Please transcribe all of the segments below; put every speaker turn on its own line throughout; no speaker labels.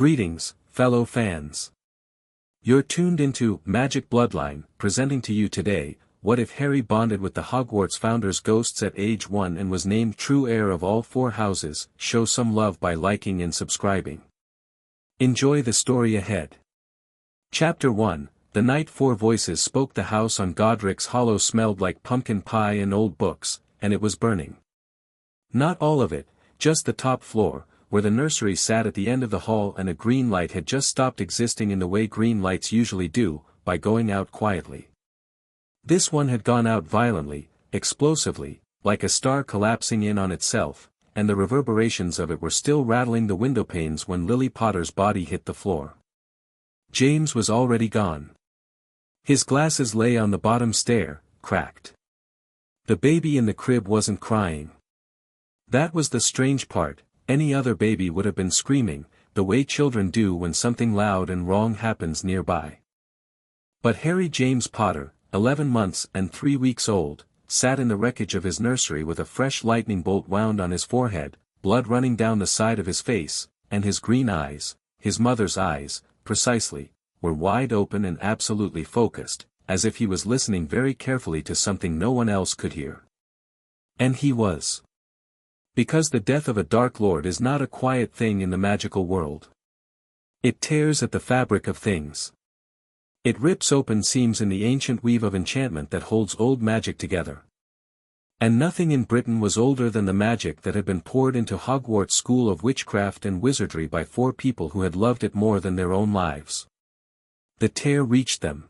Greetings, fellow fans. You're tuned into Magic Bloodline, presenting to you today, what if Harry bonded with the Hogwarts founders' ghosts at age 1 and was named true heir of all 4 houses? Show some love by liking and subscribing. Enjoy the story ahead. Chapter 1, The night 4 voices spoke. The house on Godric's Hollow smelled like pumpkin pie and old books, and it was burning. Not all of it, just the top floor, where the nursery sat at the end of the hall, and a green light had just stopped existing in the way green lights usually do, by going out quietly. This one had gone out violently, explosively, like a star collapsing in on itself, and the reverberations of it were still rattling the windowpanes when Lily Potter's body hit the floor. James was already gone. His glasses lay on the bottom stair, cracked. The baby in the crib wasn't crying. That was the strange part. Any other baby would have been screaming, the way children do when something loud and wrong happens nearby. But Harry James Potter, 11 months and 3 weeks old, sat in the wreckage of his nursery with a fresh lightning bolt wound on his forehead, blood running down the side of his face, and his green eyes, his mother's eyes, precisely, were wide open and absolutely focused, as if he was listening very carefully to something no one else could hear. And he was. Because the death of a Dark Lord is not a quiet thing in the magical world. It tears at the fabric of things. It rips open seams in the ancient weave of enchantment that holds old magic together. And nothing in Britain was older than the magic that had been poured into Hogwarts School of Witchcraft and Wizardry by 4 people who had loved it more than their own lives. The tear reached them.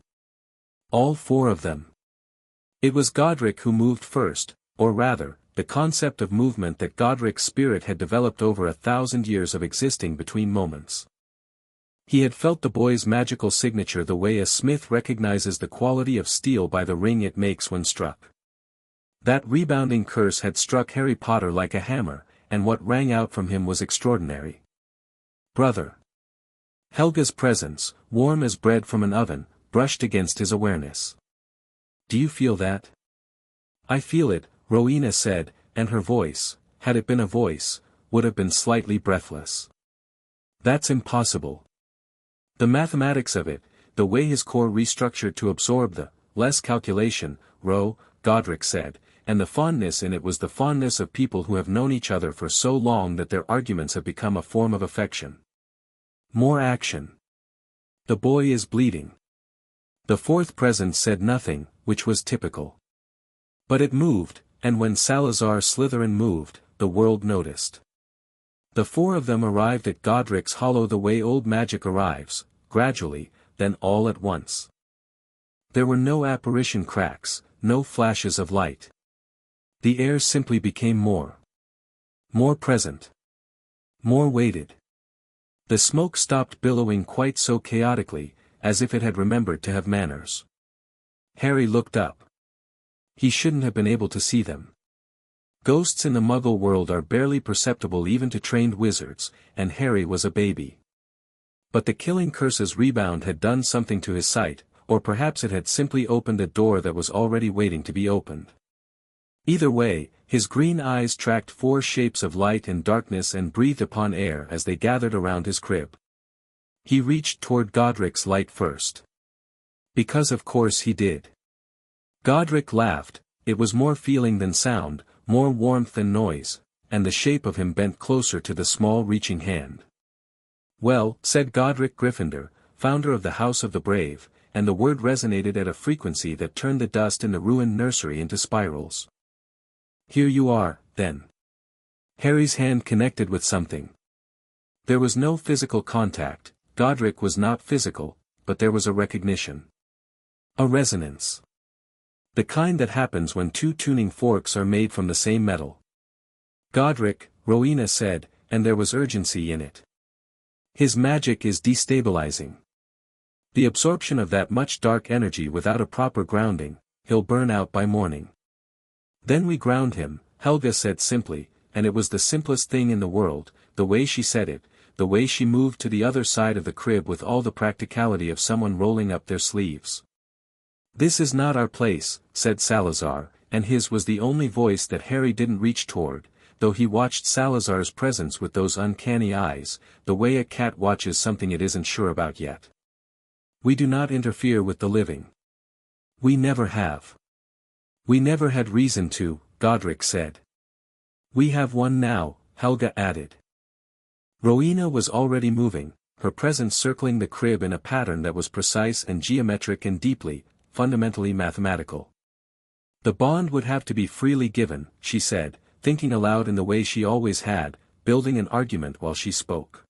All 4 of them. It was Godric who moved first, or rather, the concept of movement that Godric's spirit had developed over 1,000 years of existing between moments. He had felt the boy's magical signature the way a smith recognizes the quality of steel by the ring it makes when struck. That rebounding curse had struck Harry Potter like a hammer, and what rang out from him was extraordinary. Brother. Helga's presence, warm as bread from an oven, brushed against his awareness. Do you feel that? I feel it, Rowena said, and her voice, had it been a voice, would have been slightly breathless. That's impossible. The mathematics of it, the way his core restructured to absorb the, less calculation, Godric said, and the fondness in it was the fondness of people who have known each other for so long that their arguments have become a form of affection. More action. The boy is bleeding. The 4th presence said nothing, which was typical. But it moved. And when Salazar Slytherin moved, the world noticed. The 4 of them arrived at Godric's Hollow the way old magic arrives, gradually, then all at once. There were no apparition cracks, no flashes of light. The air simply became more present. More weighted. The smoke stopped billowing quite so chaotically, as if it had remembered to have manners. Harry looked up. He shouldn't have been able to see them. Ghosts in the Muggle world are barely perceptible even to trained wizards, and Harry was a baby. But the killing curse's rebound had done something to his sight, or perhaps it had simply opened a door that was already waiting to be opened. Either way, his green eyes tracked 4 shapes of light and darkness and breathed upon air as they gathered around his crib. He reached toward Godric's light first. Because of course he did. Godric laughed, it was more feeling than sound, more warmth than noise, and the shape of him bent closer to the small reaching hand. Well, said Godric Gryffindor, founder of the House of the Brave, and the word resonated at a frequency that turned the dust in the ruined nursery into spirals. Here you are, then. Harry's hand connected with something. There was no physical contact, Godric was not physical, but there was a recognition. A resonance. The kind that happens when 2 tuning forks are made from the same metal. Godric, Rowena said, and there was urgency in it. His magic is destabilizing. The absorption of that much dark energy without a proper grounding, he'll burn out by morning. Then we ground him, Helga said simply, and it was the simplest thing in the world, the way she said it, the way she moved to the other side of the crib with all the practicality of someone rolling up their sleeves. This is not our place, said Salazar, and his was the only voice that Harry didn't reach toward, though he watched Salazar's presence with those uncanny eyes, the way a cat watches something it isn't sure about yet. We do not interfere with the living. We never have. We never had reason to, Godric said. We have one now, Helga added. Rowena was already moving, her presence circling the crib in a pattern that was precise and geometric and deeply, fundamentally mathematical. The bond would have to be freely given, she said, thinking aloud in the way she always had, building an argument while she spoke.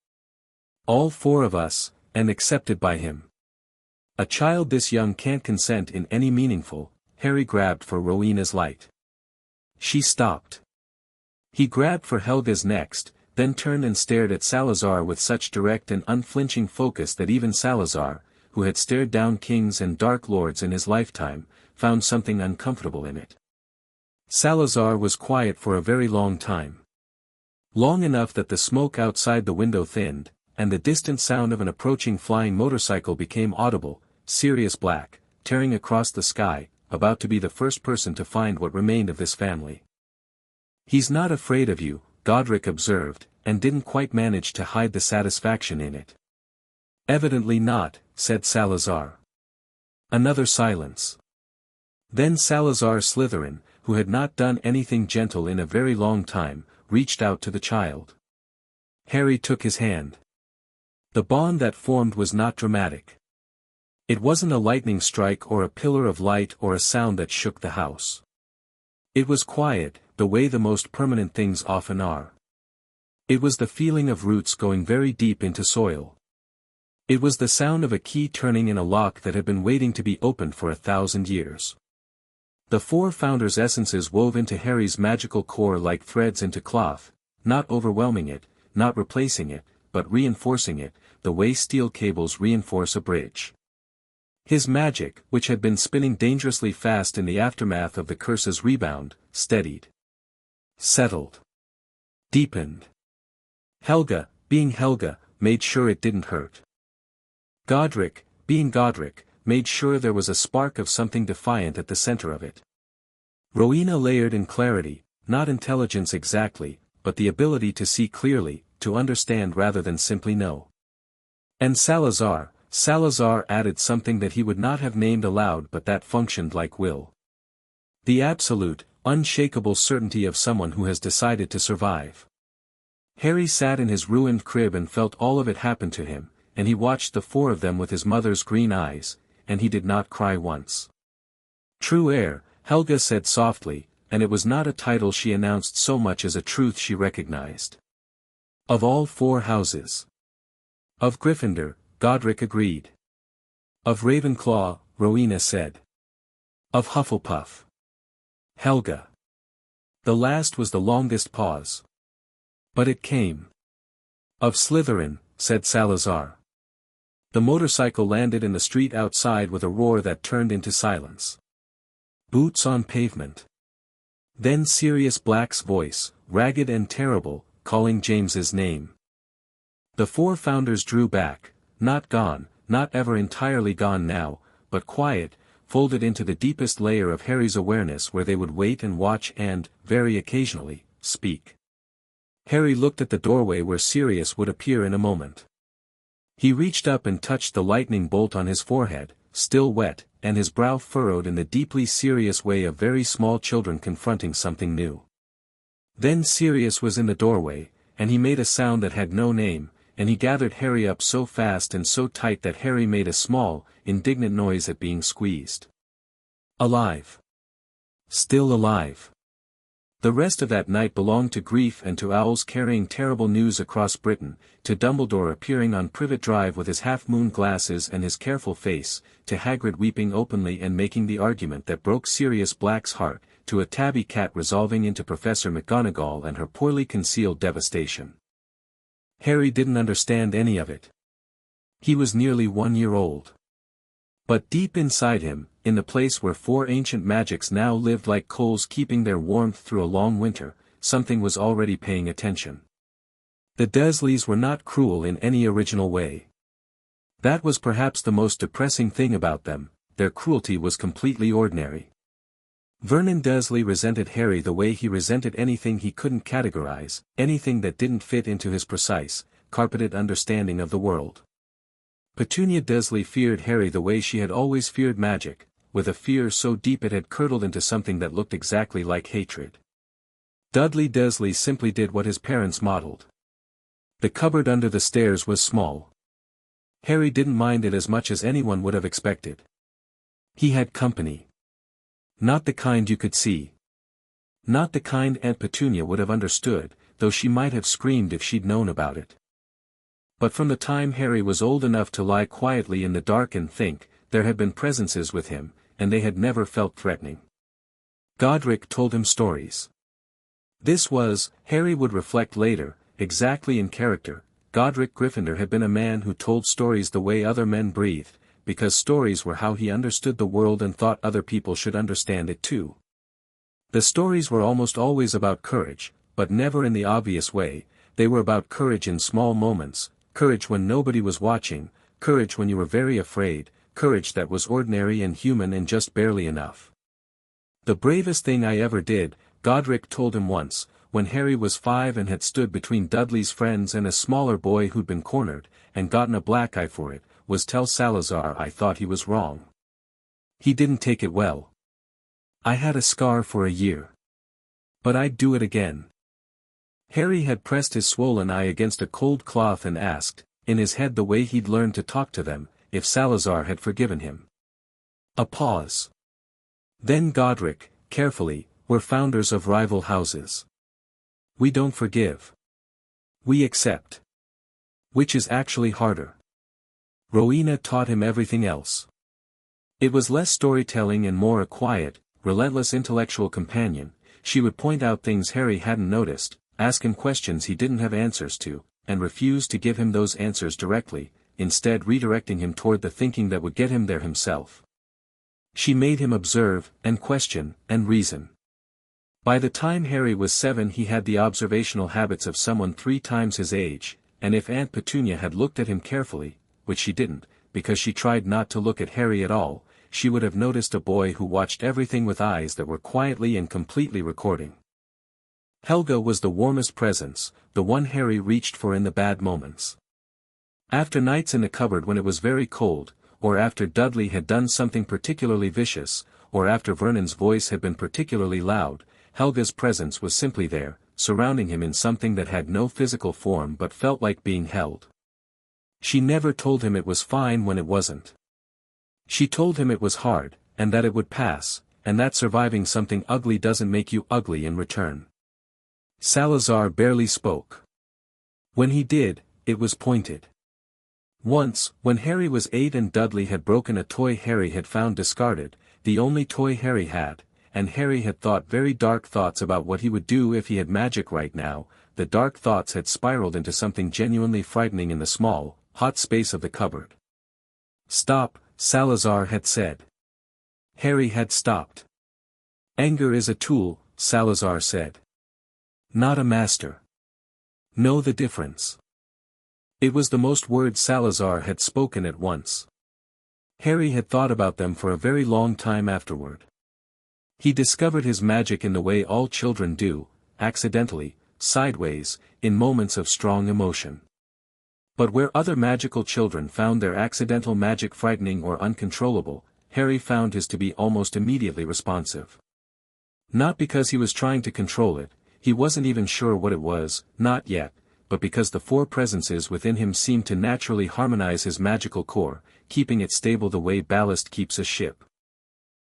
All four of us, and accepted by him. A child this young can't consent in any meaningful. Harry grabbed for Rowena's light. She stopped. He grabbed for Helga's next, then turned and stared at Salazar with such direct and unflinching focus that even Salazar, who had stared down kings and dark lords in his lifetime, found something uncomfortable in it. Salazar was quiet for a very long time. Long enough that the smoke outside the window thinned, and the distant sound of an approaching flying motorcycle became audible, Sirius Black, tearing across the sky, about to be the first person to find what remained of this family. He's not afraid of you, Godric observed, and didn't quite manage to hide the satisfaction in it. Evidently not, said Salazar. Another silence. Then Salazar Slytherin, who had not done anything gentle in a very long time, reached out to the child. Harry took his hand. The bond that formed was not dramatic. It wasn't a lightning strike or a pillar of light or a sound that shook the house. It was quiet, the way the most permanent things often are. It was the feeling of roots going very deep into soil. It was the sound of a key turning in a lock that had been waiting to be opened for 1,000 years. The four founders' essences wove into Harry's magical core like threads into cloth, not overwhelming it, not replacing it, but reinforcing it, the way steel cables reinforce a bridge. His magic, which had been spinning dangerously fast in the aftermath of the curse's rebound, steadied. Settled. Deepened. Helga, being Helga, made sure it didn't hurt. Godric, being Godric, made sure there was a spark of something defiant at the center of it. Rowena layered in clarity, not intelligence exactly, but the ability to see clearly, to understand rather than simply know. And Salazar added something that he would not have named aloud but that functioned like will. The absolute, unshakable certainty of someone who has decided to survive. Harry sat in his ruined crib and felt all of it happen to him, and he watched the four of them with his mother's green eyes, and he did not cry once. True heir, Helga said softly, and it was not a title she announced so much as a truth she recognized. Of all four houses. Of Gryffindor, Godric agreed. Of Ravenclaw, Rowena said. Of Hufflepuff. Helga. The last was the longest pause. But it came. Of Slytherin, said Salazar. The motorcycle landed in the street outside with a roar that turned into silence. Boots on pavement. Then Sirius Black's voice, ragged and terrible, calling James's name. The four founders drew back, not gone, not ever entirely gone now, but quiet, folded into the deepest layer of Harry's awareness where they would wait and watch and, very occasionally, speak. Harry looked at the doorway where Sirius would appear in a moment. He reached up and touched the lightning bolt on his forehead, still wet, and his brow furrowed in the deeply serious way of very small children confronting something new. Then Sirius was in the doorway, and he made a sound that had no name, and he gathered Harry up so fast and so tight that Harry made a small, indignant noise at being squeezed. Alive. Still alive. The rest of that night belonged to grief and to owls carrying terrible news across Britain, to Dumbledore appearing on Privet Drive with his half-moon glasses and his careful face, to Hagrid weeping openly and making the argument that broke Sirius Black's heart, to a tabby cat resolving into Professor McGonagall and her poorly concealed devastation. Harry didn't understand any of it. He was nearly 1 year old. But deep inside him, in the place where four ancient magics now lived like coals keeping their warmth through a long winter, something was already paying attention. The Dursleys were not cruel in any original way. That was perhaps the most depressing thing about them, their cruelty was completely ordinary. Vernon Dursley resented Harry the way he resented anything he couldn't categorize, anything that didn't fit into his precise, carpeted understanding of the world. Petunia Dursley feared Harry the way she had always feared magic, with a fear so deep it had curdled into something that looked exactly like hatred. Dudley Dursley simply did what his parents modeled. The cupboard under the stairs was small. Harry didn't mind it as much as anyone would have expected. He had company. Not the kind you could see. Not the kind Aunt Petunia would have understood, though she might have screamed if she'd known about it. But from the time Harry was old enough to lie quietly in the dark and think, there had been presences with him, and they had never felt threatening. Godric told him stories. This was, Harry would reflect later, exactly in character. Godric Gryffindor had been a man who told stories the way other men breathed, because stories were how he understood the world and thought other people should understand it too. The stories were almost always about courage, but never in the obvious way. They were about courage in small moments, courage when nobody was watching, courage when you were very afraid, courage that was ordinary and human and just barely enough. "The bravest thing I ever did," Godric told him once, when Harry was 5 and had stood between Dudley's friends and a smaller boy who'd been cornered, and gotten a black eye for it, "was tell Salazar I thought he was wrong. He didn't take it well. I had a scar for a year. But I'd do it again." Harry had pressed his swollen eye against a cold cloth and asked, in his head the way he'd learned to talk to them, if Salazar had forgiven him. A pause. Then Godric, carefully, "We're founders of rival houses. We don't forgive. We accept. Which is actually harder." Rowena taught him everything else. It was less storytelling and more a quiet, relentless intellectual companion. She would point out things Harry hadn't noticed, ask him questions he didn't have answers to, and refuse to give him those answers directly, instead redirecting him toward the thinking that would get him there himself. She made him observe, and question, and reason. By the time Harry was 7 he had the observational habits of someone 3 times his age, and if Aunt Petunia had looked at him carefully, which she didn't, because she tried not to look at Harry at all, she would have noticed a boy who watched everything with eyes that were quietly and completely recording. Helga was the warmest presence, the one Harry reached for in the bad moments. After nights in the cupboard when it was very cold, or after Dudley had done something particularly vicious, or after Vernon's voice had been particularly loud, Helga's presence was simply there, surrounding him in something that had no physical form but felt like being held. She never told him it was fine when it wasn't. She told him it was hard, and that it would pass, and that surviving something ugly doesn't make you ugly in return. Salazar barely spoke. When he did, it was pointed. Once, when Harry was 8 and Dudley had broken a toy Harry had found discarded, the only toy Harry had, and Harry had thought very dark thoughts about what he would do if he had magic right now, the dark thoughts had spiraled into something genuinely frightening in the small, hot space of the cupboard. "Stop," Salazar had said. Harry had stopped. "Anger is a tool," Salazar said. "Not a master. Know the difference." It was the most words Salazar had spoken at once. Harry had thought about them for a very long time afterward. He discovered his magic in the way all children do, accidentally, sideways, in moments of strong emotion. But where other magical children found their accidental magic frightening or uncontrollable, Harry found his to be almost immediately responsive. Not because he was trying to control it, he wasn't even sure what it was, not yet, but because the 4 presences within him seemed to naturally harmonize his magical core, keeping it stable the way ballast keeps a ship.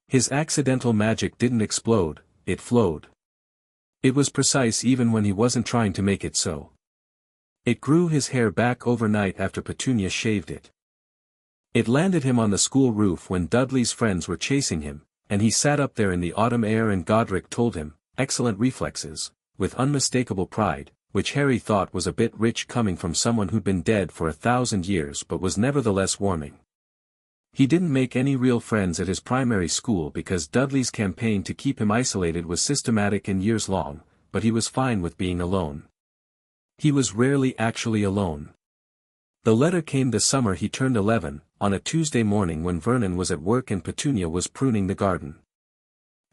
His accidental magic didn't explode, it flowed. It was precise even when he wasn't trying to make it so. It grew his hair back overnight after Petunia shaved it. It landed him on the school roof when Dudley's friends were chasing him, and he sat up there in the autumn air and Godric told him, "Excellent reflexes," with unmistakable pride, which Harry thought was a bit rich coming from someone who'd been dead for 1,000 years but was nevertheless warming. He didn't make any real friends at his primary school because Dudley's campaign to keep him isolated was systematic and years-long, but he was fine with being alone. He was rarely actually alone. The letter came the summer he turned 11, on a Tuesday morning when Vernon was at work and Petunia was pruning the garden.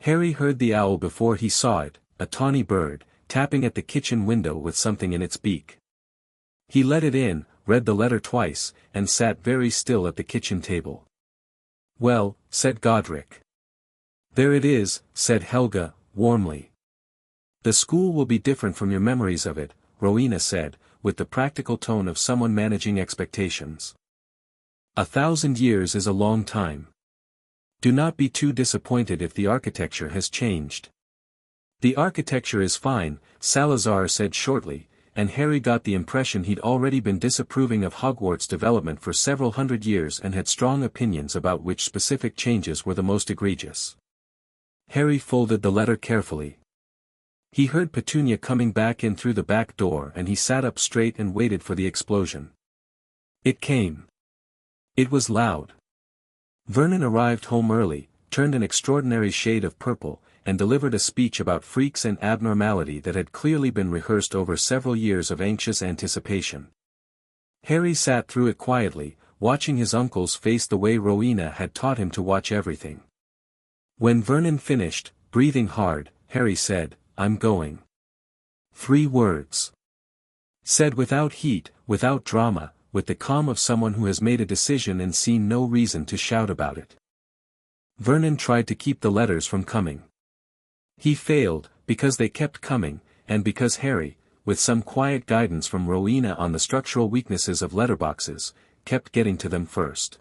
Harry heard the owl before he saw it, a tawny bird, tapping at the kitchen window with something in its beak. He let it in, read the letter twice, and sat very still at the kitchen table. "Well," said Godric. "There it is," said Helga, warmly. "The school will be different from your memories of it," Rowena said, with the practical tone of someone managing expectations. 1,000 years is a long time. Do not be too disappointed if the architecture has changed. "The architecture is fine," Salazar said shortly, and Harry got the impression he'd already been disapproving of Hogwarts' development for several hundred years and had strong opinions about which specific changes were the most egregious. Harry folded the letter carefully. He heard Petunia coming back in through the back door and he sat up straight and waited for the explosion. It came. It was loud. Vernon arrived home early, turned an extraordinary shade of purple, and delivered a speech about freaks and abnormality that had clearly been rehearsed over several years of anxious anticipation. Harry sat through it quietly, watching his uncle's face the way Rowena had taught him to watch everything. When Vernon finished, breathing hard, Harry said, "I'm going." 3 words. Said without heat, without drama, with the calm of someone who has made a decision and seen no reason to shout about it. Vernon tried to keep the letters from coming. He failed, because they kept coming, and because Harry, with some quiet guidance from Rowena on the structural weaknesses of letterboxes, kept getting to them first.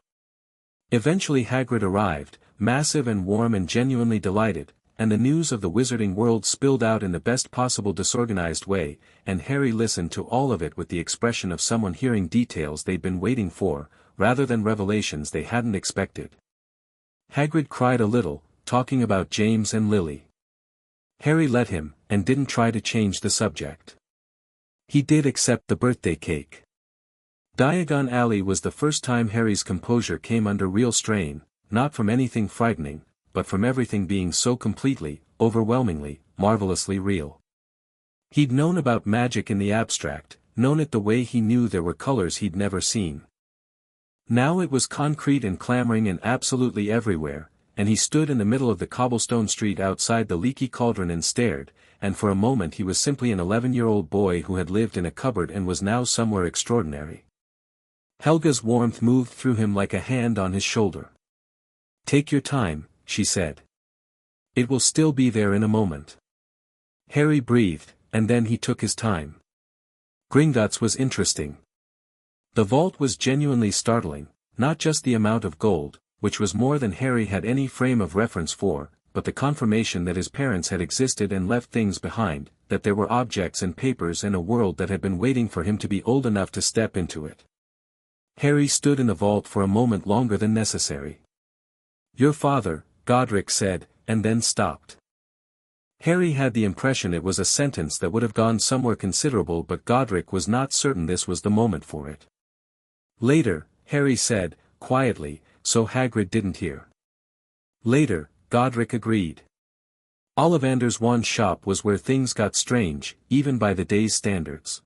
Eventually Hagrid arrived, massive and warm and genuinely delighted, and the news of the wizarding world spilled out in the best possible disorganized way, and Harry listened to all of it with the expression of someone hearing details they'd been waiting for, rather than revelations they hadn't expected. Hagrid cried a little, talking about James and Lily. Harry let him, and didn't try to change the subject. He did accept the birthday cake. Diagon Alley was the first time Harry's composure came under real strain, not from anything frightening, but from everything being so completely, overwhelmingly, marvelously real. He'd known about magic in the abstract, known it the way he knew there were colors he'd never seen. Now it was concrete and clamoring and absolutely everywhere, and he stood in the middle of the cobblestone street outside the leaky cauldron and stared, and for a moment he was simply an 11-year-old boy who had lived in a cupboard and was now somewhere extraordinary. Helga's warmth moved through him like a hand on his shoulder. "Take your time," she said. "It will still be there in a moment." Harry breathed, and then he took his time. Gringotts was interesting. The vault was genuinely startling, not just the amount of gold, which was more than Harry had any frame of reference for, but the confirmation that his parents had existed and left things behind, that there were objects and papers and a world that had been waiting for him to be old enough to step into it. Harry stood in the vault for a moment longer than necessary. "Your father," Godric said, and then stopped. Harry had the impression it was a sentence that would have gone somewhere considerable, but Godric was not certain this was the moment for it. "Later," Harry said, quietly, so Hagrid didn't hear. "Later," Godric agreed. Ollivander's wand shop was where things got strange, even by the day's standards.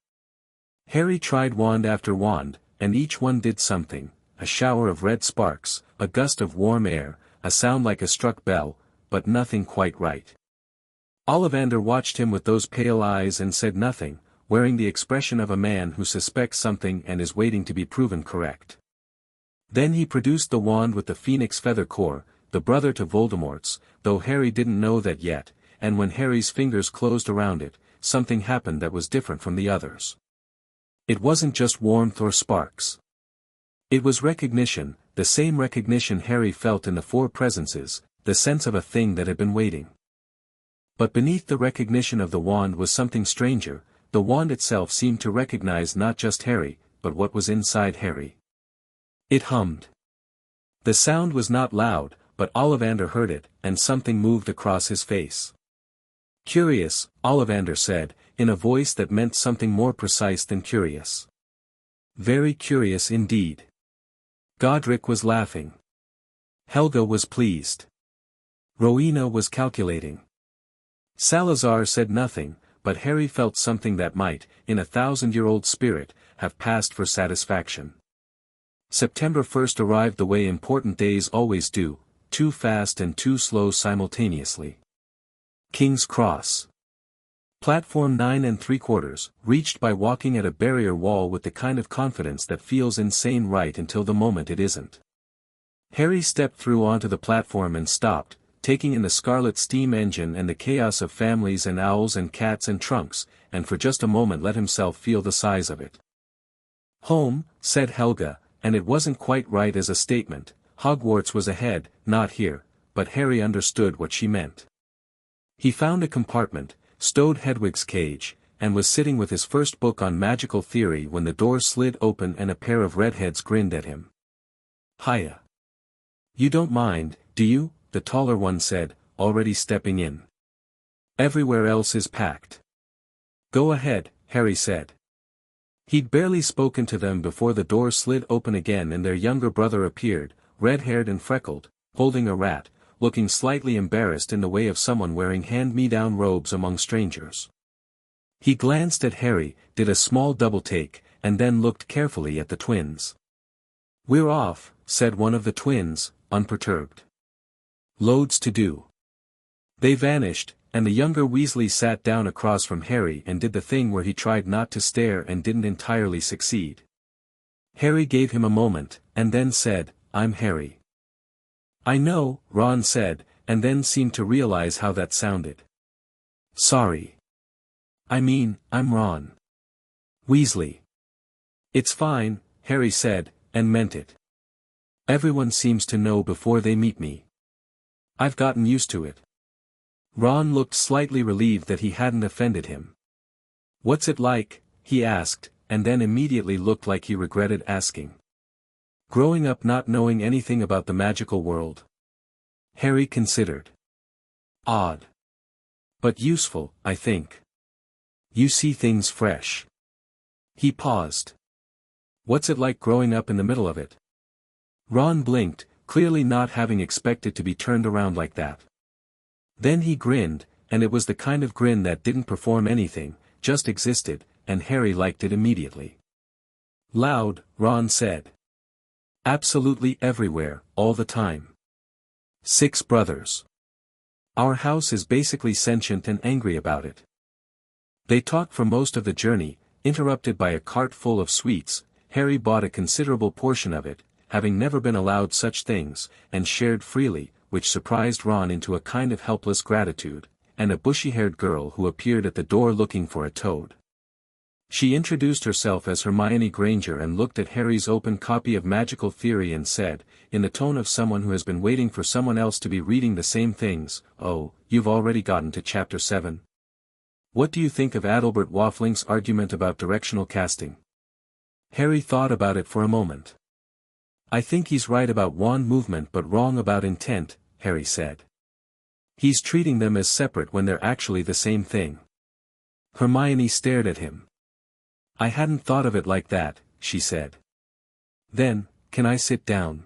Harry tried wand after wand, and each one did something: a shower of red sparks, a gust of warm air, a sound like a struck bell, but nothing quite right. Ollivander watched him with those pale eyes and said nothing, wearing the expression of a man who suspects something and is waiting to be proven correct. Then he produced the wand with the phoenix feather core, the brother to Voldemort's, though Harry didn't know that yet, and when Harry's fingers closed around it, something happened that was different from the others. It wasn't just warmth or sparks. It was recognition, the same recognition Harry felt in the four presences, the sense of a thing that had been waiting. But beneath the recognition of the wand was something stranger. The wand itself seemed to recognize not just Harry, but what was inside Harry. It hummed. The sound was not loud, but Ollivander heard it, and something moved across his face. "Curious," Ollivander said, in a voice that meant something more precise than curious. "Very curious indeed." Godric was laughing. Helga was pleased. Rowena was calculating. Salazar said nothing, but Harry felt something that might, in a 1,000-year-old spirit, have passed for satisfaction. September 1st arrived the way important days always do, too fast and too slow simultaneously. King's Cross. Platform 9 3/4, reached by walking at a barrier wall with the kind of confidence that feels insane right until the moment it isn't. Harry stepped through onto the platform and stopped, taking in the scarlet steam engine and the chaos of families and owls and cats and trunks, and for just a moment let himself feel the size of it. Home, said Helga, and it wasn't quite right as a statement. Hogwarts was ahead, not here, but Harry understood what she meant. He found a compartment, stowed Hedwig's cage, and was sitting with his first book on magical theory when the door slid open and a pair of redheads grinned at him. Hiya. You don't mind, do you? The taller one said, already stepping in. Everywhere else is packed. Go ahead, Harry said. He'd barely spoken to them before the door slid open again and their younger brother appeared, red-haired and freckled, holding a rat, looking slightly embarrassed in the way of someone wearing hand-me-down robes among strangers. He glanced at Harry, did a small double-take, and then looked carefully at the twins. We're off, said one of the twins, unperturbed. Loads to do. They vanished, and the younger Weasley sat down across from Harry and did the thing where he tried not to stare and didn't entirely succeed. Harry gave him a moment, and then said, I'm Harry. I know, Ron said, and then seemed to realize how that sounded. Sorry. I mean, I'm Ron Weasley. It's fine, Harry said, and meant it. Everyone seems to know before they meet me. I've gotten used to it. Ron looked slightly relieved that he hadn't offended him. What's it like? He asked, and then immediately looked like he regretted asking. Growing up not knowing anything about the magical world. Harry considered. Odd. But useful, I think. You see things fresh. He paused. What's it like growing up in the middle of it? Ron blinked, clearly not having expected to be turned around like that. Then he grinned, and it was the kind of grin that didn't perform anything, just existed, and Harry liked it immediately. Loud, Ron said. Absolutely everywhere, all the time. 6 brothers. Our house is basically sentient and angry about it. They talked for most of the journey, interrupted by a cart full of sweets. Harry bought a considerable portion of it, having never been allowed such things, and shared freely, which surprised Ron into a kind of helpless gratitude, and a bushy-haired girl who appeared at the door looking for a toad. She introduced herself as Hermione Granger and looked at Harry's open copy of Magical Theory and said, in the tone of someone who has been waiting for someone else to be reading the same things, Oh, you've already gotten to Chapter 7. What do you think of Adalbert Waffling's argument about directional casting? Harry thought about it for a moment. I think he's right about wand movement but wrong about intent, Harry said. He's treating them as separate when they're actually the same thing. Hermione stared at him. I hadn't thought of it like that, she said. Then, can I sit down?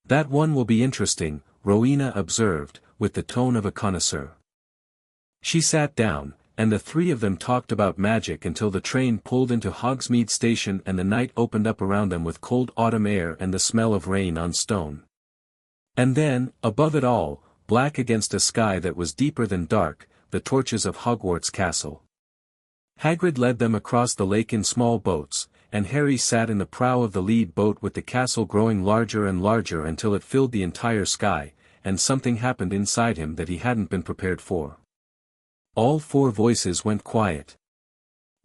That one will be interesting, Rowena observed, with the tone of a connoisseur. She sat down, and the 3 of them talked about magic until the train pulled into Hogsmeade Station and the night opened up around them with cold autumn air and the smell of rain on stone. And then, above it all, black against a sky that was deeper than dark, the torches of Hogwarts Castle. Hagrid led them across the lake in small boats, and Harry sat in the prow of the lead boat with the castle growing larger and larger until it filled the entire sky, and something happened inside him that he hadn't been prepared for. All 4 voices went quiet.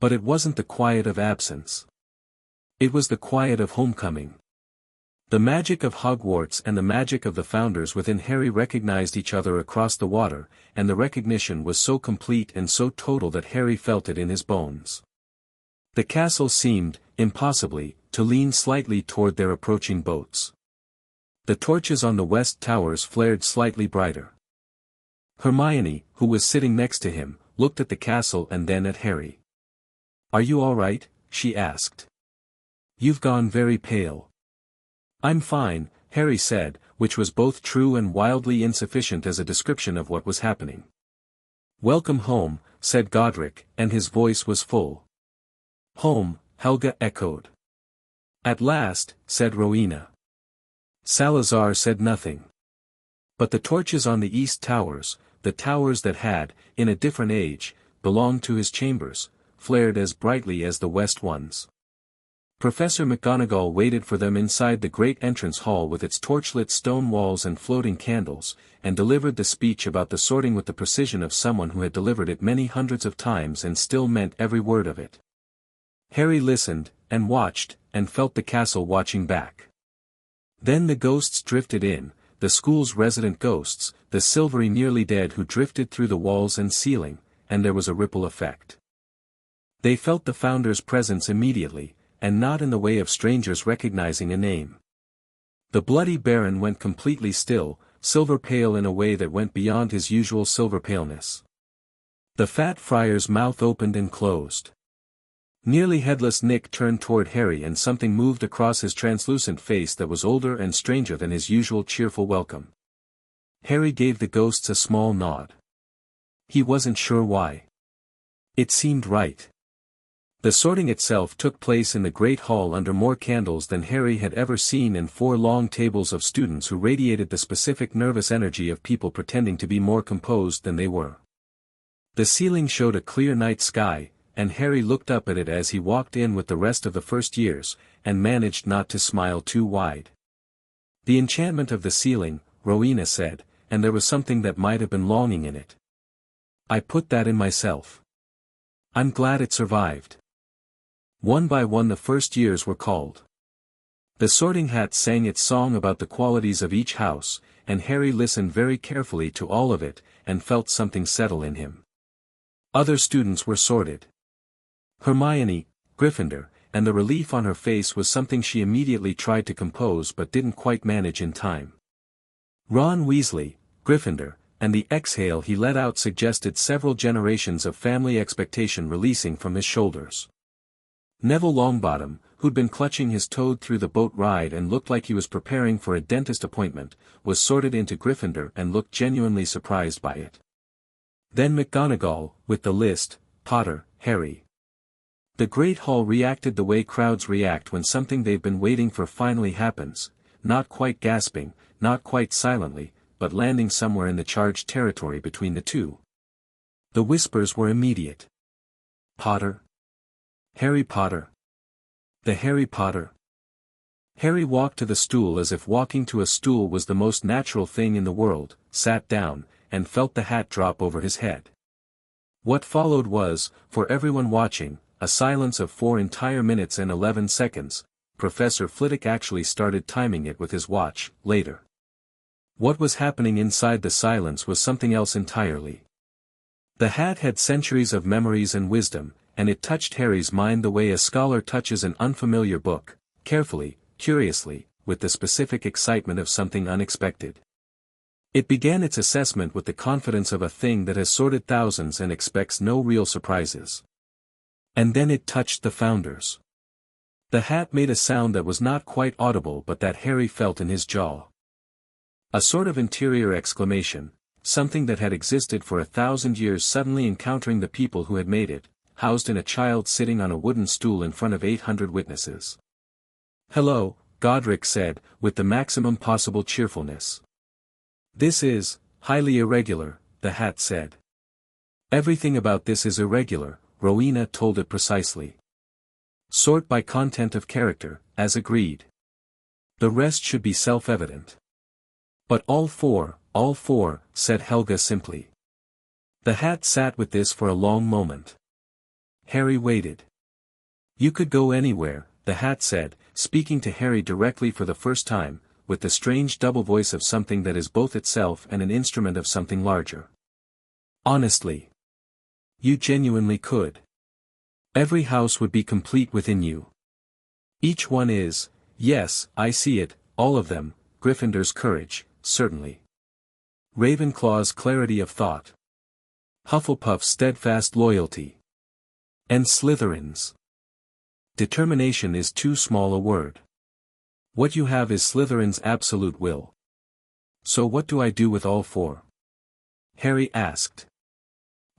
But it wasn't the quiet of absence. It was the quiet of homecoming. The magic of Hogwarts and the magic of the founders within Harry recognized each other across the water, and the recognition was so complete and so total that Harry felt it in his bones. The castle seemed, impossibly, to lean slightly toward their approaching boats. The torches on the west towers flared slightly brighter. Hermione, who was sitting next to him, looked at the castle and then at Harry. Are you all right? She asked. You've gone very pale. I'm fine, Harry said, which was both true and wildly insufficient as a description of what was happening. Welcome home, said Godric, and his voice was full. Home, Helga echoed. At last, said Rowena. Salazar said nothing. But the torches on the east towers, the towers that had, in a different age, belonged to his chambers, flared as brightly as the west ones. Professor McGonagall waited for them inside the great entrance hall with its torchlit stone walls and floating candles, and delivered the speech about the sorting with the precision of someone who had delivered it many hundreds of times and still meant every word of it. Harry listened, and watched, and felt the castle watching back. Then the ghosts drifted in, the school's resident ghosts, the silvery nearly dead who drifted through the walls and ceiling, and there was a ripple effect. They felt the Founder's presence immediately, and not in the way of strangers recognizing a name. The bloody Baron went completely still, silver pale in a way that went beyond his usual silver paleness. The fat friar's mouth opened and closed. Nearly headless Nick turned toward Harry and something moved across his translucent face that was older and stranger than his usual cheerful welcome. Harry gave the ghosts a small nod. He wasn't sure why. It seemed right. The sorting itself took place in the great hall under more candles than Harry had ever seen and 4 long tables of students who radiated the specific nervous energy of people pretending to be more composed than they were. The ceiling showed a clear night sky, and Harry looked up at it as he walked in with the rest of the first years, and managed not to smile too wide. The enchantment of the ceiling, Rowena said, and there was something that might have been longing in it. I put that in myself. I'm glad it survived. One by one the first years were called. The Sorting Hat sang its song about the qualities of each house, and Harry listened very carefully to all of it, and felt something settle in him. Other students were sorted. Hermione, Gryffindor, and the relief on her face was something she immediately tried to compose but didn't quite manage in time. Ron Weasley, Gryffindor, and the exhale he let out suggested several generations of family expectation releasing from his shoulders. Neville Longbottom, who'd been clutching his toad through the boat ride and looked like he was preparing for a dentist appointment, was sorted into Gryffindor and looked genuinely surprised by it. Then McGonagall, with the list, Potter, Harry. The Great Hall reacted the way crowds react when something they've been waiting for finally happens, not quite gasping, not quite silently, but landing somewhere in the charged territory between the two. The whispers were immediate. Potter. Harry Potter. The Harry Potter. Harry walked to the stool as if walking to a stool was the most natural thing in the world, sat down, and felt the hat drop over his head. What followed was, for everyone watching, a silence of 4 entire minutes and 11 seconds. Professor Flitwick actually started timing it with his watch, later. What was happening inside the silence was something else entirely. The hat had centuries of memories and wisdom, and it touched Harry's mind the way a scholar touches an unfamiliar book, carefully, curiously, with the specific excitement of something unexpected. It began its assessment with the confidence of a thing that has sorted thousands and expects no real surprises. And then it touched the Founders. The hat made a sound that was not quite audible but that Harry felt in his jaw. A sort of interior exclamation, something that had existed for 1,000 years suddenly encountering the people who had made it, housed in a child sitting on a wooden stool in front of 800 witnesses. Hello, Godric said, with the maximum possible cheerfulness. This is highly irregular, the hat said. Everything about this is irregular, Rowena told it precisely. Sort by content of character, as agreed. The rest should be self-evident. But all four, said Helga simply. The hat sat with this for a long moment. Harry waited. You could go anywhere, the hat said, speaking to Harry directly for the first time, with the strange double voice of something that is both itself and an instrument of something larger. Honestly. You genuinely could. Every house would be complete within you. Each one is, yes, I see it, all of them, Gryffindor's courage, certainly. Ravenclaw's clarity of thought. Hufflepuff's steadfast loyalty. And Slytherin's. Determination is too small a word. What you have is Slytherin's absolute will. So what do I do with all 4? Harry asked.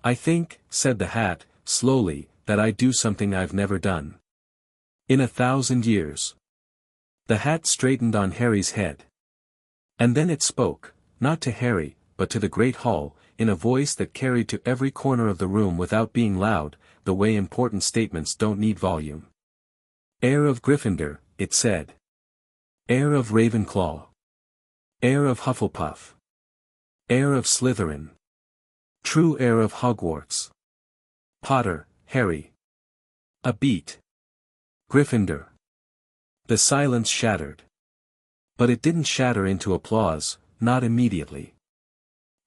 I think, said the hat, slowly, that I do something I've never done. In 1,000 years. The hat straightened on Harry's head. And then it spoke, not to Harry, but to the great hall, in a voice that carried to every corner of the room without being loud, the way important statements don't need volume. Heir of Gryffindor, it said. Heir of Ravenclaw. Heir of Hufflepuff. Heir of Slytherin. True heir of Hogwarts. Potter, Harry. A beat. Gryffindor. The silence shattered. But it didn't shatter into applause, not immediately.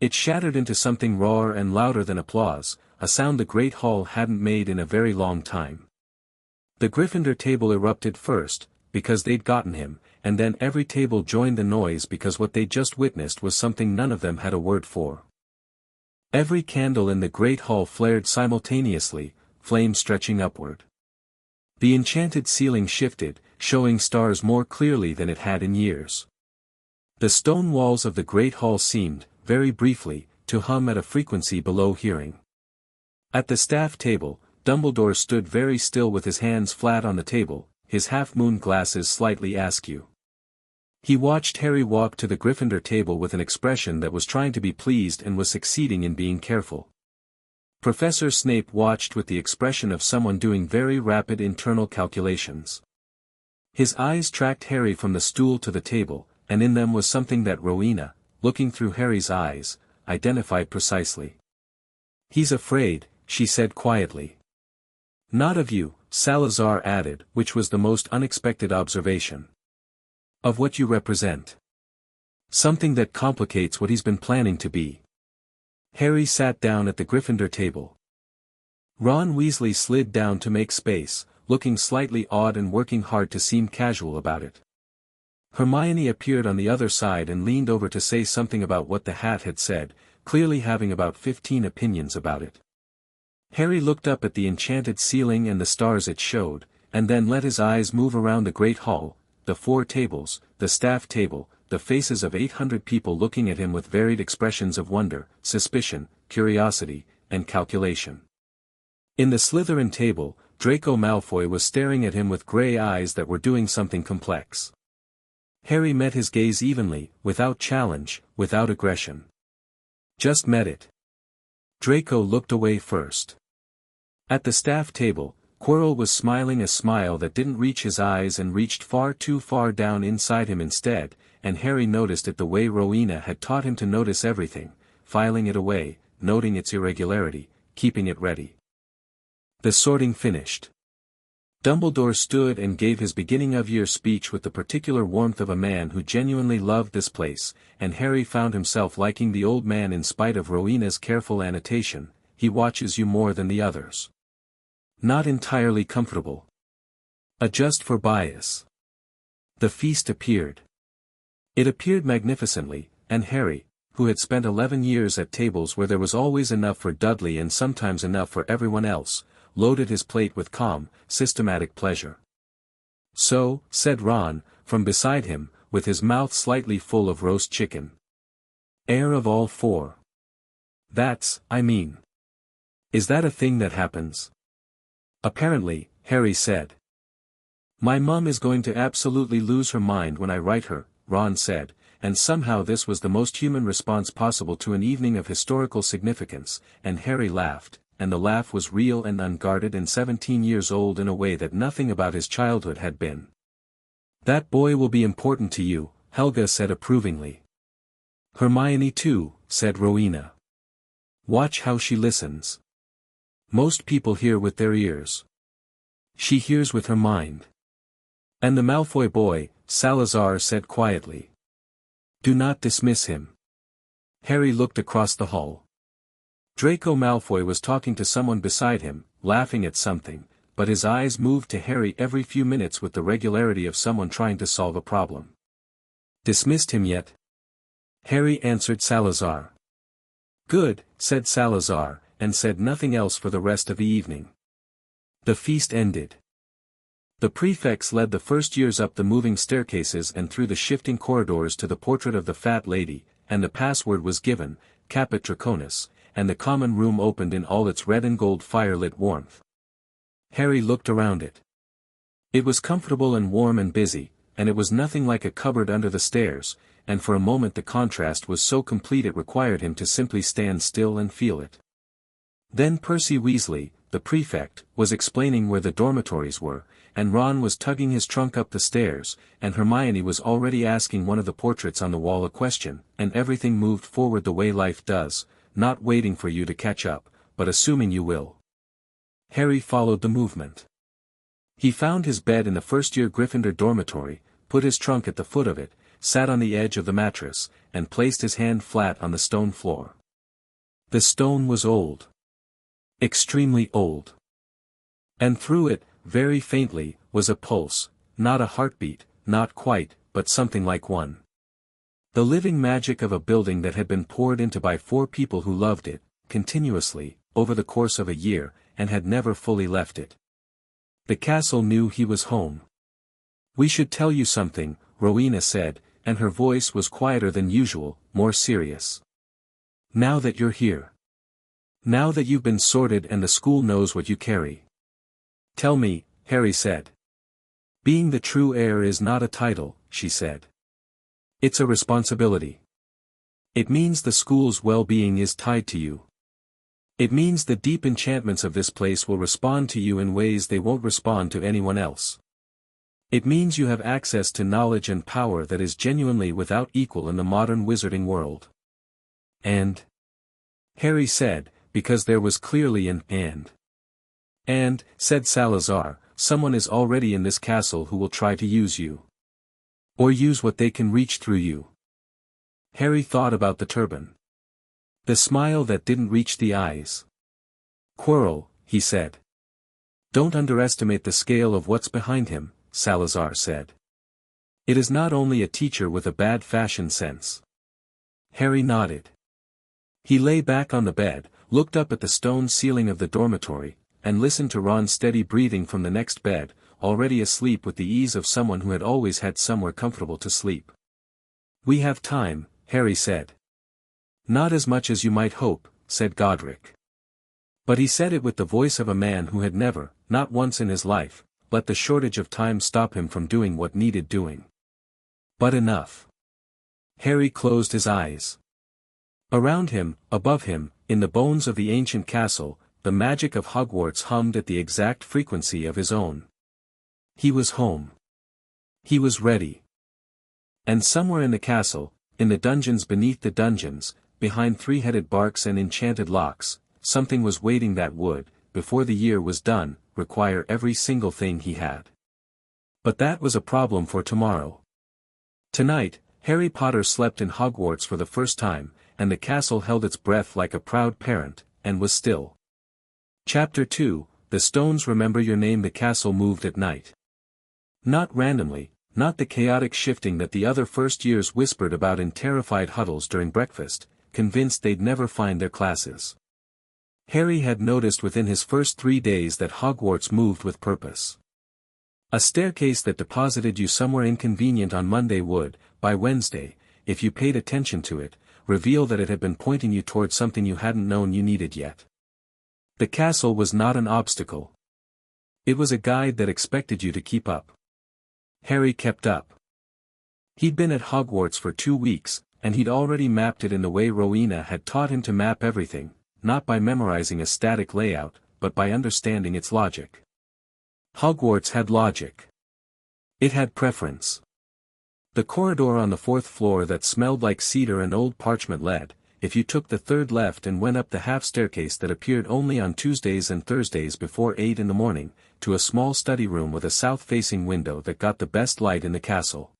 It shattered into something rawer and louder than applause, a sound the great hall hadn't made in a very long time. The Gryffindor table erupted first, because they'd gotten him, and then every table joined the noise because what they'd just witnessed was something none of them had a word for. Every candle in the great hall flared simultaneously, flame stretching upward. The enchanted ceiling shifted, showing stars more clearly than it had in years. The stone walls of the great hall seemed, very briefly, to hum at a frequency below hearing. At the staff table, Dumbledore stood very still with his hands flat on the table, his half-moon glasses slightly askew. He watched Harry walk to the Gryffindor table with an expression that was trying to be pleased and was succeeding in being careful. Professor Snape watched with the expression of someone doing very rapid internal calculations. His eyes tracked Harry from the stool to the table, and in them was something that Rowena, looking through Harry's eyes, identified precisely. "He's afraid," she said quietly. "Not of you," Salazar added, which was the most unexpected observation. "Of what you represent. Something that complicates what he's been planning to be." Harry sat down at the Gryffindor table. Ron Weasley slid down to make space, looking slightly odd and working hard to seem casual about it. Hermione appeared on the other side and leaned over to say something about what the hat had said, clearly having about 15 opinions about it. Harry looked up at the enchanted ceiling and the stars it showed, and then let his eyes move around the great hall, the 4 tables, the staff table, the faces of 800 people looking at him with varied expressions of wonder, suspicion, curiosity, and calculation. In the Slytherin table, Draco Malfoy was staring at him with grey eyes that were doing something complex. Harry met his gaze evenly, without challenge, without aggression. Just met it. Draco looked away first. At the staff table, Quirrell was smiling a smile that didn't reach his eyes and reached far too far down inside him instead, and Harry noticed it the way Rowena had taught him to notice everything, filing it away, noting its irregularity, keeping it ready. The sorting finished. Dumbledore stood and gave his beginning-of-year speech with the particular warmth of a man who genuinely loved this place, and Harry found himself liking the old man in spite of Rowena's careful annotation, "He watches you more than the others." Not entirely comfortable. Adjust for bias. The feast appeared. It appeared magnificently, and Harry, who had spent 11 years at tables where there was always enough for Dudley and sometimes enough for everyone else, loaded his plate with calm, systematic pleasure. "So," said Ron, from beside him, with his mouth slightly full of roast chicken. "Heir of all 4. I mean. Is that a thing that happens?" "Apparently," Harry said. "My mum is going to absolutely lose her mind when I write her," Ron said, and somehow this was the most human response possible to an evening of historical significance, and Harry laughed, and the laugh was real and unguarded and 17 years old in a way that nothing about his childhood had been. "That boy will be important to you," Helga said approvingly. "Hermione too," said Rowena. "Watch how she listens. Most people hear with their ears. She hears with her mind." "And the Malfoy boy," Salazar said quietly. "Do not dismiss him." Harry looked across the hall. Draco Malfoy was talking to someone beside him, laughing at something, but his eyes moved to Harry every few minutes with the regularity of someone trying to solve a problem. "Dismissed him yet?" Harry answered Salazar. "Good," said Salazar, and said nothing else for the rest of the evening. The feast ended. The prefects led the first years up the moving staircases and through the shifting corridors to the portrait of the fat lady, and the password was given, Caput Draconis, and the common room opened in all its red and gold firelit warmth. Harry looked around it. It was comfortable and warm and busy, and it was nothing like a cupboard under the stairs, and for a moment the contrast was so complete it required him to simply stand still and feel it. Then Percy Weasley, the prefect, was explaining where the dormitories were, and Ron was tugging his trunk up the stairs, and Hermione was already asking one of the portraits on the wall a question, and everything moved forward the way life does, not waiting for you to catch up, but assuming you will. Harry followed the movement. He found his bed in the first-year Gryffindor dormitory, put his trunk at the foot of it, sat on the edge of the mattress, and placed his hand flat on the stone floor. The stone was old. Extremely old. And through it, very faintly, was a pulse, not a heartbeat, not quite, but something like one. The living magic of a building that had been poured into by 4 people who loved it, continuously, over the course of a year, and had never fully left it. The castle knew he was home. "We should tell you something," Rowena said, and her voice was quieter than usual, more serious. "Now that you're here. Now that you've been sorted and the school knows what you carry." "Tell me," Harry said. "Being the true heir is not a title," she said. "It's a responsibility. It means the school's well-being is tied to you. It means the deep enchantments of this place will respond to you in ways they won't respond to anyone else. It means you have access to knowledge and power that is genuinely without equal in the modern wizarding world." "And?" Harry said, because there was clearly an "and." "And," said Salazar, "someone is already in this castle who will try to use you. Or use what they can reach through you." Harry thought about the turban. The smile that didn't reach the eyes. "Quirrell," he said. "Don't underestimate the scale of what's behind him," Salazar said. "It is not only a teacher with a bad fashion sense." Harry nodded. He lay back on the bed, looked up at the stone ceiling of the dormitory, and listened to Ron's steady breathing from the next bed, already asleep with the ease of someone who had always had somewhere comfortable to sleep. "We have time," Harry said. "Not as much as you might hope," said Godric. But he said it with the voice of a man who had never, not once in his life, let the shortage of time stop him from doing what needed doing. "But enough." Harry closed his eyes. Around him, above him, in the bones of the ancient castle, the magic of Hogwarts hummed at the exact frequency of his own. He was home. He was ready. And somewhere in the castle, in the dungeons beneath the dungeons, behind 3-headed barks and enchanted locks, something was waiting that would, before the year was done, require every single thing he had. But that was a problem for tomorrow. Tonight, Harry Potter slept in Hogwarts for the first time, and the castle held its breath like a proud parent, and was still. Chapter 2, The Stones Remember Your Name. The castle moved at night. Not randomly, not the chaotic shifting that the other first years whispered about in terrified huddles during breakfast, convinced they'd never find their classes. Harry had noticed within his first 3 days that Hogwarts moved with purpose. A staircase that deposited you somewhere inconvenient on Monday would, by Wednesday, if you paid attention to it, reveal that it had been pointing you toward something you hadn't known you needed yet. The castle was not an obstacle. It was a guide that expected you to keep up. Harry kept up. He'd been at Hogwarts for 2 weeks, and he'd already mapped it in the way Rowena had taught him to map everything, not by memorizing a static layout, but by understanding its logic. Hogwarts had logic. It had preference. The corridor on the 4th floor that smelled like cedar and old parchment led, if you took the 3rd left and went up the half staircase that appeared only on Tuesdays and Thursdays before 8 in the morning, to a small study room with a south-facing window that got the best light in the castle.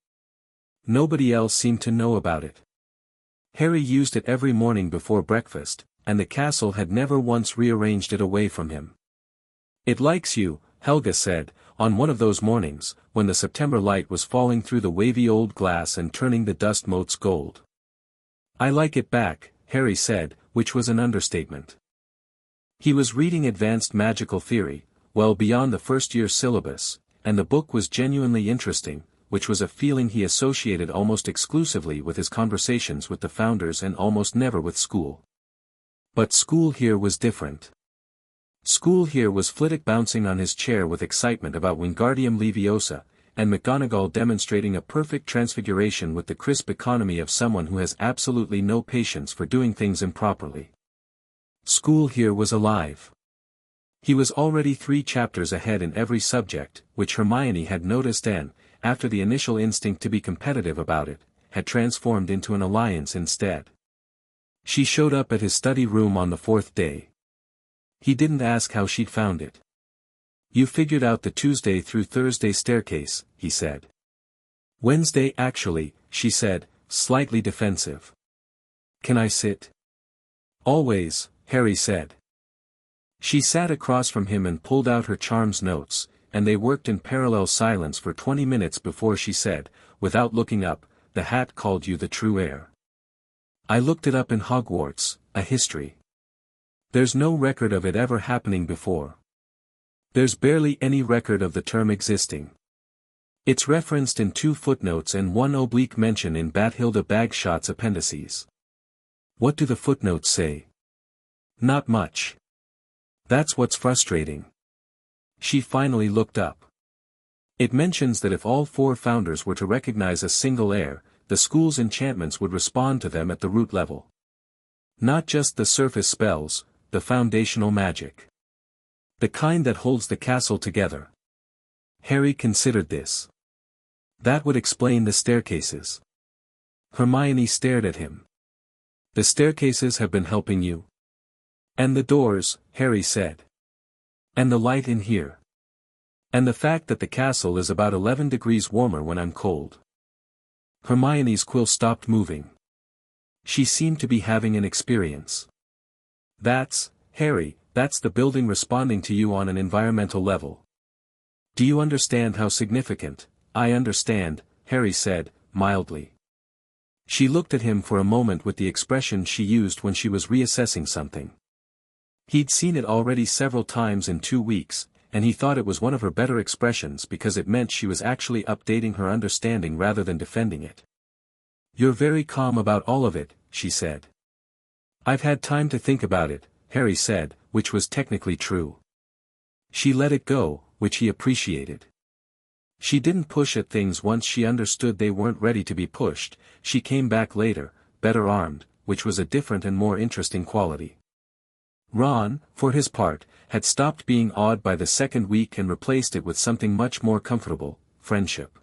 Nobody else seemed to know about it. Harry used it every morning before breakfast, and the castle had never once rearranged it away from him. "It likes you," Helga said, on one of those mornings, when the September light was falling through the wavy old glass and turning the dust motes gold. "I like it back," Harry said, which was an understatement. He was reading advanced magical theory, well beyond the first-year syllabus, and the book was genuinely interesting, which was a feeling he associated almost exclusively with his conversations with the founders and almost never with school. But school here was different. School here was Flitwick bouncing on his chair with excitement about Wingardium Leviosa, and McGonagall demonstrating a perfect transfiguration with the crisp economy of someone who has absolutely no patience for doing things improperly. School here was alive. He was already 3 chapters ahead in every subject, which Hermione had noticed and, after the initial instinct to be competitive about it, had transformed into an alliance instead. She showed up at his study room on the 4th day. He didn't ask how she'd found it. "You figured out the Tuesday through Thursday staircase," he said. "Wednesday actually," she said, slightly defensive. "Can I sit?" "Always," Harry said. She sat across from him and pulled out her charms notes, and they worked in parallel silence for 20 minutes before she said, without looking up, "The hat called you the true heir. I looked it up in Hogwarts, a history. There's no record of it ever happening before. There's barely any record of the term existing. It's referenced in 2 footnotes and 1 oblique mention in Bathilda Bagshot's appendices." "What do the footnotes say?" "Not much. That's what's frustrating." She finally looked up. "It mentions that if all 4 founders were to recognize a single heir, the school's enchantments would respond to them at the root level. Not just the surface spells, the foundational magic. The kind that holds the castle together." Harry considered this. "That would explain the staircases." Hermione stared at him. "The staircases have been helping you?" "And the doors," Harry said. "And the light in here. And the fact that the castle is about 11 degrees warmer when I'm cold." Hermione's quill stopped moving. She seemed to be having an experience. Harry, that's the building responding to you on an environmental level. Do you understand how significant?" "I understand," Harry said, mildly. She looked at him for a moment with the expression she used when she was reassessing something. He'd seen it already several times in 2 weeks, and he thought it was one of her better expressions because it meant she was actually updating her understanding rather than defending it. "You're very calm about all of it," she said. "I've had time to think about it," Harry said, which was technically true. She let it go, which he appreciated. She didn't push at things once she understood they weren't ready to be pushed. She came back later, better armed, which was a different and more interesting quality. Ron, for his part, had stopped being awed by the 2nd week and replaced it with something much more comfortable, friendship.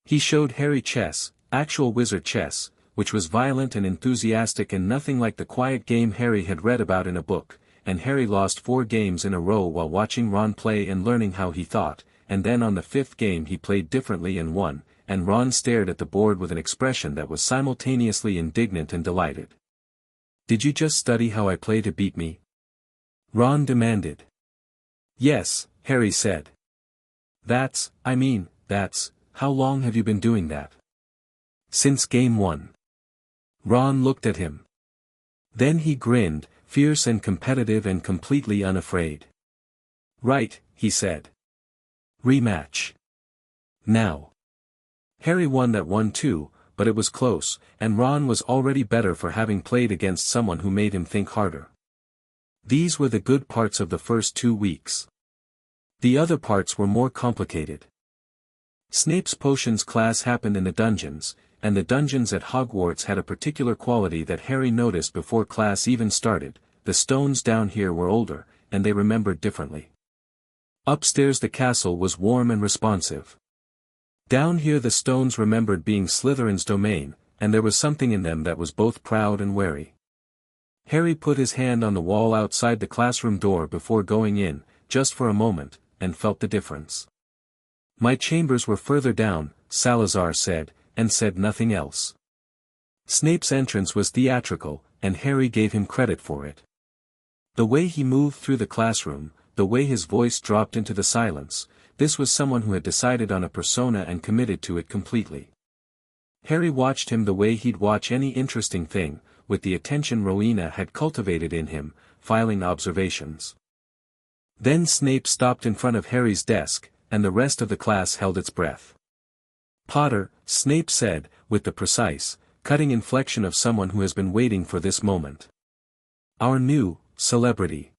He showed Harry chess, actual wizard chess, which was violent and enthusiastic and nothing like the quiet game Harry had read about in a book, and Harry lost 4 games in a row while watching Ron play and learning how he thought, and then on the 5th game he played differently and won, and Ron stared at the board with an expression that was simultaneously indignant and delighted. "Did you just study how I play to beat me?" Ron demanded. "Yes," Harry said. That's, how long have you been doing that?" "Since game 1. Ron looked at him. Then he grinned, fierce and competitive and completely unafraid. "Right," he said. "Rematch. Now." Harry won that one too, but it was close, and Ron was already better for having played against someone who made him think harder. These were the good parts of the first 2 weeks. The other parts were more complicated. Snape's potions class happened in the dungeons, and the dungeons at Hogwarts had a particular quality that Harry noticed before class even started. The stones down here were older, and they remembered differently. Upstairs the castle was warm and responsive. Down here the stones remembered being Slytherin's domain, and there was something in them that was both proud and wary. Harry put his hand on the wall outside the classroom door before going in, just for a moment, and felt the difference. "My chambers were further down," Salazar said, and said nothing else. Snape's entrance was theatrical, and Harry gave him credit for it. The way he moved through the classroom, the way his voice dropped into the silence, this was someone who had decided on a persona and committed to it completely. Harry watched him the way he'd watch any interesting thing, with the attention Rowena had cultivated in him, filing observations. Then Snape stopped in front of Harry's desk, and the rest of the class held its breath. "Potter," Snape said, with the precise, cutting inflection of someone who has been waiting for this moment. "Our new celebrity."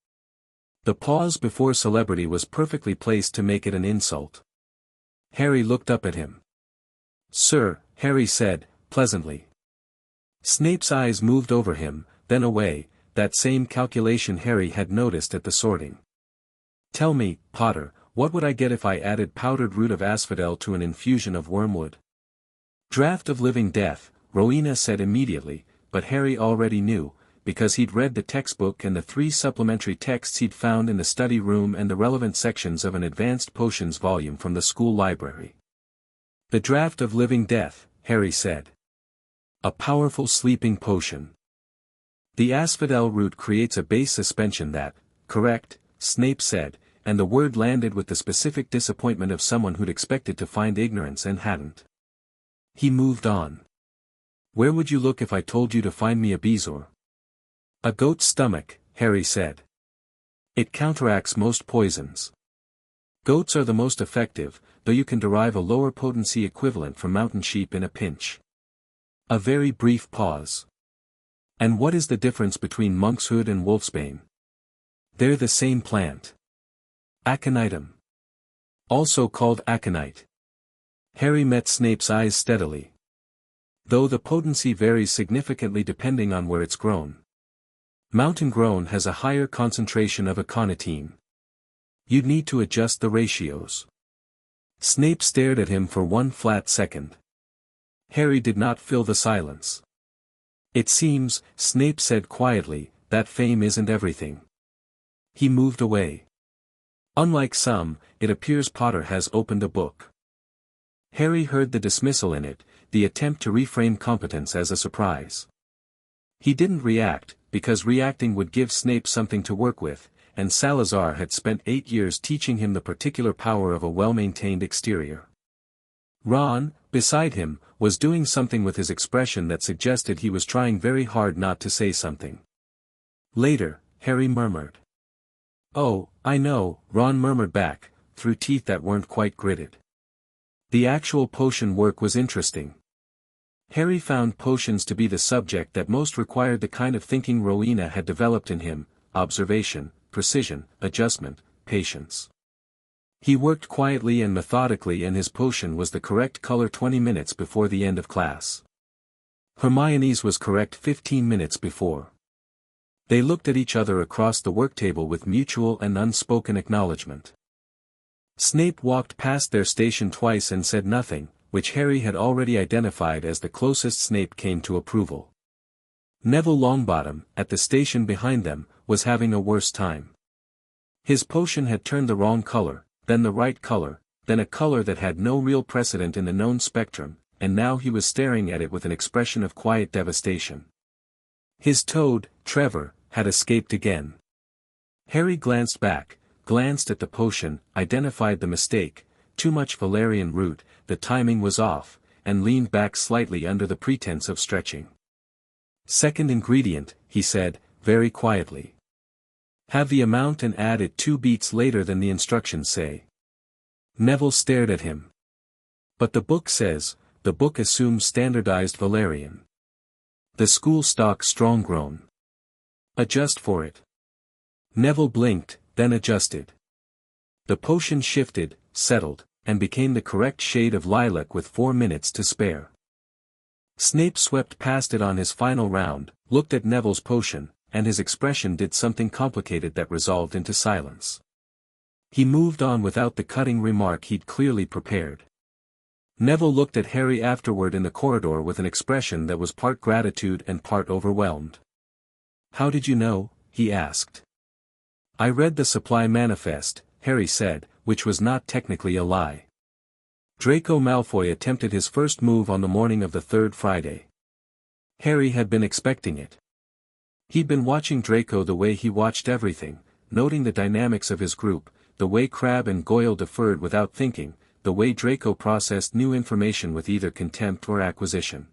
The pause before celebrity was perfectly placed to make it an insult. Harry looked up at him. "Sir," Harry said, pleasantly. Snape's eyes moved over him, then away, that same calculation Harry had noticed at the sorting. "Tell me, Potter, what would I get if I added powdered root of asphodel to an infusion of wormwood?" "Draught of living death," Rowena said immediately, but Harry already knew, because he'd read the textbook and the 3 supplementary texts he'd found in the study room and the relevant sections of an advanced potions volume from the school library. "The draught of living death," Harry said. "A powerful sleeping potion. The asphodel root creates a base suspension that," "Correct," Snape said, and the word landed with the specific disappointment of someone who'd expected to find ignorance and hadn't. He moved on. "Where would you look if I told you to find me a bezoar?" "A goat's stomach," Harry said. "It counteracts most poisons. Goats are the most effective, though you can derive a lower potency equivalent from mountain sheep in a pinch." A very brief pause. "And what is the difference between monkshood and wolfsbane?" "They're the same plant. Aconitum. Also called aconite." Harry met Snape's eyes steadily. "Though the potency varies significantly depending on where it's grown. Mountain grown has a higher concentration of aconitine. You'd need to adjust the ratios." Snape stared at him for one flat second. Harry did not fill the silence. "It seems," Snape said quietly, "that fame isn't everything." He moved away. "Unlike some, it appears Potter has opened a book." Harry heard the dismissal in it, the attempt to reframe competence as a surprise. He didn't react, because reacting would give Snape something to work with, and Salazar had spent 8 years teaching him the particular power of a well-maintained exterior. Ron, beside him, was doing something with his expression that suggested he was trying very hard not to say something. "Later," Harry murmured. "Oh, I know," Ron murmured back, through teeth that weren't quite gritted. The actual potion work was interesting. Harry found potions to be the subject that most required the kind of thinking Rowena had developed in him: observation, precision, adjustment, patience. He worked quietly and methodically, and his potion was the correct color 20 minutes before the end of class. Hermione's was correct 15 minutes before. They looked at each other across the work table with mutual and unspoken acknowledgement. Snape walked past their station twice and said nothing, which Harry had already identified as the closest Snape came to approval. Neville Longbottom, at the station behind them, was having a worse time. His potion had turned the wrong color, then the right color, then a color that had no real precedent in the known spectrum, and now he was staring at it with an expression of quiet devastation. His toad, Trevor, had escaped again. Harry glanced back, glanced at the potion, identified the mistake: too much valerian root, the timing was off, and leaned back slightly under the pretense of stretching. "Second ingredient," he said, very quietly. "Have the amount and add it 2 beats later than the instructions say." Neville stared at him. "But the book says," "The book assumes standardized valerian. The school stock strong grown. Adjust for it." Neville blinked, then adjusted. The potion shifted, settled, and became the correct shade of lilac with 4 minutes to spare. Snape swept past it on his final round, looked at Neville's potion, and his expression did something complicated that resolved into silence. He moved on without the cutting remark he'd clearly prepared. Neville looked at Harry afterward in the corridor with an expression that was part gratitude and part overwhelmed. "How did you know?" he asked. "I read the supply manifest," Harry said, which was not technically a lie. Draco Malfoy attempted his first move on the morning of the 3rd Friday. Harry had been expecting it. He'd been watching Draco the way he watched everything, noting the dynamics of his group, the way Crabbe and Goyle deferred without thinking, the way Draco processed new information with either contempt or acquisition.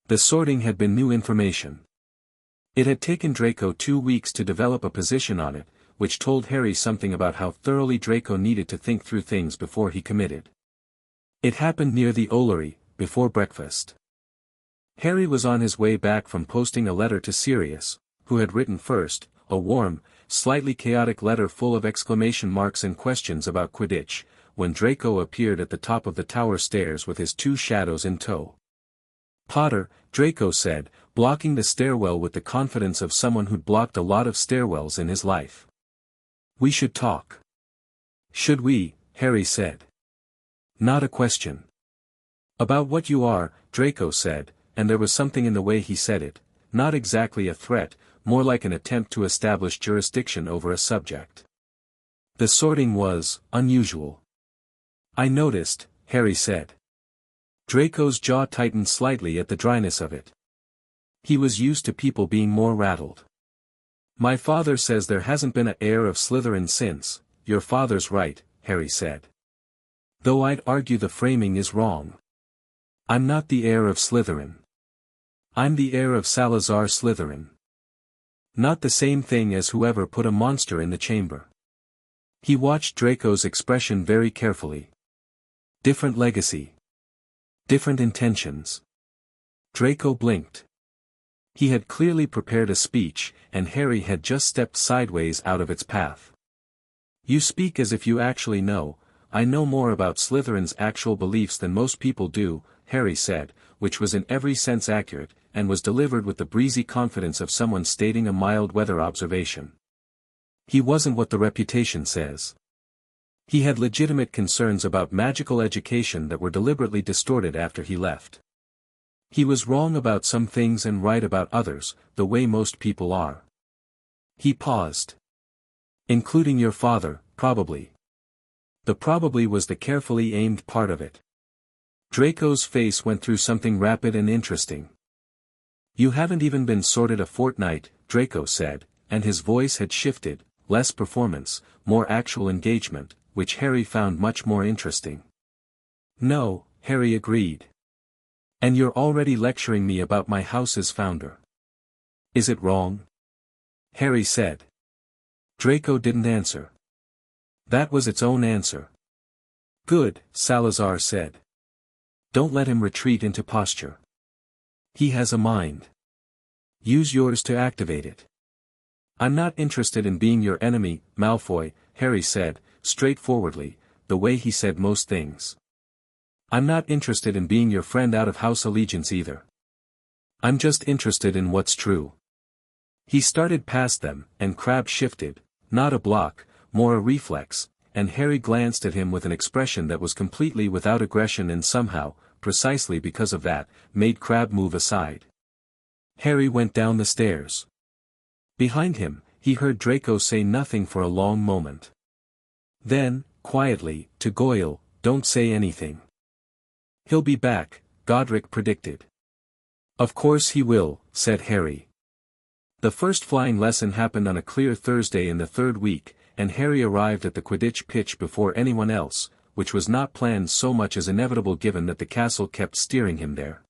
The sorting had been new information. It had taken Draco 2 weeks to develop a position on it, which told Harry something about how thoroughly Draco needed to think through things before he committed. It happened near the Ollery, before breakfast. Harry was on his way back from posting a letter to Sirius, who had written first, a warm, slightly chaotic letter full of exclamation marks and questions about Quidditch, when Draco appeared at the top of the tower stairs with his two shadows in tow. "Potter," Draco said, blocking the stairwell with the confidence of someone who'd blocked a lot of stairwells in his life. "We should talk." "Should we?" Harry said. "Not a question." "About what you are," Draco said, and there was something in the way he said it, not exactly a threat, more like an attempt to establish jurisdiction over a subject. The sorting was unusual. "I noticed," Harry said. Draco's jaw tightened slightly at the dryness of it. He was used to people being more rattled. "My father says there hasn't been an heir of Slytherin since." "Your father's right," Harry said. "Though I'd argue the framing is wrong. I'm not the heir of Slytherin. I'm the heir of Salazar Slytherin. Not the same thing as whoever put a monster in the chamber." He watched Draco's expression very carefully. Different legacy. Different intentions. Draco blinked. He had clearly prepared a speech, and Harry had just stepped sideways out of its path. "You speak as if you actually know. I know more about Slytherin's actual beliefs than most people do," Harry said, which was in every sense accurate, and was delivered with the breezy confidence of someone stating a mild weather observation. He wasn't what the reputation says. He had legitimate concerns about magical education that were deliberately distorted after he left. He was wrong about some things and right about others, the way most people are. He paused. "Including your father, probably." The probably was the carefully aimed part of it. Draco's face went through something rapid and interesting. "You haven't even been sorted a fortnight," Draco said, and his voice had shifted, less performance, more actual engagement, which Harry found much more interesting. "No," Harry agreed. "And you're already lecturing me about my house's founder. Is it wrong?" Harry said. Draco didn't answer. That was its own answer. "Good," Salazar said. "Don't let him retreat into posture. He has a mind. Use yours to activate it." "I'm not interested in being your enemy, Malfoy," Harry said, straightforwardly, the way he said most things. "I'm not interested in being your friend out of house allegiance either. I'm just interested in what's true." He started past them, and Crabbe shifted, not a block, more a reflex, and Harry glanced at him with an expression that was completely without aggression and somehow, precisely because of that, made Crabbe move aside. Harry went down the stairs. Behind him, he heard Draco say nothing for a long moment. Then, quietly, to Goyle, "Don't say anything." "He'll be back," Godric predicted. "Of course he will," said Harry. The first flying lesson happened on a clear Thursday in the third week, and Harry arrived at the Quidditch pitch before anyone else, which was not planned so much as inevitable given that the castle kept steering him there.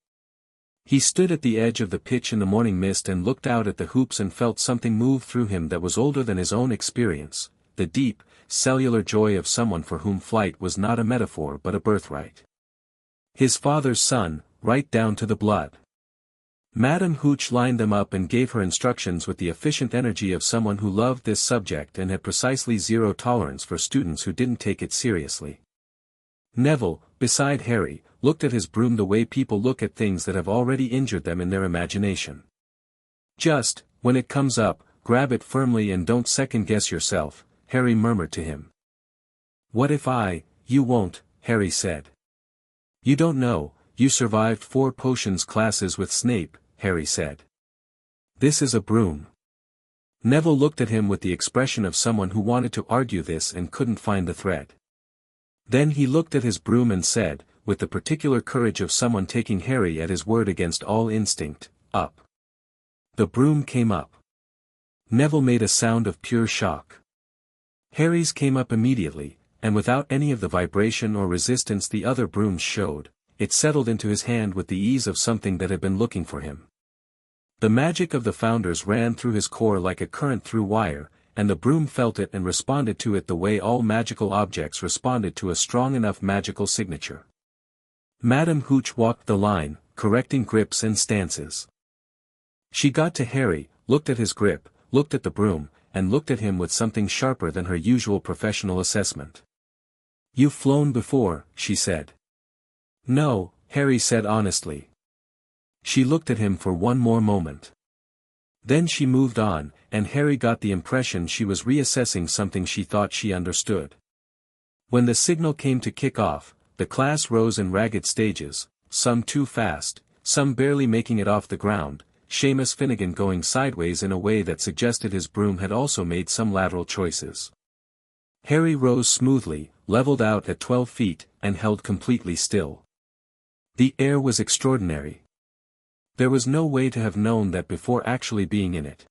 He stood at the edge of the pitch in the morning mist and looked out at the hoops and felt something move through him that was older than his own experience, the deep, cellular joy of someone for whom flight was not a metaphor but a birthright. His father's son, right down to the blood. Madame Hooch lined them up and gave her instructions with the efficient energy of someone who loved this subject and had precisely zero tolerance for students who didn't take it seriously. Neville, beside Harry, looked at his broom the way people look at things that have already injured them in their imagination. "Just, when it comes up, grab it firmly and don't second-guess yourself," Harry murmured to him. "What if you won't," Harry said. "You don't know, you survived 4 potions classes with Snape," Harry said. "This is a broom." Neville looked at him with the expression of someone who wanted to argue this and couldn't find the thread. Then he looked at his broom and said, with the particular courage of someone taking Harry at his word against all instinct, "Up." The broom came up. Neville made a sound of pure shock. Harry's came up immediately, and without any of the vibration or resistance the other brooms showed, it settled into his hand with the ease of something that had been looking for him. The magic of the Founders ran through his core like a current through wire, and the broom felt it and responded to it the way all magical objects responded to a strong enough magical signature. Madame Hooch walked the line, correcting grips and stances. She got to Harry, looked at his grip, looked at the broom, and looked at him with something sharper than her usual professional assessment. You've flown before, she said. No, Harry said honestly. She looked at him for one more moment. Then she moved on, and Harry got the impression she was reassessing something she thought she understood. When the signal came to kick off, the class rose in ragged stages, some too fast, some barely making it off the ground, Seamus Finnegan going sideways in a way that suggested his broom had also made some lateral choices. Harry rose smoothly, leveled out at 12 feet, and held completely still. The air was extraordinary. There was no way to have known that before actually being in it.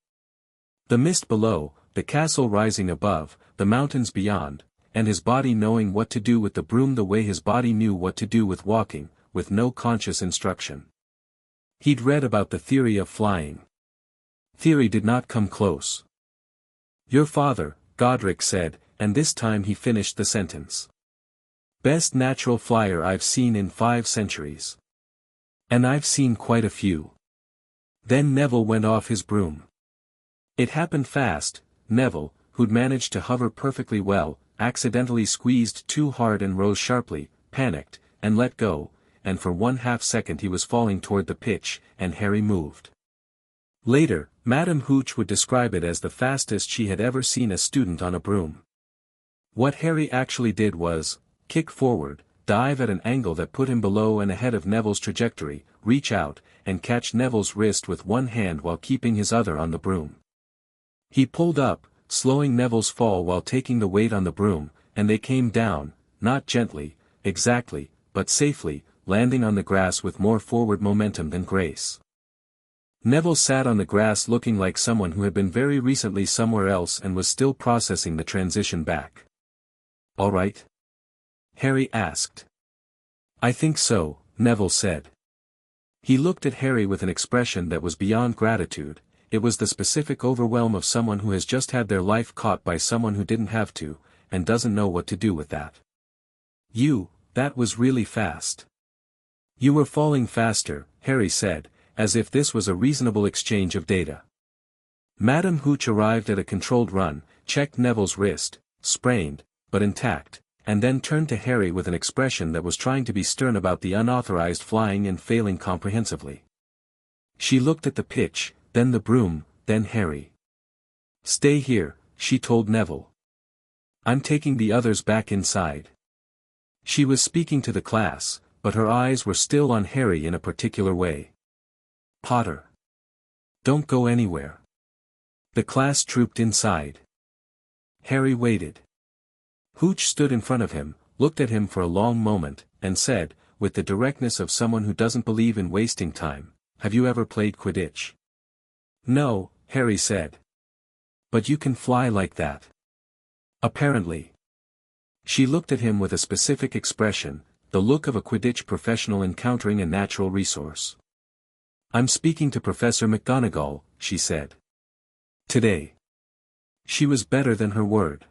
The mist below, the castle rising above, the mountains beyond, and his body knowing what to do with the broom the way his body knew what to do with walking, with no conscious instruction. He'd read about the theory of flying. Theory did not come close. Your father, Godric said, and this time he finished the sentence. Best natural flyer I've seen in 5 centuries. And I've seen quite a few. Then Neville went off his broom. It happened fast. Neville, who'd managed to hover perfectly well, accidentally squeezed too hard and rose sharply, panicked, and let go, and for 1/2 second he was falling toward the pitch, and Harry moved. Later, Madame Hooch would describe it as the fastest she had ever seen a student on a broom. What Harry actually did was, kick forward, dive at an angle that put him below and ahead of Neville's trajectory, reach out, and catch Neville's wrist with one hand while keeping his other on the broom. He pulled up, slowing Neville's fall while taking the weight on the broom, and they came down, not gently, exactly, but safely, landing on the grass with more forward momentum than grace. Neville sat on the grass looking like someone who had been very recently somewhere else and was still processing the transition back. All right? Harry asked. I think so, Neville said. He looked at Harry with an expression that was beyond gratitude. It was the specific overwhelm of someone who has just had their life caught by someone who didn't have to, and doesn't know what to do with that. That was really fast. You were falling faster, Harry said, as if this was a reasonable exchange of data. Madame Hooch arrived at a controlled run, checked Neville's wrist, sprained, but intact, and then turned to Harry with an expression that was trying to be stern about the unauthorized flying and failing comprehensively. She looked at the pitch, then the broom, then Harry. Stay here, she told Neville. I'm taking the others back inside. She was speaking to the class, but her eyes were still on Harry in a particular way. Potter. Don't go anywhere. The class trooped inside. Harry waited. Hooch stood in front of him, looked at him for a long moment, and said, with the directness of someone who doesn't believe in wasting time, have you ever played Quidditch? No, Harry said. But you can fly like that. Apparently. She looked at him with a specific expression, the look of a Quidditch professional encountering a natural resource. I'm speaking to Professor McGonagall, she said. Today. She was better than her word.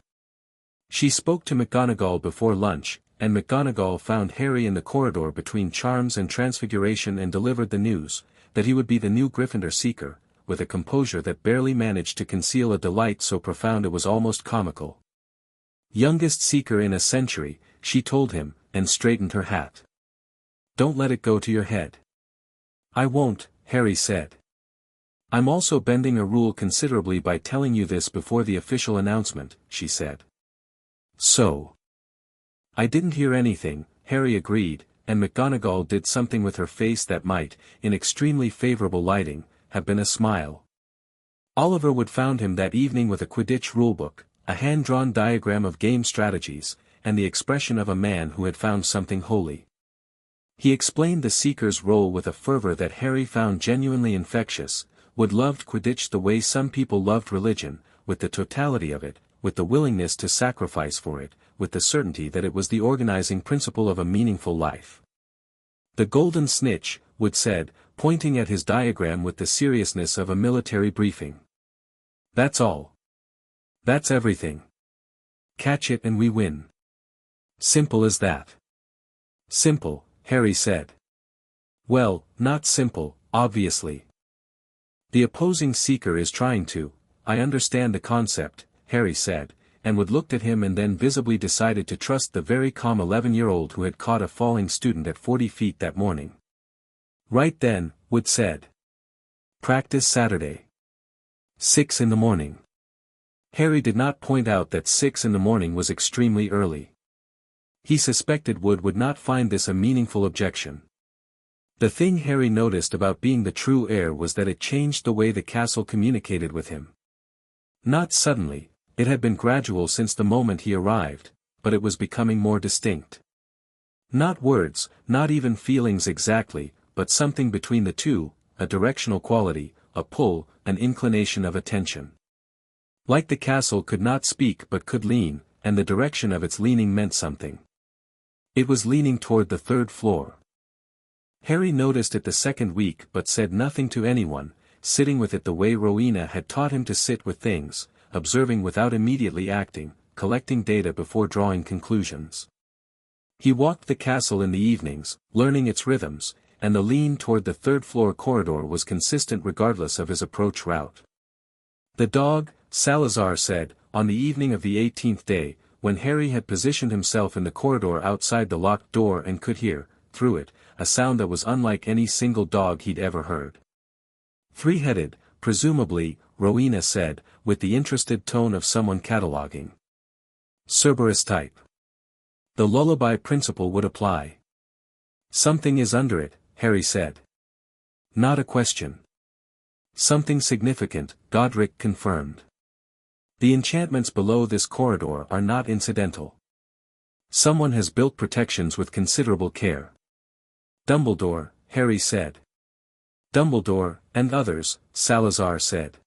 She spoke to McGonagall before lunch, and McGonagall found Harry in the corridor between charms and transfiguration and delivered the news, that he would be the new Gryffindor Seeker, with a composure that barely managed to conceal a delight so profound it was almost comical. Youngest Seeker in a century, she told him, and straightened her hat. Don't let it go to your head. I won't, Harry said. I'm also bending a rule considerably by telling you this before the official announcement, she said. So. I didn't hear anything, Harry agreed, and McGonagall did something with her face that might, in extremely favorable lighting, have been a smile. Oliver Wood found him that evening with a Quidditch rulebook, a hand-drawn diagram of game strategies, and the expression of a man who had found something holy. He explained the Seeker's role with a fervor that Harry found genuinely infectious. Wood loved Quidditch the way some people loved religion, with the totality of it, with the willingness to sacrifice for it, with the certainty that it was the organizing principle of a meaningful life. The Golden Snitch, Wood said, pointing at his diagram with the seriousness of a military briefing. That's all. That's everything. Catch it and we win. Simple as that. Simple, Harry said. Well, not simple, obviously. The opposing Seeker is trying to, I understand the concept, Harry said, and Wood looked at him and then visibly decided to trust the very calm 11-year-old who had caught a falling student at 40 feet that morning. Right then, Wood said. Practice Saturday. 6 in the morning. Harry did not point out that 6 in the morning was extremely early. He suspected Wood would not find this a meaningful objection. The thing Harry noticed about being the true heir was that it changed the way the castle communicated with him. Not suddenly, it had been gradual since the moment he arrived, but it was becoming more distinct. Not words, not even feelings exactly, but something between the two, a directional quality, a pull, an inclination of attention. Like the castle could not speak but could lean, and the direction of its leaning meant something. It was leaning toward the 3rd floor. Harry noticed it the second week but said nothing to anyone, sitting with it the way Rowena had taught him to sit with things, observing without immediately acting, collecting data before drawing conclusions. He walked the castle in the evenings, learning its rhythms, and the lean toward the 3rd floor corridor was consistent regardless of his approach route. The dog, Salazar said, on the evening of the 18th day, when Harry had positioned himself in the corridor outside the locked door and could hear, through it, a sound that was unlike any single dog he'd ever heard. 3-headed, presumably, Rowena said, with the interested tone of someone cataloging. Cerberus type. The lullaby principle would apply. Something is under it, Harry said. Not a question. Something significant, Godric confirmed. The enchantments below this corridor are not incidental. Someone has built protections with considerable care. Dumbledore, Harry said. Dumbledore, and others, Salazar said.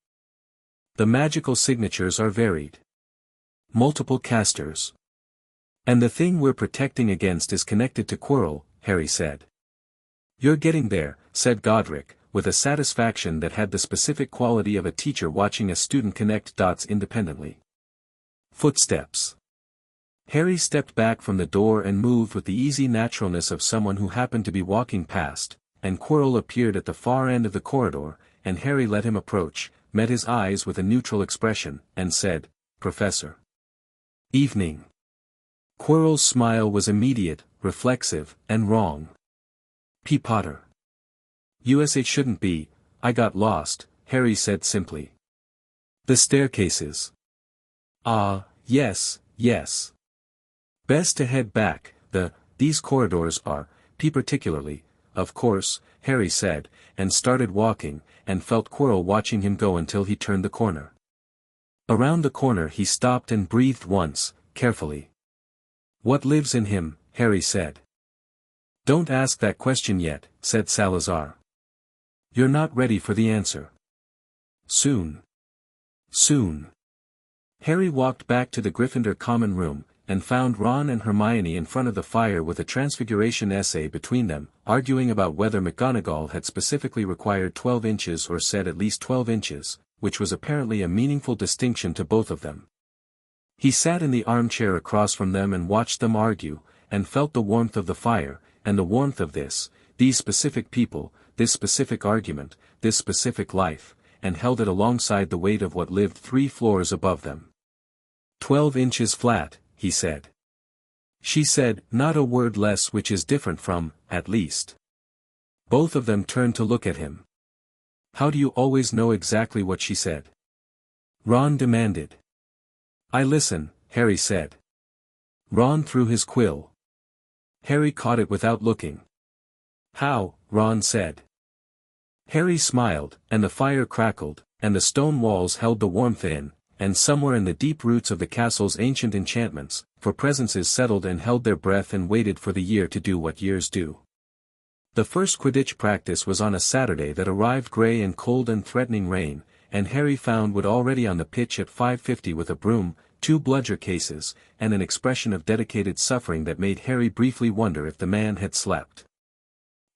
The magical signatures are varied. Multiple casters. And the thing we're protecting against is connected to Quirrell, Harry said. You're getting there, said Godric, with a satisfaction that had the specific quality of a teacher watching a student connect dots independently. Footsteps. Harry stepped back from the door and moved with the easy naturalness of someone who happened to be walking past, and Quirrell appeared at the far end of the corridor, and Harry let him approach, met his eyes with a neutral expression, and said, Professor. Evening. Quirrell's smile was immediate, reflexive, and wrong. P. Potter. It shouldn't be, I got lost, Harry said simply. The staircases. Ah, yes, yes. Best to head back, these corridors are, P particularly, of course, Harry said, and started walking, and felt Quirrell watching him go until he turned the corner. Around the corner he stopped and breathed once, carefully. What lives in him, Harry said. Don't ask that question yet, said Salazar. You're not ready for the answer. Soon. Soon. Harry walked back to the Gryffindor common room, and found Ron and Hermione in front of the fire with a transfiguration essay between them, arguing about whether McGonagall had specifically required 12 inches or said at least 12 inches, which was apparently a meaningful distinction to both of them. He sat in the armchair across from them and watched them argue, and felt the warmth of the fire, and the warmth of these specific people, this specific argument, this specific life, and held it alongside the weight of what lived 3 floors above them. 12 inches flat, he said. She said, not a word less, which is different from, at least. Both of them turned to look at him. How do you always know exactly what she said? Ron demanded. I listen, Harry said. Ron threw his quill. Harry caught it without looking. How, Ron said. Harry smiled, and the fire crackled, and the stone walls held the warmth in, and somewhere in the deep roots of the castle's ancient enchantments, for presences settled and held their breath and waited for the year to do what years do. The first Quidditch practice was on a Saturday that arrived grey and cold and threatening rain, and Harry found Wood already on the pitch at 5:50 with a broom, 2 bludger cases, and an expression of dedicated suffering that made Harry briefly wonder if the man had slept.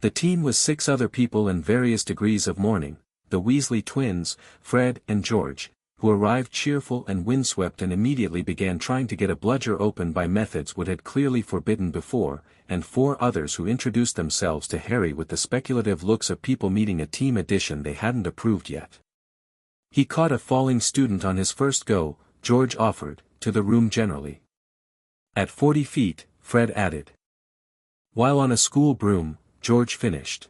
The team was 6 other people in various degrees of mourning, the Weasley twins, Fred and George, who arrived cheerful and windswept and immediately began trying to get a bludger open by methods Wood had clearly forbidden before, and 4 others who introduced themselves to Harry with the speculative looks of people meeting a team addition they hadn't approved yet. He caught a falling student on his first go, George offered, to the room generally. At 40 feet, Fred added. While on a school broom, George finished.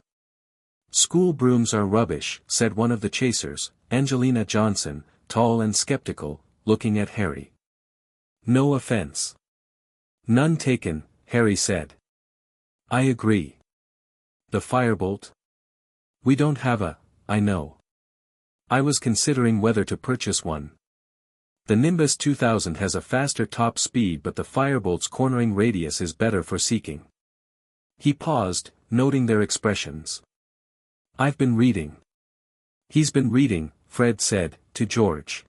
School brooms are rubbish, said one of the chasers, Angelina Johnson, tall and skeptical, looking at Harry. No offense. None taken, Harry said. I agree. The firebolt? We don't have a, I know. I was considering whether to purchase one. The Nimbus 2000 has a faster top speed, but the firebolt's cornering radius is better for seeking. He paused, noting their expressions. I've been reading. He's been reading, Fred said, to George.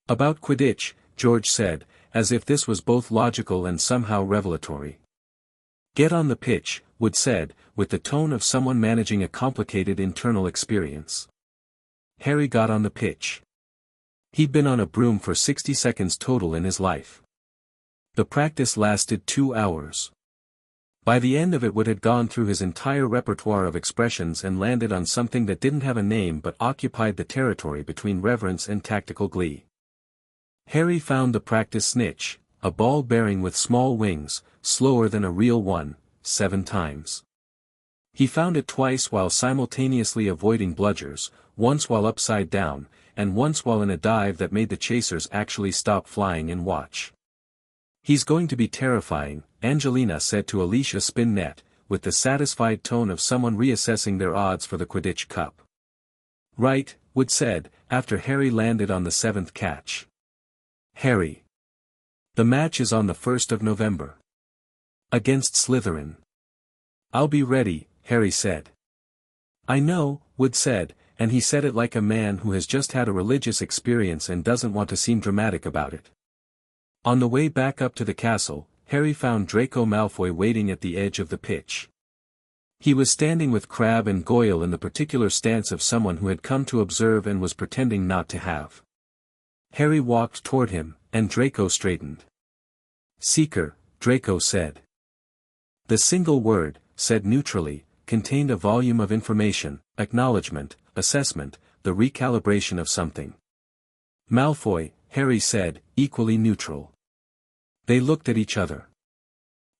About Quidditch, George said, as if this was both logical and somehow revelatory. Get on the pitch, Wood said, with the tone of someone managing a complicated internal experience. Harry got on the pitch. He'd been on a broom for 60 seconds total in his life. The practice lasted 2 hours. By the end of it, Wood had gone through his entire repertoire of expressions and landed on something that didn't have a name but occupied the territory between reverence and tactical glee. Harry found the practice snitch, a ball bearing with small wings, slower than a real one, 7 times. He found it twice while simultaneously avoiding bludgers, once while upside down, and once while in a dive that made the chasers actually stop flying and watch. He's going to be terrifying, Angelina said to Alicia Spinnet, with the satisfied tone of someone reassessing their odds for the Quidditch Cup. Right, Wood said, after Harry landed on the 7th catch. Harry. The match is on the 1st of November. Against Slytherin. I'll be ready, Harry said. I know, Wood said, and he said it like a man who has just had a religious experience and doesn't want to seem dramatic about it. On the way back up to the castle, Harry found Draco Malfoy waiting at the edge of the pitch. He was standing with Crabbe and Goyle in the particular stance of someone who had come to observe and was pretending not to have. Harry walked toward him, and Draco straightened. Seeker, Draco said. The single word, said neutrally, contained a volume of information, acknowledgement, assessment, the recalibration of something. Malfoy, Harry said, equally neutral. They looked at each other.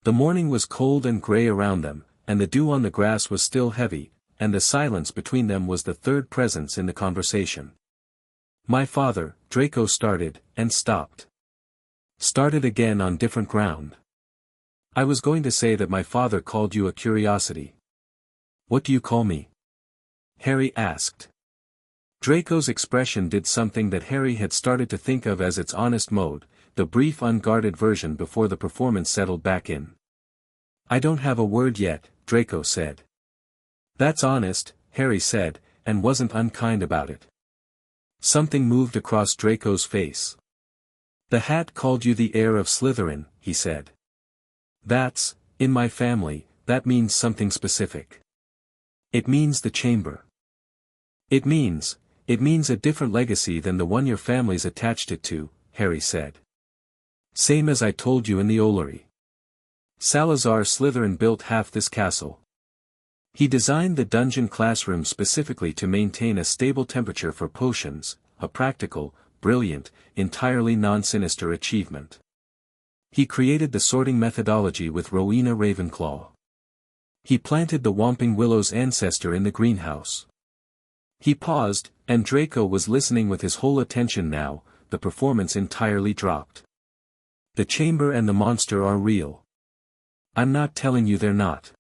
The morning was cold and grey around them, and the dew on the grass was still heavy, and the silence between them was the third presence in the conversation. My father, Draco started, and stopped. Started again on different ground. I was going to say that my father called you a curiosity. What do you call me? Harry asked. Draco's expression did something that Harry had started to think of as its honest mode, the brief unguarded version before the performance settled back in. I don't have a word yet, Draco said. That's honest, Harry said, and wasn't unkind about it. Something moved across Draco's face. The hat called you the heir of Slytherin, he said. That's, in my family, that means something specific. It means the chamber. It means a different legacy than the one your family's attached it to, Harry said. Same as I told you in the Ollery. Salazar Slytherin built half this castle. He designed the dungeon classroom specifically to maintain a stable temperature for potions, a practical, brilliant, entirely non-sinister achievement. He created the sorting methodology with Rowena Ravenclaw. He planted the Whomping Willow's ancestor in the greenhouse. He paused, and Draco was listening with his whole attention now. The performance entirely dropped. The chamber and the monster are real. I'm not telling you they're not.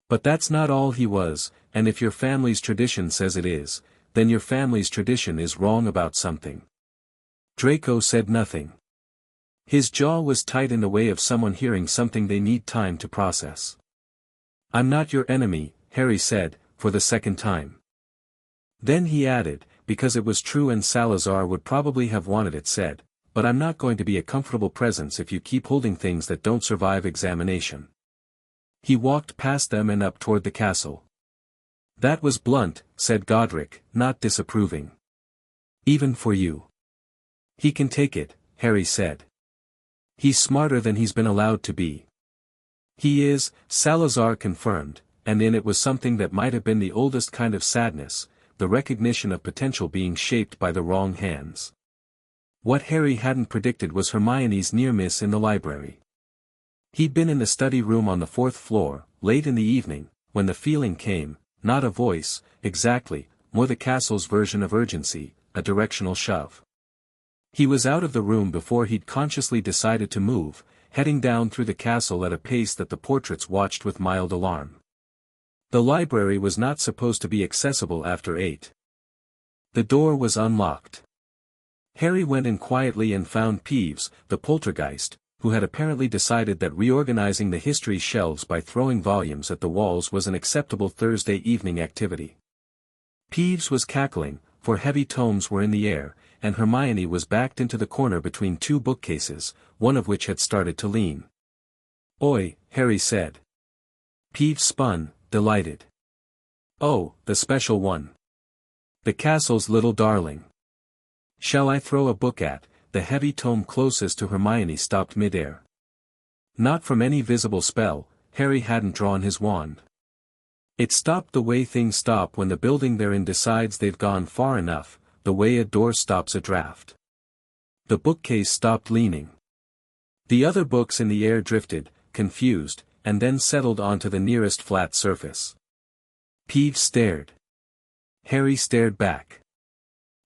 But that's not all he was, and if your family's tradition says it is, then your family's tradition is wrong about something. Draco said nothing. His jaw was tight in the way of someone hearing something they need time to process. I'm not your enemy, Harry said, for the second time. Then he added, because it was true and Salazar would probably have wanted it said, but I'm not going to be a comfortable presence if you keep holding things that don't survive examination. He walked past them and up toward the castle. That was blunt, said Godric, not disapproving. Even for you. He can take it, Harry said. He's smarter than he's been allowed to be. He is, Salazar confirmed, and in it was something that might have been the oldest kind of sadness, the recognition of potential being shaped by the wrong hands. What Harry hadn't predicted was Hermione's near miss in the library. He'd been in the study room on the 4th floor, late in the evening, when the feeling came, not a voice, exactly, more the castle's version of urgency, a directional shove. He was out of the room before he'd consciously decided to move, heading down through the castle at a pace that the portraits watched with mild alarm. The library was not supposed to be accessible after 8. The door was unlocked. Harry went in quietly and found Peeves, the poltergeist, who had apparently decided that reorganizing the history shelves by throwing volumes at the walls was an acceptable Thursday evening activity. Peeves was cackling, for heavy tomes were in the air, and Hermione was backed into the corner between two bookcases, one of which had started to lean. "Oi," Harry said. Peeves spun, delighted. "Oh, the special one. The castle's little darling. Shall I throw a book at?" The heavy tome closest to Hermione stopped mid-air. Not from any visible spell, Harry hadn't drawn his wand. It stopped the way things stop when the building they're in decides they've gone far enough, the way a door stops a draft. The bookcase stopped leaning. The other books in the air drifted, confused, and then settled onto the nearest flat surface. Peeves stared. Harry stared back.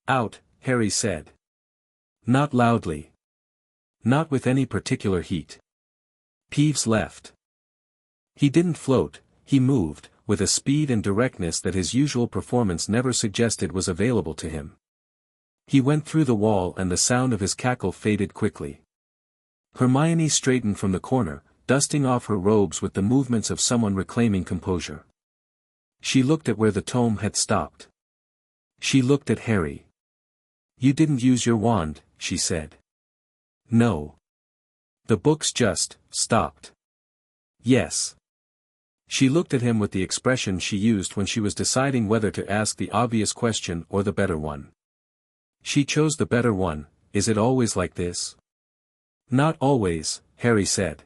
"Out," Harry said. Not loudly. Not with any particular heat. Peeves left. He didn't float, he moved, with a speed and directness that his usual performance never suggested was available to him. He went through the wall and the sound of his cackle faded quickly. Hermione straightened from the corner, dusting off her robes with the movements of someone reclaiming composure. She looked at where the tome had stopped. She looked at Harry. "You didn't use your wand," she said. "No. The books just stopped." "Yes." She looked at him with the expression she used when she was deciding whether to ask the obvious question or the better one. She chose the better one. "Is it always like this?" "Not always," Harry said.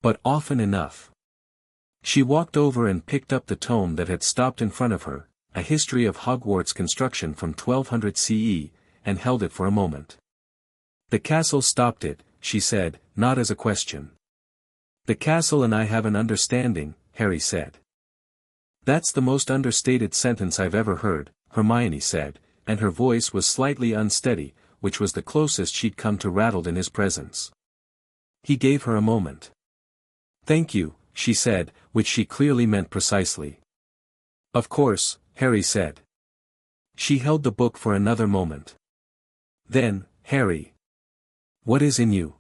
"But often enough." She walked over and picked up the tome that had stopped in front of her, a history of Hogwarts construction from 1200 CE, and held it for a moment. "The castle stopped it," she said, not as a question. "The castle and I have an understanding," Harry said. "That's the most understated sentence I've ever heard," Hermione said, and her voice was slightly unsteady, which was the closest she'd come to rattled in his presence. He gave her a moment. "Thank you," she said, which she clearly meant precisely. "Of course," Harry said. She held the book for another moment. Then, "Harry. What is in you?"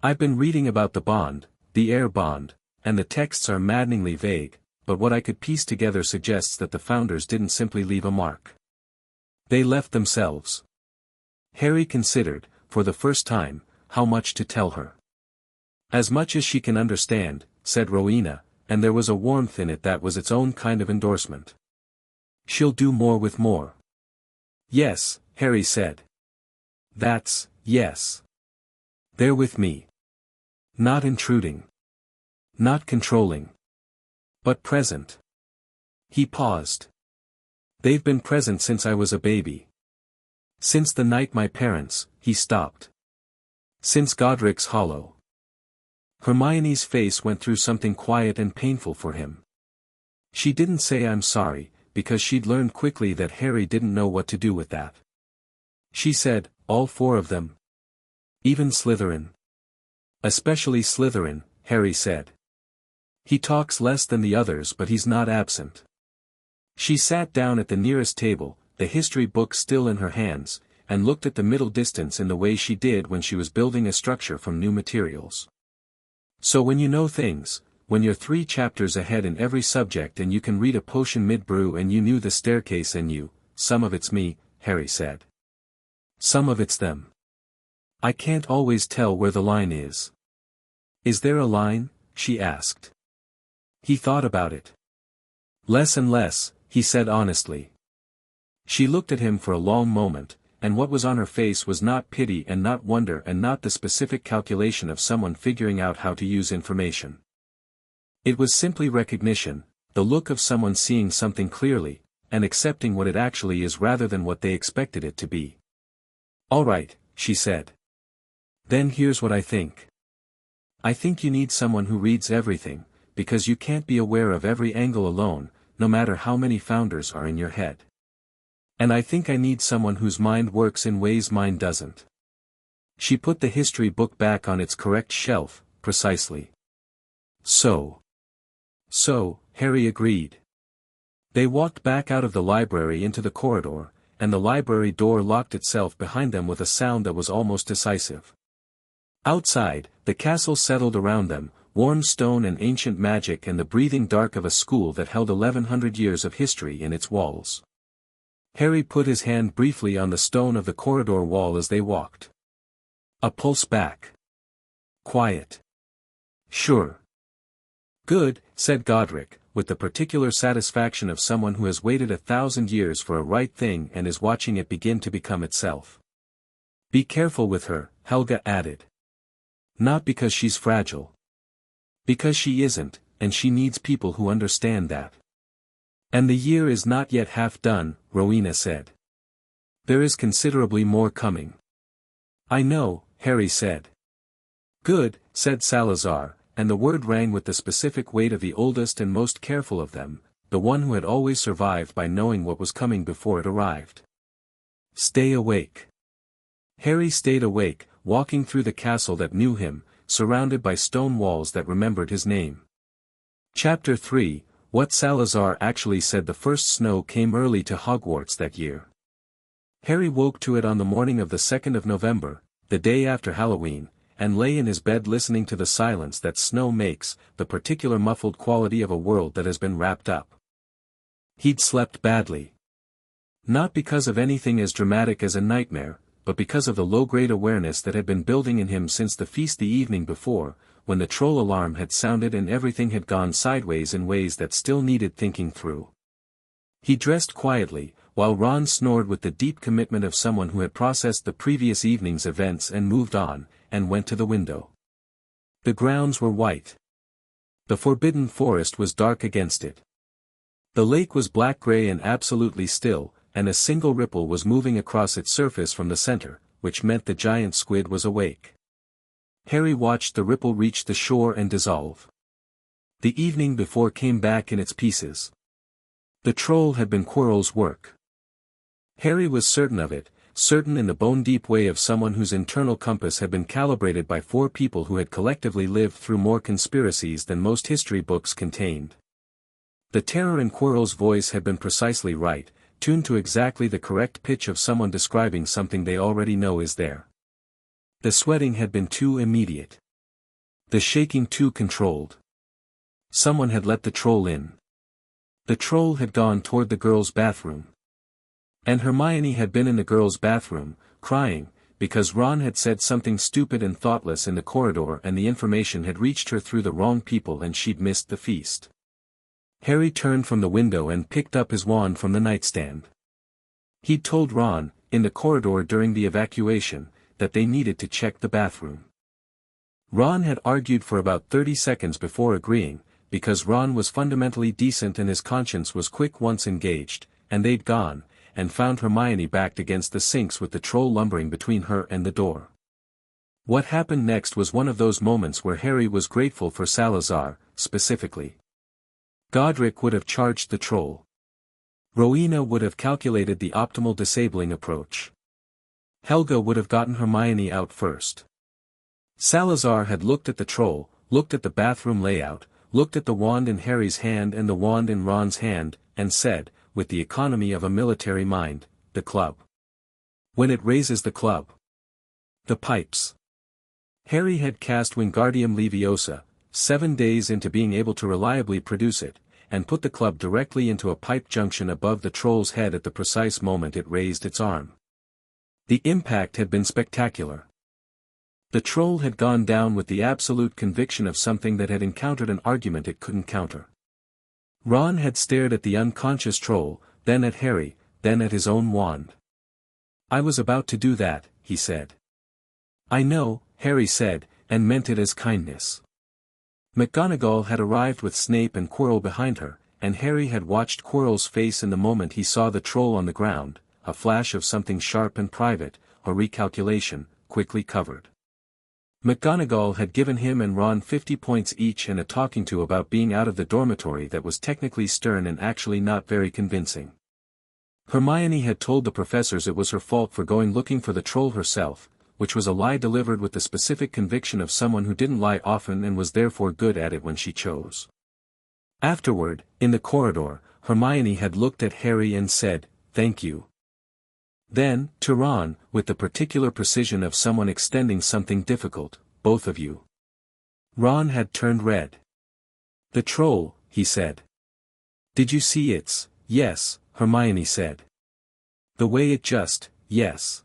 "I've been reading about the bond, the Heir bond, and the texts are maddeningly vague, but what I could piece together suggests that the founders didn't simply leave a mark. They left themselves." Harry considered, for the first time, how much to tell her. "As much as she can understand," said Rowena, and there was a warmth in it that was its own kind of endorsement. "She'll do more with more." "Yes," Harry said. "That's, yes. They're with me. Not intruding. Not controlling. But present." He paused. "They've been present since I was a baby. Since the night my parents," he stopped. "Since Godric's Hollow." Hermione's face went through something quiet and painful for him. She didn't say "I'm sorry," because she'd learned quickly that Harry didn't know what to do with that. She said, "All 4 of them? Even Slytherin?" "Especially Slytherin," Harry said. "He talks less than the others but he's not absent." She sat down at the nearest table, the history book still in her hands, and looked at the middle distance in the way she did when she was building a structure from new materials. "So when you know things, when you're 3 chapters ahead in every subject and you can read a potion mid-brew and you knew the staircase and you, some of it's me," Harry said. "Some of it's them. I can't always tell where the line is." "Is there a line?" she asked. He thought about it. "Less and less," he said honestly. She looked at him for a long moment, and what was on her face was not pity and not wonder and not the specific calculation of someone figuring out how to use information. It was simply recognition, the look of someone seeing something clearly, and accepting what it actually is rather than what they expected it to be. All right, she said. Then here's what I think. I think you need someone who reads everything, because you can't be aware of every angle alone, no matter how many founders are in your head. And I think I need someone whose mind works in ways mine doesn't. She put the history book back on its correct shelf, precisely. So, Harry agreed. They walked back out of the library into the corridor, and the library door locked itself behind them with a sound that was almost decisive. Outside, the castle settled around them, warm stone and ancient magic and the breathing dark of a school that held 1100 years of history in its walls. Harry put his hand briefly on the stone of the corridor wall as they walked. A pulse back. Quiet. Sure. Good, said Godric, with the particular satisfaction of someone who has waited 1,000 years for a right thing and is watching it begin to become itself. Be careful with her, Helga added. Not because she's fragile. Because she isn't, and she needs people who understand that. And the year is not yet half done, Rowena said. There is considerably more coming. I know, Harry said. Good, said Salazar, and the word rang with the specific weight of the oldest and most careful of them, the one who had always survived by knowing what was coming before it arrived. Stay awake. Harry stayed awake, walking through the castle that knew him, surrounded by stone walls that remembered his name. Chapter 3, What Salazar actually said. The first snow came early to Hogwarts that year. Harry woke to it on the morning of the 2nd of November, the day after Halloween, and lay in his bed listening to the silence that snow makes, the particular muffled quality of a world that has been wrapped up. He'd slept badly. Not because of anything as dramatic as a nightmare, but because of the low-grade awareness that had been building in him since the feast the evening before, when the troll alarm had sounded and everything had gone sideways in ways that still needed thinking through. He dressed quietly, while Ron snored with the deep commitment of someone who had processed the previous evening's events and moved on, and went to the window. The grounds were white. The forbidden forest was dark against it. The lake was black-gray and absolutely still, and a single ripple was moving across its surface from the center, which meant the giant squid was awake. Harry watched the ripple reach the shore and dissolve. The evening before came back in its pieces. The troll had been Quirrell's work. Harry was certain of it, certain in the bone-deep way of someone whose internal compass had been calibrated by 4 people who had collectively lived through more conspiracies than most history books contained. The terror in Quirrell's voice had been precisely right, tuned to exactly the correct pitch of someone describing something they already know is there. The sweating had been too immediate. The shaking too controlled. Someone had let the troll in. The troll had gone toward the girls' bathroom. And Hermione had been in the girls' bathroom, crying, because Ron had said something stupid and thoughtless in the corridor and the information had reached her through the wrong people and she'd missed the feast. Harry turned from the window and picked up his wand from the nightstand. He'd told Ron, in the corridor during the evacuation, that they needed to check the bathroom. Ron had argued for about 30 seconds before agreeing, because Ron was fundamentally decent and his conscience was quick once engaged, and they'd gone, and found Hermione backed against the sinks with the troll lumbering between her and the door. What happened next was one of those moments where Harry was grateful for Salazar, specifically. Godric would have charged the troll. Rowena would have calculated the optimal disabling approach. Helga would have gotten Hermione out first. Salazar had looked at the troll, looked at the bathroom layout, looked at the wand in Harry's hand and the wand in Ron's hand, and said, with the economy of a military mind, the club. When it raises the club. The pipes. Harry had cast Wingardium Leviosa, 7 days into being able to reliably produce it, and put the club directly into a pipe junction above the troll's head at the precise moment it raised its arm. The impact had been spectacular. The troll had gone down with the absolute conviction of something that had encountered an argument it couldn't counter. Ron had stared at the unconscious troll, then at Harry, then at his own wand. "I was about to do that," he said. "I know," Harry said, and meant it as kindness. McGonagall had arrived with Snape and Quirrell behind her, and Harry had watched Quirrell's face in the moment he saw the troll on the ground, a flash of something sharp and private, a recalculation, quickly covered. McGonagall had given him and Ron 50 points each and a talking to about being out of the dormitory that was technically stern and actually not very convincing. Hermione had told the professors it was her fault for going looking for the troll herself, which was a lie delivered with the specific conviction of someone who didn't lie often and was therefore good at it when she chose. Afterward, in the corridor, Hermione had looked at Harry and said, "Thank you." Then, to Ron, with the particular precision of someone extending something difficult, "Both of you." Ron had turned red. "The troll," he said. "Did you see its?" "Yes," Hermione said. "The way it just, yes."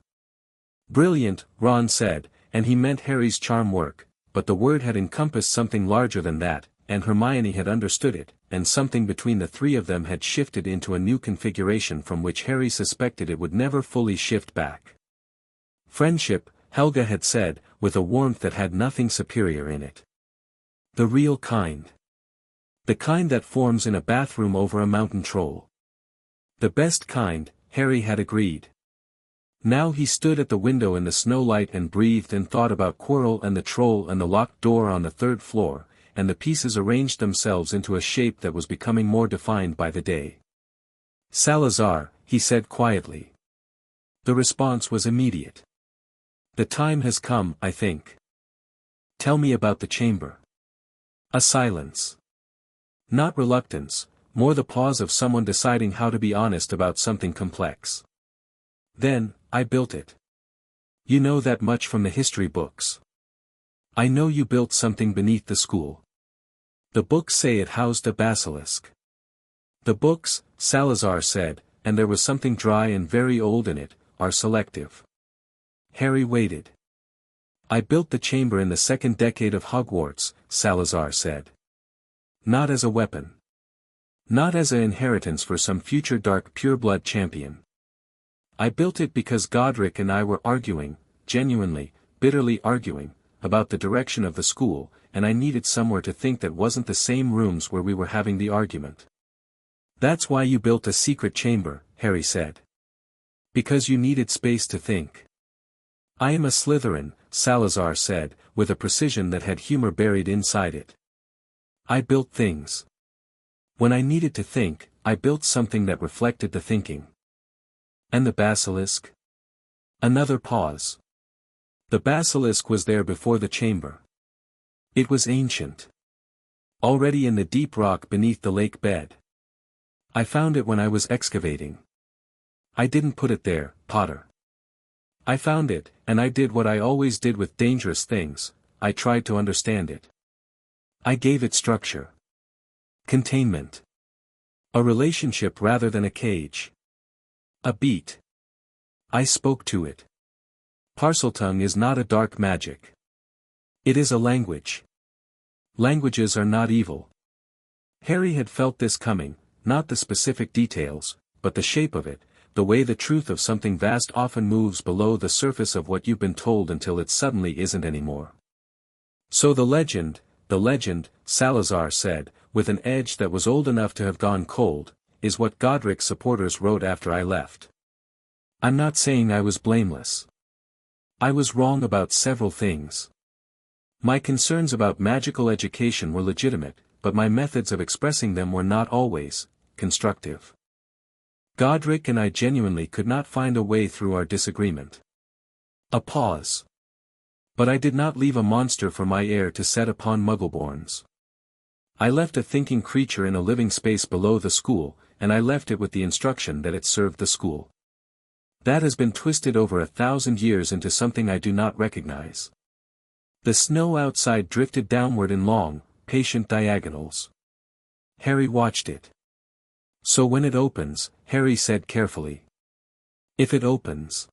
"Brilliant," Ron said, and he meant Harry's charm work, but the word had encompassed something larger than that, and Hermione had understood it, and something between the three of them had shifted into a new configuration from which Harry suspected it would never fully shift back. "Friendship," Helga had said, with a warmth that had nothing superior in it. "The real kind. The kind that forms in a bathroom over a mountain troll." "The best kind," Harry had agreed. Now he stood at the window in the snowlight and breathed and thought about Quirrell and the troll and the locked door on the third floor, and the pieces arranged themselves into a shape that was becoming more defined by the day. "Salazar," he said quietly. The response was immediate. "The time has come, I think." "Tell me about the chamber." A silence. Not reluctance, more the pause of someone deciding how to be honest about something complex. "Then, I built it. You know that much from the history books. I know you built something beneath the school. The books say it housed a basilisk." "The books," Salazar said, and there was something dry and very old in it, "are selective." Harry waited. "I built the chamber in the second decade of Hogwarts," Salazar said. "Not as a weapon. Not as an inheritance for some future dark pureblood champion. I built it because Godric and I were arguing, genuinely, bitterly arguing, about the direction of the school, and I needed somewhere to think that wasn't the same rooms where we were having the argument." "That's why you built a secret chamber," Harry said. "Because you needed space to think." "I am a Slytherin," Salazar said, with a precision that had humor buried inside it. "I built things. When I needed to think, I built something that reflected the thinking." "And the basilisk?" Another pause. "The basilisk was there before the chamber. It was ancient. Already in the deep rock beneath the lake bed. I found it when I was excavating. I didn't put it there, Potter. I found it, and I did what I always did with dangerous things, I tried to understand it. I gave it structure. Containment. A relationship rather than a cage. A beat. I spoke to it. Parseltongue is not a dark magic. It is a language. Languages are not evil." Harry had felt this coming, not the specific details, but the shape of it, the way the truth of something vast often moves below the surface of what you've been told until it suddenly isn't anymore. "So the legend," Salazar said, with an edge that was old enough to have gone cold, "is what Godric's supporters wrote after I left. I'm not saying I was blameless. I was wrong about several things. My concerns about magical education were legitimate, but my methods of expressing them were not always constructive. Godric and I genuinely could not find a way through our disagreement." A pause. "But I did not leave a monster for my heir to set upon Muggleborns. I left a thinking creature in a living space below the school, and I left it with the instruction that it served the school. That has been twisted over 1,000 years into something I do not recognize." The snow outside drifted downward in long, patient diagonals. Harry watched it. "So when it opens," Harry said carefully. "If it opens,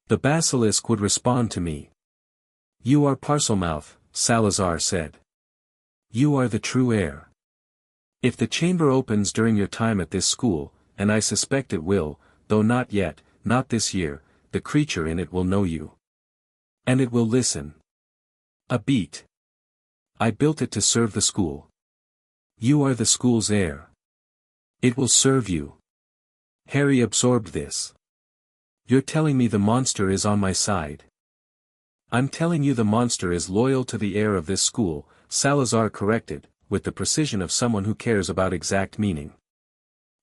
the basilisk would respond to me." "You are Parselmouth," Salazar said. "You are the true heir. If the chamber opens during your time at this school, and I suspect it will, though not yet, not this year, the creature in it will know you. And it will listen. A beat. I built it to serve the school. You are the school's heir. It will serve you." Harry absorbed this. You're telling me the monster is on my side. I'm telling you the monster is loyal to the heir of this school, Salazar corrected, with the precision of someone who cares about exact meaning.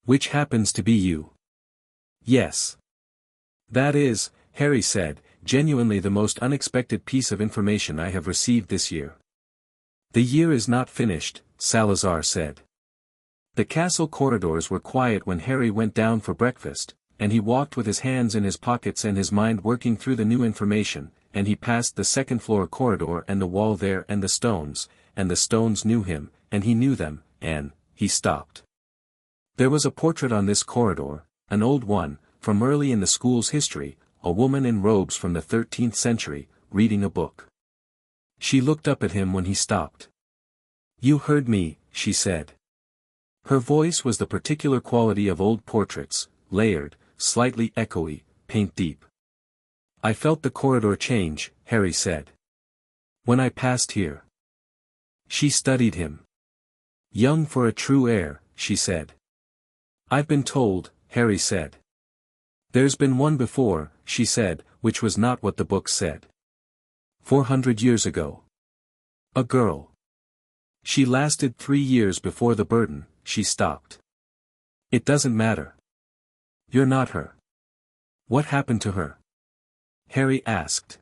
Which happens to be you. Yes. That is, Harry said, genuinely the most unexpected piece of information I have received this year. The year is not finished, Salazar said. The castle corridors were quiet when Harry went down for breakfast, and he walked with his hands in his pockets and his mind working through the new information, and he passed the second-floor corridor and the wall there and the stones knew him, and he knew them, and he stopped. There was a portrait on this corridor, an old one, from early in the school's history, a woman in robes from the 13th century, reading a book. She looked up at him when he stopped. You heard me, she said. Her voice was the particular quality of old portraits, layered, slightly echoey, paint-deep. I felt the corridor change, Harry said. When I passed here. She studied him. Young for a true heir, she said. I've been told, Harry said. There's been one before, she said, which was not what the book said. 400 years ago. A girl. She lasted 3 years before the burden, she stopped. It doesn't matter. You're not her. What happened to her? Harry asked.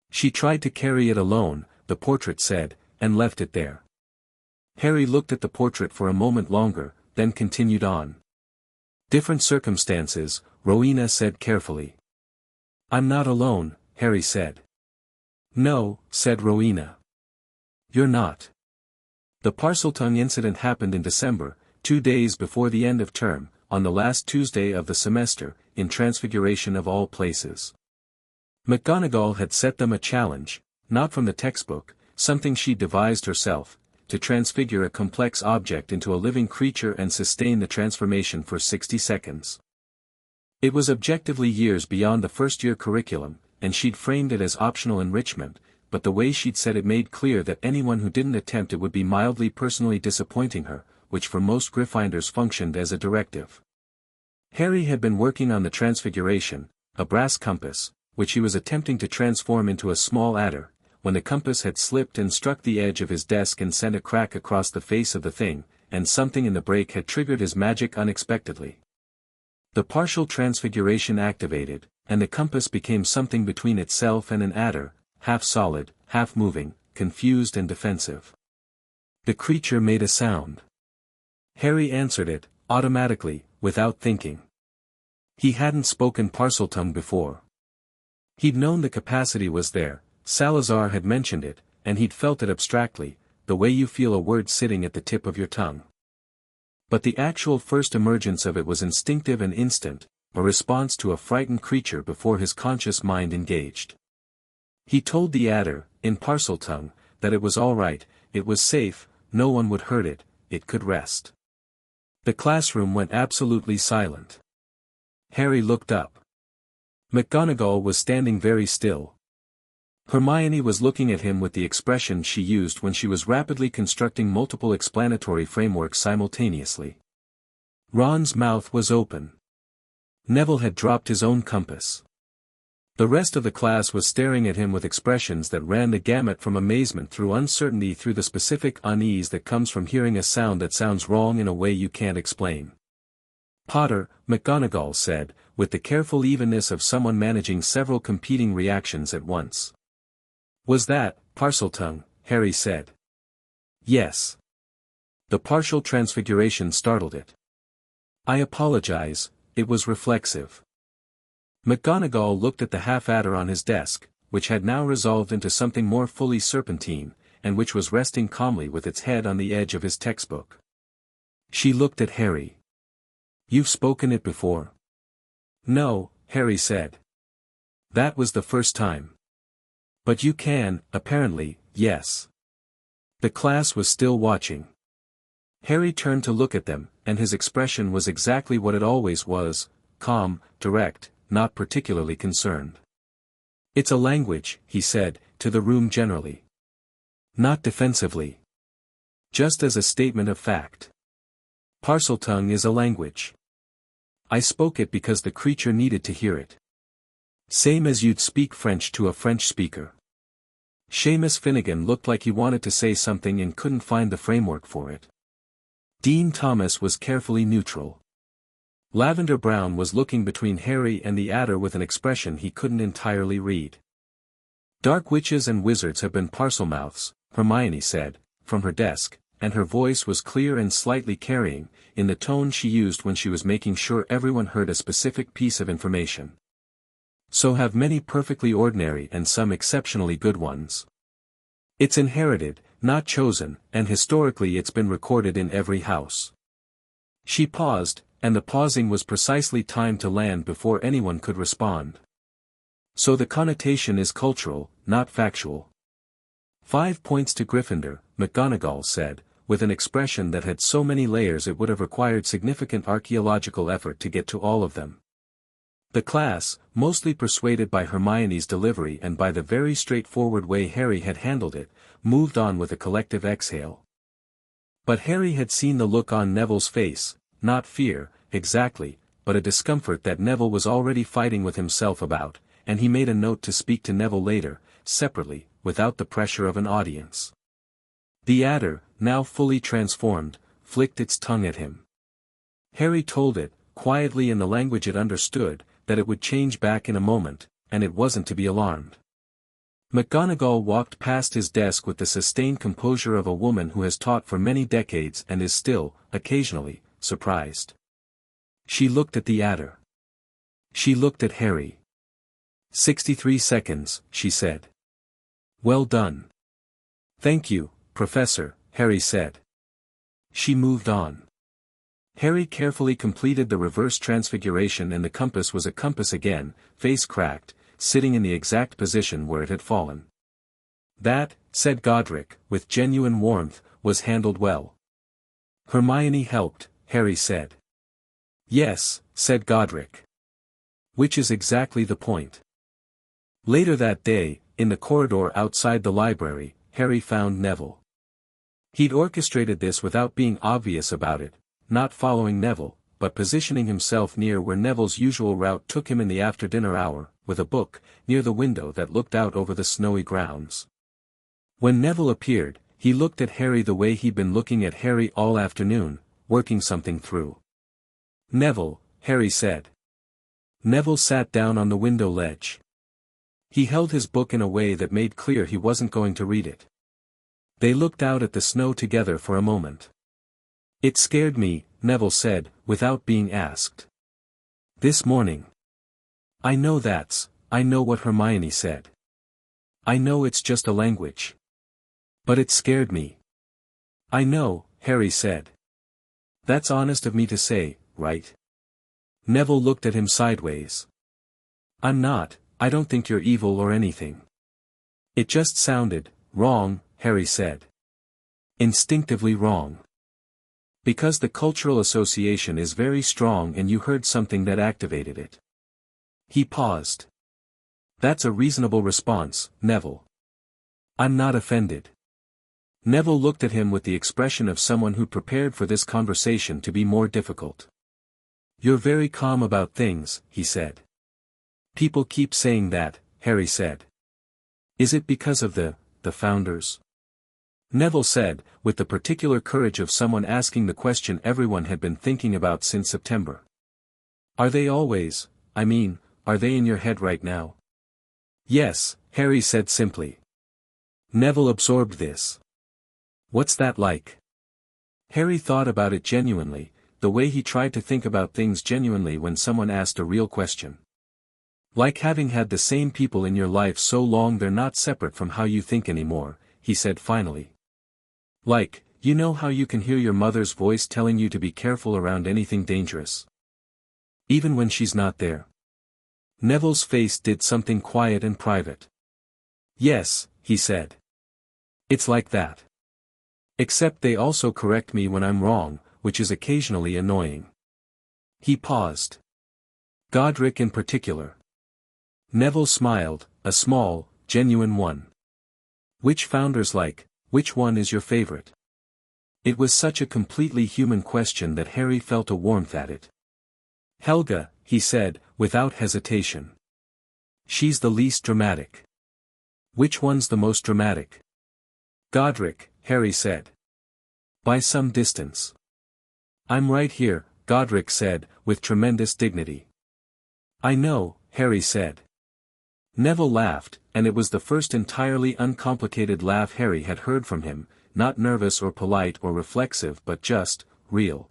She tried to carry it alone, the portrait said, and left it there. Harry looked at the portrait for a moment longer, then continued on. Different circumstances, Rowena said carefully. I'm not alone, Harry said. No, said Rowena. You're not. The Parseltongue incident happened in December, 2 days before the end of term, on the last Tuesday of the semester, in Transfiguration of all places. McGonagall had set them a challenge, not from the textbook, something she devised herself, to transfigure a complex object into a living creature and sustain the transformation for 60 seconds. It was objectively years beyond the first-year curriculum, and she'd framed it as optional enrichment, but the way she'd said it made clear that anyone who didn't attempt it would be mildly personally disappointing her, which for most Gryffindors functioned as a directive. Harry had been working on the transfiguration, a brass compass, which he was attempting to transform into a small adder, when the compass had slipped and struck the edge of his desk and sent a crack across the face of the thing, and something in the break had triggered his magic unexpectedly. The partial transfiguration activated, and the compass became something between itself and an adder, half solid, half moving, confused and defensive. The creature made a sound. Harry answered it, automatically, without thinking. He hadn't spoken Parseltongue before. He'd known the capacity was there, Salazar had mentioned it, and he'd felt it abstractly, the way you feel a word sitting at the tip of your tongue. But the actual first emergence of it was instinctive and instant, a response to a frightened creature before his conscious mind engaged. He told the adder, in Parseltongue, that it was all right, it was safe, no one would hurt it, it could rest. The classroom went absolutely silent. Harry looked up. McGonagall was standing very still. Hermione was looking at him with the expression she used when she was rapidly constructing multiple explanatory frameworks simultaneously. Ron's mouth was open. Neville had dropped his own compass. The rest of the class was staring at him with expressions that ran the gamut from amazement through uncertainty through the specific unease that comes from hearing a sound that sounds wrong in a way you can't explain. Potter, McGonagall said, with the careful evenness of someone managing several competing reactions at once. Was that, Parseltongue? Harry said. Yes. The partial transfiguration startled it. I apologize, it was reflexive. McGonagall looked at the half-adder on his desk, which had now resolved into something more fully serpentine, and which was resting calmly with its head on the edge of his textbook. She looked at Harry. You've spoken it before? No, Harry said. That was the first time. But you can, apparently, yes. The class was still watching. Harry turned to look at them, and his expression was exactly what it always was, calm, direct, not particularly concerned. It's a language, he said, to the room generally. Not defensively. Just as a statement of fact. Parseltongue is a language. I spoke it because the creature needed to hear it. Same as you'd speak French to a French speaker. Seamus Finnegan looked like he wanted to say something and couldn't find the framework for it. Dean Thomas was carefully neutral. Lavender Brown was looking between Harry and the Adder with an expression he couldn't entirely read. Dark witches and wizards have been Parselmouths, Hermione said, from her desk, and her voice was clear and slightly carrying, in the tone she used when she was making sure everyone heard a specific piece of information. So have many perfectly ordinary and some exceptionally good ones. It's inherited, not chosen, and historically it's been recorded in every house. She paused, and the pausing was precisely timed to land before anyone could respond. So the connotation is cultural, not factual. 5 points to Gryffindor, McGonagall said, with an expression that had so many layers it would have required significant archaeological effort to get to all of them. The class, mostly persuaded by Hermione's delivery and by the very straightforward way Harry had handled it, moved on with a collective exhale. But Harry had seen the look on Neville's face, not fear, exactly, but a discomfort that Neville was already fighting with himself about, and he made a note to speak to Neville later, separately, without the pressure of an audience. The Adder, now fully transformed, flicked its tongue at him. Harry told it, quietly in the language it understood, that it would change back in a moment, and it wasn't to be alarmed. McGonagall walked past his desk with the sustained composure of a woman who has taught for many decades and is still, occasionally, surprised. She looked at the Adder. She looked at Harry. 63 seconds, she said. Well done. Thank you, Professor, Harry said. She moved on. Harry carefully completed the reverse transfiguration and the compass was a compass again, face cracked, sitting in the exact position where it had fallen. That, said Godric, with genuine warmth, was handled well. Hermione helped, Harry said. Yes, said Godric. Which is exactly the point. Later that day, in the corridor outside the library, Harry found Neville. He'd orchestrated this without being obvious about it, not following Neville, but positioning himself near where Neville's usual route took him in the after-dinner hour, with a book, near the window that looked out over the snowy grounds. When Neville appeared, he looked at Harry the way he'd been looking at Harry all afternoon, working something through. Neville, Harry said. Neville sat down on the window ledge. He held his book in a way that made clear he wasn't going to read it. They looked out at the snow together for a moment. It scared me, Neville said, without being asked. This morning. I know what Hermione said. I know it's just a language. But it scared me. I know, Harry said. That's honest of me to say, right? Neville looked at him sideways. I'm not, I don't think you're evil or anything. It just sounded wrong, Harry said. Instinctively wrong. Because the cultural association is very strong and you heard something that activated it. He paused. That's a reasonable response, Neville. I'm not offended. Neville looked at him with the expression of someone who prepared for this conversation to be more difficult. You're very calm about things, he said. People keep saying that, Harry said. Is it because of the founders? Neville said, with the particular courage of someone asking the question everyone had been thinking about since September. Are they always, are they in your head right now? Yes, Harry said simply. Neville absorbed this. What's that like? Harry thought about it genuinely, the way he tried to think about things genuinely when someone asked a real question. Like having had the same people in your life so long they're not separate from how you think anymore, he said finally. Like, you know how you can hear your mother's voice telling you to be careful around anything dangerous? Even when she's not there. Neville's face did something quiet and private. Yes, he said. It's like that. Except they also correct me when I'm wrong, which is occasionally annoying. He paused. Godric in particular. Neville smiled, a small, genuine one. Which founders which one is your favorite? It was such a completely human question that Harry felt a warmth at it. Helga, he said, without hesitation. She's the least dramatic. Which one's the most dramatic? Godric, Harry said. By some distance. I'm right here, Godric said, with tremendous dignity. I know, Harry said. Neville laughed, and it was the first entirely uncomplicated laugh Harry had heard from him, not nervous or polite or reflexive but just, real.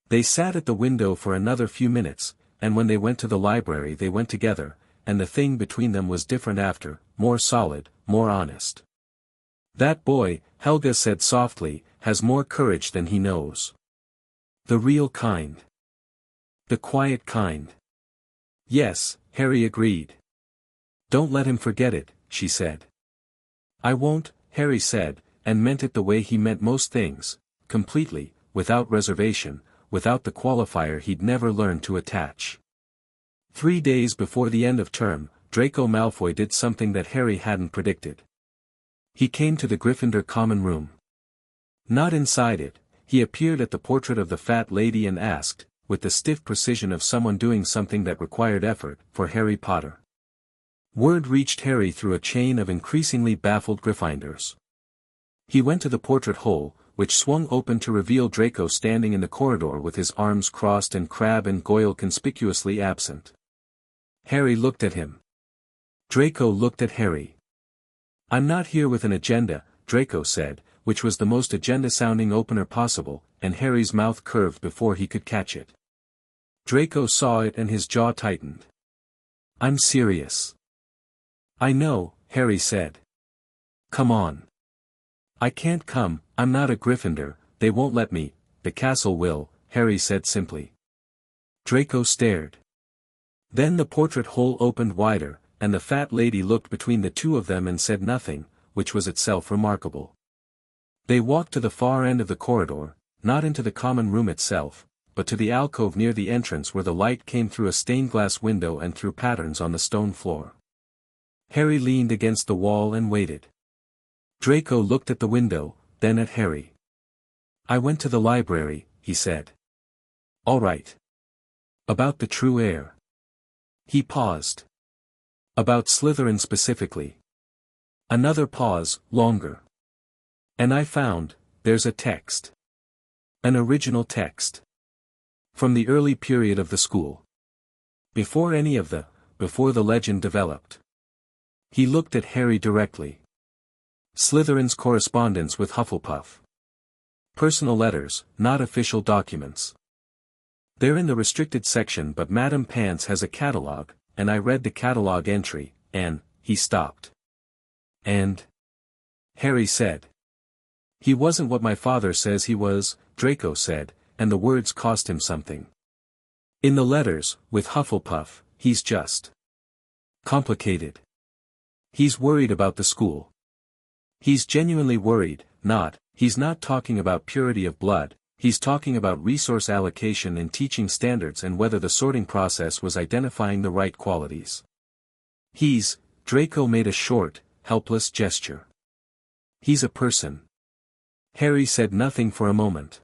They sat at the window for another few minutes, and when they went to the library they went together, and the thing between them was different after, more solid, more honest. That boy, Helga said softly, has more courage than he knows. The real kind. The quiet kind. Yes, Harry agreed. Don't let him forget it, she said. I won't, Harry said, and meant it the way he meant most things, completely, without reservation, without the qualifier he'd never learned to attach. 3 days before the end of term, Draco Malfoy did something that Harry hadn't predicted. He came to the Gryffindor common room. Not inside it, he appeared at the portrait of the fat lady and asked, with the stiff precision of someone doing something that required effort, for Harry Potter. Word reached Harry through a chain of increasingly baffled Gryffindors. He went to the portrait hole, which swung open to reveal Draco standing in the corridor with his arms crossed and Crabbe and Goyle conspicuously absent. Harry looked at him. Draco looked at Harry. I'm not here with an agenda, Draco said, which was the most agenda-sounding opener possible, and Harry's mouth curved before he could catch it. Draco saw it and his jaw tightened. I'm serious. I know, Harry said. Come on. I can't come, I'm not a Gryffindor, they won't let me, the castle will, Harry said simply. Draco stared. Then the portrait hole opened wider, and the fat lady looked between the two of them and said nothing, which was itself remarkable. They walked to the far end of the corridor, not into the common room itself, but to the alcove near the entrance where the light came through a stained glass window and through patterns on the stone floor. Harry leaned against the wall and waited. Draco looked at the window, then at Harry. I went to the library, he said. All right. About the true heir. He paused. About Slytherin specifically. Another pause, longer. And I found, there's a text. An original text. From the early period of the school. Before the legend developed. He looked at Harry directly. Slytherin's correspondence with Hufflepuff. Personal letters, not official documents. They're in the restricted section but Madame Pants has a catalogue, and I read the catalogue entry, and, he stopped. And? Harry said. He wasn't what my father says he was, Draco said, and the words cost him something. In the letters, with Hufflepuff, he's just complicated. He's worried about the school. He's genuinely worried, he's not talking about purity of blood, he's talking about resource allocation and teaching standards and whether the sorting process was identifying the right qualities. Draco made a short, helpless gesture. He's a person. Harry said nothing for a moment.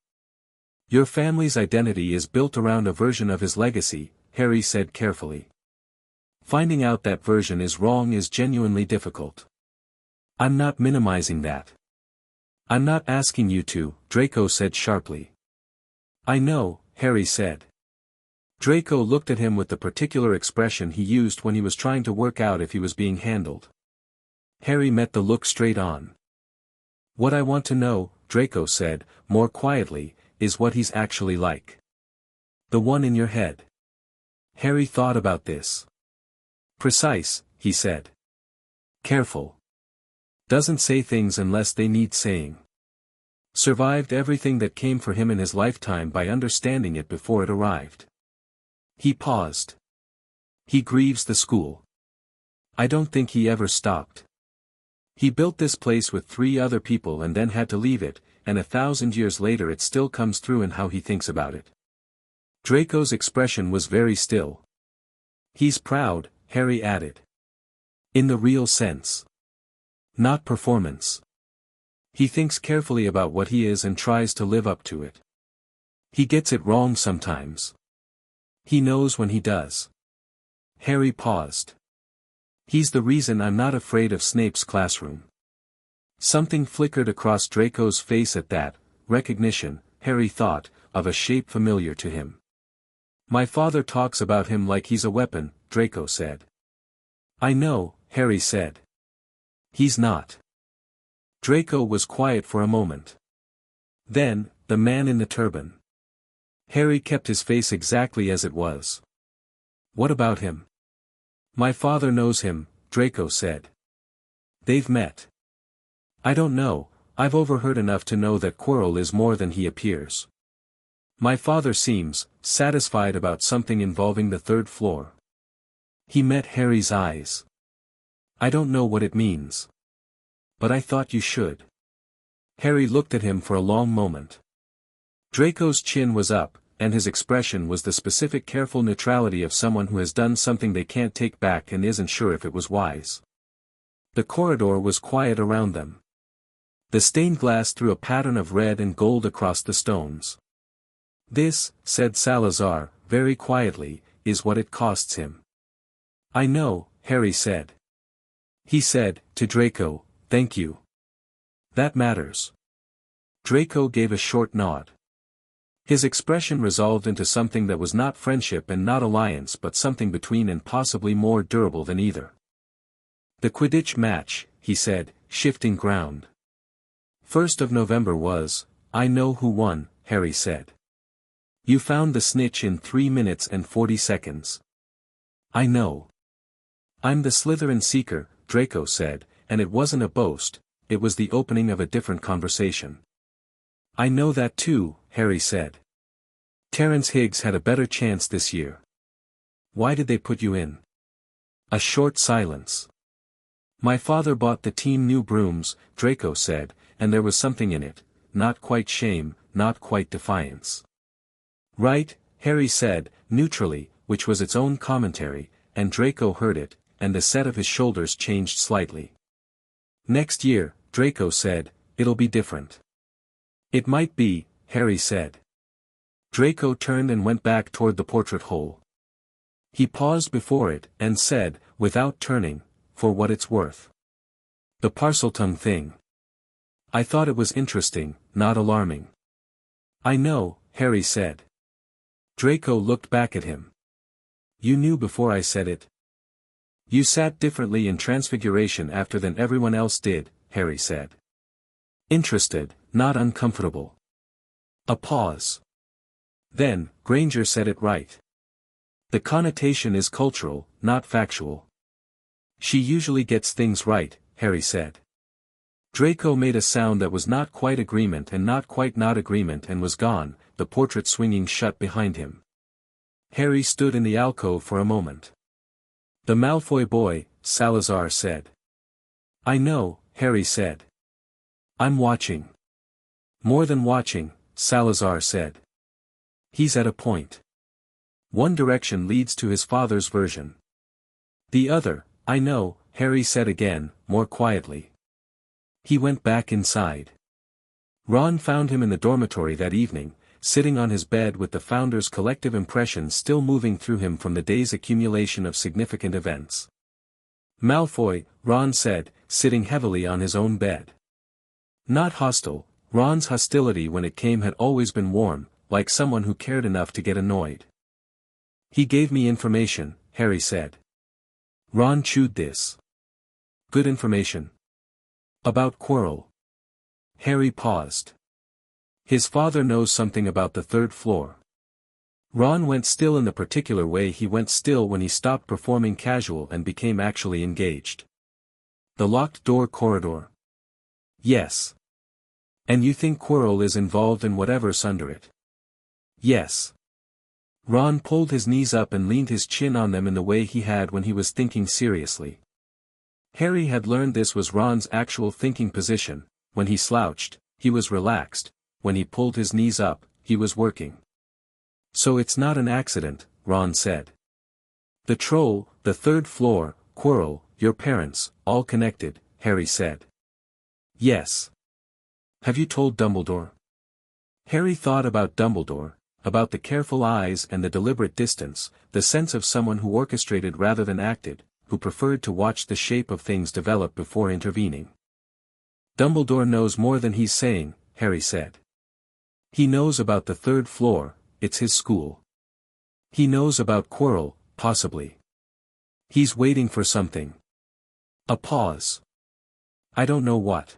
Your family's identity is built around a version of his legacy, Harry said carefully. Finding out that version is wrong is genuinely difficult. I'm not minimizing that. I'm not asking you to, Draco said sharply. I know, Harry said. Draco looked at him with the particular expression he used when he was trying to work out if he was being handled. Harry met the look straight on. What I want to know, Draco said, more quietly, is what he's actually like. The one in your head. Harry thought about this. Precise, he said. Careful. Doesn't say things unless they need saying. Survived everything that came for him in his lifetime by understanding it before it arrived. He paused. He grieves the school. I don't think he ever stopped. He built this place with 3 other people and then had to leave it, and 1,000 years later it still comes through in how he thinks about it. Draco's expression was very still. He's proud, Harry added. In the real sense. Not performance. He thinks carefully about what he is and tries to live up to it. He gets it wrong sometimes. He knows when he does. Harry paused. He's the reason I'm not afraid of Snape's classroom. Something flickered across Draco's face at that recognition, Harry thought, of a shape familiar to him. My father talks about him like he's a weapon, Draco said. I know, Harry said. He's not. Draco was quiet for a moment. Then, the man in the turban. Harry kept his face exactly as it was. What about him? My father knows him, Draco said. They've met. I don't know, I've overheard enough to know that Quirrell is more than he appears. My father seems satisfied about something involving the third floor. He met Harry's eyes. I don't know what it means. But I thought you should. Harry looked at him for a long moment. Draco's chin was up, and his expression was the specific careful neutrality of someone who has done something they can't take back and isn't sure if it was wise. The corridor was quiet around them. The stained glass threw a pattern of red and gold across the stones. This, said Salazar, very quietly, is what it costs him. I know, Harry said. He said, to Draco, thank you. That matters. Draco gave a short nod. His expression resolved into something that was not friendship and not alliance but something between and possibly more durable than either. The Quidditch match, he said, shifting ground. 1st of November was, I know who won, Harry said. You found the snitch in 3 minutes and 40 seconds. I know. I'm the Slytherin Seeker, Draco said, and it wasn't a boast, it was the opening of a different conversation. I know that too, Harry said. Terence Higgs had a better chance this year. Why did they put you in? A short silence. My father bought the team new brooms, Draco said, and there was something in it, not quite shame, not quite defiance. Right, Harry said, neutrally, which was its own commentary, and Draco heard it, and the set of his shoulders changed slightly. Next year, Draco said, it'll be different. It might be, Harry said. Draco turned and went back toward the portrait hole. He paused before it, and said, without turning, for what it's worth. The Parseltongue thing. I thought it was interesting, not alarming. I know, Harry said. Draco looked back at him. You knew before I said it. You sat differently in Transfiguration after than everyone else did, Harry said. Interested, not uncomfortable. A pause. Then, Granger said it right. The connotation is cultural, not factual. She usually gets things right, Harry said. Draco made a sound that was not quite agreement and not quite not agreement and was gone, the portrait swinging shut behind him. Harry stood in the alcove for a moment. The Malfoy boy, Salazar said. I know, Harry said. I'm watching. More than watching, Salazar said. He's at a point. One direction leads to his father's version. The other, I know, Harry said again, more quietly. He went back inside. Ron found him in the dormitory that evening, sitting on his bed with the Founder's collective impressions still moving through him from the day's accumulation of significant events. Malfoy, Ron said, sitting heavily on his own bed. Not hostile, Ron's hostility when it came had always been warm, like someone who cared enough to get annoyed. He gave me information, Harry said. Ron chewed this. Good information. About Quirrell. Harry paused. His father knows something about the third floor. Ron went still in the particular way he went still when he stopped performing casual and became actually engaged. The locked door corridor. Yes. And you think Quirrell is involved in whatever's under it? Yes. Ron pulled his knees up and leaned his chin on them in the way he had when he was thinking seriously. Harry had learned this was Ron's actual thinking position. When he slouched, he was relaxed. When he pulled his knees up, he was working. So it's not an accident, Ron said. The troll, the third floor, Quirrell, your parents, all connected, Harry said. Yes. Have you told Dumbledore? Harry thought about Dumbledore, about the careful eyes and the deliberate distance, the sense of someone who orchestrated rather than acted, who preferred to watch the shape of things develop before intervening. "Dumbledore knows more than he's saying," Harry said. "He knows about the third floor, it's his school. He knows about Quirrell, possibly. He's waiting for something." A pause. "I don't know what.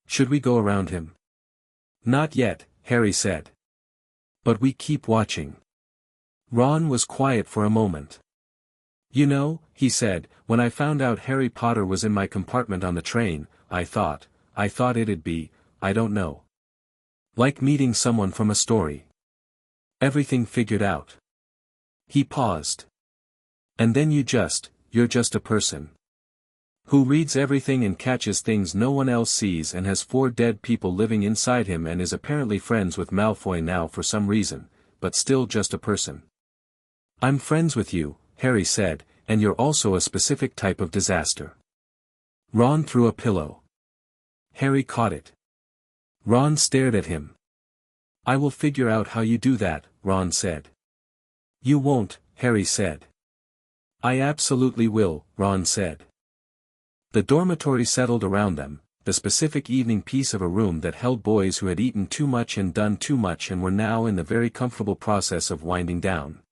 Should we go around him?" "Not yet," Harry said. "But we keep watching." Ron was quiet for a moment. "You know," he said, "when I found out Harry Potter was in my compartment on the train, I thought it'd be, I don't know. Like meeting someone from a story. Everything figured out." He paused. "And then you're just a person. Who reads everything and catches things no one else sees and has 4 dead people living inside him and is apparently friends with Malfoy now for some reason, but still just a person." "I'm friends with you," Harry said, "and you're also a specific type of disaster." Ron threw a pillow. Harry caught it. Ron stared at him. "I will figure out how you do that," Ron said. "You won't," Harry said. "I absolutely will," Ron said. The dormitory settled around them, the specific evening piece of a room that held boys who had eaten too much and done too much and were now in the very comfortable process of winding down.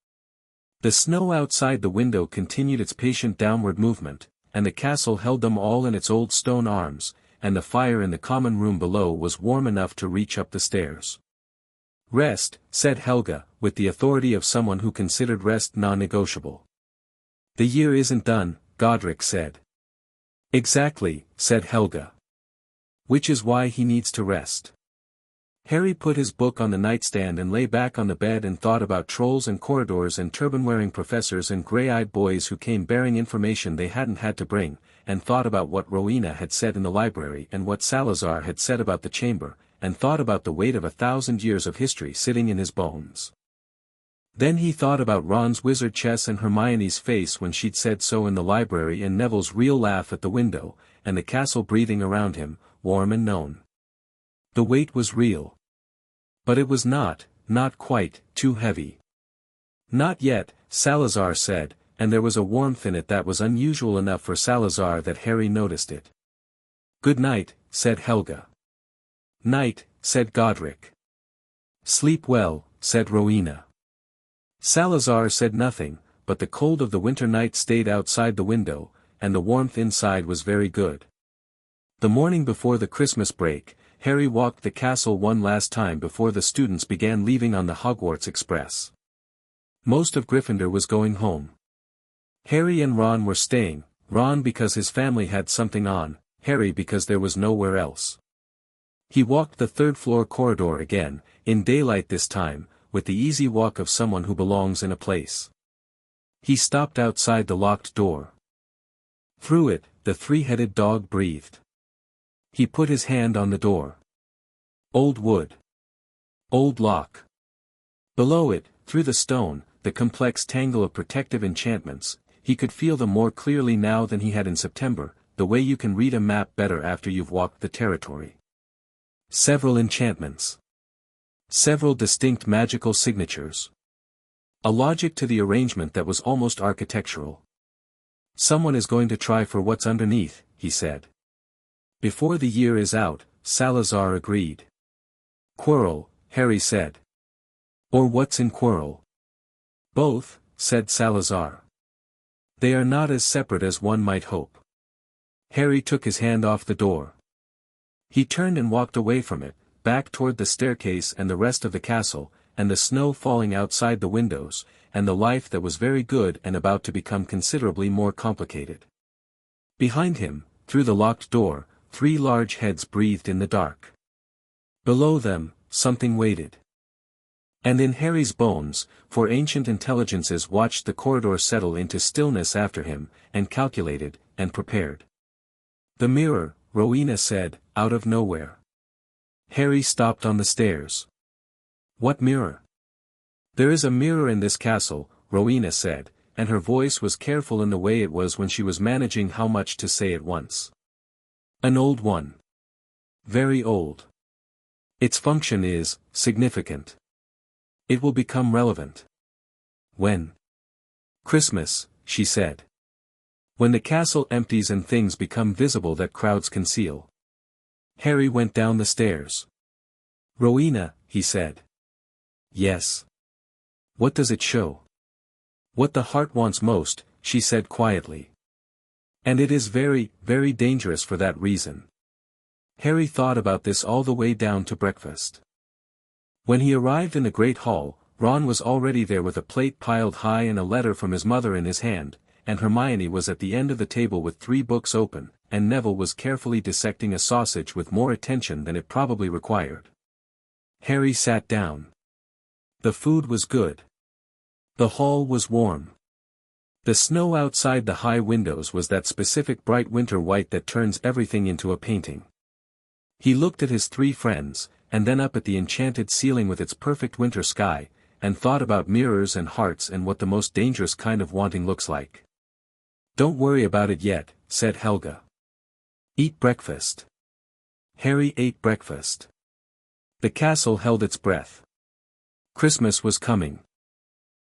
The snow outside the window continued its patient downward movement, and the castle held them all in its old stone arms, and the fire in the common room below was warm enough to reach up the stairs. "Rest," said Helga, with the authority of someone who considered rest non-negotiable. "The year isn't done," Godric said. "Exactly," said Helga. "Which is why he needs to rest." Harry put his book on the nightstand and lay back on the bed and thought about trolls and corridors and turban-wearing professors and grey-eyed boys who came bearing information they hadn't had to bring, and thought about what Rowena had said in the library and what Salazar had said about the chamber, and thought about the weight of 1,000 years of history sitting in his bones. Then he thought about Ron's wizard chess and Hermione's face when she'd said so in the library and Neville's real laugh at the window, and the castle breathing around him, warm and known. The weight was real. But it was not quite, too heavy. "Not yet," Salazar said, and there was a warmth in it that was unusual enough for Salazar that Harry noticed it. "Good night," said Helga. "Night," said Godric. "Sleep well," said Rowena. Salazar said nothing, but the cold of the winter night stayed outside the window, and the warmth inside was very good. The morning before the Christmas break, Harry walked the castle one last time before the students began leaving on the Hogwarts Express. Most of Gryffindor was going home. Harry and Ron were staying, Ron because his family had something on, Harry because there was nowhere else. He walked the third-floor corridor again, in daylight this time, with the easy walk of someone who belongs in a place. He stopped outside the locked door. Through it, the 3-headed dog breathed. He put his hand on the door. Old wood. Old lock. Below it, through the stone, the complex tangle of protective enchantments, he could feel them more clearly now than he had in September, the way you can read a map better after you've walked the territory. Several enchantments. Several distinct magical signatures. A logic to the arrangement that was almost architectural. "Someone is going to try for what's underneath," he said. "Before the year is out," Salazar agreed. "Quirrell," Harry said. "Or what's in Quirrell?" "Both," said Salazar. "They are not as separate as one might hope." Harry took his hand off the door. He turned and walked away from it, back toward the staircase and the rest of the castle, and the snow falling outside the windows, and the life that was very good and about to become considerably more complicated. Behind him, through the locked door, 3 large heads breathed in the dark. Below them, something waited. And in Harry's bones, for ancient intelligences watched the corridor settle into stillness after him, and calculated, and prepared. "The mirror," Rowena said, out of nowhere. Harry stopped on the stairs. "What mirror?" "There is a mirror in this castle," Rowena said, and her voice was careful in the way it was when she was managing how much to say at once. "An old one. Very old. Its function is significant. It will become relevant." "When?" "Christmas," she said. When the castle empties and things become visible that crowds conceal. Harry went down the stairs. Rowena, he said. Yes. What does it show? What the heart wants most, she said quietly. And it is very, very dangerous for that reason. Harry thought about this all the way down to breakfast. When he arrived in the great hall, Ron was already there with a plate piled high and a letter from his mother in his hand, and Hermione was at the end of the table with 3 books open, and Neville was carefully dissecting a sausage with more attention than it probably required. Harry sat down. The food was good. The hall was warm. The snow outside the high windows was that specific bright winter white that turns everything into a painting. He looked at his 3 friends, and then up at the enchanted ceiling with its perfect winter sky, and thought about mirrors and hearts and what the most dangerous kind of wanting looks like. "Don't worry about it yet," said Helga. "Eat breakfast." Harry ate breakfast. The castle held its breath. Christmas was coming.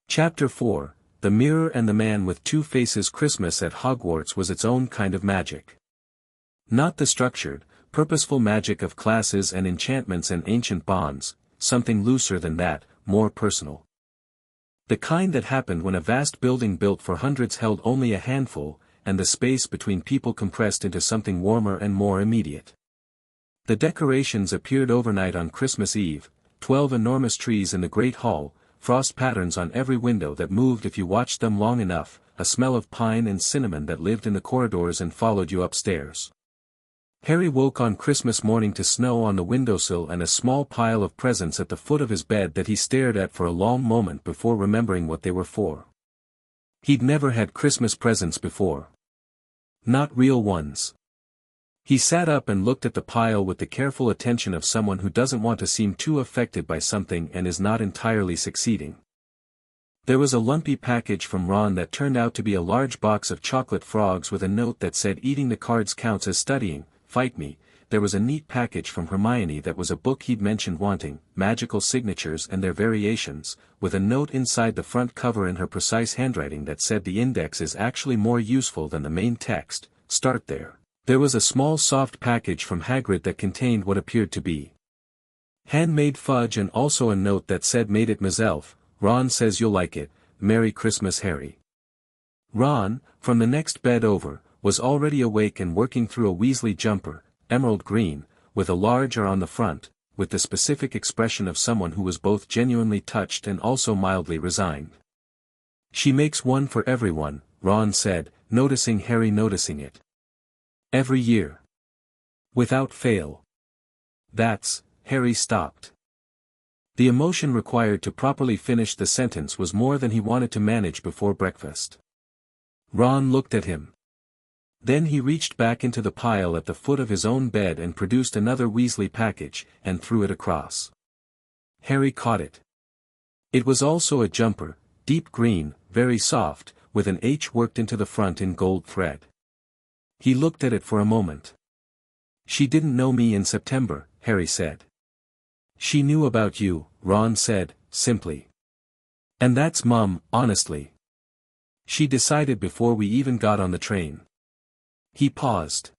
Chapter 4, The Mirror and the Man with 2 Faces. Christmas at Hogwarts was its own kind of magic. Not the structured, purposeful magic of classes and enchantments and ancient bonds, something looser than that, more personal. The kind that happened when a vast building built for hundreds held only a handful, and the space between people compressed into something warmer and more immediate. The decorations appeared overnight on Christmas Eve, 12 enormous trees in the great hall, frost patterns on every window that moved if you watched them long enough, a smell of pine and cinnamon that lived in the corridors and followed you upstairs. Harry woke on Christmas morning to snow on the windowsill and a small pile of presents at the foot of his bed that he stared at for a long moment before remembering what they were for. He'd never had Christmas presents before. Not real ones. He sat up and looked at the pile with the careful attention of someone who doesn't want to seem too affected by something and is not entirely succeeding. There was a lumpy package from Ron that turned out to be a large box of chocolate frogs with a note that said eating the cards counts as studying. Fight me. There was a neat package from Hermione that was a book he'd mentioned wanting, magical signatures and their variations, with a note inside the front cover in her precise handwriting that said the index is actually more useful than the main text, start there. There was a small soft package from Hagrid that contained what appeared to be handmade fudge and also a note that said made it myself, Ron says you'll like it, Merry Christmas Harry. Ron, from the next bed over, was already awake and working through a Weasley jumper, emerald green, with a large R on the front, with the specific expression of someone who was both genuinely touched and also mildly resigned. She makes one for everyone, Ron said, noticing Harry noticing it. Every year. Without fail. That's, Harry stopped. The emotion required to properly finish the sentence was more than he wanted to manage before breakfast. Ron looked at him. Then he reached back into the pile at the foot of his own bed and produced another Weasley package, and threw it across. Harry caught it. It was also a jumper, deep green, very soft, with an H worked into the front in gold thread. He looked at it for a moment. She didn't know me in September, Harry said. She knew about you, Ron said, simply. And that's Mum, honestly. She decided before we even got on the train. He paused.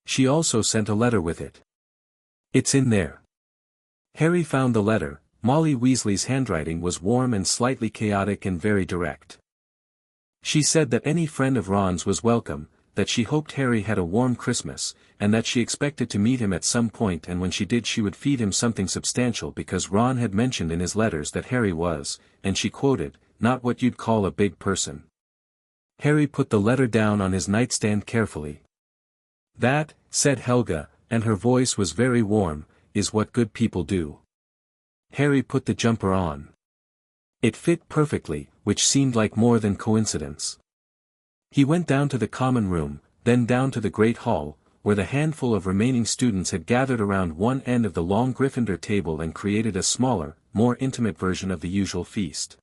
She also sent a letter with it. It's in there. Harry found the letter. Molly Weasley's handwriting was warm and slightly chaotic and very direct. She said that any friend of Ron's was welcome, that she hoped Harry had a warm Christmas, and that she expected to meet him at some point, and when she did she would feed him something substantial because Ron had mentioned in his letters that Harry was, and she quoted, not what you'd call a big person. Harry put the letter down on his nightstand carefully. That, said Helga, and her voice was very warm, is what good people do. Harry put the jumper on. It fit perfectly, which seemed like more than coincidence. He went down to the common room, then down to the great hall, where the handful of remaining students had gathered around one end of the long Gryffindor table and created a smaller, more intimate version of the usual feast.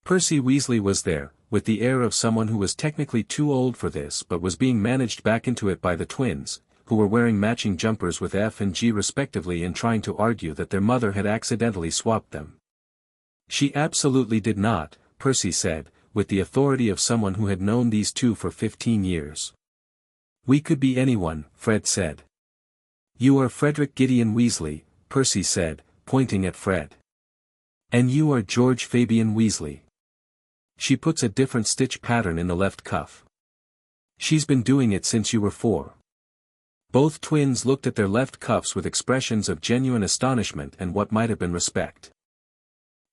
Percy Weasley was there, with the air of someone who was technically too old for this but was being managed back into it by the twins, who were wearing matching jumpers with F and G respectively and trying to argue that their mother had accidentally swapped them. She absolutely did not, Percy said, with the authority of someone who had known these two for 15 years. "We could be anyone," Fred said. "You are Frederick Gideon Weasley," Percy said, pointing at Fred. "And you are George Fabian Weasley." "She puts a different stitch pattern in the left cuff." "She's been doing it since you were 4. Both twins looked at their left cuffs with expressions of genuine astonishment and what might have been respect.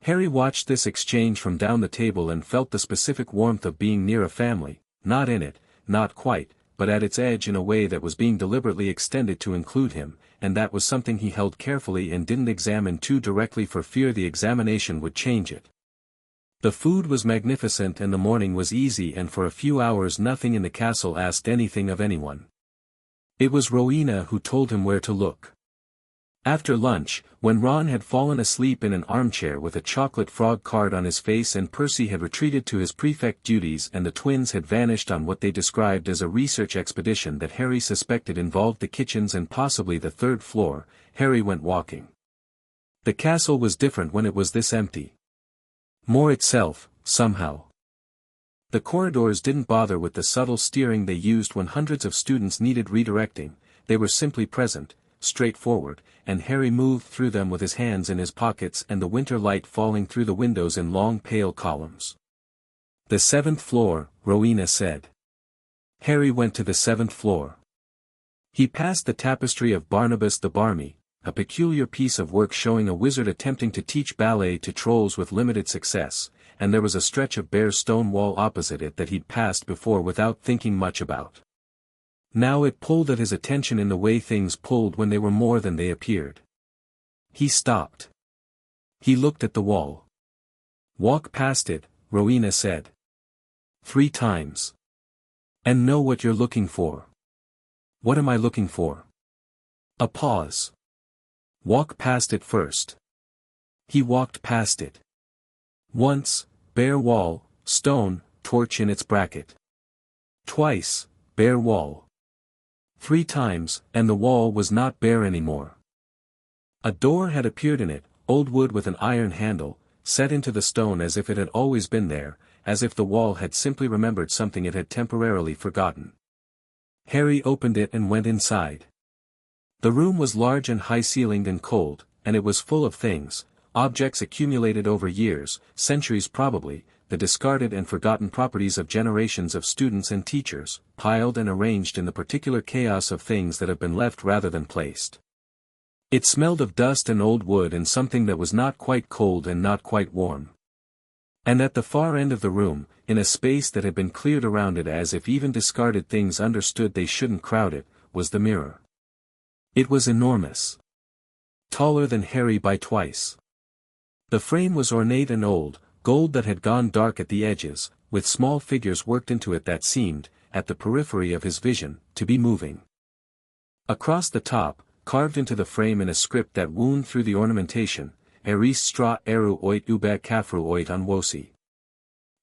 Harry watched this exchange from down the table and felt the specific warmth of being near a family, not in it, not quite, but at its edge in a way that was being deliberately extended to include him, and that was something he held carefully and didn't examine too directly for fear the examination would change it. The food was magnificent and the morning was easy, and for a few hours nothing in the castle asked anything of anyone. It was Rowena who told him where to look. After lunch, when Ron had fallen asleep in an armchair with a chocolate frog card on his face and Percy had retreated to his prefect duties and the twins had vanished on what they described as a research expedition that Harry suspected involved the kitchens and possibly the 3rd floor, Harry went walking. The castle was different when it was this empty. More itself, somehow. The corridors didn't bother with the subtle steering they used when hundreds of students needed redirecting, they were simply present, straightforward, and Harry moved through them with his hands in his pockets and the winter light falling through the windows in long pale columns. "The 7th floor," Rowena said. Harry went to the 7th floor. He passed the tapestry of Barnabas the Barmy, a peculiar piece of work showing a wizard attempting to teach ballet to trolls with limited success, and there was a stretch of bare stone wall opposite it that he'd passed before without thinking much about. Now it pulled at his attention in the way things pulled when they were more than they appeared. He stopped. He looked at the wall. "Walk past it," Rowena said. 3 times. "And know what you're looking for." "What am I looking for?" A pause. "Walk past it first." He walked past it. Once, bare wall, stone, torch in its bracket. Twice, bare wall. 3 times, and the wall was not bare anymore. A door had appeared in it, old wood with an iron handle, set into the stone as if it had always been there, as if the wall had simply remembered something it had temporarily forgotten. Harry opened it and went inside. The room was large and high-ceilinged and cold, and it was full of things, objects accumulated over years, centuries probably, the discarded and forgotten properties of generations of students and teachers, piled and arranged in the particular chaos of things that have been left rather than placed. It smelled of dust and old wood and something that was not quite cold and not quite warm. And at the far end of the room, in a space that had been cleared around it as if even discarded things understood they shouldn't crowd it, was the mirror. It was enormous. Taller than Harry by twice. The frame was ornate and old, gold that had gone dark at the edges, with small figures worked into it that seemed, at the periphery of his vision, to be moving. Across the top, carved into the frame in a script that wound through the ornamentation, Eris stra eru oit ube kafru oit anwosi.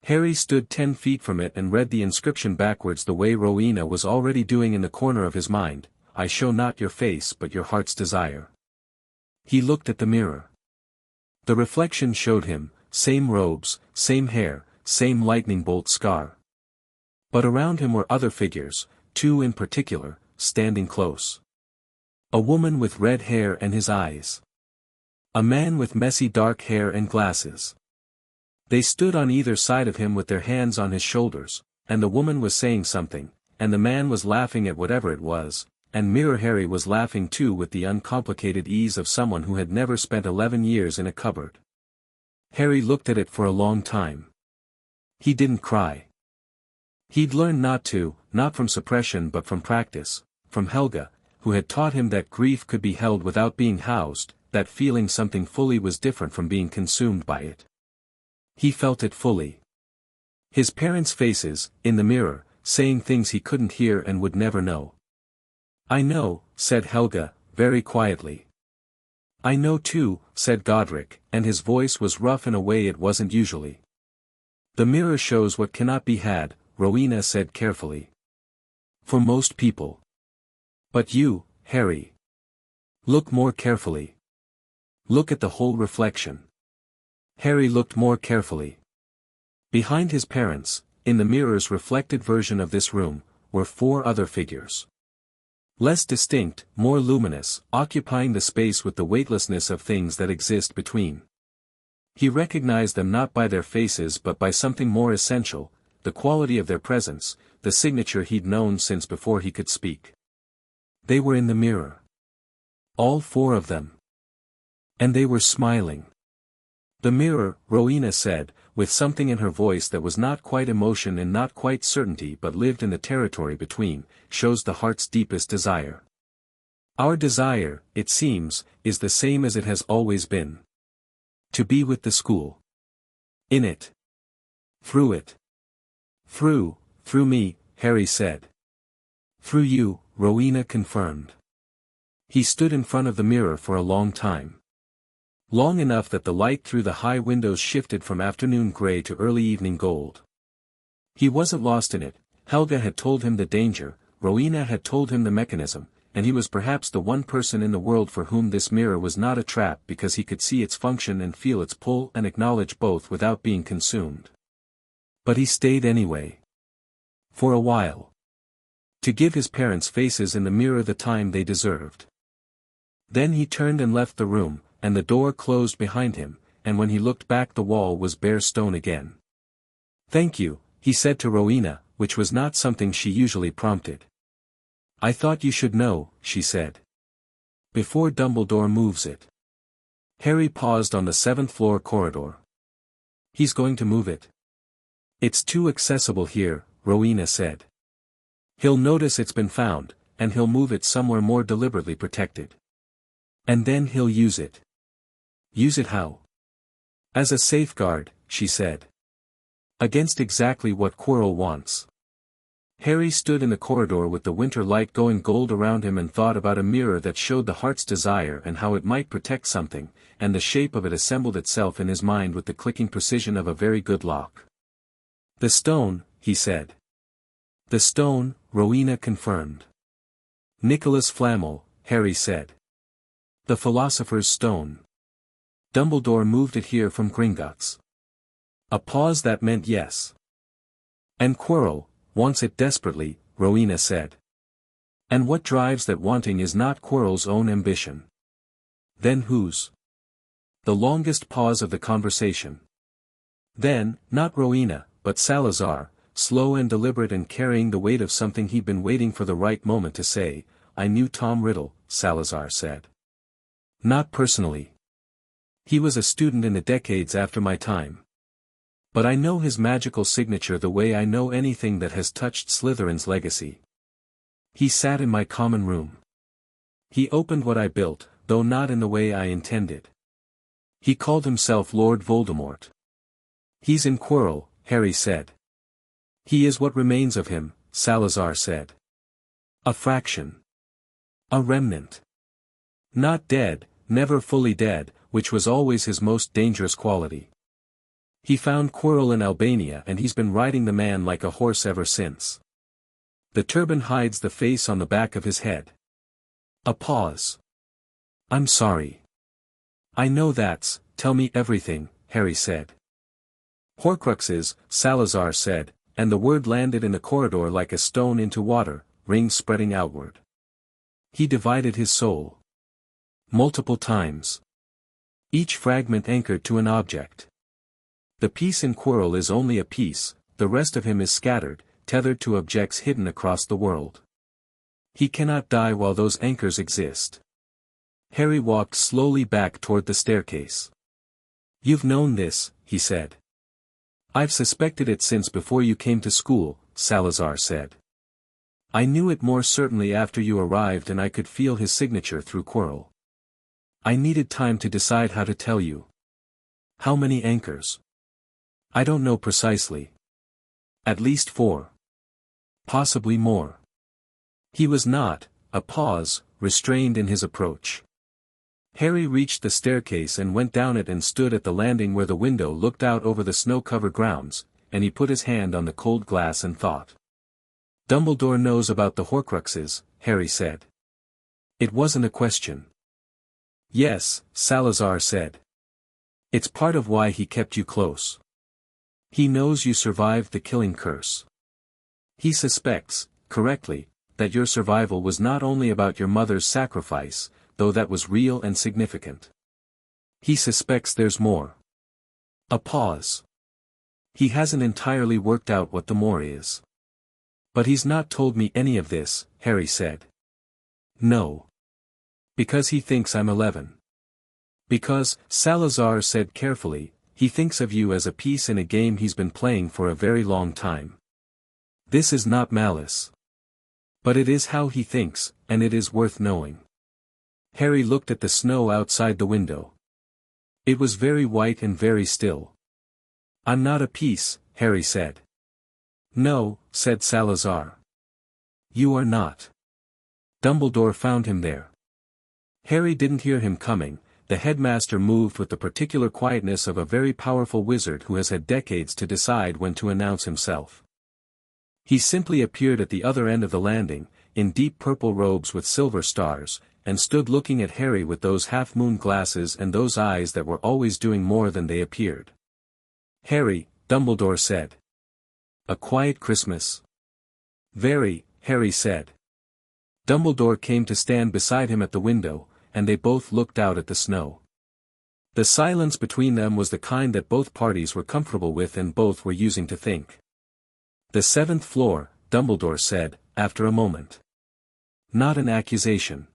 Harry stood 10 feet from it and read the inscription backwards the way Rowena was already doing in the corner of his mind, "I show not your face but your heart's desire." He looked at the mirror. The reflection showed him, same robes, same hair, same lightning bolt scar. But around him were other figures, 2 in particular, standing close. A woman with red hair and his eyes. A man with messy dark hair and glasses. They stood on either side of him with their hands on his shoulders, and the woman was saying something, and the man was laughing at whatever it was, and Mirror Harry was laughing too with the uncomplicated ease of someone who had never spent 11 years in a cupboard. Harry looked at it for a long time. He didn't cry. He'd learned not to, not from suppression but from practice, from Helga, who had taught him that grief could be held without being housed, that feeling something fully was different from being consumed by it. He felt it fully. His parents' faces, in the mirror, saying things he couldn't hear and would never know. "I know," said Helga, very quietly. "I know too," said Godric, and his voice was rough in a way it wasn't usually. "The mirror shows what cannot be had," Rowena said carefully. "For most people. But you, Harry. Look more carefully. Look at the whole reflection." Harry looked more carefully. Behind his parents, in the mirror's reflected version of this room, were 4 other figures. Less distinct, more luminous, occupying the space with the weightlessness of things that exist between. He recognized them not by their faces but by something more essential, the quality of their presence, the signature he'd known since before he could speak. They were in the mirror. All 4 of them. And they were smiling. The mirror, Rowena said, with something in her voice that was not quite emotion and not quite certainty but lived in the territory between, shows the heart's deepest desire. Our desire, it seems, is the same as it has always been. To be with the school. In it. Through it. Through me, Harry said. Through you, Rowena confirmed. He stood in front of the mirror for a long time. Long enough that the light through the high windows shifted from afternoon gray to early evening gold. He wasn't lost in it. Helga had told him the danger, Rowena had told him the mechanism, and he was perhaps the one person in the world for whom this mirror was not a trap because he could see its function and feel its pull and acknowledge both without being consumed. But he stayed anyway. For a while. To give his parents' faces in the mirror the time they deserved. Then he turned and left the room, and the door closed behind him, and when he looked back the wall was bare stone again. "Thank you," he said to Rowena, which was not something she usually prompted. "I thought you should know," she said. "Before Dumbledore moves it." Harry paused on the 7th-floor corridor. "He's going to move it." "It's too accessible here," Rowena said. "He'll notice it's been found, and he'll move it somewhere more deliberately protected. And then he'll use it." "Use it how?" "As a safeguard," she said. "Against exactly what Quirrell wants." Harry stood in the corridor with the winter light going gold around him and thought about a mirror that showed the heart's desire and how it might protect something, and the shape of it assembled itself in his mind with the clicking precision of a very good lock. "The stone," he said. "The stone," Rowena confirmed. "Nicholas Flamel," Harry said. "The Philosopher's Stone. Dumbledore moved it here from Gringotts." A pause that meant yes. "And Quirrell wants it desperately," Rowena said. "And what drives that wanting is not Quirrell's own ambition." "Then whose?" The longest pause of the conversation. Then, not Rowena, but Salazar, slow and deliberate and carrying the weight of something he'd been waiting for the right moment to say. "I knew Tom Riddle," Salazar said. "Not personally. He was a student in the decades after my time. But I know his magical signature the way I know anything that has touched Slytherin's legacy. He sat in my common room. He opened what I built, though not in the way I intended. He called himself Lord Voldemort." "He's in Quirrell," Harry said. "He is what remains of him," Salazar said. "A fraction. A remnant. Not dead, never fully dead, which was always his most dangerous quality. He found Quirrell in Albania and he's been riding the man like a horse ever since. The turban hides the face on the back of his head." A pause. "I'm sorry. I know that's, tell me everything," Harry said. "Horcruxes," Salazar said, and the word landed in the corridor like a stone into water, rings spreading outward. "He divided his soul. Multiple times. Each fragment anchored to an object. The piece in Quirrell is only a piece, the rest of him is scattered, tethered to objects hidden across the world. He cannot die while those anchors exist." Harry walked slowly back toward the staircase. "You've known this," he said. "I've suspected it since before you came to school," Salazar said. "I knew it more certainly after you arrived and I could feel his signature through Quirrell. I needed time to decide how to tell you." "How many anchors?" "I don't know precisely. At least 4. Possibly more." He was not, a pause, restrained in his approach. Harry reached the staircase and went down it and stood at the landing where the window looked out over the snow-covered grounds, and he put his hand on the cold glass and thought. "Dumbledore knows about the Horcruxes," Harry said. It wasn't a question. "Yes," Salazar said. "It's part of why he kept you close. He knows you survived the killing curse. He suspects, correctly, that your survival was not only about your mother's sacrifice, though that was real and significant. He suspects there's more. A pause. He hasn't entirely worked out what the more is. But he's not told me any of this, Harry said. No. Because he thinks I'm 11. Because, Salazar said carefully, he thinks of you as a piece in a game he's been playing for a very long time. This is not malice. But it is how he thinks, and it is worth knowing. Harry looked at the snow outside the window. It was very white and very still. I'm not a piece, Harry said. No, said Salazar. You are not. Dumbledore found him there. Harry didn't hear him coming. The headmaster moved with the particular quietness of a very powerful wizard who has had decades to decide when to announce himself. He simply appeared at the other end of the landing, in deep purple robes with silver stars, and stood looking at Harry with those half-moon glasses and those eyes that were always doing more than they appeared. Harry, Dumbledore said. A quiet Christmas. Very, Harry said. Dumbledore came to stand beside him at the window, and they both looked out at the snow. The silence between them was the kind that both parties were comfortable with and both were using to think. The seventh floor, Dumbledore said, after a moment. Not an accusation.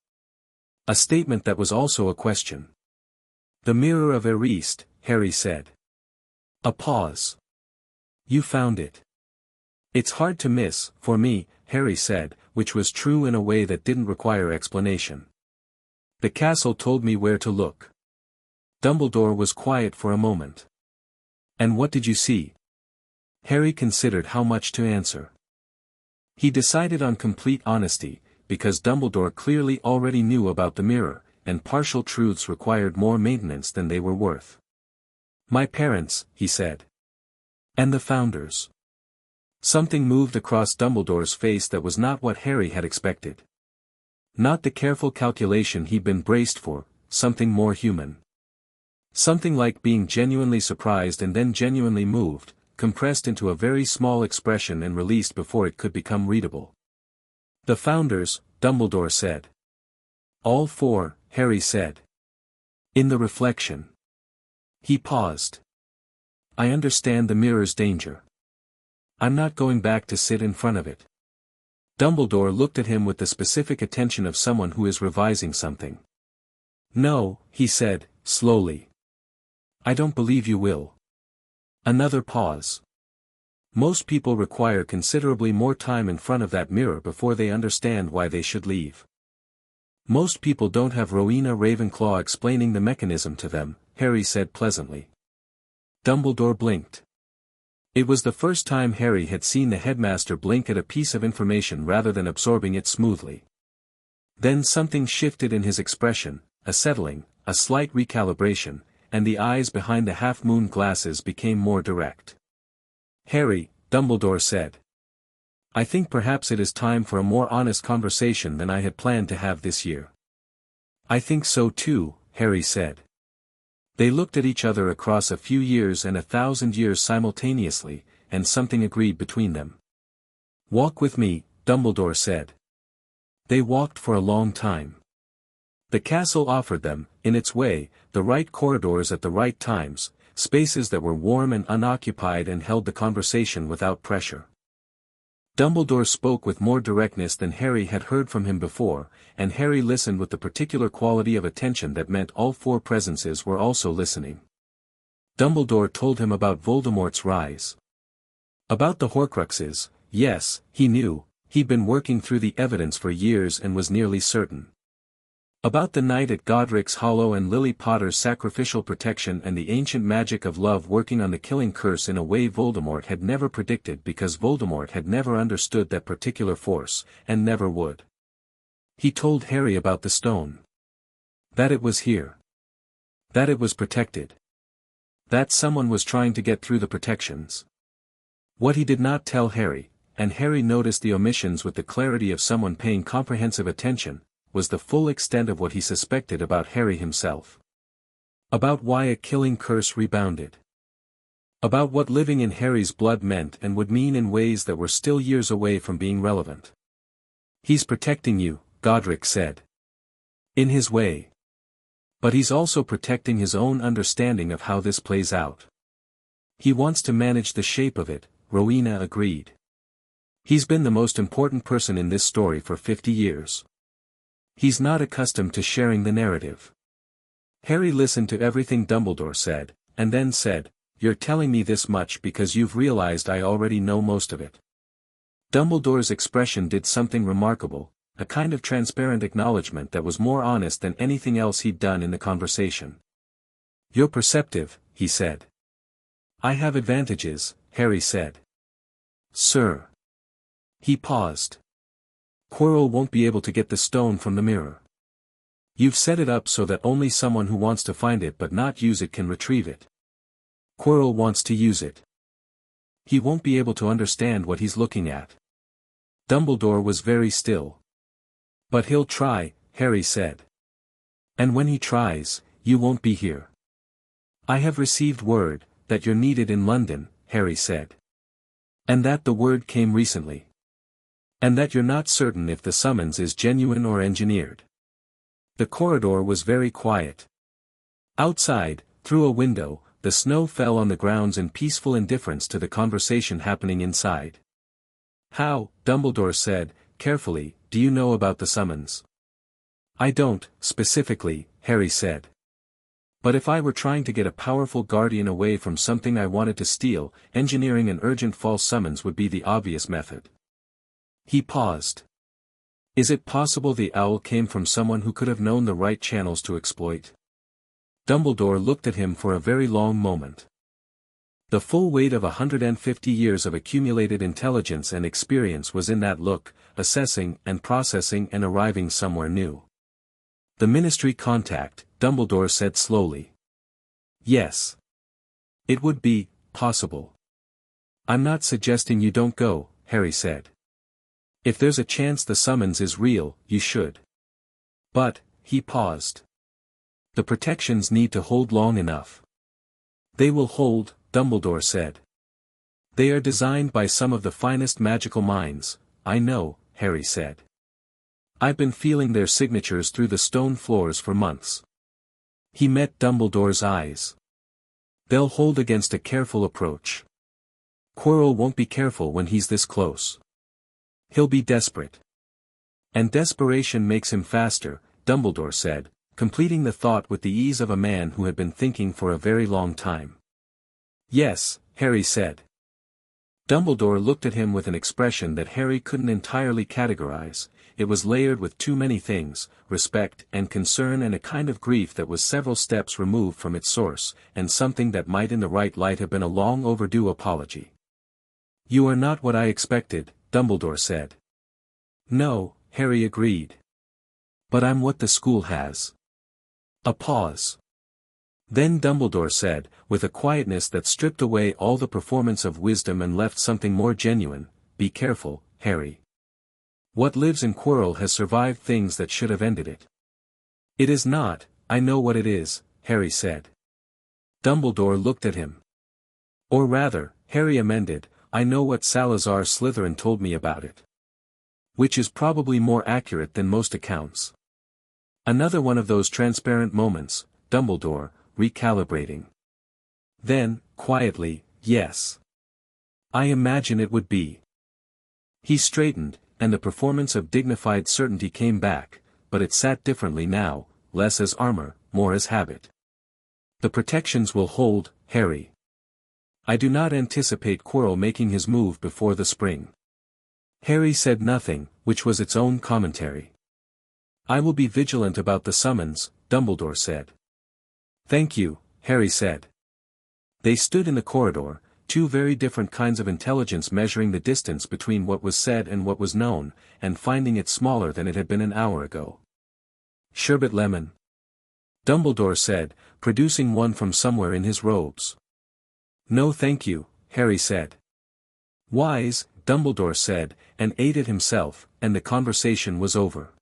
A statement that was also a question. The mirror of Erist, Harry said. A pause. You found it. It's hard to miss, for me, Harry said, which was true in a way that didn't require explanation. The castle told me where to look. Dumbledore was quiet for a moment. And what did you see? Harry considered how much to answer. He decided on complete honesty, because Dumbledore clearly already knew about the mirror, and partial truths required more maintenance than they were worth. My parents, he said. And the founders. Something moved across Dumbledore's face that was not what Harry had expected. Not the careful calculation he'd been braced for, something more human. Something like being genuinely surprised and then genuinely moved, compressed into a very small expression and released before it could become readable. The founders, Dumbledore said. All four, Harry said. In the reflection. He paused. I understand the mirror's danger. I'm not going back to sit in front of it. Dumbledore looked at him with the specific attention of someone who is revising something. No, he said, slowly. I don't believe you will. Another pause. Most people require considerably more time in front of that mirror before they understand why they should leave. Most people don't have Rowena Ravenclaw explaining the mechanism to them, Harry said pleasantly. Dumbledore blinked. It was the first time Harry had seen the headmaster blink at a piece of information rather than absorbing it smoothly. Then something shifted in his expression, a settling, a slight recalibration, and the eyes behind the half-moon glasses became more direct. Harry, Dumbledore said. I think perhaps it is time for a more honest conversation than I had planned to have this year. I think so too, Harry said. They looked at each other across a few years and 1,000 years simultaneously, and something agreed between them. Walk with me, Dumbledore said. They walked for a long time. The castle offered them, in its way, the right corridors at the right times, spaces that were warm and unoccupied and held the conversation without pressure. Dumbledore spoke with more directness than Harry had heard from him before, and Harry listened with the particular quality of attention that meant all four presences were also listening. Dumbledore told him about Voldemort's rise. About the Horcruxes, yes, he knew, he'd been working through the evidence for years and was nearly certain. About the night at Godric's Hollow and Lily Potter's sacrificial protection and the ancient magic of love working on the killing curse in a way Voldemort had never predicted because Voldemort had never understood that particular force, and never would. He told Harry about the stone. That it was here. That it was protected. That someone was trying to get through the protections. What he did not tell Harry, and Harry noticed the omissions with the clarity of someone paying comprehensive attention, was the full extent of what he suspected about Harry himself. About why a killing curse rebounded. About what living in Harry's blood meant and would mean in ways that were still years away from being relevant. "He's protecting you," Godric said. "In his way. But he's also protecting his own understanding of how this plays out. He wants to manage the shape of it," Rowena agreed. "He's been the most important person in this story for 50 years. He's not accustomed to sharing the narrative." Harry listened to everything Dumbledore said, and then said, "You're telling me this much because you've realized I already know most of it." Dumbledore's expression did something remarkable, a kind of transparent acknowledgement that was more honest than anything else he'd done in the conversation. "You're perceptive," he said. "I have advantages," Harry said. "Sir." He paused. "Quirrell won't be able to get the stone from the mirror. You've set it up so that only someone who wants to find it but not use it can retrieve it. Quirrell wants to use it. He won't be able to understand what he's looking at." Dumbledore was very still. "But he'll try," Harry said. "And when he tries, you won't be here." "I have received word that you're needed in London," Harry said. "And that the word came recently. And that you're not certain if the summons is genuine or engineered." The corridor was very quiet. Outside, through a window, the snow fell on the grounds in peaceful indifference to the conversation happening inside. "How," Dumbledore said, carefully, "do you know about the summons?" "I don't, specifically," Harry said. "But if I were trying to get a powerful guardian away from something I wanted to steal, engineering an urgent false summons would be the obvious method." He paused. "Is it possible the owl came from someone who could have known the right channels to exploit?" Dumbledore looked at him for a very long moment. The full weight of 150 years of accumulated intelligence and experience was in that look, assessing and processing and arriving somewhere new. "The Ministry contact," Dumbledore said slowly. "Yes. It would be possible." "I'm not suggesting you don't go," Harry said. "If there's a chance the summons is real, you should. But," he paused. "The protections need to hold long enough." "They will hold," Dumbledore said. "They are designed by some of the finest magical minds, I know," Harry said. "I've been feeling their signatures through the stone floors for months." He met Dumbledore's eyes. "They'll hold against a careful approach. Quirrell won't be careful when he's this close. He'll be desperate. And desperation makes him faster," Dumbledore said, completing the thought with the ease of a man who had been thinking for a very long time. "Yes," Harry said. Dumbledore looked at him with an expression that Harry couldn't entirely categorize. It was layered with too many things, respect and concern and a kind of grief that was several steps removed from its source, and something that might in the right light have been a long overdue apology. "You are not what I expected," Dumbledore said. "No," Harry agreed. "But I'm what the school has." A pause. Then Dumbledore said, with a quietness that stripped away all the performance of wisdom and left something more genuine, "Be careful, Harry. What lives in Quirrell has survived things that should have ended it." "It is not, I know what it is," Harry said. Dumbledore looked at him. "Or rather," Harry amended, "I know what Salazar Slytherin told me about it. Which is probably more accurate than most accounts." Another one of those transparent moments, Dumbledore, recalibrating. Then, quietly, "Yes. I imagine it would be." He straightened, and the performance of dignified certainty came back, but it sat differently now, less as armor, more as habit. "The protections will hold, Harry. I do not anticipate Quirrell making his move before the spring." Harry said nothing, which was its own commentary. "I will be vigilant about the summons," Dumbledore said. "Thank you," Harry said. They stood in the corridor, two very different kinds of intelligence measuring the distance between what was said and what was known, and finding it smaller than it had been an hour ago. "Sherbet lemon," Dumbledore said, producing one from somewhere in his robes. "No thank you," Harry said. "Wise," Dumbledore said, and ate it himself, and the conversation was over.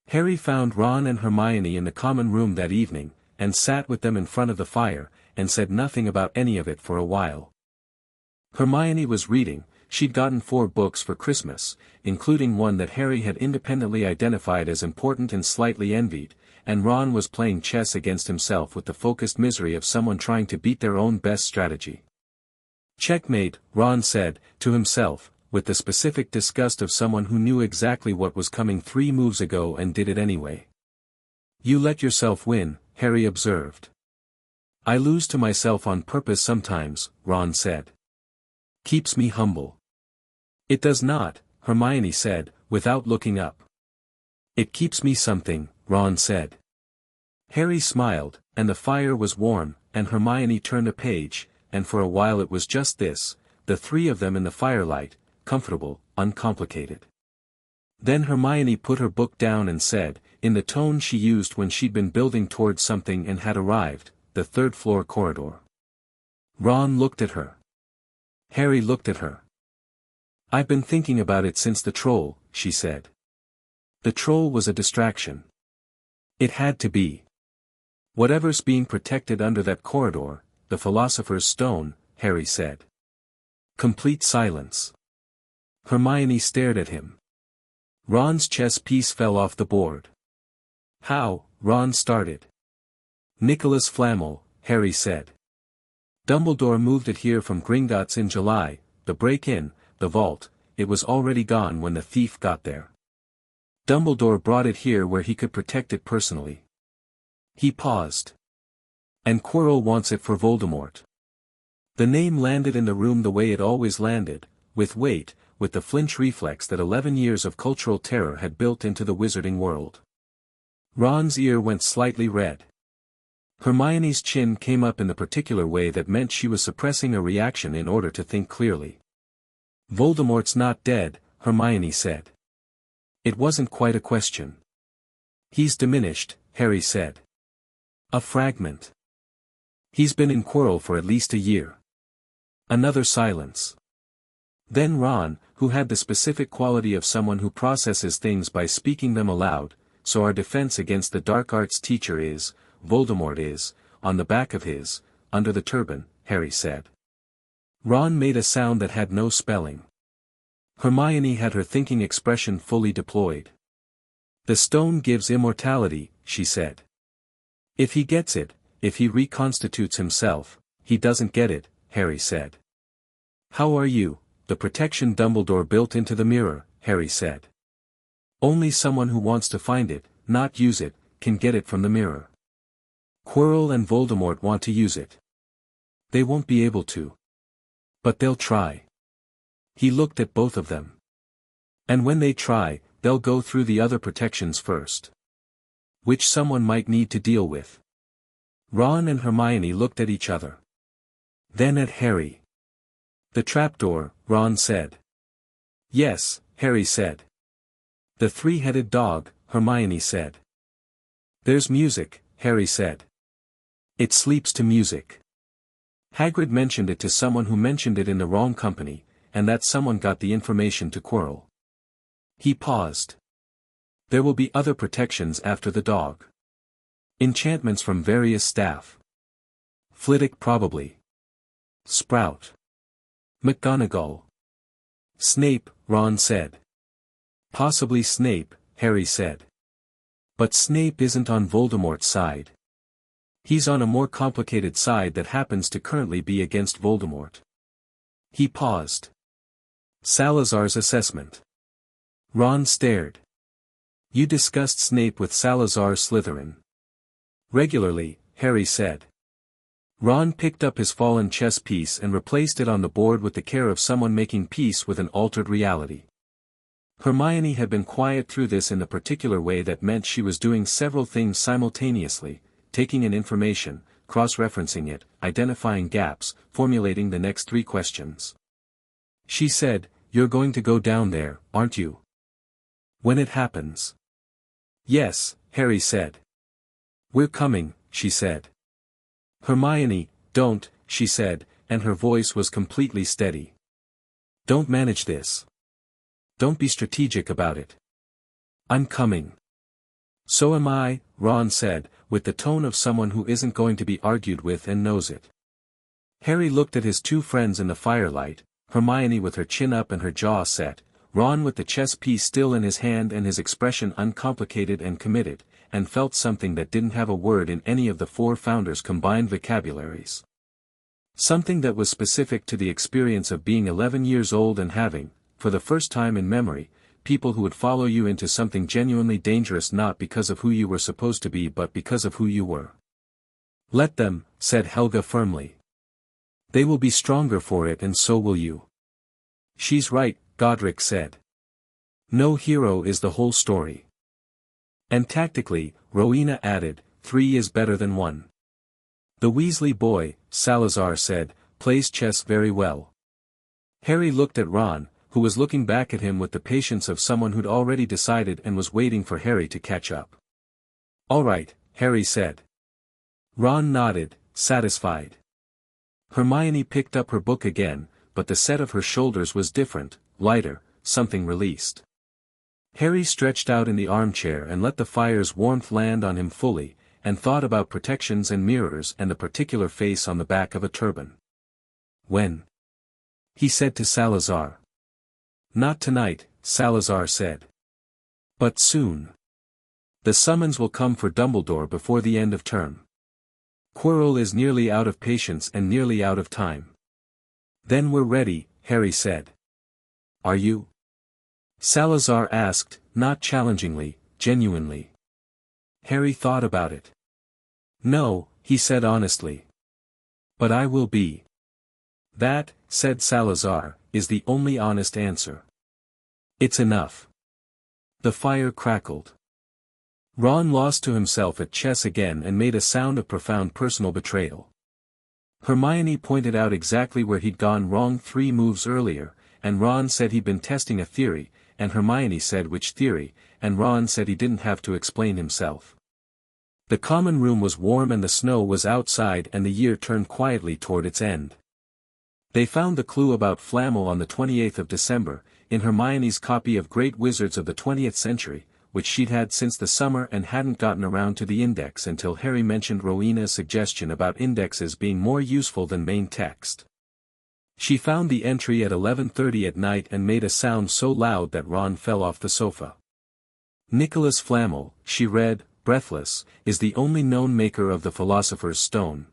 Harry found Ron and Hermione in the common room that evening, and sat with them in front of the fire, and said nothing about any of it for a while. Hermione was reading. She'd gotten 4 books for Christmas, including one that Harry had independently identified as important and slightly envied, and Ron was playing chess against himself with the focused misery of someone trying to beat their own best strategy. "Checkmate," Ron said, to himself, with the specific disgust of someone who knew exactly what was coming 3 moves ago and did it anyway. "You let yourself win," Harry observed. "I lose to myself on purpose sometimes," Ron said. "Keeps me humble." "It does not," Hermione said, without looking up. "It keeps me something," Ron said. Harry smiled, and the fire was warm, and Hermione turned a page, and for a while it was just this, the 3 of them in the firelight, comfortable, uncomplicated. Then Hermione put her book down and said, in the tone she used when she'd been building towards something and had arrived, the 3rd-floor corridor. Ron looked at her. Harry looked at her. "I've been thinking about it since the troll," she said. The troll was a distraction. It had to be. "Whatever's being protected under that corridor, the Philosopher's Stone," Harry said. Complete silence. Hermione stared at him. Ron's chess piece fell off the board. "How?" Ron started. "Nicholas Flamel," Harry said. "Dumbledore moved it here from Gringotts in July, the break-in, the vault, it was already gone when the thief got there. Dumbledore brought it here where he could protect it personally." He paused. "And Quirrell wants it for Voldemort." The name landed in the room the way it always landed, with weight, with the flinch reflex that 11 years of cultural terror had built into the wizarding world. Ron's ear went slightly red. Hermione's chin came up in the particular way that meant she was suppressing a reaction in order to think clearly. "Voldemort's not dead," Hermione said. It wasn't quite a question. "He's diminished," Harry said. "A fragment. He's been in Quirrell for at least a year." Another silence. Then Ron, who had the specific quality of someone who processes things by speaking them aloud, "So our defense against the dark arts teacher is, Voldemort is, on the back of his, under the turban," Harry said. Ron made a sound that had no spelling. Hermione had her thinking expression fully deployed. "The stone gives immortality," she said. "If he gets it, if he reconstitutes himself, he doesn't get it," Harry said. "How are you? The protection Dumbledore built into the mirror," Harry said. "Only someone who wants to find it, not use it, can get it from the mirror. Quirrell and Voldemort want to use it. They won't be able to. But they'll try." He looked at both of them. "And when they try, they'll go through the other protections first. Which someone might need to deal with." Ron and Hermione looked at each other. Then at Harry. "The trapdoor," Ron said. "Yes," Harry said. "The 3-headed dog," Hermione said. "There's music," Harry said. "It sleeps to music. Hagrid mentioned it to someone who mentioned it in the wrong company, and that someone got the information to Quirrell." He paused. "There will be other protections after the dog. Enchantments from various staff. Flitwick probably. Sprout. McGonagall. Snape," Ron said. "Possibly Snape," Harry said. "But Snape isn't on Voldemort's side. He's on a more complicated side that happens to currently be against Voldemort." He paused. "Salazar's assessment." Ron stared. "You discussed Snape with Salazar Slytherin?" "Regularly," Harry said. Ron picked up his fallen chess piece and replaced it on the board with the care of someone making peace with an altered reality. Hermione had been quiet through this in the particular way that meant she was doing several things simultaneously, taking in information, cross-referencing it, identifying gaps, formulating the next 3 questions. She said, "You're going to go down there, aren't you? When it happens?" "Yes," Harry said. "We're coming," she said. Hermione, "Don't," she said, and her voice was completely steady. "Don't manage this. Don't be strategic about it. I'm coming." So am I, Ron said, with the tone of someone who isn't going to be argued with and knows it. Harry looked at his two friends in the firelight, Hermione with her chin up and her jaw set, Ron with the chess piece still in his hand and his expression uncomplicated and committed, and felt something that didn't have a word in any of the four founders' combined vocabularies. Something that was specific to the experience of being 11 years old and having, for the first time in memory, people who would follow you into something genuinely dangerous not because of who you were supposed to be but because of who you were. Let them, said Helga firmly. They will be stronger for it and so will you. She's right, Godric said. No hero is the whole story. And tactically, Rowena added, 3 is better than 1. The Weasley boy, Salazar said, plays chess very well. Harry looked at Ron, who was looking back at him with the patience of someone who'd already decided and was waiting for Harry to catch up. All right, Harry said. Ron nodded, satisfied. Hermione picked up her book again, but the set of her shoulders was different, lighter, something released. Harry stretched out in the armchair and let the fire's warmth land on him fully, and thought about protections and mirrors and the particular face on the back of a turban. When? He said to Salazar. Not tonight, Salazar said. But soon. The summons will come for Dumbledore before the end of term. Quirrell is nearly out of patience and nearly out of time. Then we're ready, Harry said. Are you? Salazar asked, not challengingly, genuinely. Harry thought about it. No, he said honestly. But I will be. That, said Salazar, is the only honest answer. It's enough. The fire crackled. Ron lost to himself at chess again and made a sound of profound personal betrayal. Hermione pointed out exactly where he'd gone wrong 3 moves earlier, and Ron said he'd been testing a theory, and Hermione said which theory, and Ron said he didn't have to explain himself. The common room was warm and the snow was outside and the year turned quietly toward its end. They found the clue about Flamel on the 28th of December, in Hermione's copy of Great Wizards of the 20th Century, which she'd had since the summer and hadn't gotten around to the index until Harry mentioned Rowena's suggestion about indexes being more useful than main text. She found the entry at 11:30 at night and made a sound so loud that Ron fell off the sofa. Nicholas Flamel, she read, breathless, is the only known maker of the Philosopher's Stone.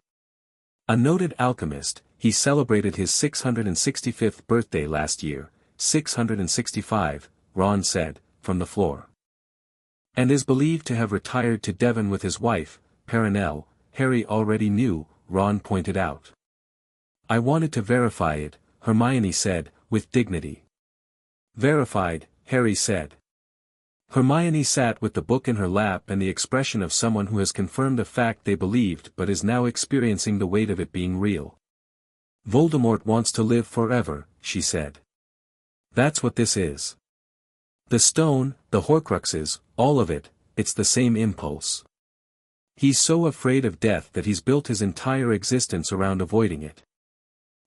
A noted alchemist, he celebrated his 665th birthday last year, 665, Ron said, from the floor. And is believed to have retired to Devon with his wife, Perenelle, Harry already knew, Ron pointed out. I wanted to verify it, Hermione said, with dignity. Verified, Harry said. Hermione sat with the book in her lap and the expression of someone who has confirmed a fact they believed but is now experiencing the weight of it being real. Voldemort wants to live forever, she said. That's what this is. The stone, the Horcruxes, all of it, it's the same impulse. He's so afraid of death that he's built his entire existence around avoiding it.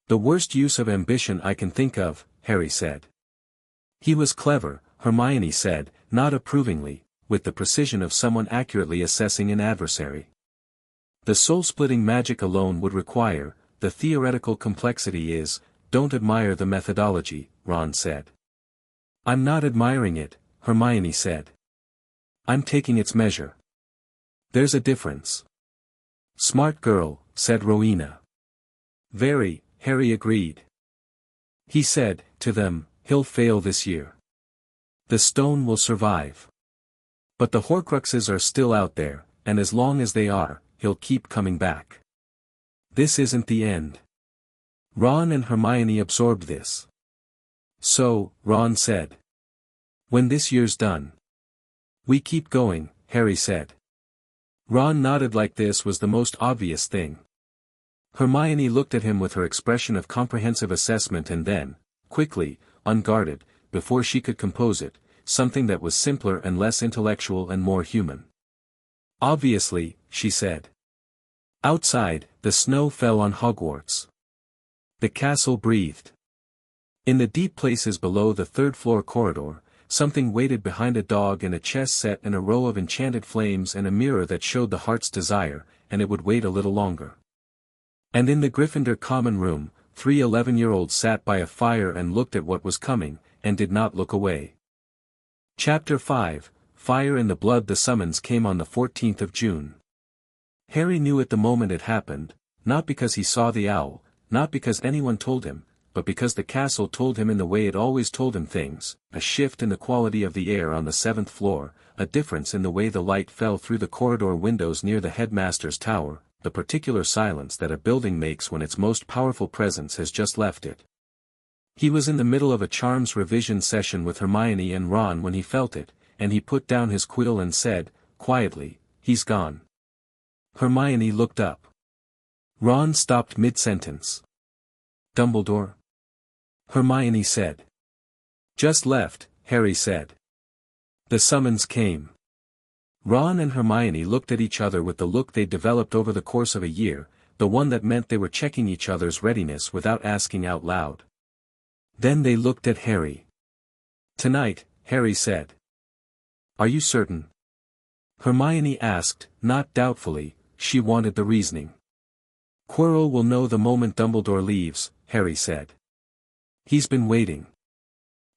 The worst use of ambition I can think of, Harry said. He was clever, Hermione said, not approvingly, with the precision of someone accurately assessing an adversary. The soul-splitting magic alone would require, the theoretical complexity is, don't admire the methodology, Ron said. I'm not admiring it, Hermione said. I'm taking its measure. There's a difference. Smart girl, said Rowena. Very, Harry agreed. He said, to them, he'll fail this year. The stone will survive. But the Horcruxes are still out there, and as long as they are, he'll keep coming back. This isn't the end. Ron and Hermione absorbed this. So, Ron said. When this year's done. We keep going, Harry said. Ron nodded like this was the most obvious thing. Hermione looked at him with her expression of comprehensive assessment and then, quickly, unguarded, before she could compose it, something that was simpler and less intellectual and more human. Obviously, she said. Outside, the snow fell on Hogwarts. The castle breathed. In the deep places below the third-floor corridor, something waited behind a dog and a chess set and a row of enchanted flames and a mirror that showed the heart's desire, and it would wait a little longer. And in the Gryffindor common room, 3 11-year-olds sat by a fire and looked at what was coming, and did not look away. Chapter 5, Fire in the Blood. The summons came on the 14th of June. Harry knew it the moment it happened, not because he saw the owl, not because anyone told him, but because the castle told him in the way it always told him things, a shift in the quality of the air on the 7th floor, a difference in the way the light fell through the corridor windows near the headmaster's tower, the particular silence that a building makes when its most powerful presence has just left it. He was in the middle of a charms revision session with Hermione and Ron when he felt it, and he put down his quill and said, quietly, "He's gone." Hermione looked up. Ron stopped mid-sentence. "Dumbledore?" Hermione said. "Just left," Harry said. The summons came. Ron and Hermione looked at each other with the look they'd developed over the course of a year, the one that meant they were checking each other's readiness without asking out loud. Then they looked at Harry. "Tonight," Harry said. "Are you certain?" Hermione asked, not doubtfully. She wanted the reasoning. "Quirrell will know the moment Dumbledore leaves," Harry said. "He's been waiting.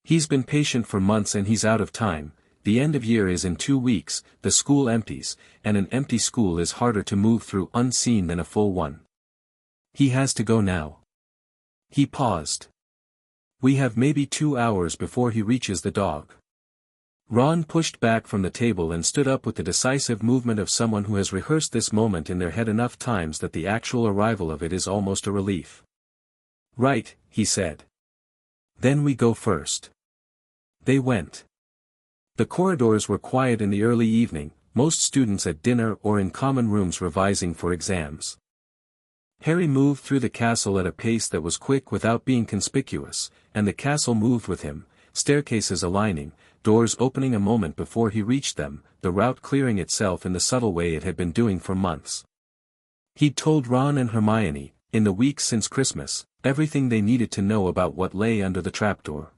He's been patient for months and he's out of time. The end of year is in 2 weeks, the school empties, and an empty school is harder to move through unseen than a full one. He has to go now." He paused. "We have maybe 2 hours before he reaches the dog." Ron pushed back from the table and stood up with the decisive movement of someone who has rehearsed this moment in their head enough times that the actual arrival of it is almost a relief. "Right," he said. "Then we go first." They went. The corridors were quiet in the early evening, most students at dinner or in common rooms revising for exams. Harry moved through the castle at a pace that was quick without being conspicuous, and the castle moved with him, staircases aligning, doors opening a moment before he reached them, the route clearing itself in the subtle way it had been doing for months. He'd told Ron and Hermione, in the weeks since Christmas, everything they needed to know about what lay under the trapdoor.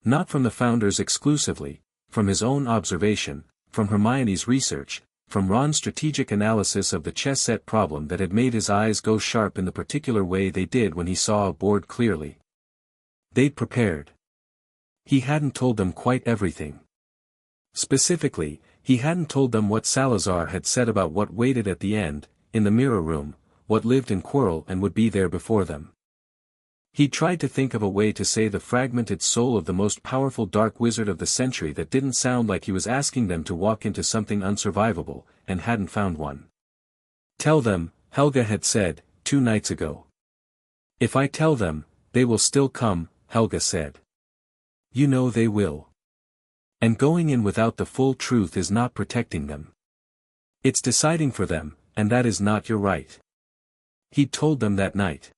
Not from the founders exclusively, from his own observation, from Hermione's research, from Ron's strategic analysis of the chess set problem that had made his eyes go sharp in the particular way they did when he saw a board clearly. They'd prepared. He hadn't told them quite everything. Specifically, he hadn't told them what Salazar had said about what waited at the end, in the mirror room, what lived in Quirrell and would be there before them. He tried to think of a way to say the fragmented soul of the most powerful dark wizard of the century that didn't sound like he was asking them to walk into something unsurvivable, and hadn't found one. "Tell them," Helga had said, 2 nights ago. "If I tell them, they will still come," Helga said. "You know they will. And going in without the full truth is not protecting them. It's deciding for them, and that is not your right." He'd told them that night.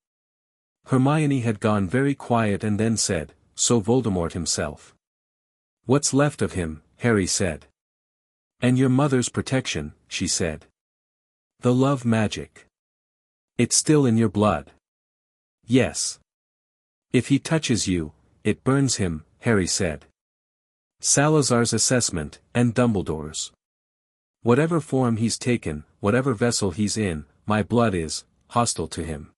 Hermione had gone very quiet and then said, "So Voldemort himself." "What's left of him," Harry said. "And your mother's protection," she said. "The love magic. It's still in your blood." "Yes. If he touches you, it burns him," Harry said. "Salazar's assessment, and Dumbledore's. Whatever form he's taken, whatever vessel he's in, my blood is hostile to him."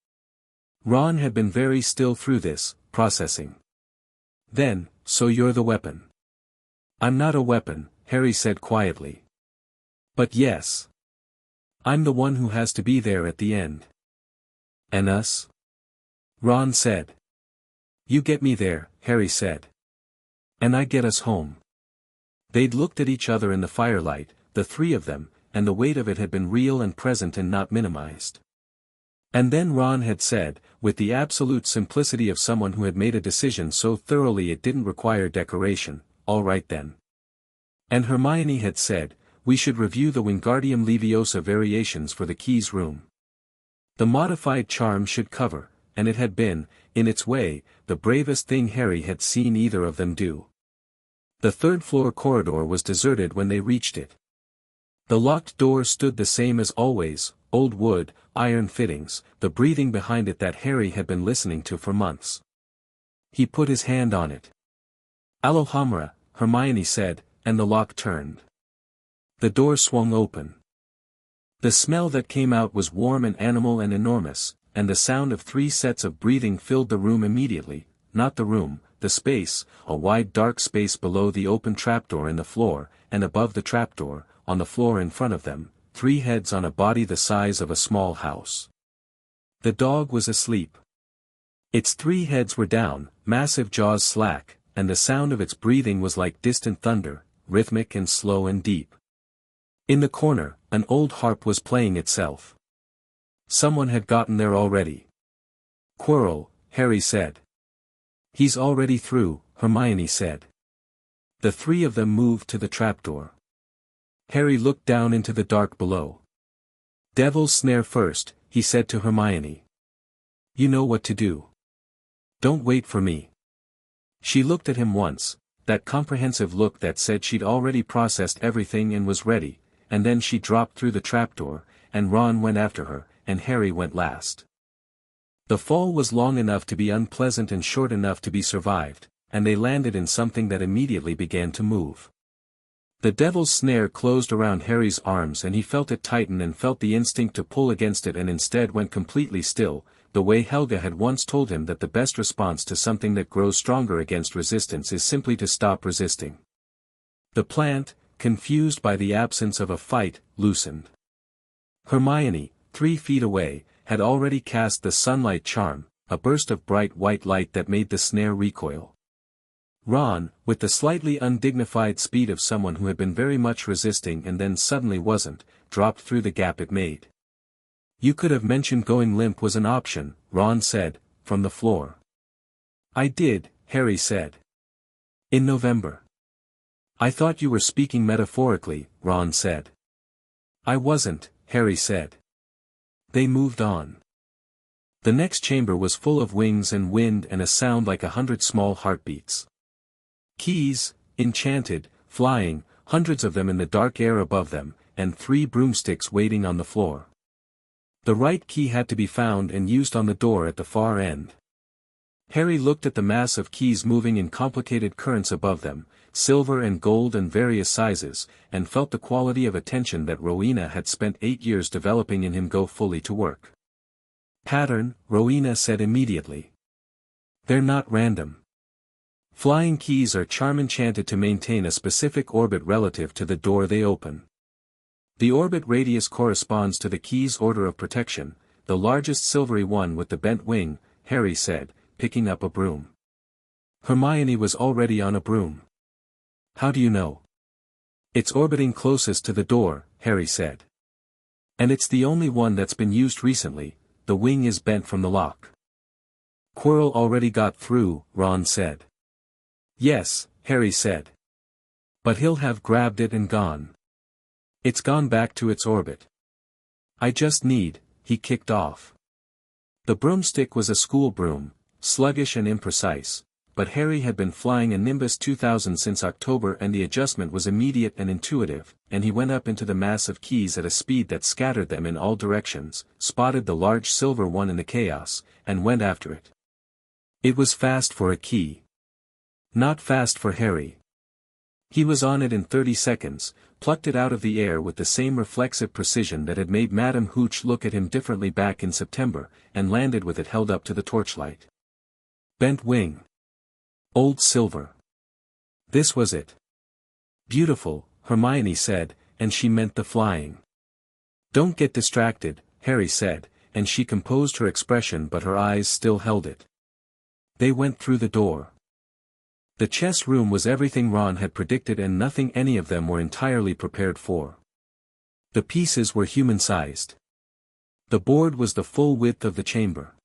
Ron had been very still through this, processing. "Then, so you're the weapon." "I'm not a weapon," Harry said quietly. "But yes. I'm the one who has to be there at the end." "And us?" Ron said. "You get me there," Harry said. "And I get us home." They'd looked at each other in the firelight, the 3 of them, and the weight of it had been real and present and not minimized. And then Ron had said, with the absolute simplicity of someone who had made a decision so thoroughly it didn't require decoration, "All right then." And Hermione had said, "We should review the Wingardium Leviosa variations for the keys room. The modified charm should cover," and it had been, in its way, the bravest thing Harry had seen either of them do. The 3rd-floor corridor was deserted when they reached it. The locked door stood the same as always, old wood, iron fittings, the breathing behind it that Harry had been listening to for months. He put his hand on it. "Alohomra," Hermione said, and the lock turned. The door swung open. The smell that came out was warm and animal and enormous, and the sound of 3 sets of breathing filled the room immediately, not the room, the space, a wide dark space below the open trapdoor in the floor, and above the trapdoor, on the floor in front of them, 3 heads on a body the size of a small house. The dog was asleep. Its 3 heads were down, massive jaws slack, and the sound of its breathing was like distant thunder, rhythmic and slow and deep. In the corner, an old harp was playing itself. Someone had gotten there already. Quirrell, Harry said. He's already through, Hermione said. The 3 of them moved to the trapdoor. Harry looked down into the dark below. Devil's snare first, he said to Hermione. You know what to do. Don't wait for me. She looked at him once, that comprehensive look that said she'd already processed everything and was ready, and then she dropped through the trapdoor, and Ron went after her, and Harry went last. The fall was long enough to be unpleasant and short enough to be survived, and they landed in something that immediately began to move. The devil's snare closed around Harry's arms and he felt it tighten and felt the instinct to pull against it and instead went completely still, the way Helga had once told him that the best response to something that grows stronger against resistance is simply to stop resisting. The plant, confused by the absence of a fight, loosened. Hermione, 3 feet away, had already cast the sunlight charm, a burst of bright white light that made the snare recoil. Ron, with the slightly undignified speed of someone who had been very much resisting and then suddenly wasn't, dropped through the gap it made. You could have mentioned going limp was an option, Ron said, from the floor. I did, Harry said. In November. I thought you were speaking metaphorically, Ron said. I wasn't, Harry said. They moved on. The next chamber was full of wings and wind and a sound like 100 small heartbeats. Keys, enchanted, flying, hundreds of them in the dark air above them, and 3 broomsticks waiting on the floor. The right key had to be found and used on the door at the far end. Harry looked at the mass of keys moving in complicated currents above them, silver and gold and various sizes, and felt the quality of attention that Rowena had spent 8 years developing in him go fully to work. Pattern, Rowena said immediately. They're not random. Flying keys are charm enchanted to maintain a specific orbit relative to the door they open. The orbit radius corresponds to the key's order of protection, the largest silvery one with the bent wing, Harry said, picking up a broom. Hermione was already on a broom. How do you know? It's orbiting closest to the door, Harry said. And it's the only one that's been used recently, the wing is bent from the lock. Quirrell already got through, Ron said. Yes, Harry said. But he'll have grabbed it and gone. It's gone back to its orbit. I just need, he kicked off. The broomstick was a school broom, sluggish and imprecise, but Harry had been flying a Nimbus 2000 since October and the adjustment was immediate and intuitive, and he went up into the mass of keys at a speed that scattered them in all directions, spotted the large silver one in the chaos, and went after it. It was fast for a key. Not fast for Harry. He was on it in 30 seconds, plucked it out of the air with the same reflexive precision that had made Madame Hooch look at him differently back in September, and landed with it held up to the torchlight. Bent wing. Old silver. This was it. Beautiful, Hermione said, and she meant the flying. Don't get distracted, Harry said, and she composed her expression but her eyes still held it. They went through the door. The chess room was everything Ron had predicted and nothing any of them were entirely prepared for. The pieces were human-sized. The board was the full width of the chamber.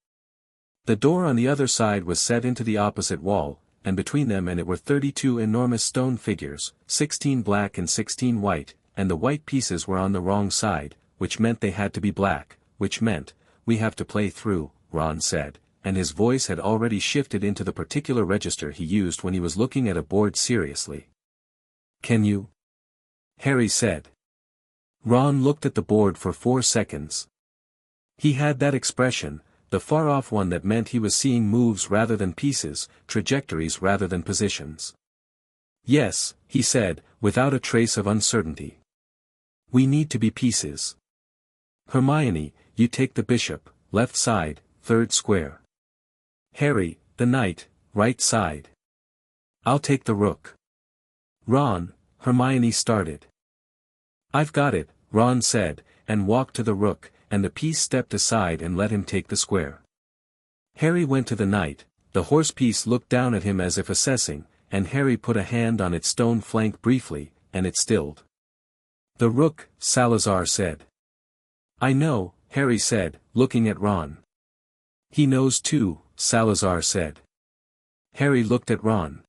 The door on the other side was set into the opposite wall, and between them and it were 32 enormous stone figures, 16 black and 16 white, and the white pieces were on the wrong side, which meant they had to be black, which meant, we have to play through, Ron said, and his voice had already shifted into the particular register he used when he was looking at a board seriously. Can you? Harry said. Ron looked at the board for 4 seconds. He had that expression, the far-off one that meant he was seeing moves rather than pieces, trajectories rather than positions. Yes, he said, without a trace of uncertainty. We need to be pieces. Hermione, you take the bishop, left side, third square. Harry, the knight, right side. I'll take the rook. Ron, Hermione started. I've got it, Ron said, and walked to the rook, and the piece stepped aside and let him take the square. Harry went to the knight, the horse piece looked down at him as if assessing, and Harry put a hand on its stone flank briefly, and it stilled. The rook, Salazar said. I know, Harry said, looking at Ron. He knows too, Salazar said. Harry looked at Ron.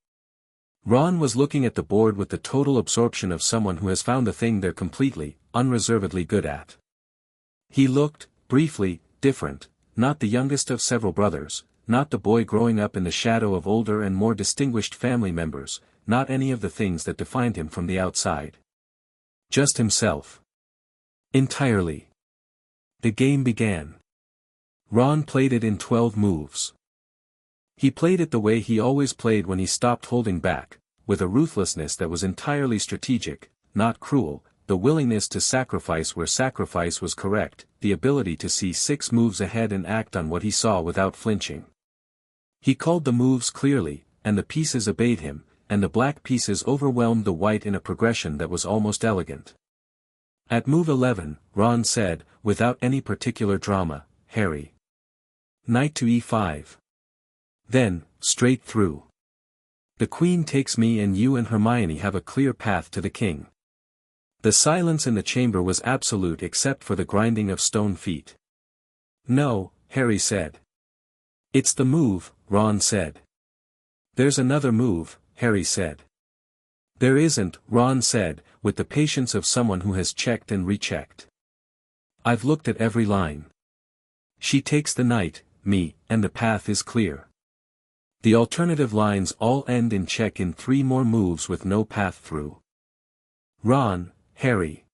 Ron was looking at the board with the total absorption of someone who has found the thing they're completely, unreservedly good at. He looked, briefly, different, not the youngest of several brothers, not the boy growing up in the shadow of older and more distinguished family members, not any of the things that defined him from the outside. Just himself. Entirely. The game began. Ron played it in 12 moves. He played it the way he always played when he stopped holding back, with a ruthlessness that was entirely strategic, not cruel, the willingness to sacrifice where sacrifice was correct, the ability to see 6 moves ahead and act on what he saw without flinching. He called the moves clearly, and the pieces obeyed him, and the black pieces overwhelmed the white in a progression that was almost elegant. At move 11, Ron said, without any particular drama, Harry. Knight to e5. Then, straight through. The queen takes me and you and Hermione have a clear path to the king. The silence in the chamber was absolute except for the grinding of stone feet. No, Harry said. It's the move, Ron said. There's another move, Harry said. There isn't, Ron said, with the patience of someone who has checked and rechecked. I've looked at every line. She takes the knight, me, and the path is clear. The alternative lines all end in check in 3 more moves with no path through. Ron, Harry.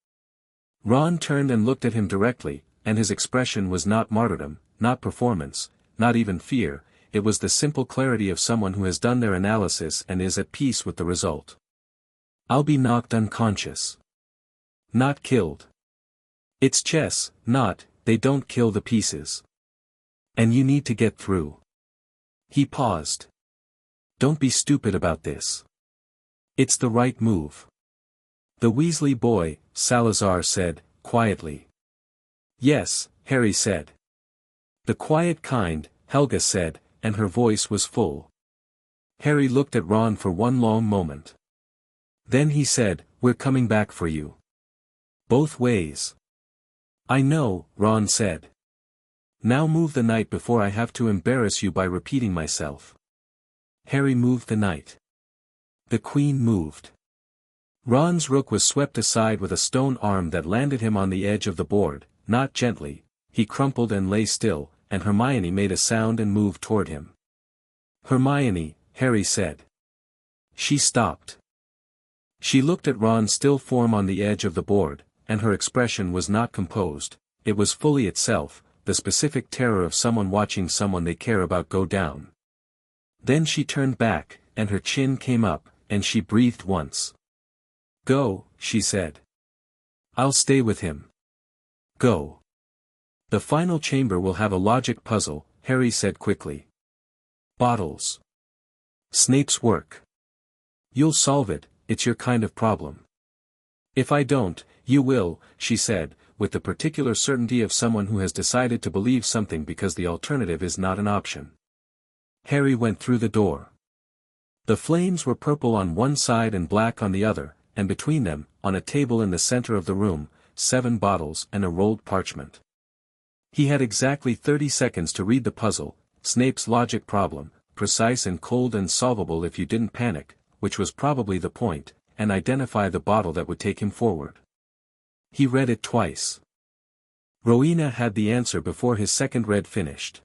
Ron turned and looked at him directly, and his expression was not martyrdom, not performance, not even fear, it was the simple clarity of someone who has done their analysis and is at peace with the result. I'll be knocked unconscious. Not killed. It's chess, not, they don't kill the pieces. And you need to get through. He paused. Don't be stupid about this. It's the right move. The Weasley boy, Salazar said, quietly. Yes, Harry said. The quiet kind, Helga said, and her voice was full. Harry looked at Ron for one long moment. Then he said, we're coming back for you. Both ways. I know, Ron said. Now move the knight before I have to embarrass you by repeating myself. Harry moved the knight. The queen moved. Ron's rook was swept aside with a stone arm that landed him on the edge of the board, not gently, he crumpled and lay still, and Hermione made a sound and moved toward him. Hermione, Harry said. She stopped. She looked at Ron's still form on the edge of the board, and her expression was not composed, it was fully itself, the specific terror of someone watching someone they care about go down. Then she turned back, and her chin came up, and she breathed once. Go, she said. I'll stay with him. Go. The final chamber will have a logic puzzle, Harry said quickly. Bottles. Snape's work. You'll solve it, it's your kind of problem. If I don't, you will, she said, with the particular certainty of someone who has decided to believe something because the alternative is not an option. Harry went through the door. The flames were purple on one side and black on the other, and between them, on a table in the center of the room, 7 bottles and a rolled parchment. He had exactly 30 seconds to read the puzzle, Snape's logic problem, precise and cold and solvable if you didn't panic, which was probably the point, and identify the bottle that would take him forward. He read it twice. Rowena had the answer before his second read finished.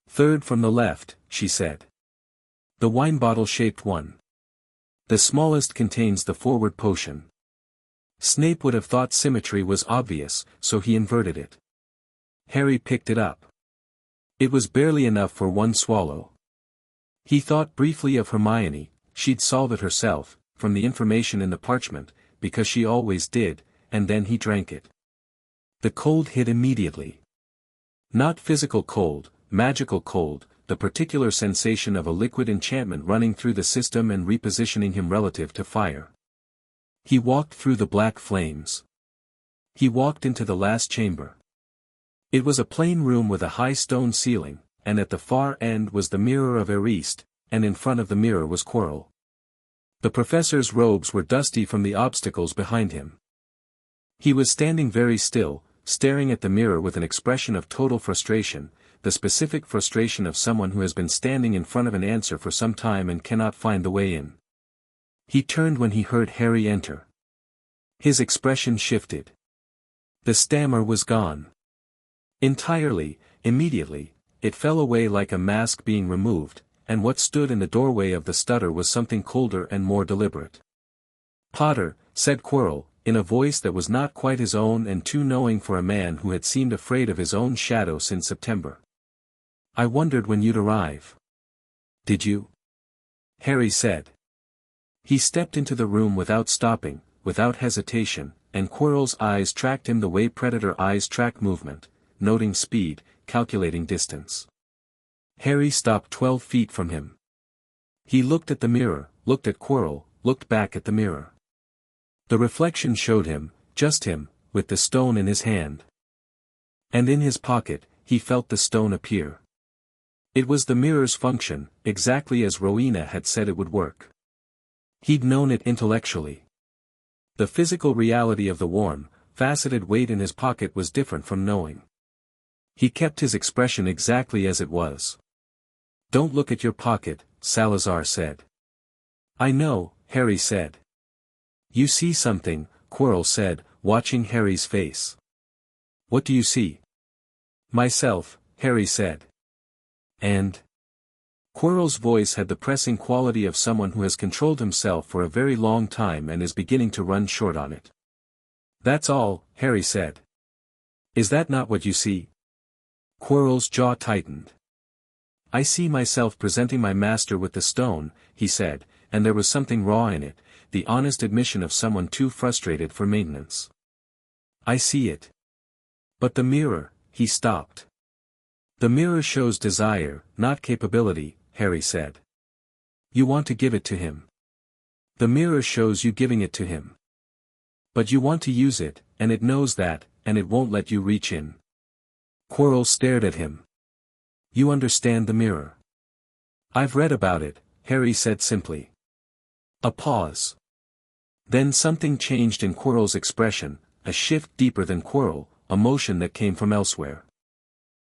Third from the left, she said. The wine bottle-shaped one. The smallest contains the forward potion. Snape would have thought symmetry was obvious, so he inverted it. Harry picked it up. It was barely enough for one swallow. He thought briefly of Hermione, she'd solve it herself, from the information in the parchment, because she always did, and then he drank it. The cold hit immediately. Not physical cold, magical cold, the particular sensation of a liquid enchantment running through the system and repositioning him relative to fire. He walked through the black flames. He walked into the last chamber. It was a plain room with a high stone ceiling, and at the far end was the mirror of Heir, and in front of the mirror was Quirrell. The professor's robes were dusty from the obstacles behind him. He was standing very still, staring at the mirror with an expression of total frustration, the specific frustration of someone who has been standing in front of an answer for some time and cannot find the way in. He turned when he heard Harry enter. His expression shifted. The stammer was gone. Entirely, immediately, it fell away like a mask being removed, and what stood in the doorway of the stutter was something colder and more deliberate. "Potter," said Quirrell, in a voice that was not quite his own and too knowing for a man who had seemed afraid of his own shadow since September. "I wondered when you'd arrive." "Did you?" Harry said. He stepped into the room without stopping, without hesitation, and Quirrell's eyes tracked him the way predator eyes track movement, noting speed, calculating distance. Harry stopped 12 feet from him. He looked at the mirror, looked at Quirrell, looked back at the mirror. The reflection showed him, just him, with the stone in his hand. And in his pocket, he felt the stone appear. It was the mirror's function, exactly as Rowena had said it would work. He'd known it intellectually. The physical reality of the warm, faceted weight in his pocket was different from knowing. He kept his expression exactly as it was. "Don't look at your pocket," Salazar said. "I know," Harry said. "You see something," Quirrell said, watching Harry's face. "What do you see?" "Myself," Harry said. "And?" Quirrell's voice had the pressing quality of someone who has controlled himself for a very long time and is beginning to run short on it. "That's all," Harry said. "Is that not what you see?" Quirrell's jaw tightened. "I see myself presenting my master with the stone," he said, and there was something raw in it, the honest admission of someone too frustrated for maintenance. "I see it." "But the mirror," he stopped. "The mirror shows desire, not capability," Harry said. "You want to give it to him. The mirror shows you giving it to him. But you want to use it, and it knows that, and it won't let you reach in." Quirrell stared at him. "You understand the mirror?" "I've read about it," Harry said simply. A pause. Then something changed in Quirrell's expression, a shift deeper than Quirrell, a motion that came from elsewhere.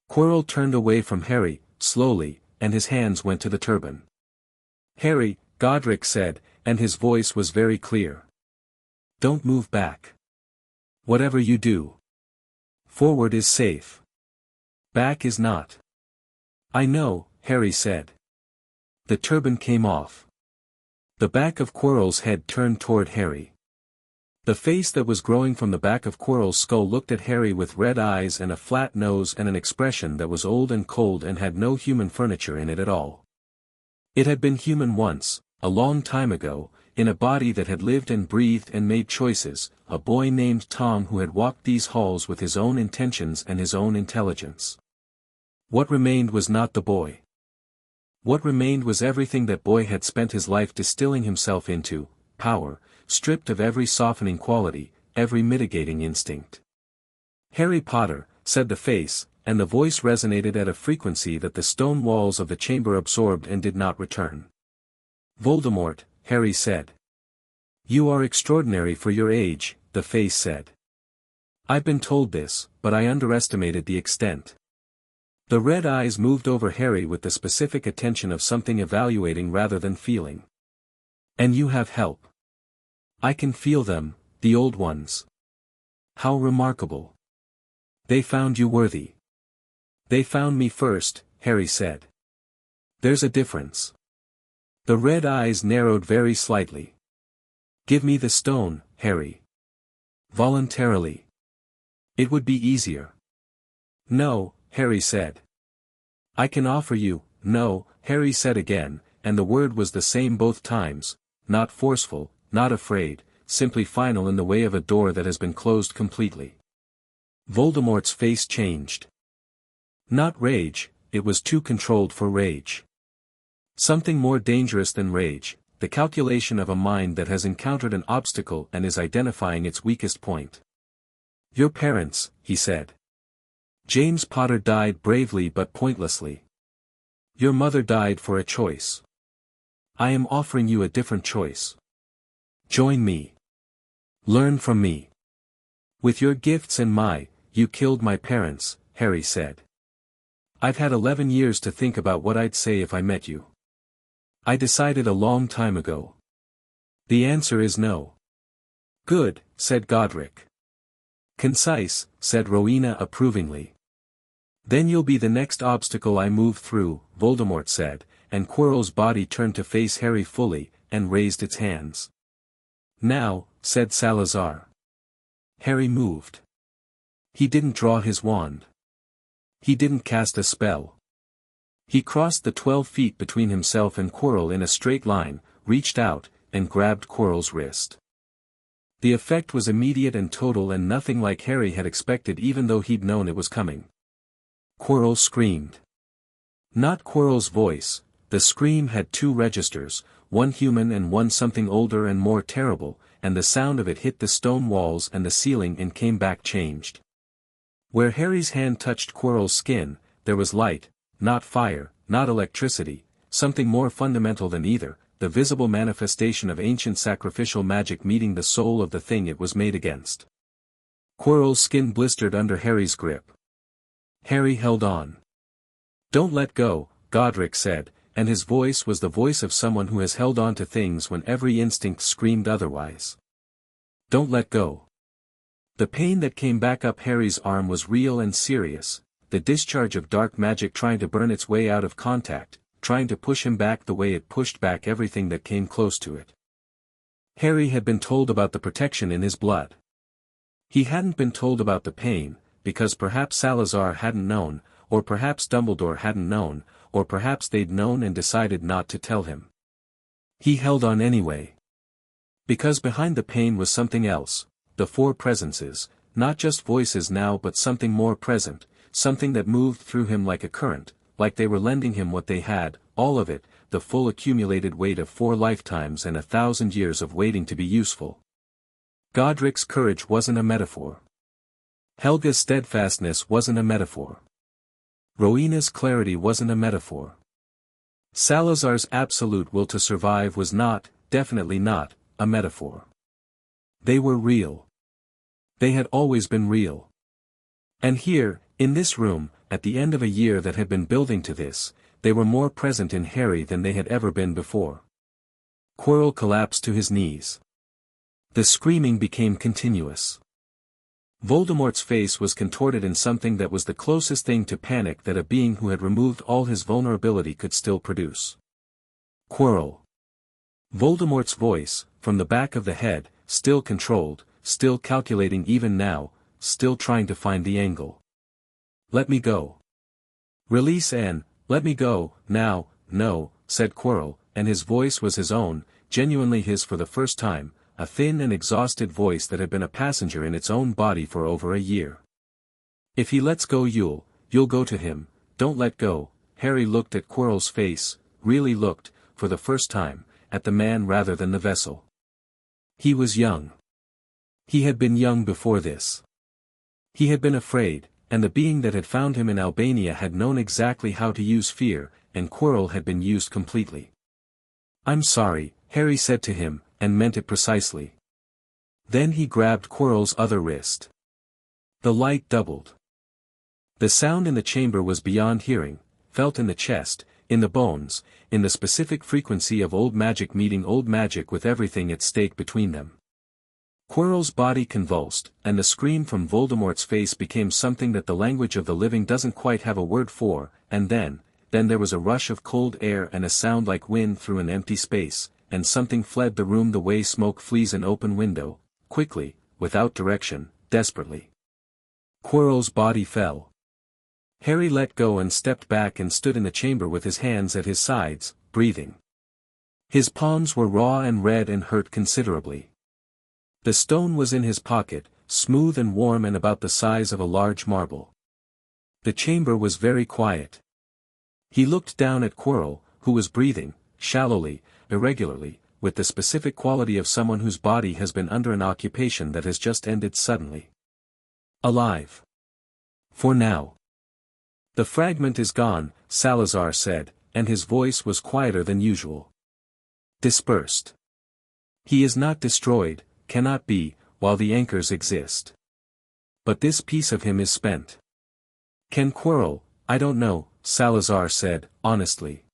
Quirrell turned away from Harry, slowly, and his hands went to the turban. "Harry," Godric said, and his voice was very clear. "Don't move back. Whatever you do. Forward is safe. Back is not." "I know," Harry said. The turban came off. The back of Quirrell's head turned toward Harry. The face that was growing from the back of Quirrell's skull looked at Harry with red eyes and a flat nose and an expression that was old and cold and had no human furniture in it at all. It had been human once, a long time ago, in a body that had lived and breathed and made choices, a boy named Tom who had walked these halls with his own intentions and his own intelligence. What remained was not the boy. What remained was everything that boy had spent his life distilling himself into, power, stripped of every softening quality, every mitigating instinct. "Harry Potter," said the face, and the voice resonated at a frequency that the stone walls of the chamber absorbed and did not return. "Voldemort," Harry said. "You are extraordinary for your age," the face said. "I've been told this, but I underestimated the extent." The red eyes moved over Harry with the specific attention of something evaluating rather than feeling. "And you have help. I can feel them, the old ones. How remarkable. They found you worthy." "They found me first," Harry said. "There's a difference." The red eyes narrowed very slightly. "Give me the stone, Harry. Voluntarily. It would be easier." "No," Harry said. "I can offer you," "No," Harry said again, and the word was the same both times, not forceful, not afraid, simply final in the way of a door that has been closed completely. Voldemort's face changed. Not rage, it was too controlled for rage. Something more dangerous than rage, the calculation of a mind that has encountered an obstacle and is identifying its weakest point. Your parents, he said. James Potter died bravely but pointlessly. Your mother died for a choice. I am offering you a different choice. Join me. Learn from me. With your gifts and you killed my parents, Harry said. I've had 11 years to think about what I'd say if I met you. I decided a long time ago. The answer is no. Good, said Godric. Concise, said Rowena approvingly. Then you'll be the next obstacle I move through, Voldemort said, and Quirrell's body turned to face Harry fully, and raised its hands. Now, said Salazar. Harry moved. He didn't draw his wand. He didn't cast a spell. He crossed the 12 feet between himself and Quirrell in a straight line, reached out, and grabbed Quirrell's wrist. The effect was immediate and total and nothing like Harry had expected even though he'd known it was coming. Quirrell screamed. Not Quirrell's voice, the scream had two registers, one human and one something older and more terrible, and the sound of it hit the stone walls and the ceiling and came back changed. Where Harry's hand touched Quirrell's skin, there was light, not fire, not electricity, something more fundamental than either, the visible manifestation of ancient sacrificial magic meeting the soul of the thing it was made against. Quirrell's skin blistered under Harry's grip. Harry held on. Don't let go, Godric said, and his voice was the voice of someone who has held on to things when every instinct screamed otherwise. Don't let go. The pain that came back up Harry's arm was real and serious, the discharge of dark magic trying to burn its way out of contact, trying to push him back the way it pushed back everything that came close to it. Harry had been told about the protection in his blood. He hadn't been told about the pain, because perhaps Salazar hadn't known, or perhaps Dumbledore hadn't known, or perhaps they'd known and decided not to tell him. He held on anyway. Because behind the pain was something else, the four presences, not just voices now but something more present, something that moved through him like a current, like they were lending him what they had, all of it, the full accumulated weight of 4 lifetimes and 1,000 years of waiting to be useful. Godric's courage wasn't a metaphor. Helga's steadfastness wasn't a metaphor. Rowena's clarity wasn't a metaphor. Salazar's absolute will to survive was not, definitely not, a metaphor. They were real. They had always been real. And here, in this room, at the end of a year that had been building to this, they were more present in Harry than they had ever been before. Quirrell collapsed to his knees. The screaming became continuous. Voldemort's face was contorted in something that was the closest thing to panic that a being who had removed all his vulnerability could still produce. Quirrell. Voldemort's voice, from the back of the head, still controlled, still calculating even now, still trying to find the angle. Let me go. Release Anne, let me go, now, no, said Quirrell, and his voice was his own, genuinely his for the first time, a thin and exhausted voice that had been a passenger in its own body for over a year. If he lets go you'll go to him, don't let go. Harry looked at Quirrell's face, really looked, for the first time, at the man rather than the vessel. He was young. He had been young before this. He had been afraid, and the being that had found him in Albania had known exactly how to use fear, and Quirrell had been used completely. I'm sorry, Harry said to him, and meant it precisely. Then he grabbed Quirrell's other wrist. The light doubled. The sound in the chamber was beyond hearing, felt in the chest, in the bones, in the specific frequency of old magic meeting old magic with everything at stake between them. Quirrell's body convulsed, and the scream from Voldemort's face became something that the language of the living doesn't quite have a word for, and then there was a rush of cold air and a sound like wind through an empty space, and something fled the room the way smoke flees an open window, quickly, without direction, desperately. Quirrell's body fell. Harry let go and stepped back and stood in the chamber with his hands at his sides, breathing. His palms were raw and red and hurt considerably. The stone was in his pocket, smooth and warm and about the size of a large marble. The chamber was very quiet. He looked down at Quirrell, who was breathing, shallowly, irregularly, with the specific quality of someone whose body has been under an occupation that has just ended suddenly. Alive. For now. The fragment is gone, Salazar said, and his voice was quieter than usual. Dispersed. He is not destroyed, cannot be, while the anchors exist. But this piece of him is spent. Can Quirrell, I don't know, Salazar said, honestly.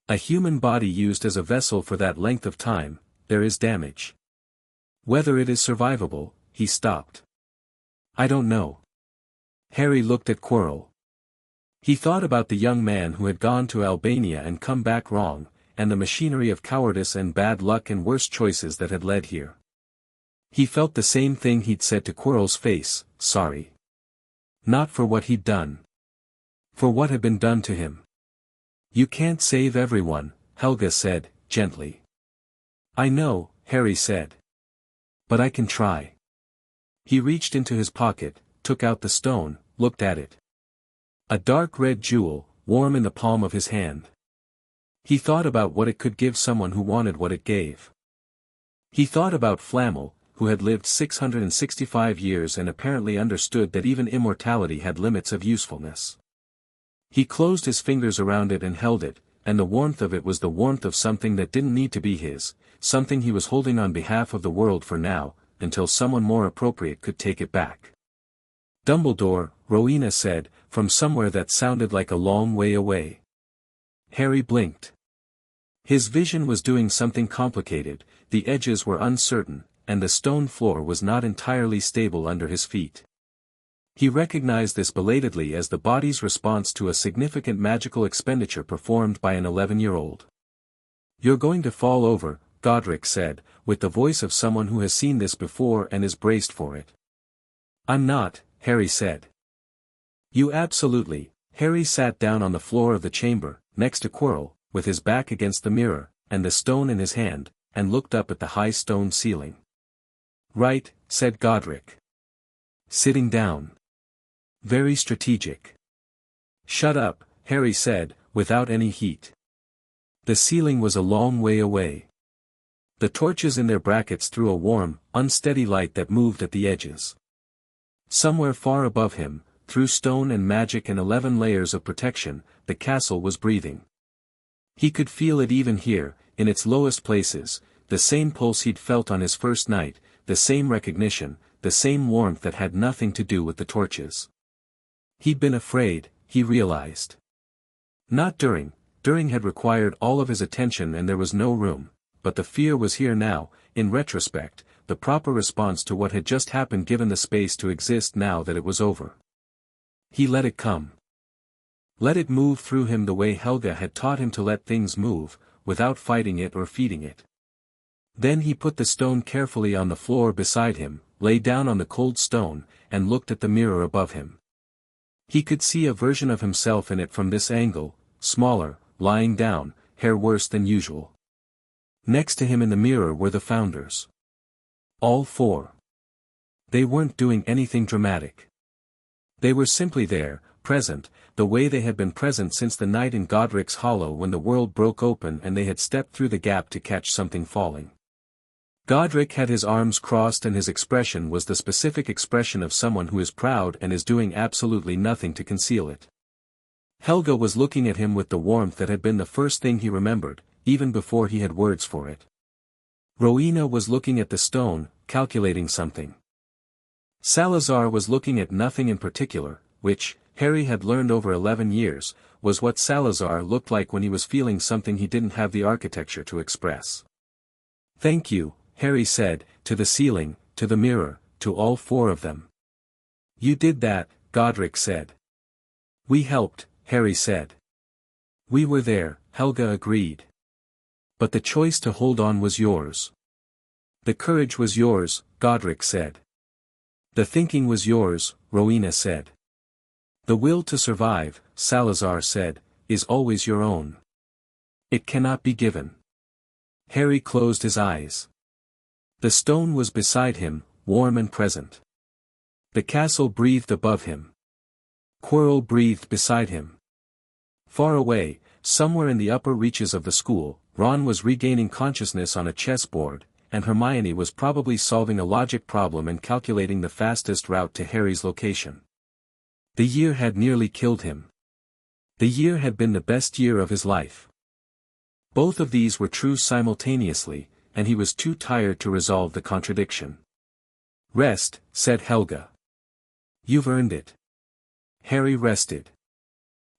A human body used as a vessel for that length of time, there is damage. Whether it is survivable, he stopped. I don't know. Harry looked at Quirrell. He thought about the young man who had gone to Albania and come back wrong, and the machinery of cowardice and bad luck and worse choices that had led here. He felt the same thing he'd said to Quirrell's face, sorry. Not for what he'd done. For what had been done to him. You can't save everyone, Helga said, gently. I know, Harry said. But I can try. He reached into his pocket, took out the stone, looked at it. A dark red jewel, warm in the palm of his hand. He thought about what it could give someone who wanted what it gave. He thought about Flamel, who had lived 665 years and apparently understood that even immortality had limits of usefulness. He closed his fingers around it and held it, and the warmth of it was the warmth of something that didn't need to be his, something he was holding on behalf of the world for now, until someone more appropriate could take it back. Dumbledore, Rowena said, from somewhere that sounded like a long way away. Harry blinked. His vision was doing something complicated, the edges were uncertain, and the stone floor was not entirely stable under his feet. He recognized this belatedly as the body's response to a significant magical expenditure performed by an 11-year-old. You're going to fall over, Godric said, with the voice of someone who has seen this before and is braced for it. I'm not, Harry said. You absolutely. Harry sat down on the floor of the chamber, next to Quirrell, with his back against the mirror, and the stone in his hand, and looked up at the high stone ceiling. Right, said Godric. Sitting down. Very strategic. Shut up, Harry said, without any heat. The ceiling was a long way away. The torches in their brackets threw a warm, unsteady light that moved at the edges. Somewhere far above him, through stone and magic and 11 layers of protection, the castle was breathing. He could feel it even here, in its lowest places, the same pulse he'd felt on his first night, the same recognition, the same warmth that had nothing to do with the torches. He'd been afraid, he realized. Not during had required all of his attention and there was no room, but the fear was here now, in retrospect, the proper response to what had just happened given the space to exist now that it was over. He let it come. Let it move through him the way Helga had taught him to let things move, without fighting it or feeding it. Then he put the stone carefully on the floor beside him, lay down on the cold stone, and looked at the mirror above him. He could see a version of himself in it from this angle, smaller, lying down, hair worse than usual. Next to him in the mirror were the founders. All four. They weren't doing anything dramatic. They were simply there, present, the way they had been present since the night in Godric's Hollow when the world broke open and they had stepped through the gap to catch something falling. Godric had his arms crossed and his expression was the specific expression of someone who is proud and is doing absolutely nothing to conceal it. Helga was looking at him with the warmth that had been the first thing he remembered, even before he had words for it. Rowena was looking at the stone, calculating something. Salazar was looking at nothing in particular, which, Harry had learned over 11 years, was what Salazar looked like when he was feeling something he didn't have the architecture to express. Thank you, Harry said, to the ceiling, to the mirror, to all four of them. You did that, Godric said. We helped, Harry said. We were there, Helga agreed. But the choice to hold on was yours. The courage was yours, Godric said. The thinking was yours, Rowena said. The will to survive, Salazar said, is always your own. It cannot be given. Harry closed his eyes. The stone was beside him, warm and present. The castle breathed above him. Quirrell breathed beside him. Far away, somewhere in the upper reaches of the school, Ron was regaining consciousness on a chessboard, and Hermione was probably solving a logic problem and calculating the fastest route to Harry's location. The year had nearly killed him. The year had been the best year of his life. Both of these were true simultaneously, and he was too tired to resolve the contradiction. "Rest," said Helga. "You've earned it." Harry rested.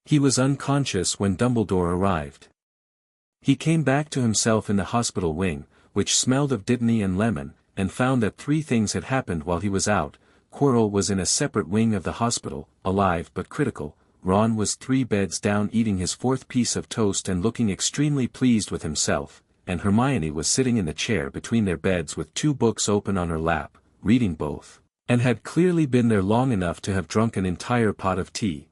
He was unconscious when Dumbledore arrived. He came back to himself in the hospital wing, which smelled of dittany and lemon, and found that 3 things had happened while he was out. Quirrell was in a separate wing of the hospital, alive but critical. Ron was 3 beds down eating his 4th piece of toast and looking extremely pleased with himself, and Hermione was sitting in the chair between their beds with 2 books open on her lap, reading both, and had clearly been there long enough to have drunk an entire pot of tea.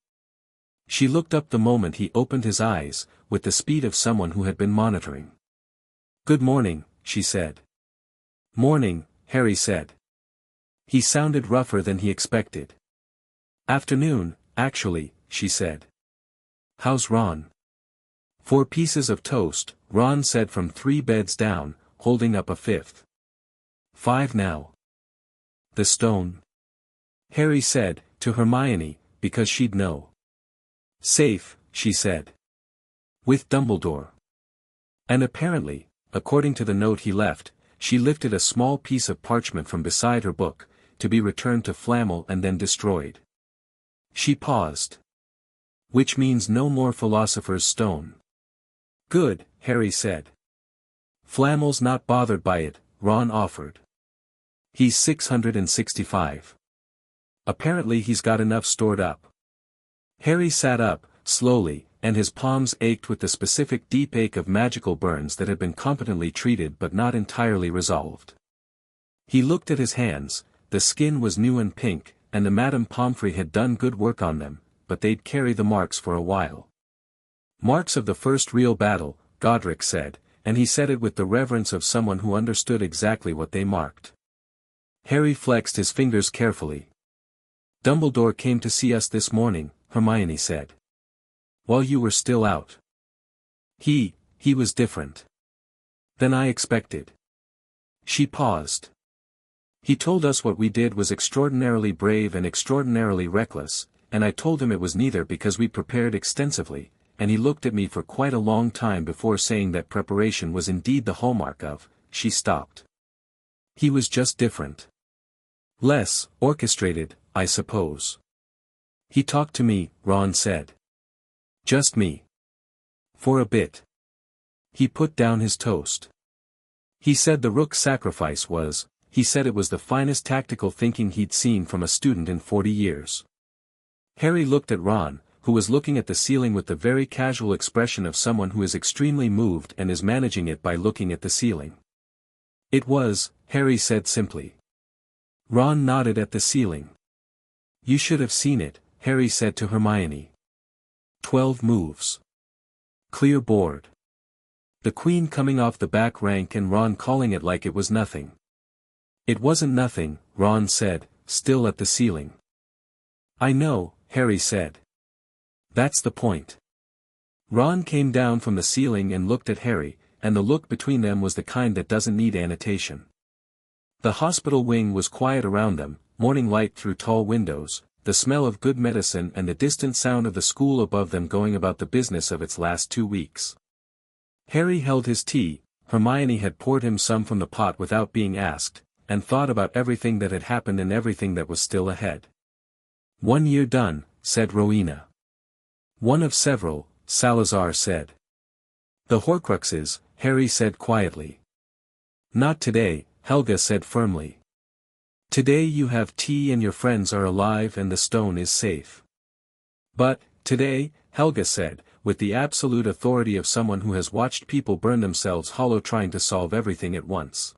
She looked up the moment he opened his eyes, with the speed of someone who had been monitoring. "Good morning," she said. "Morning," Harry said. He sounded rougher than he expected. "Afternoon, actually," she said. "How's Ron?" 4 pieces of toast, Ron said from 3 beds down, holding up a 5th. 5 now. The stone? Harry said, to Hermione, because she'd know. "Safe," she said. "With Dumbledore." And apparently, according to the note he left, she lifted a small piece of parchment from beside her book, to be returned to Flamel and then destroyed. She paused. "Which means no more Philosopher's Stone." "Good," Harry said. "Flamel's not bothered by it," Ron offered. "He's 665. Apparently he's got enough stored up." Harry sat up, slowly, and his palms ached with the specific deep ache of magical burns that had been competently treated but not entirely resolved. He looked at his hands. The skin was new and pink, and the Madame Pomfrey had done good work on them, but they'd carry the marks for a while. "Marks of the first real battle," Godric said, and he said it with the reverence of someone who understood exactly what they marked. Harry flexed his fingers carefully. "Dumbledore came to see us this morning," Hermione said. "While you were still out. He was different than I expected." She paused. "He told us what we did was extraordinarily brave and extraordinarily reckless, and I told him it was neither because we prepared extensively, and he looked at me for quite a long time before saying that preparation was indeed the hallmark of." She stopped. "He was just different. Less orchestrated, I suppose." "He talked to me," Ron said. "Just me. For a bit." He put down his toast. "He said the rook sacrifice was, he said it was the finest tactical thinking he'd seen from a student in 40 years. Harry looked at Ron, who was looking at the ceiling with the very casual expression of someone who is extremely moved and is managing it by looking at the ceiling. "It was," Harry said simply. Ron nodded at the ceiling. "You should have seen it," Harry said to Hermione. 12 moves. Clear board. The Queen coming off the back rank and Ron calling it like it was nothing. "It wasn't nothing," Ron said, still at the ceiling. "I know," Harry said. "That's the point." Ron came down from the ceiling and looked at Harry, and the look between them was the kind that doesn't need annotation. The hospital wing was quiet around them, morning light through tall windows, the smell of good medicine and the distant sound of the school above them going about the business of its last 2 weeks. Harry held his tea. Hermione had poured him some from the pot without being asked, and thought about everything that had happened and everything that was still ahead. "1 year done," said Rowena. "One of several," Salazar said. "The Horcruxes," Harry said quietly. "Not today," Helga said firmly. "Today you have tea and your friends are alive and the stone is safe." "But, today," Helga said, with the absolute authority of someone who has watched people burn themselves hollow trying to solve everything at once.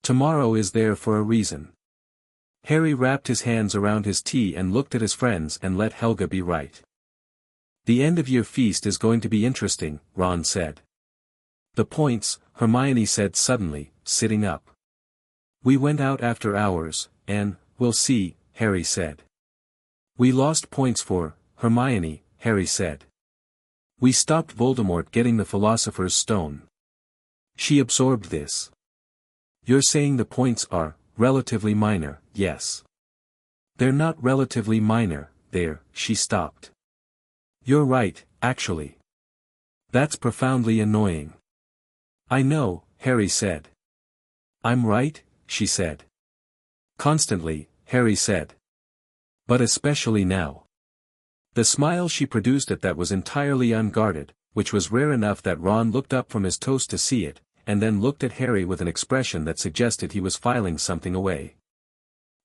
"Tomorrow is there for a reason." Harry wrapped his hands around his tea and looked at his friends and let Helga be right. "The end-of-year feast is going to be interesting," Ron said. The points, Hermione said suddenly, sitting up. We went out after hours, and, we'll see, Harry said. We lost points for, Hermione, Harry said. We stopped Voldemort getting the Philosopher's Stone. She absorbed this. You're saying the points are, relatively minor, yes. They're not relatively minor, she stopped. You're right, actually. That's profoundly annoying. I know, Harry said. I'm right, she said. Constantly, Harry said. But especially now. The smile she produced at that was entirely unguarded, which was rare enough that Ron looked up from his toast to see it, and then looked at Harry with an expression that suggested he was filing something away.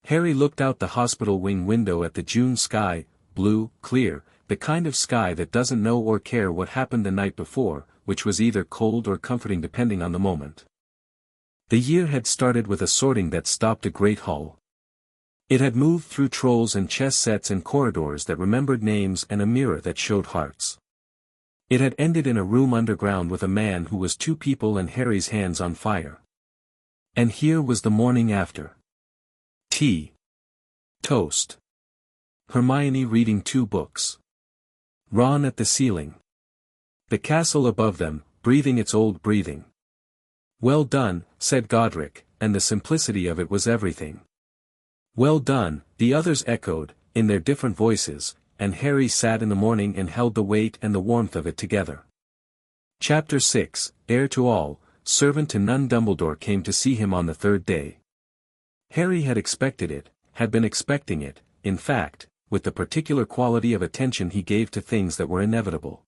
Harry looked out the hospital wing window at the June sky, blue, clear, the kind of sky that doesn't know or care what happened the night before, which was either cold or comforting depending on the moment. The year had started with a sorting that stopped a great hall. It had moved through trolls and chess sets and corridors that remembered names and a mirror that showed hearts. It had ended in a room underground with a man who was 2 people and Harry's hands on fire. And here was the morning after. Tea. Toast. Hermione reading 2 books. Ron at the ceiling. The castle above them, breathing its old breathing. Well done, said Godric, and the simplicity of it was everything. Well done, the others echoed, in their different voices, and Harry sat in the morning and held the weight and the warmth of it together. Chapter 6, Heir to all, servant to none. Dumbledore came to see him on the 3rd day. Harry had expected it, had been expecting it, in fact, with the particular quality of attention he gave to things that were inevitable.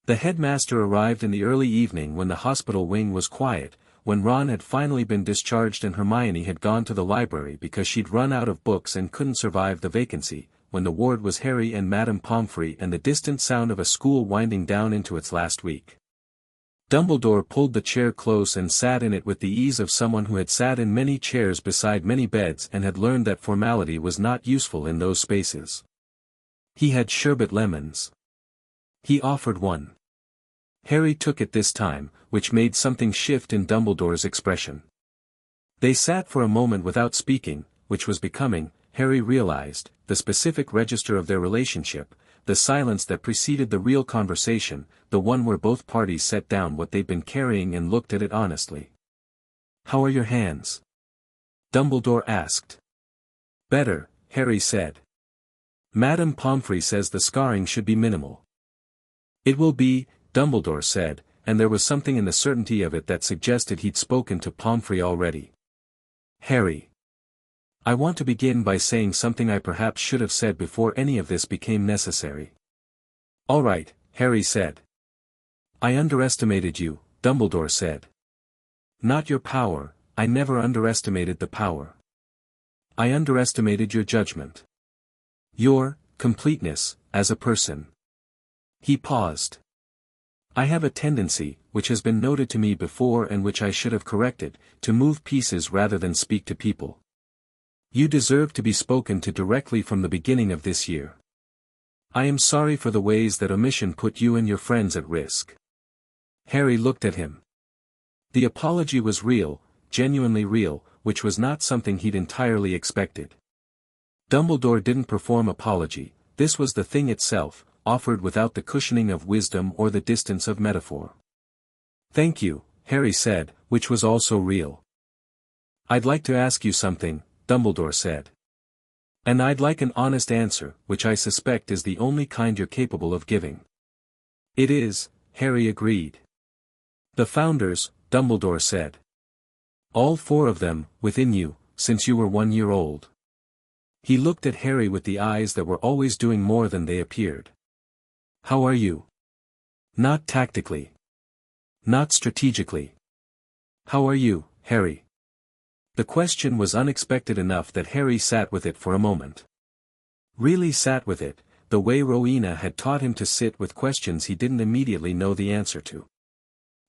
The headmaster arrived in the early evening when the hospital wing was quiet, when Ron had finally been discharged and Hermione had gone to the library because she'd run out of books and couldn't survive the vacancy, when the ward was Harry and Madame Pomfrey and the distant sound of a school winding down into its last week. Dumbledore pulled the chair close and sat in it with the ease of someone who had sat in many chairs beside many beds and had learned that formality was not useful in those spaces. He had sherbet lemons. He offered one. Harry took it this time, which made something shift in Dumbledore's expression. They sat for a moment without speaking, which was becoming, Harry realized, the specific register of their relationship, the silence that preceded the real conversation, the one where both parties set down what they'd been carrying and looked at it honestly. How are your hands? Dumbledore asked. Better, Harry said. Madame Pomfrey says the scarring should be minimal. It will be, Dumbledore said, and there was something in the certainty of it that suggested he'd spoken to Pomfrey already. Harry. I want to begin by saying something I perhaps should have said before any of this became necessary. All right, Harry said. I underestimated you, Dumbledore said. Not your power, I never underestimated the power. I underestimated your judgment. Your completeness, as a person. He paused. I have a tendency, which has been noted to me before and which I should have corrected, to move pieces rather than speak to people. You deserve to be spoken to directly from the beginning of this year. I am sorry for the ways that omission put you and your friends at risk. Harry looked at him. The apology was real, genuinely real, which was not something he'd entirely expected. Dumbledore didn't perform apology, this was the thing itself, offered without the cushioning of wisdom or the distance of metaphor. Thank you, Harry said, which was also real. I'd like to ask you something, Dumbledore said. And I'd like an honest answer, which I suspect is the only kind you're capable of giving. It is, Harry agreed. The founders, Dumbledore said. All 4 of them, within you, since you were 1 year old. He looked at Harry with the eyes that were always doing more than they appeared. How are you? Not tactically. Not strategically. How are you, Harry? The question was unexpected enough that Harry sat with it for a moment. Really sat with it, the way Rowena had taught him to sit with questions he didn't immediately know the answer to.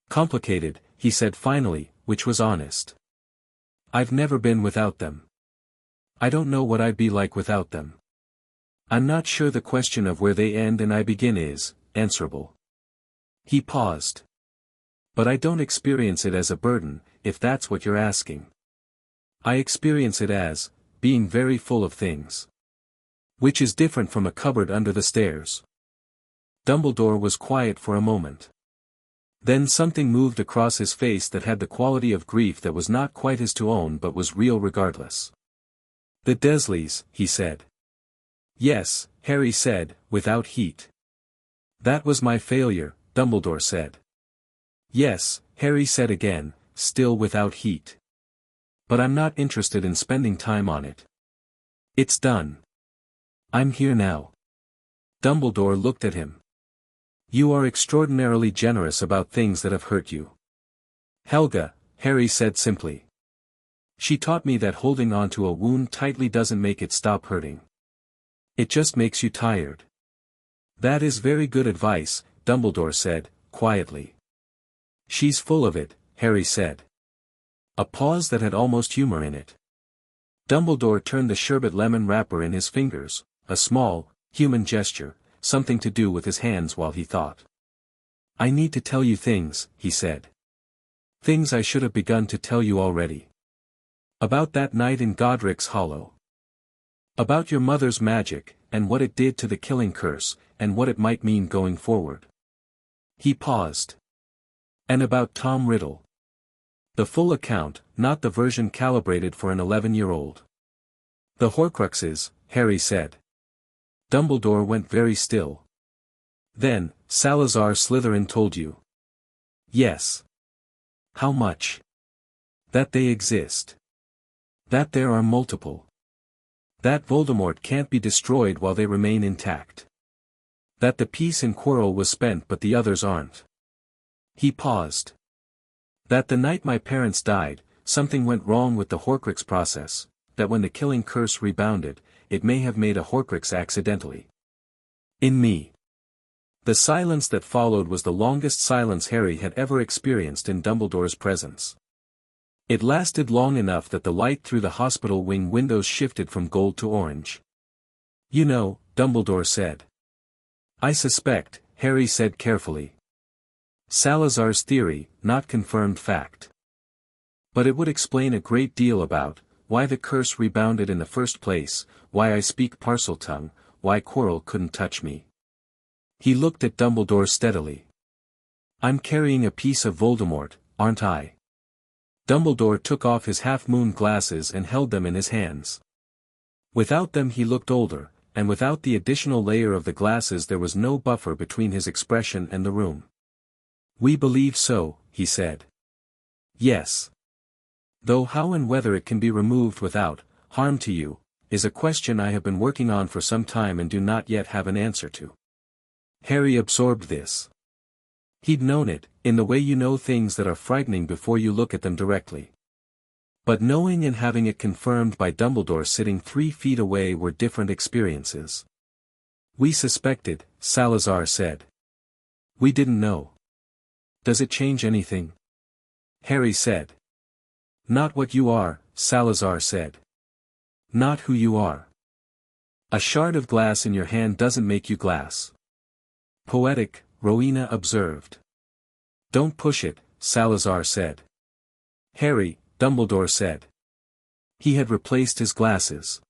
Complicated, he said finally, which was honest. I've never been without them. I don't know what I'd be like without them. I'm not sure the question of where they end and I begin is answerable. He paused. But I don't experience it as a burden, if that's what you're asking. I experience it as, being very full of things. Which is different from a cupboard under the stairs. Dumbledore was quiet for a moment. Then something moved across his face that had the quality of grief that was not quite his to own but was real regardless. "The Dursleys," he said. "Yes," Harry said, without heat. "That was my failure," Dumbledore said. "Yes," Harry said again, still without heat. "But I'm not interested in spending time on it. It's done. I'm here now." Dumbledore looked at him. "You are extraordinarily generous about things that have hurt you." "Helga," Harry said simply. "She taught me that holding on to a wound tightly doesn't make it stop hurting. It just makes you tired." "That is very good advice," Dumbledore said, quietly. "She's full of it," Harry said. A pause that had almost humor in it. Dumbledore turned the sherbet lemon wrapper in his fingers, a small, human gesture, something to do with his hands while he thought. "I need to tell you things," he said. "Things I should have begun to tell you already. About that night in Godric's Hollow. About your mother's magic, and what it did to the killing curse, and what it might mean going forward." He paused. "And about Tom Riddle. The full account, not the version calibrated for an 11-year-old. The Horcruxes," Harry said. Dumbledore went very still. "Then, Salazar Slytherin told you?" "Yes." "How much?" "That they exist. That there are multiple. That Voldemort can't be destroyed while they remain intact. That the peace in Quirrell was spent but the others aren't." He paused. "That the night my parents died, something went wrong with the Horcrux process, that when the killing curse rebounded, it may have made a Horcrux accidentally. In me." The silence that followed was the longest silence Harry had ever experienced in Dumbledore's presence. It lasted long enough that the light through the hospital wing windows shifted from gold to orange. "You know," Dumbledore said. "I suspect," Harry said carefully. "Salazar's theory, not confirmed fact. But it would explain a great deal about why the curse rebounded in the first place, why I speak Parseltongue, why Quirrell couldn't touch me." He looked at Dumbledore steadily. "I'm carrying a piece of Voldemort, aren't I?" Dumbledore took off his half-moon glasses and held them in his hands. Without them he looked older, and without the additional layer of the glasses there was no buffer between his expression and the room. "We believe so," he said. "Yes. Though how and whether it can be removed without harm to you, is a question I have been working on for some time and do not yet have an answer to." Harry absorbed this. He'd known it, in the way you know things that are frightening before you look at them directly. But knowing and having it confirmed by Dumbledore sitting 3 feet away were different experiences. "We suspected," Salazar said. "We didn't know." "Does it change anything?" Harry said. "Not what you are," Salazar said. "Not who you are. A shard of glass in your hand doesn't make you glass." "Poetic," Rowena observed. "Don't push it," Salazar said. "Harry," Dumbledore said. He had replaced his glasses.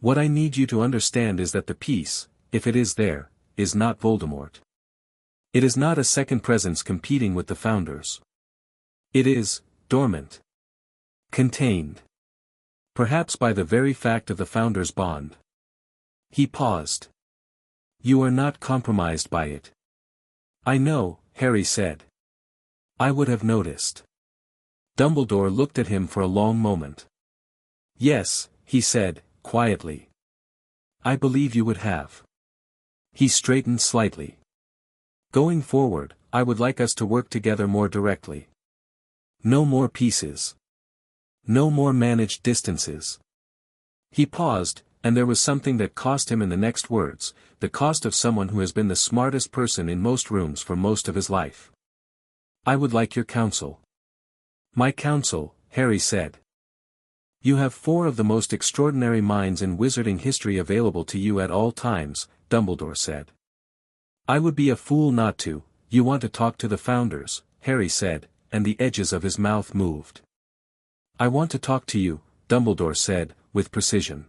"What I need you to understand is that the piece, if it is there, is not Voldemort. It is not a second presence competing with the Founders. It is, dormant. Contained. Perhaps by the very fact of the Founders' bond." He paused. "You are not compromised by it." "I know," Harry said. "I would have noticed." Dumbledore looked at him for a long moment. "Yes," he said, quietly. "I believe you would have." He straightened slightly. "Going forward, I would like us to work together more directly. No more pieces. No more managed distances." He paused, and there was something that cost him in the next words, the cost of someone who has been the smartest person in most rooms for most of his life. "I would like your counsel." "My counsel," Harry said. "You have 4 of the most extraordinary minds in wizarding history available to you at all times," Dumbledore said. "I would be a fool not to. You want to talk to the Founders, Harry said, and the edges of his mouth moved. "I want to talk to you," Dumbledore said, with precision.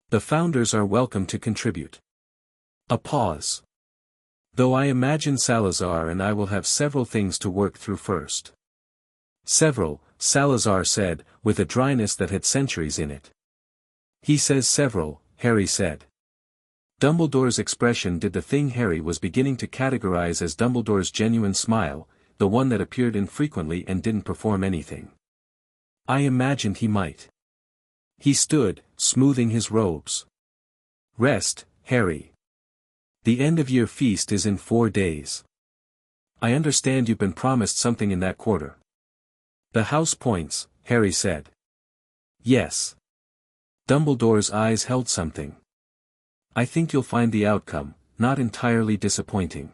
"The Founders are welcome to contribute." A pause. "Though I imagine Salazar and I will have several things to work through first." "Several," Salazar said, with a dryness that had centuries in it. "He says several," Harry said. Dumbledore's expression did the thing Harry was beginning to categorize as Dumbledore's genuine smile, the one that appeared infrequently and didn't perform anything. "I imagined he might." He stood, smoothing his robes. "Rest, Harry. The end-of-year feast is in 4 days. I understand you've been promised something in that quarter." "The house points," Harry said. "Yes." Dumbledore's eyes held something. "I think you'll find the outcome not entirely disappointing."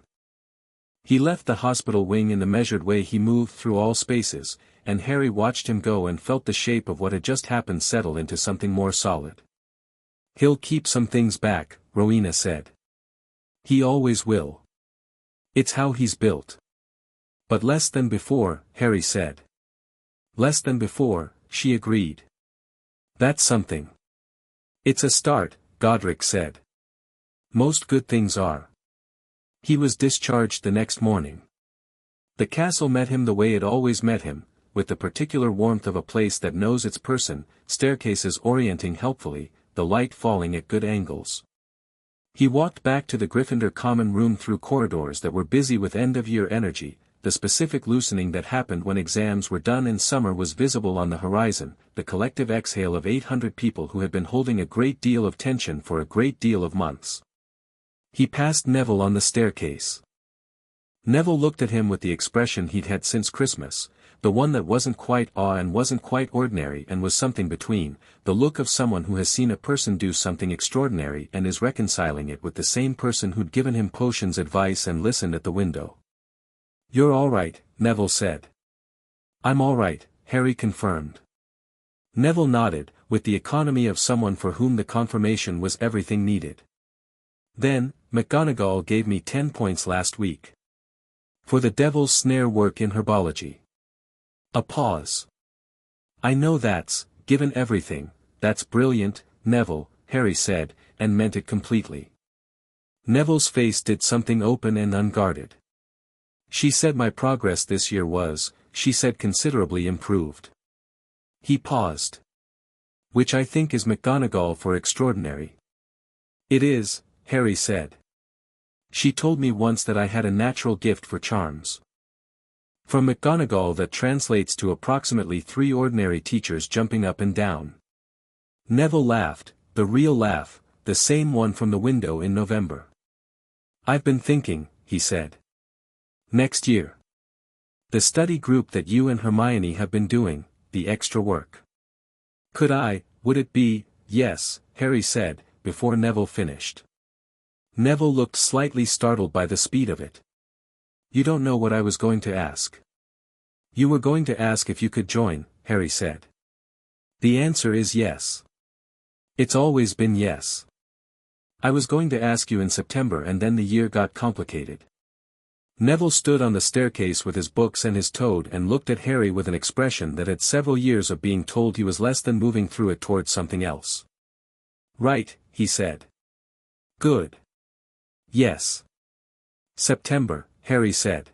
He left the hospital wing in the measured way he moved through all spaces, and Harry watched him go and felt the shape of what had just happened settle into something more solid. "He'll keep some things back," Rowena said. "He always will. It's how he's built." "But less than before," Harry said. "Less than before," she agreed. "That's something." "It's a start," Godric said. "Most good things are." He was discharged the next morning. The castle met him the way it always met him, with the particular warmth of a place that knows its person, staircases orienting helpfully, the light falling at good angles. He walked back to the Gryffindor common room through corridors that were busy with end-of-year energy. The specific loosening that happened when exams were done and summer was visible on the horizon, the collective exhale of 800 people who had been holding a great deal of tension for a great deal of months. He passed Neville on the staircase. Neville looked at him with the expression he'd had since Christmas, the one that wasn't quite awe and wasn't quite ordinary and was something between, the look of someone who has seen a person do something extraordinary and is reconciling it with the same person who'd given him potions advice and listened at the window. "You're all right," Neville said. "I'm all right," Harry confirmed. Neville nodded, with the economy of someone for whom the confirmation was everything needed. "Then, McGonagall gave me 10 points last week. For the devil's snare work in herbology." A pause. "I know given everything, that's brilliant, Neville," Harry said, and meant it completely. Neville's face did something open and unguarded. "She said my progress this year was," she said, "considerably improved." He paused. "Which I think is McGonagall for extraordinary." "It is," Harry said. "She told me once that I had a natural gift for charms. From McGonagall that translates to approximately 3 ordinary teachers jumping up and down." Neville laughed, the real laugh, the same one from the window in November. "I've been thinking," he said. "Next year. The study group that you and Hermione have been doing, the extra work. Would it be, yes," Harry said, before Neville finished. Neville looked slightly startled by the speed of it. "You don't know what I was going to ask." "You were going to ask if you could join," Harry said. "The answer is yes. It's always been yes. I was going to ask you in September and then the year got complicated." Neville stood on the staircase with his books and his toad and looked at Harry with an expression that had several years of being told he was less than moving through it towards something else. "Right," he said. "Good. Yes. September," Harry said.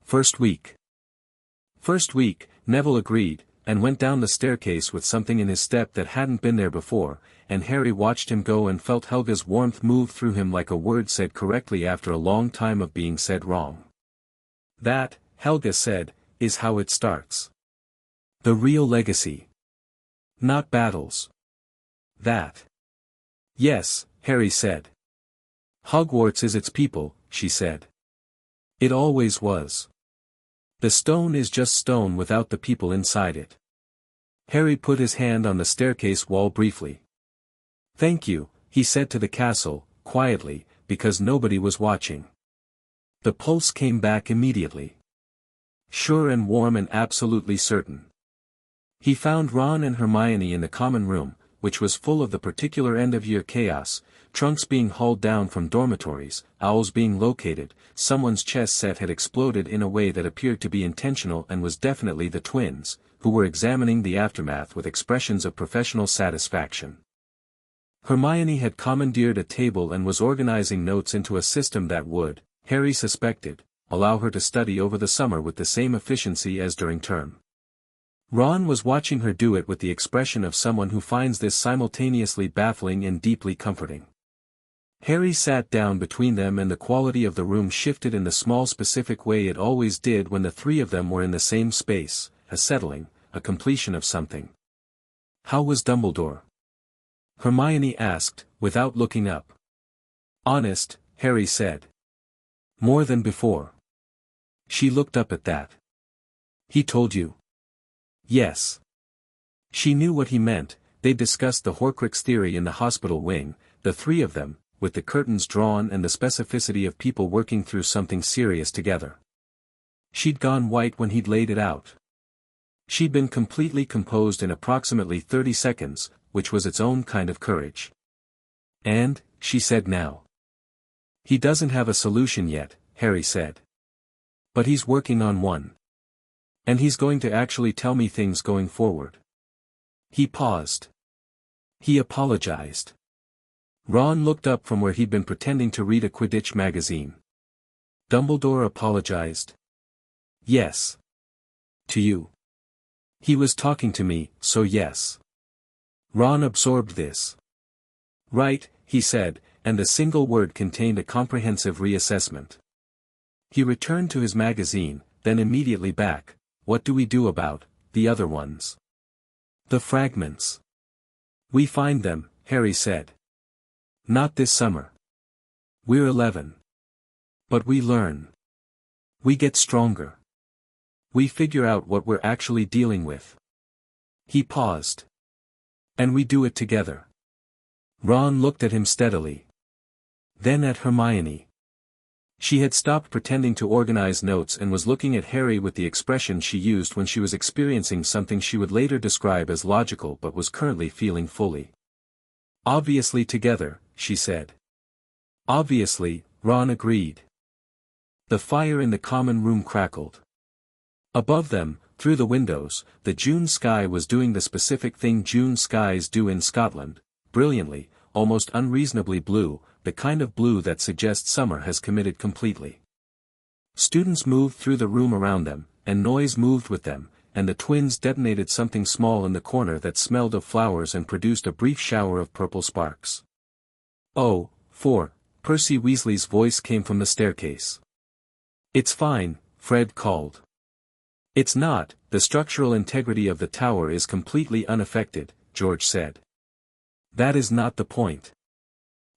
"First week." "First week," Neville agreed, and went down the staircase with something in his step that hadn't been there before, and Harry watched him go and felt Helga's warmth move through him like a word said correctly after a long time of being said wrong. "That," Helga said, "is how it starts. The real legacy. Not battles. That." "Yes," Harry said. "Hogwarts is its people," she said. "It always was. The stone is just stone without the people inside it." Harry put his hand on the staircase wall briefly. "Thank you," he said to the castle, quietly, because nobody was watching. The pulse came back immediately. Sure and warm and absolutely certain. He found Ron and Hermione in the common room, which was full of the particular end-of-year chaos, trunks being hauled down from dormitories, owls being located, someone's chess set had exploded in a way that appeared to be intentional and was definitely the twins, who were examining the aftermath with expressions of professional satisfaction. Hermione had commandeered a table and was organizing notes into a system that would, Harry suspected, allow her to study over the summer with the same efficiency as during term. Ron was watching her do it with the expression of someone who finds this simultaneously baffling and deeply comforting. Harry sat down between them and the quality of the room shifted in the small specific way it always did when the three of them were in the same space, a settling, a completion of something. "How was Dumbledore?" Hermione asked, without looking up. "Honest," Harry said. "More than before." She looked up at that. "He told you?" "Yes." She knew what he meant. They discussed the Horcrux theory in the hospital wing, the three of them, with the curtains drawn and the specificity of people working through something serious together. She'd gone white when he'd laid it out. She'd been completely composed in approximately 30 seconds, which was its own kind of courage. "And," she said now. "He doesn't have a solution yet," Harry said. "But he's working on one. And he's going to actually tell me things going forward." He paused. "He apologized." Ron looked up from where he'd been pretending to read a Quidditch magazine. "Dumbledore apologized?" "Yes." "To you?" "He was talking to me, so yes." Ron absorbed this. "Right," he said, and the single word contained a comprehensive reassessment. He returned to his magazine, then immediately back. "What do we do about the other ones?" "The fragments." "We find them," Harry said. "Not this summer. We're 11. But we learn. We get stronger. We figure out what we're actually dealing with." He paused. "And we do it together." Ron looked at him steadily. Then at Hermione. She had stopped pretending to organize notes and was looking at Harry with the expression she used when she was experiencing something she would later describe as logical but was currently feeling fully. "Obviously together," she said. "Obviously," Ron agreed. The fire in the common room crackled. Above them, through the windows, the June sky was doing the specific thing June skies do in Scotland, brilliantly, almost unreasonably blue, the kind of blue that suggests summer has committed completely. Students moved through the room around them, and noise moved with them, and the twins detonated something small in the corner that smelled of flowers and produced a brief shower of purple sparks. "Oh, Percy Weasley's voice came from the staircase. "It's fine," Fred called. "It's not, the structural integrity of the tower is completely unaffected," George said. "That is not the point."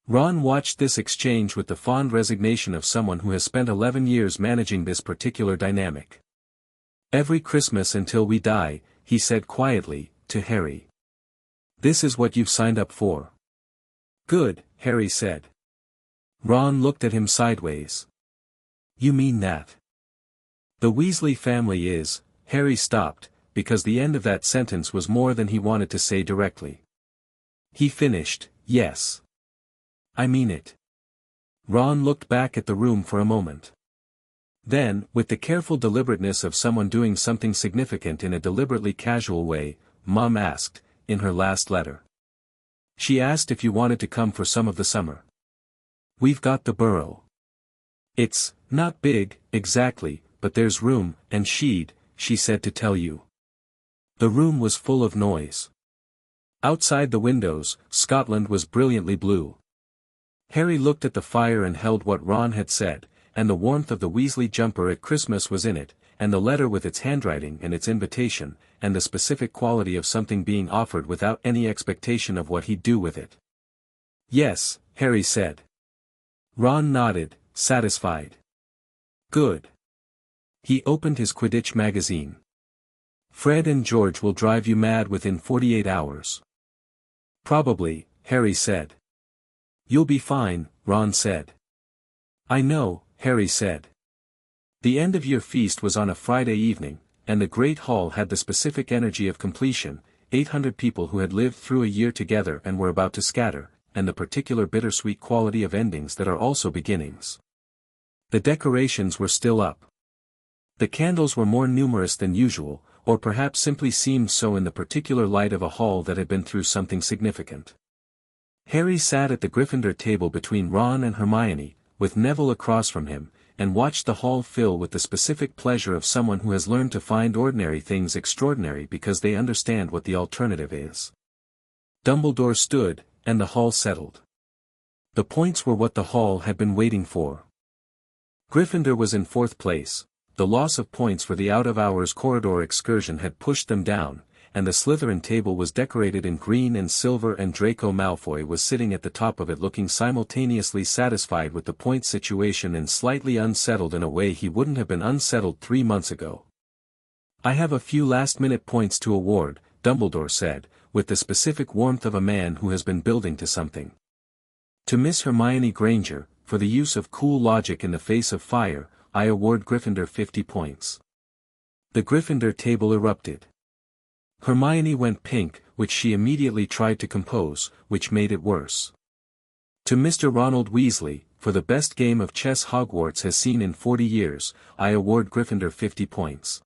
Ron watched this exchange with the fond resignation of someone who has spent 11 years managing this particular dynamic. "Every Christmas until we die," he said quietly, to Harry. "This is what you've signed up for." "Good," Harry said. Ron looked at him sideways. "You mean that the Weasley family is—" Harry stopped, because the end of that sentence was more than he wanted to say directly. He finished, "Yes. I mean it." Ron looked back at the room for a moment. Then, with the careful deliberateness of someone doing something significant in a deliberately casual way, Mom asked, in her last letter. "She asked if you wanted to come for some of the summer. We've got the burrow. It's not big, exactly, but there's room, and she said to tell you." The room was full of noise. Outside the windows, Scotland was brilliantly blue. Harry looked at the fire and held what Ron had said, and the warmth of the Weasley jumper at Christmas was in it, and the letter with its handwriting and its invitation, and the specific quality of something being offered without any expectation of what he'd do with it. "Yes," Harry said. Ron nodded, satisfied. "Good." He opened his Quidditch magazine. "Fred and George will drive you mad within 48 hours. "Probably," Harry said. "You'll be fine," Ron said. "I know," Harry said. The end-of-year feast was on a Friday evening, and the Great Hall had the specific energy of completion. 800 people who had lived through a year together and were about to scatter, and the particular bittersweet quality of endings that are also beginnings. The decorations were still up. The candles were more numerous than usual, or perhaps simply seemed so in the particular light of a hall that had been through something significant. Harry sat at the Gryffindor table between Ron and Hermione, with Neville across from him, and watched the hall fill with the specific pleasure of someone who has learned to find ordinary things extraordinary because they understand what the alternative is. Dumbledore stood, and the hall settled. The points were what the hall had been waiting for. Gryffindor was in 4th place. The loss of points for the out-of-hours corridor excursion had pushed them down, and the Slytherin table was decorated in green and silver, and Draco Malfoy was sitting at the top of it looking simultaneously satisfied with the point situation and slightly unsettled in a way he wouldn't have been unsettled 3 months ago. "I have a few last-minute points to award," Dumbledore said, with the specific warmth of a man who has been building to something. "To Miss Hermione Granger, for the use of cool logic in the face of fire, I award Gryffindor 50 points. The Gryffindor table erupted. Hermione went pink, which she immediately tried to compose, which made it worse. To Mr. Ronald Weasley, for the best game of chess Hogwarts has seen in 40 years, I award Gryffindor 50 points.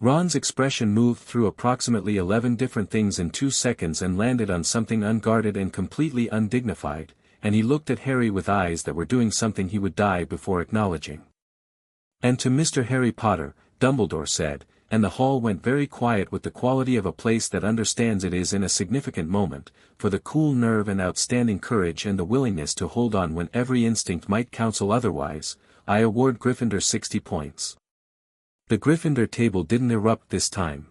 Ron's expression moved through approximately 11 different things in 2 seconds and landed on something unguarded and completely undignified, and he looked at Harry with eyes that were doing something he would die before acknowledging. And to Mr. Harry Potter, Dumbledore said, and the hall went very quiet with the quality of a place that understands it is in a significant moment, for the cool nerve and outstanding courage and the willingness to hold on when every instinct might counsel otherwise, I award Gryffindor 60 points. The Gryffindor table didn't erupt this time.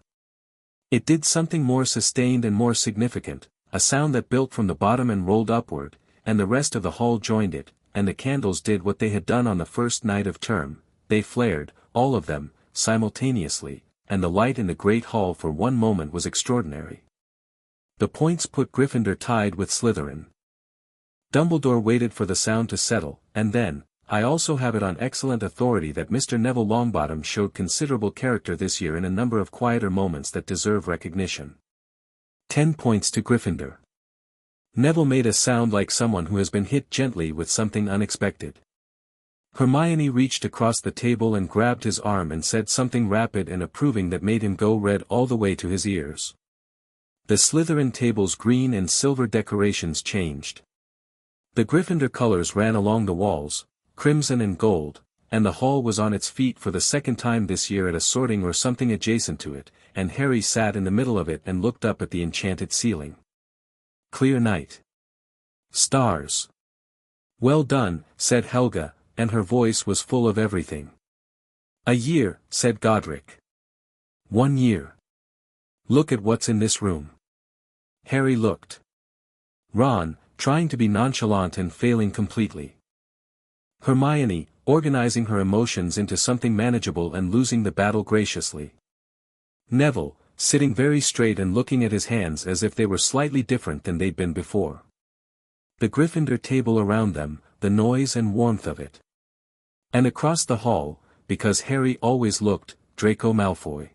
It did something more sustained and more significant, a sound that built from the bottom and rolled upward, and the rest of the hall joined it, and the candles did what they had done on the first night of term. They flared, all of them, simultaneously, and the light in the great hall for one moment was extraordinary. The points put Gryffindor tied with Slytherin. Dumbledore waited for the sound to settle, and then, I also have it on excellent authority that Mr. Neville Longbottom showed considerable character this year in a number of quieter moments that deserve recognition. 10 points to Gryffindor. Neville made a sound like someone who has been hit gently with something unexpected. Hermione reached across the table and grabbed his arm and said something rapid and approving that made him go red all the way to his ears. The Slytherin table's green and silver decorations changed. The Gryffindor colors ran along the walls, crimson and gold, and the hall was on its feet for the second time this year at a sorting or something adjacent to it, and Harry sat in the middle of it and looked up at the enchanted ceiling. Clear night. Stars. Well done, said Helga, and her voice was full of everything. A year, said Godric. 1 year. Look at what's in this room. Harry looked. Ron, trying to be nonchalant and failing completely. Hermione, organizing her emotions into something manageable and losing the battle graciously. Neville, sitting very straight and looking at his hands as if they were slightly different than they'd been before. The Gryffindor table around them, the noise and warmth of it. And across the hall, because Harry always looked, Draco Malfoy.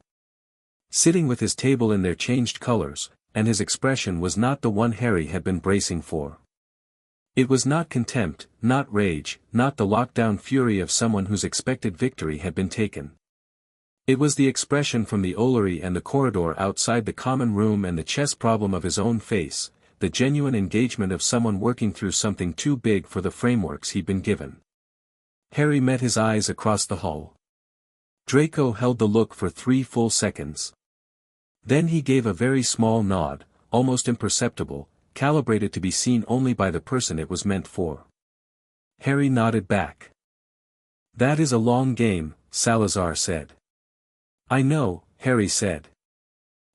Sitting with his table in their changed colors, and his expression was not the one Harry had been bracing for. It was not contempt, not rage, not the lockdown fury of someone whose expected victory had been taken. It was the expression from the Ollery and the corridor outside the common room and the chess problem of his own face, the genuine engagement of someone working through something too big for the frameworks he'd been given. Harry met his eyes across the hall. Draco held the look for 3 full seconds. Then he gave a very small nod, almost imperceptible, calibrated to be seen only by the person it was meant for. Harry nodded back. That is a long game, Salazar said. I know, Harry said.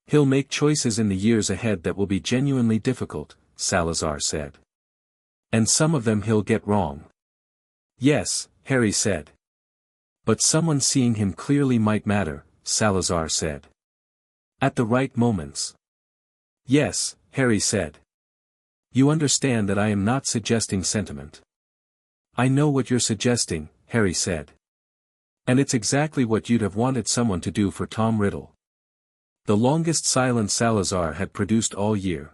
He'll make choices in the years ahead that will be genuinely difficult, Salazar said. And some of them he'll get wrong. Yes, Harry said. But someone seeing him clearly might matter, Salazar said. At the right moments. Yes, Harry said. You understand that I am not suggesting sentiment. I know what you're suggesting, Harry said. And it's exactly what you'd have wanted someone to do for Tom Riddle. The longest silence Salazar had produced all year.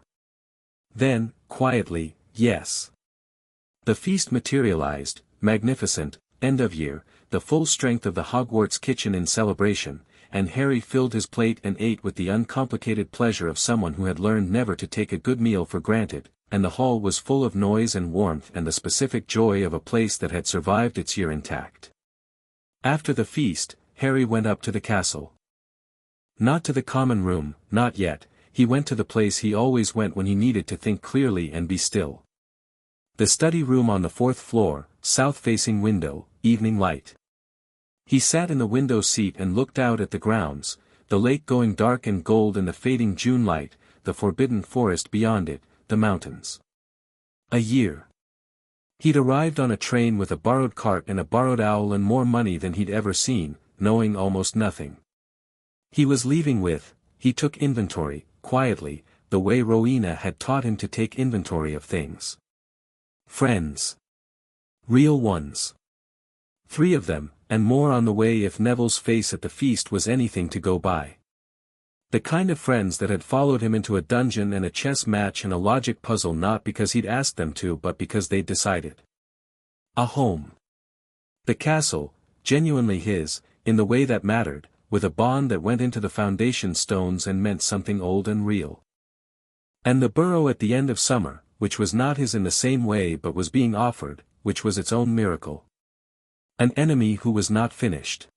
Then, quietly, yes. The feast materialized, magnificent, end of year, the full strength of the Hogwarts kitchen in celebration, and Harry filled his plate and ate with the uncomplicated pleasure of someone who had learned never to take a good meal for granted, and the hall was full of noise and warmth and the specific joy of a place that had survived its year intact. After the feast, Harry went up to the castle. Not to the common room, not yet, he went to the place he always went when he needed to think clearly and be still. The study room on the 4th floor, south-facing window, evening light. He sat in the window seat and looked out at the grounds, the lake going dark and gold in the fading June light, the forbidden forest beyond it, the mountains. A year. He'd arrived on a train with a borrowed cart and a borrowed owl and more money than he'd ever seen, knowing almost nothing. He was leaving with, he took inventory, quietly, the way Rowena had taught him to take inventory of things. Friends. Real ones. 3 of them, and more on the way if Neville's face at the feast was anything to go by. The kind of friends that had followed him into a dungeon and a chess match and a logic puzzle not because he'd asked them to but because they'd decided. A home. The castle, genuinely his, in the way that mattered, with a bond that went into the foundation stones and meant something old and real. And the burrow at the end of summer, which was not his in the same way but was being offered, which was its own miracle. An enemy who was not finished.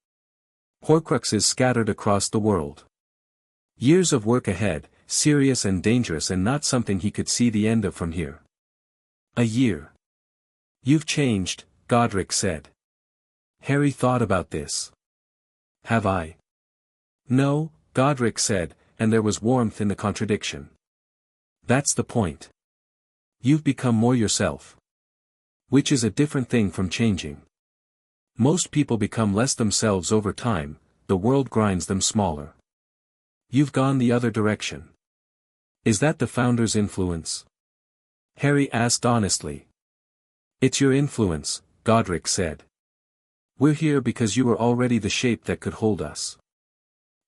Horcruxes scattered across the world. Years of work ahead, serious and dangerous and not something he could see the end of from here. A year. You've changed, Godric said. Harry thought about this. Have I? No, Godric said, and there was warmth in the contradiction. That's the point. You've become more yourself. Which is a different thing from changing. Most people become less themselves over time, the world grinds them smaller. You've gone the other direction. Is that the Founder's influence? Harry asked honestly. It's your influence, Godric said. We're here because you were already the shape that could hold us.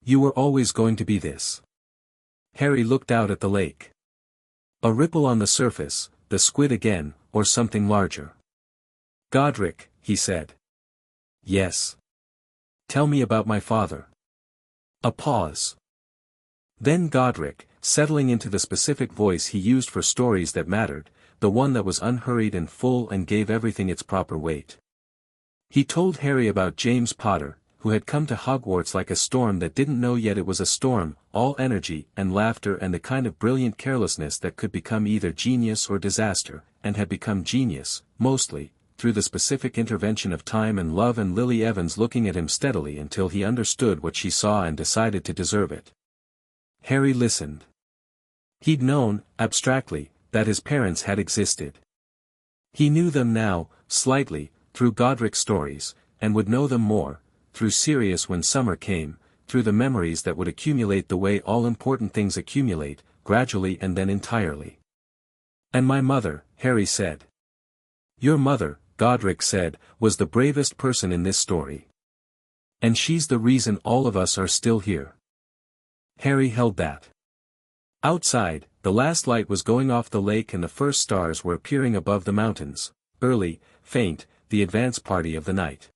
You were always going to be this. Harry looked out at the lake. A ripple on the surface, the squid again, or something larger. Godric, he said. Yes. Tell me about my father. A pause. Then Godric, settling into the specific voice he used for stories that mattered, the one that was unhurried and full and gave everything its proper weight. He told Harry about James Potter, who had come to Hogwarts like a storm that didn't know yet it was a storm, all energy and laughter and the kind of brilliant carelessness that could become either genius or disaster, and had become genius, mostly, through the specific intervention of time and love and Lily Evans looking at him steadily until he understood what she saw and decided to deserve it. Harry listened. He'd known, abstractly, that his parents had existed. He knew them now, slightly, through Godric's stories, and would know them more, through Sirius when summer came, through the memories that would accumulate the way all important things accumulate, gradually and then entirely. And my mother, Harry said. Your mother, Godric said, was the bravest person in this story. And she's the reason all of us are still here. Harry held that. Outside, the last light was going off the lake and the first stars were appearing above the mountains, early, faint, the advance party of the night.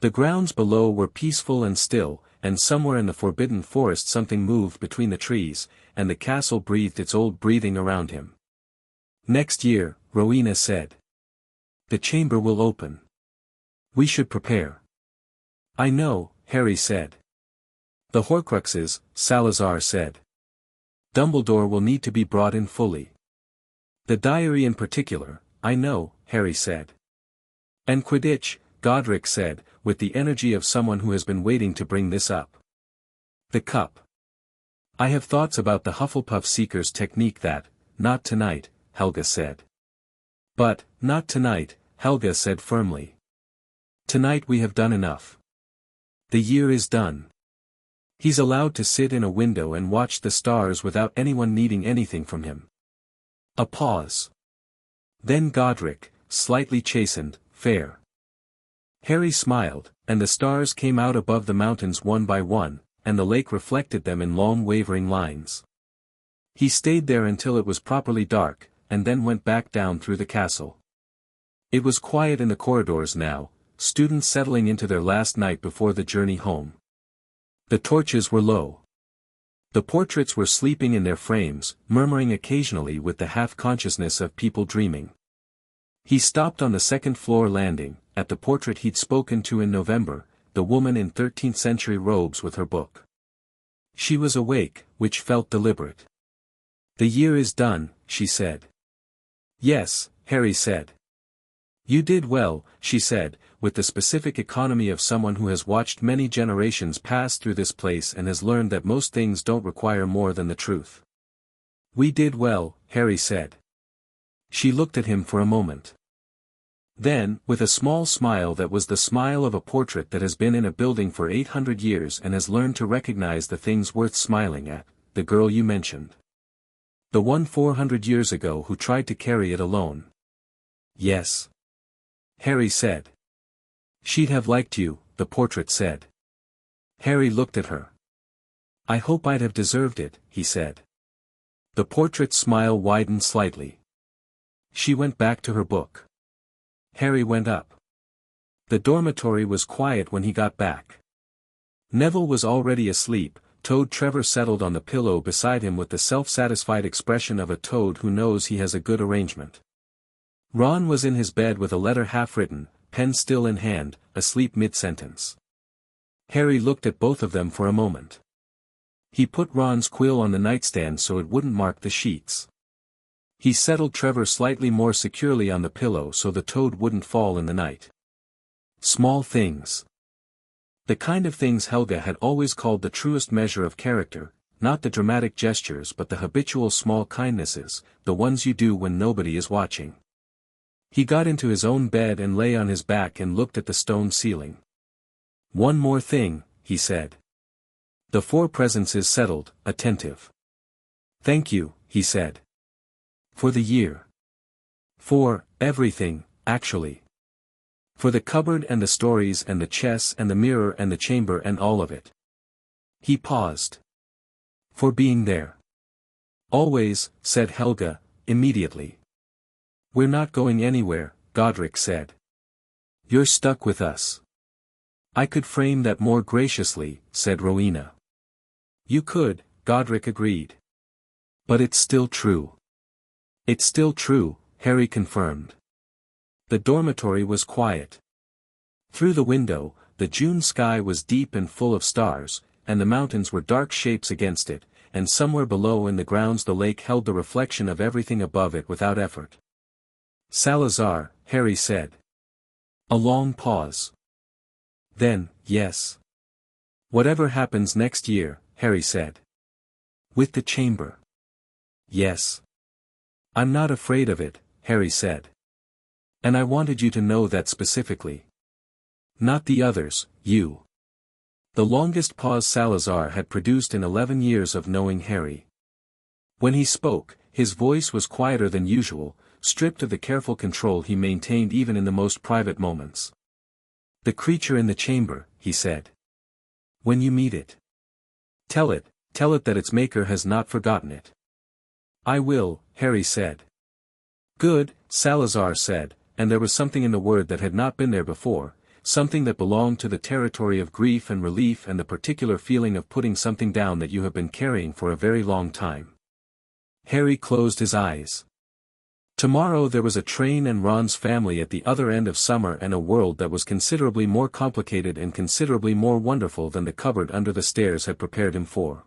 The grounds below were peaceful and still, and somewhere in the forbidden forest something moved between the trees, and the castle breathed its old breathing around him. Next year, Rowena said. The chamber will open. We should prepare. I know, Harry said. The Horcruxes, Salazar said. Dumbledore will need to be brought in fully. The diary in particular, I know, Harry said. And Quidditch, Godric said, with the energy of someone who has been waiting to bring this up. The cup. I have thoughts about the Hufflepuff Seeker's technique that, not tonight, Helga said. But, not tonight, Helga said firmly. Tonight we have done enough. The year is done. He's allowed to sit in a window and watch the stars without anyone needing anything from him. A pause. Then Godric, slightly chastened, fair. Harry smiled, and the stars came out above the mountains one by one, and the lake reflected them in long wavering lines. He stayed there until it was properly dark, and then went back down through the castle. It was quiet in the corridors now, students settling into their last night before the journey home. The torches were low. The portraits were sleeping in their frames, murmuring occasionally with the half-consciousness of people dreaming. He stopped on the second-floor landing, at the portrait he'd spoken to in November, the woman in 13th-century robes with her book. She was awake, which felt deliberate. "The year is done," she said. "Yes," Harry said. "You did well," she said, with the specific economy of someone who has watched many generations pass through this place and has learned that most things don't require more than the truth. "We did well," Harry said. She looked at him for a moment. Then, with a small smile that was the smile of a portrait that has been in a building for 800 years and has learned to recognize the things worth smiling at, "The girl you mentioned. The one 400 years ago who tried to carry it alone." "Yes," Harry said. "She'd have liked you," the portrait said. Harry looked at her. "I hope I'd have deserved it," he said. The portrait's smile widened slightly. She went back to her book. Harry went up. The dormitory was quiet when he got back. Neville was already asleep. Toad Trevor settled on the pillow beside him with the self-satisfied expression of a toad who knows he has a good arrangement. Ron was in his bed with a letter half-written, pen still in hand, asleep mid-sentence. Harry looked at both of them for a moment. He put Ron's quill on the nightstand so it wouldn't mark the sheets. He settled Trevor slightly more securely on the pillow so the toad wouldn't fall in the night. Small things. The kind of things Helga had always called the truest measure of character, not the dramatic gestures but the habitual small kindnesses, the ones you do when nobody is watching. He got into his own bed and lay on his back and looked at the stone ceiling. "One more thing," he said. The four presences settled, attentive. "Thank you," he said. "For the year." "For everything, actually. For the cupboard and the stories and the chess and the mirror and the chamber and all of it." He paused. "For being there." "Always," said Helga, immediately. "We're not going anywhere," Godric said. "You're stuck with us." "I could frame that more graciously," said Rowena. "You could," Godric agreed. "But it's still true." "It's still true," Harry confirmed. The dormitory was quiet. Through the window, the June sky was deep and full of stars, and the mountains were dark shapes against it, and somewhere below in the grounds the lake held the reflection of everything above it without effort. "Salazar," Harry said. A long pause. Then, "Yes. Whatever happens next year," Harry said. "With the chamber." "Yes. I'm not afraid of it," Harry said. "And I wanted you to know that specifically. Not the others, you." The longest pause Salazar had produced in 11 years of knowing Harry. When he spoke, his voice was quieter than usual, stripped of the careful control he maintained even in the most private moments. "The creature in the chamber," he said. "When you meet it. Tell it that its maker has not forgotten it." "I will," Harry said. "Good," Salazar said, and there was something in the word that had not been there before, something that belonged to the territory of grief and relief and the particular feeling of putting something down that you have been carrying for a very long time. Harry closed his eyes. Tomorrow there was a train and Ron's family at the other end of summer and a world that was considerably more complicated and considerably more wonderful than the cupboard under the stairs had prepared him for.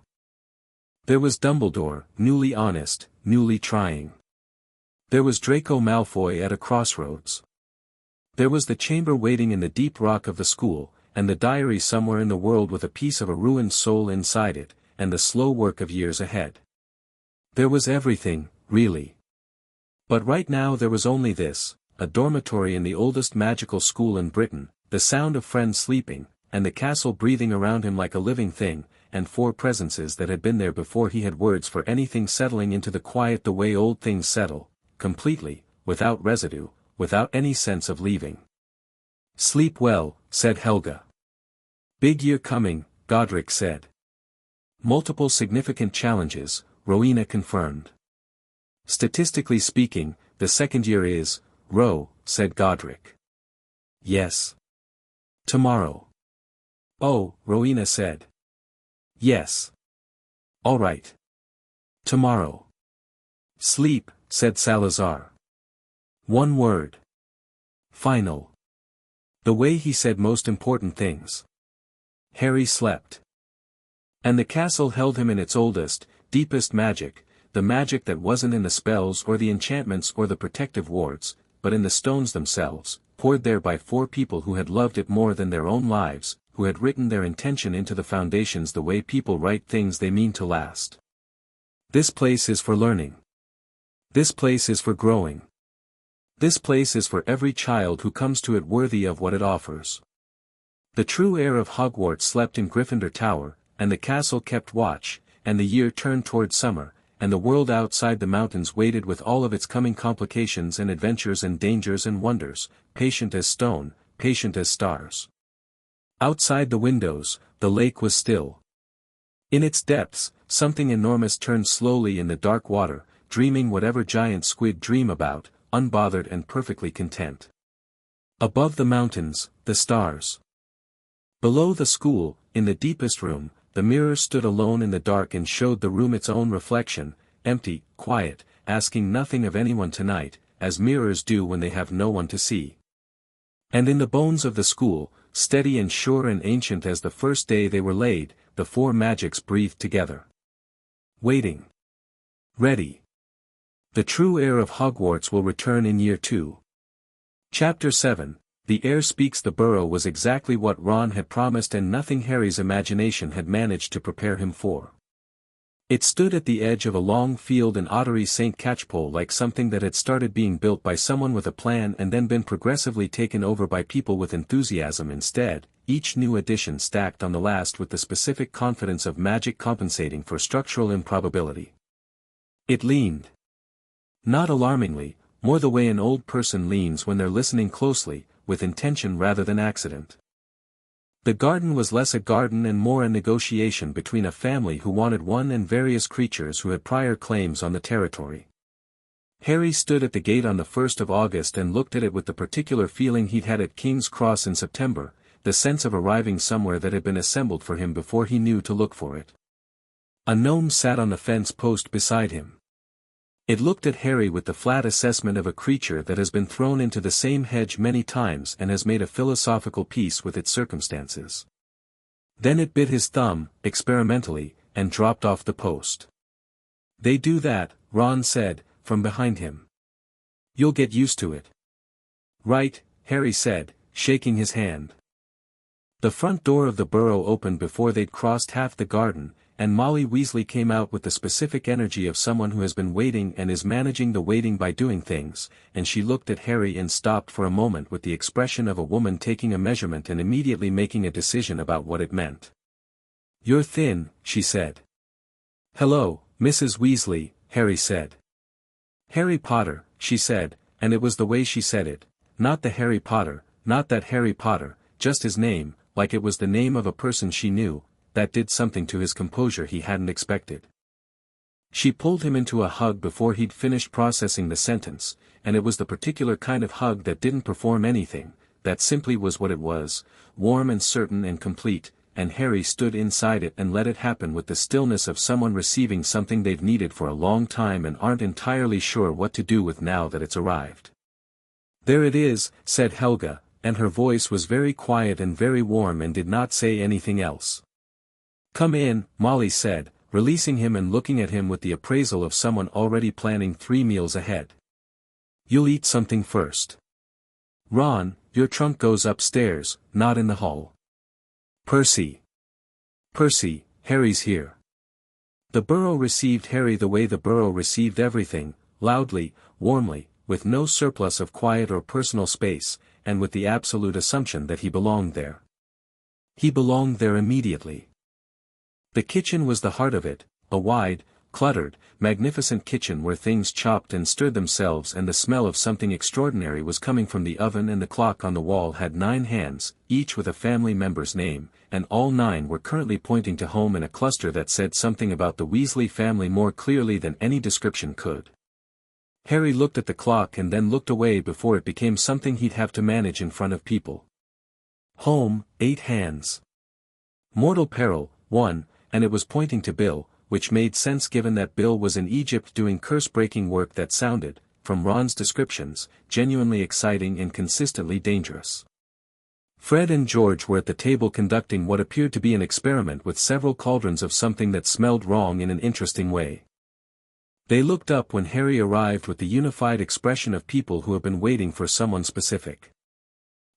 There was Dumbledore, newly honest, newly trying. There was Draco Malfoy at a crossroads. There was the chamber waiting in the deep rock of the school, and the diary somewhere in the world with a piece of a ruined soul inside it, and the slow work of years ahead. There was everything, really. But right now there was only this, a dormitory in the oldest magical school in Britain, the sound of friends sleeping, and the castle breathing around him like a living thing, and four presences that had been there before he had words for anything settling into the quiet the way old things settle, completely, without residue, without any sense of leaving. "Sleep well," said Helga. "Big year coming," Godric said. Multiple significant challenges, Rowena confirmed. Statistically speaking, the second year is, said Godric. Yes. Tomorrow. Oh, Rowena said. Yes. All right. Tomorrow. Sleep, said Salazar. One word. Final. The way he said most important things. Harry slept. And the castle held him in its oldest, deepest magic, the magic that wasn't in the spells or the enchantments or the protective wards, but in the stones themselves, poured there by 4 people who had loved it more than their own lives, who had written their intention into the foundations the way people write things they mean to last. This place is for learning. This place is for growing. This place is for every child who comes to it worthy of what it offers. The true heir of Hogwarts slept in Gryffindor Tower, and the castle kept watch, and the year turned toward summer, and the world outside the mountains waited with all of its coming complications and adventures and dangers and wonders, patient as stone, patient as stars. Outside the windows, the lake was still. In its depths, something enormous turned slowly in the dark water, dreaming whatever giant squid dream about, unbothered and perfectly content. Above the mountains, the stars. Below the school, in the deepest room, the mirror stood alone in the dark and showed the room its own reflection, empty, quiet, asking nothing of anyone tonight, as mirrors do when they have no one to see. And in the bones of the school, steady and sure and ancient as the first day they were laid, the 4 magics breathed together. Waiting. Ready. The true heir of Hogwarts will return in year 2. Chapter 7. The heir speaks. The burrow was exactly what Ron had promised and nothing Harry's imagination had managed to prepare him for. It stood at the edge of a long field in Ottery St. Catchpole like something that had started being built by someone with a plan and then been progressively taken over by people with enthusiasm instead, each new addition stacked on the last with the specific confidence of magic compensating for structural improbability. It leaned. Not alarmingly, more the way an old person leans when they're listening closely, with intention rather than accident. The garden was less a garden and more a negotiation between a family who wanted one and various creatures who had prior claims on the territory. Harry stood at the gate on the 1st of August and looked at it with the particular feeling he'd had at King's Cross in September, the sense of arriving somewhere that had been assembled for him before he knew to look for it. A gnome sat on the fence post beside him. It looked at Harry with the flat assessment of a creature that has been thrown into the same hedge many times and has made a philosophical peace with its circumstances. Then it bit his thumb, experimentally, and dropped off the post. "They do that," Ron said, from behind him. "You'll get used to it." "Right," Harry said, shaking his hand. The front door of the burrow opened before they'd crossed half the garden, and Molly Weasley came out with the specific energy of someone who has been waiting and is managing the waiting by doing things, and she looked at Harry and stopped for a moment with the expression of a woman taking a measurement and immediately making a decision about what it meant. "You're thin," she said. "Hello, Mrs. Weasley," Harry said. "Harry Potter," she said, and it was the way she said it, not the Harry Potter, not that Harry Potter, just his name, like it was the name of a person she knew. That did something to his composure he hadn't expected. She pulled him into a hug before he'd finished processing the sentence, and it was the particular kind of hug that didn't perform anything, that simply was what it was, warm and certain and complete, and Harry stood inside it and let it happen with the stillness of someone receiving something they've needed for a long time and aren't entirely sure what to do with now that it's arrived. "There it is," said Helga, and her voice was very quiet and very warm and did not say anything else. "Come in," Molly said, releasing him and looking at him with the appraisal of someone already planning 3 meals ahead. "You'll eat something first. Ron, your trunk goes upstairs, not in the hall. Percy, Harry's here." The burrow received Harry the way the burrow received everything, loudly, warmly, with no surplus of quiet or personal space, and with the absolute assumption that he belonged there. He belonged there immediately. The kitchen was the heart of it, a wide, cluttered, magnificent kitchen where things chopped and stirred themselves and the smell of something extraordinary was coming from the oven and the clock on the wall had 9 hands, each with a family member's name, and all 9 were currently pointing to home in a cluster that said something about the Weasley family more clearly than any description could. Harry looked at the clock and then looked away before it became something he'd have to manage in front of people. Home, 8 hands. Mortal peril, 1, and it was pointing to Bill, which made sense given that Bill was in Egypt doing curse-breaking work that sounded, from Ron's descriptions, genuinely exciting and consistently dangerous. Fred and George were at the table conducting what appeared to be an experiment with several cauldrons of something that smelled wrong in an interesting way. They looked up when Harry arrived with the unified expression of people who have been waiting for someone specific.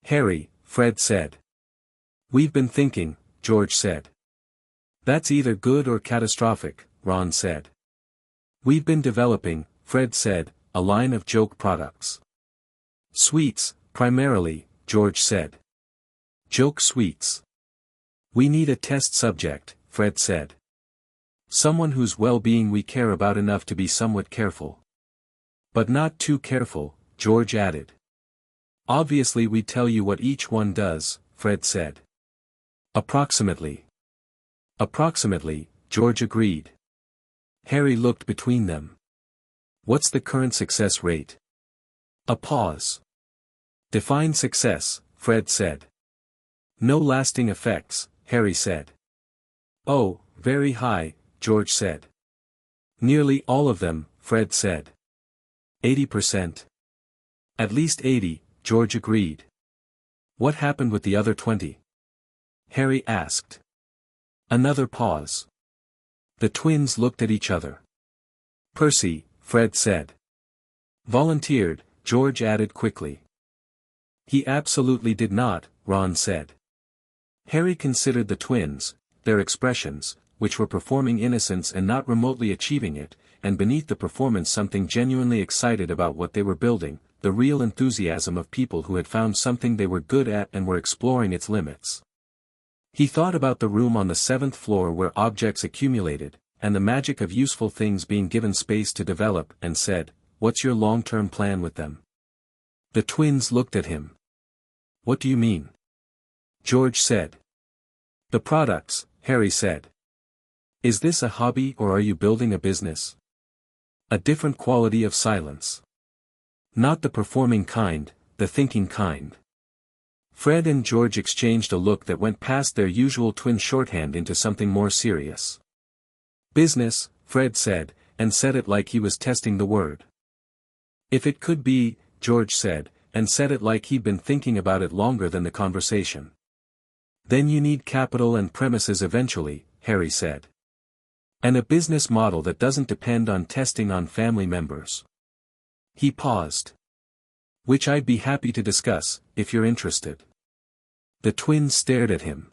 "Harry," Fred said. "We've been thinking," George said. "That's either good or catastrophic," Ron said. "We've been developing," Fred said, "a line of joke products." "Sweets, primarily," George said. "Joke sweets. We need a test subject," Fred said. "Someone whose well-being we care about enough to be somewhat careful. But not too careful," George added. "Obviously we tell you what each one does," Fred said. "Approximately." "Approximately," George agreed. Harry looked between them. "What's the current success rate?" A pause. "Define success," Fred said. "No lasting effects," Harry said. "Oh, very high," George said. "Nearly all of them," Fred said. 80%. "At least 80, George agreed. "What happened with the other 20? Harry asked. Another pause. The twins looked at each other. "Percy," Fred said. "Volunteered," George added quickly. "He absolutely did not," Ron said. Harry considered the twins, their expressions, which were performing innocence and not remotely achieving it, and beneath the performance something genuinely excited about what they were building, the real enthusiasm of people who had found something they were good at and were exploring its limits. He thought about the room on the 7th floor where objects accumulated, and the magic of useful things being given space to develop, and said, "What's your long-term plan with them?" The twins looked at him. "What do you mean?" George said. "The products," Harry said. "Is this a hobby or are you building a business?" A different quality of silence. Not the performing kind, the thinking kind. Fred and George exchanged a look that went past their usual twin shorthand into something more serious. "Business," Fred said, and said it like he was testing the word. "If it could be," George said, and said it like he'd been thinking about it longer than the conversation. "Then you need capital and premises eventually," Harry said. "And a business model that doesn't depend on testing on family members." He paused. "Which I'd be happy to discuss, if you're interested." The twins stared at him.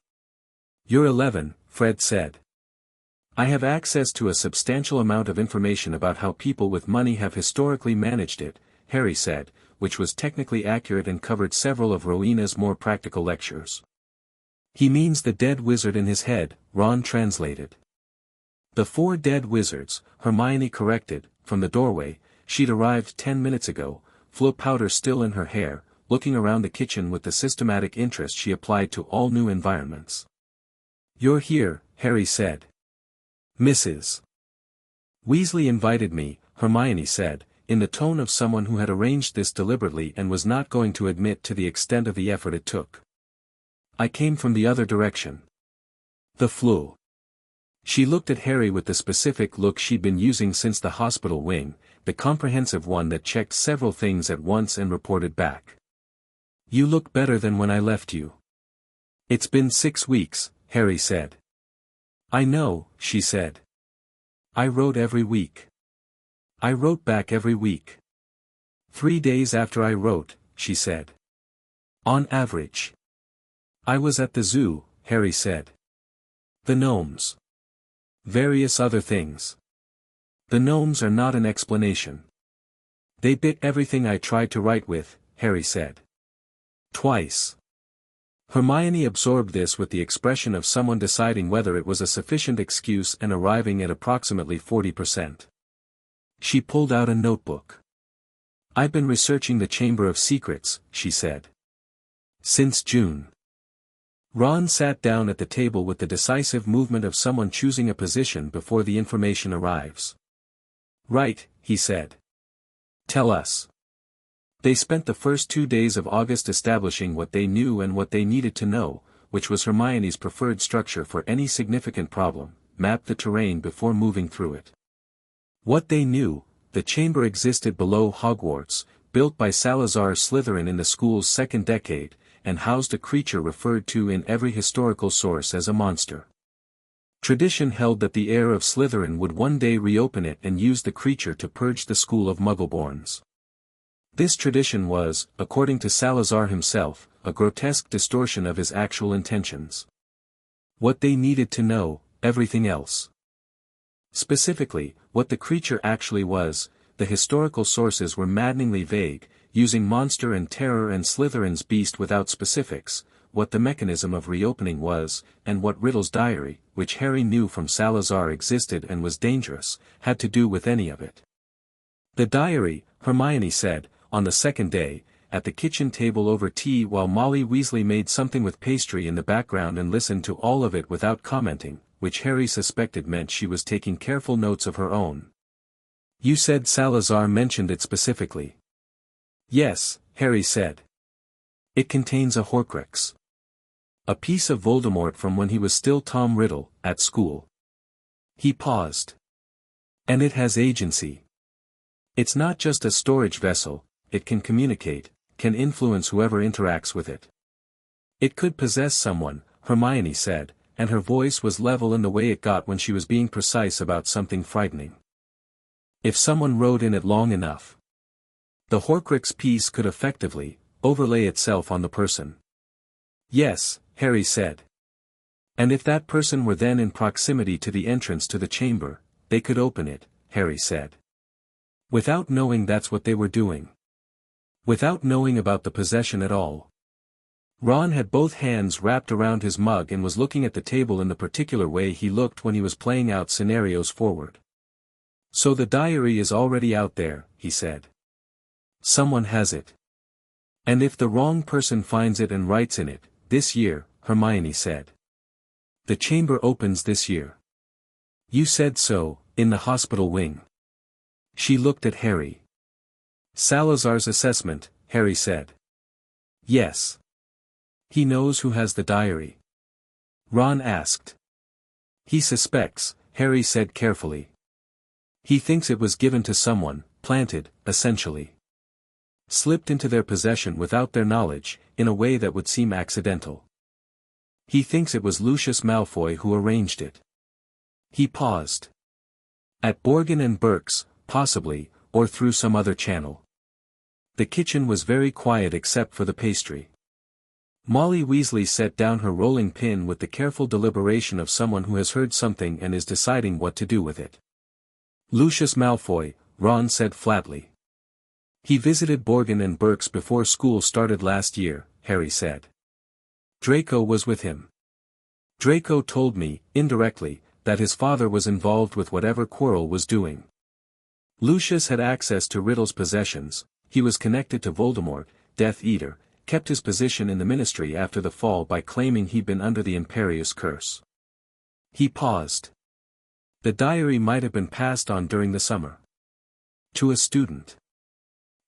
"You're 11, Fred said. "I have access to a substantial amount of information about how people with money have historically managed it," Harry said, which was technically accurate and covered several of Rowena's more practical lectures. "He means the dead wizard in his head," Ron translated. "The 4 dead wizards," Hermione corrected, from the doorway. She'd arrived 10 minutes ago, flo powder still in her hair, looking around the kitchen with the systematic interest she applied to all new environments. "You're here," Harry said. "Mrs. Weasley invited me," Hermione said, in the tone of someone who had arranged this deliberately and was not going to admit to the extent of the effort it took. "I came from the other direction." "The flu." She looked at Harry with the specific look she'd been using since the hospital wing, the comprehensive one that checked several things at once and reported back. "You look better than when I left you." "It's been 6 weeks, Harry said. "I know," she said. "I wrote every week." "I wrote back every week." 3 days after I wrote," she said. "On average." "I was at the zoo," Harry said. "The gnomes." "Various other things." "The gnomes are not an explanation." "They bit everything I tried to write with," Harry said. "Twice." Hermione absorbed this with the expression of someone deciding whether it was a sufficient excuse and arriving at approximately 40%. She pulled out a notebook. "I've been researching the Chamber of Secrets," she said. "Since June." Ron sat down at the table with the decisive movement of someone choosing a position before the information arrives. "Right," he said. "Tell us." They spent the first 2 days of August establishing what they knew and what they needed to know, which was Hermione's preferred structure for any significant problem, map the terrain before moving through it. What they knew: the chamber existed below Hogwarts, built by Salazar Slytherin in the school's second decade, and housed a creature referred to in every historical source as a monster. Tradition held that the heir of Slytherin would one day reopen it and use the creature to purge the school of Muggleborns. This tradition was, according to Salazar himself, a grotesque distortion of his actual intentions. What they needed to know: everything else. Specifically, what the creature actually was. The historical sources were maddeningly vague, using monster and terror and Slytherin's beast without specifics, what the mechanism of reopening was, and what Riddle's diary, which Harry knew from Salazar existed and was dangerous, had to do with any of it. The diary, Hermione said, on the second day, at the kitchen table over tea while Molly Weasley made something with pastry in the background and listened to all of it without commenting, which Harry suspected meant she was taking careful notes of her own. "You said Salazar mentioned it specifically." "Yes," Harry said. "It contains a Horcrux. A piece of Voldemort from when he was still Tom Riddle, at school." He paused. "And it has agency. It's not just a storage vessel, it can communicate, can influence whoever interacts with it." "It could possess someone," Hermione said, and her voice was level in the way it got when she was being precise about something frightening. "If someone rode in it long enough. The Horcrux piece could effectively overlay itself on the person." "Yes," Harry said. "And if that person were then in proximity to the entrance to the chamber, they could open it," Harry said. "Without knowing that's what they were doing. Without knowing about the possession at all." Ron had both hands wrapped around his mug and was looking at the table in the particular way he looked when he was playing out scenarios forward. "So the diary is already out there," he said. "Someone has it. And if the wrong person finds it and writes in it, this year," Hermione said. "The chamber opens this year." "You said so, in the hospital wing." She looked at Harry. "Salazar's assessment," Harry said. "Yes. He knows who has the diary?" Ron asked. "He suspects," Harry said carefully. "He thinks it was given to someone, planted, essentially. Slipped into their possession without their knowledge, in a way that would seem accidental. He thinks it was Lucius Malfoy who arranged it." He paused. "At Borgin and Burke's, possibly, or through some other channel." The kitchen was very quiet except for the pastry. Molly Weasley set down her rolling pin with the careful deliberation of someone who has heard something and is deciding what to do with it. "Lucius Malfoy," Ron said flatly. "He visited Borgin and Burke's before school started last year," Harry said. "Draco was with him. Draco told me, indirectly, that his father was involved with whatever Quirrell was doing. Lucius had access to Riddle's possessions, he was connected to Voldemort, Death Eater, kept his position in the Ministry after the fall by claiming he'd been under the Imperius curse." He paused. "The diary might have been passed on during the summer. To a student.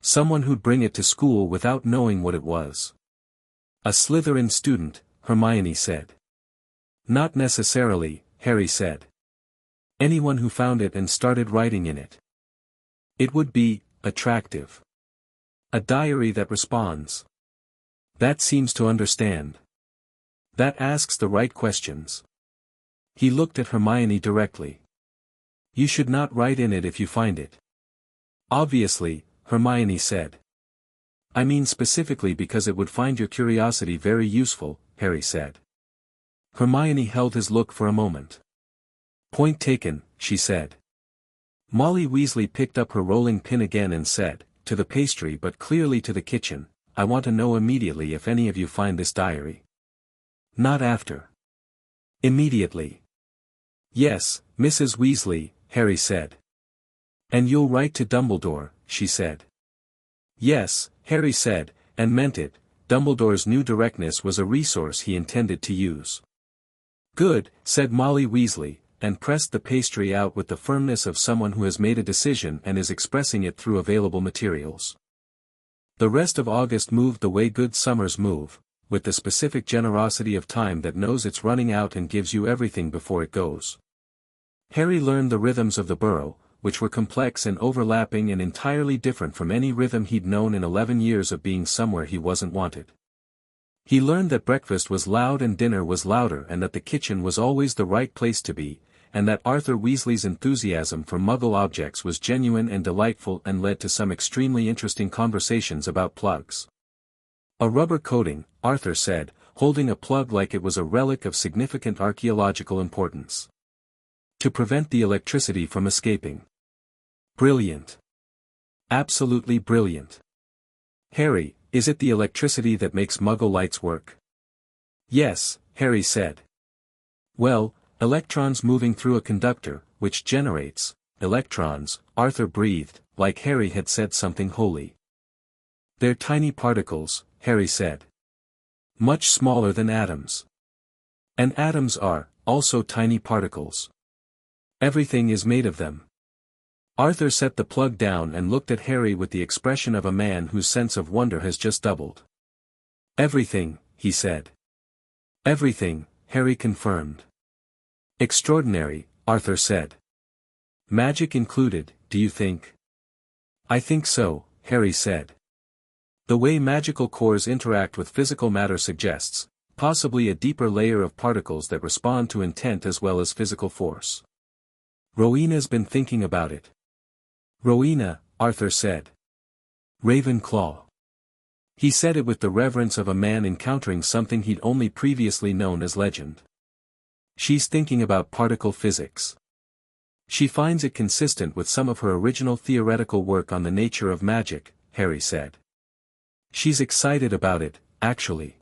Someone who'd bring it to school without knowing what it was." "A Slytherin student," Hermione said. "Not necessarily," Harry said. "Anyone who found it and started writing in it. It would be attractive. A diary that responds. That seems to understand. That asks the right questions." He looked at Hermione directly. "You should not write in it if you find it." "Obviously," Hermione said. "I mean specifically because it would find your curiosity very useful," Harry said. Hermione held his look for a moment. "Point taken," she said. Molly Weasley picked up her rolling pin again and said, to the pastry but clearly to the kitchen, "I want to know immediately if any of you find this diary." "Not after." "Immediately." "Yes, Mrs. Weasley," Harry said. "And you'll write to Dumbledore," she said. "Yes," Harry said, and meant it, Dumbledore's new directness was a resource he intended to use. "Good," said Molly Weasley, and pressed the pastry out with the firmness of someone who has made a decision and is expressing it through available materials. The rest of August moved the way good summers move, with the specific generosity of time that knows it's running out and gives you everything before it goes. Harry learned the rhythms of the burrow, which were complex and overlapping and entirely different from any rhythm he'd known in 11 years of being somewhere he wasn't wanted. He learned that breakfast was loud and dinner was louder and that the kitchen was always the right place to be, and that Arthur Weasley's enthusiasm for Muggle objects was genuine and delightful and led to some extremely interesting conversations about plugs. "A rubber coating," Arthur said, holding a plug like it was a relic of significant archaeological importance. "To prevent the electricity from escaping." "Brilliant. Absolutely brilliant. Harry, is it the electricity that makes Muggle lights work?" "Yes," Harry said. "Well, electrons moving through a conductor, which generates electrons," Arthur breathed, like Harry had said something holy. "They're tiny particles," Harry said. "Much smaller than atoms. And atoms are, also tiny particles. Everything is made of them." Arthur set the plug down and looked at Harry with the expression of a man whose sense of wonder has just doubled. "Everything," he said. "Everything," Harry confirmed. "Extraordinary," Arthur said. "Magic included, do you think?" "I think so," Harry said. "The way magical cores interact with physical matter suggests, possibly a deeper layer of particles that respond to intent as well as physical force. Rowena's been thinking about it." "Rowena," Arthur said. "Ravenclaw." He said it with the reverence of a man encountering something he'd only previously known as legend. "She's thinking about particle physics. She finds it consistent with some of her original theoretical work on the nature of magic," Harry said. "She's excited about it, actually.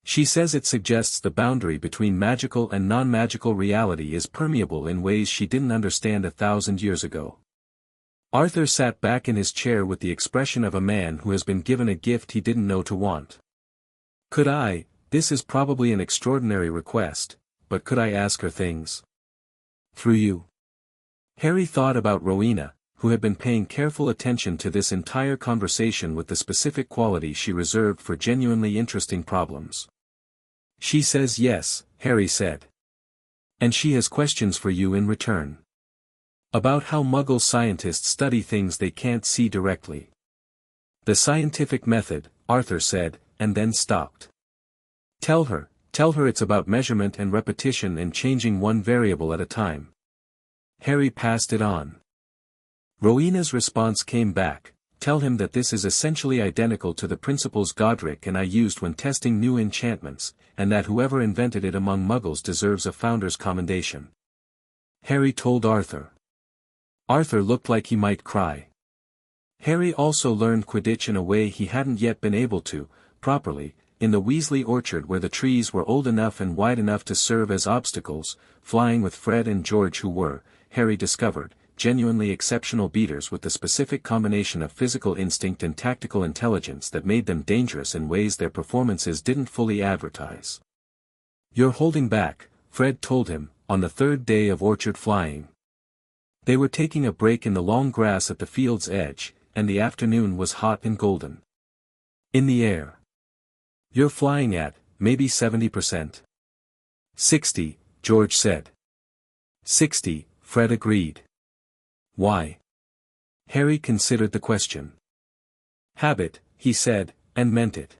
She says it suggests the boundary between magical and non-magical reality is permeable in ways she didn't understand 1,000 years ago." Arthur sat back in his chair with the expression of a man who has been given a gift he didn't know to want. This is probably an extraordinary request, but could I ask her things? Through you?" Harry thought about Rowena, who had been paying careful attention to this entire conversation with the specific quality she reserved for genuinely interesting problems. "She says yes," Harry said. "And she has questions for you in return. About how Muggle scientists study things they can't see directly. The scientific method," Arthur said, and then stopped. Tell her it's about measurement and repetition and changing one variable at a time." Harry passed it on. Rowena's response came back, "Tell him that this is essentially identical to the principles Godric and I used when testing new enchantments, and that whoever invented it among Muggles deserves a founder's commendation." Harry told Arthur. Arthur looked like he might cry. Harry also learned Quidditch in a way he hadn't yet been able to, properly, in the Weasley orchard where the trees were old enough and wide enough to serve as obstacles, flying with Fred and George who were, Harry discovered, genuinely exceptional beaters with the specific combination of physical instinct and tactical intelligence that made them dangerous in ways their performances didn't fully advertise. "You're holding back," Fred told him, on the third day of orchard flying. They were taking a break in the long grass at the field's edge, and the afternoon was hot and golden. "In the air. You're flying at, maybe 70%. 60, George said. 60, Fred agreed. Why? Harry considered the question. Habit, he said, and meant it.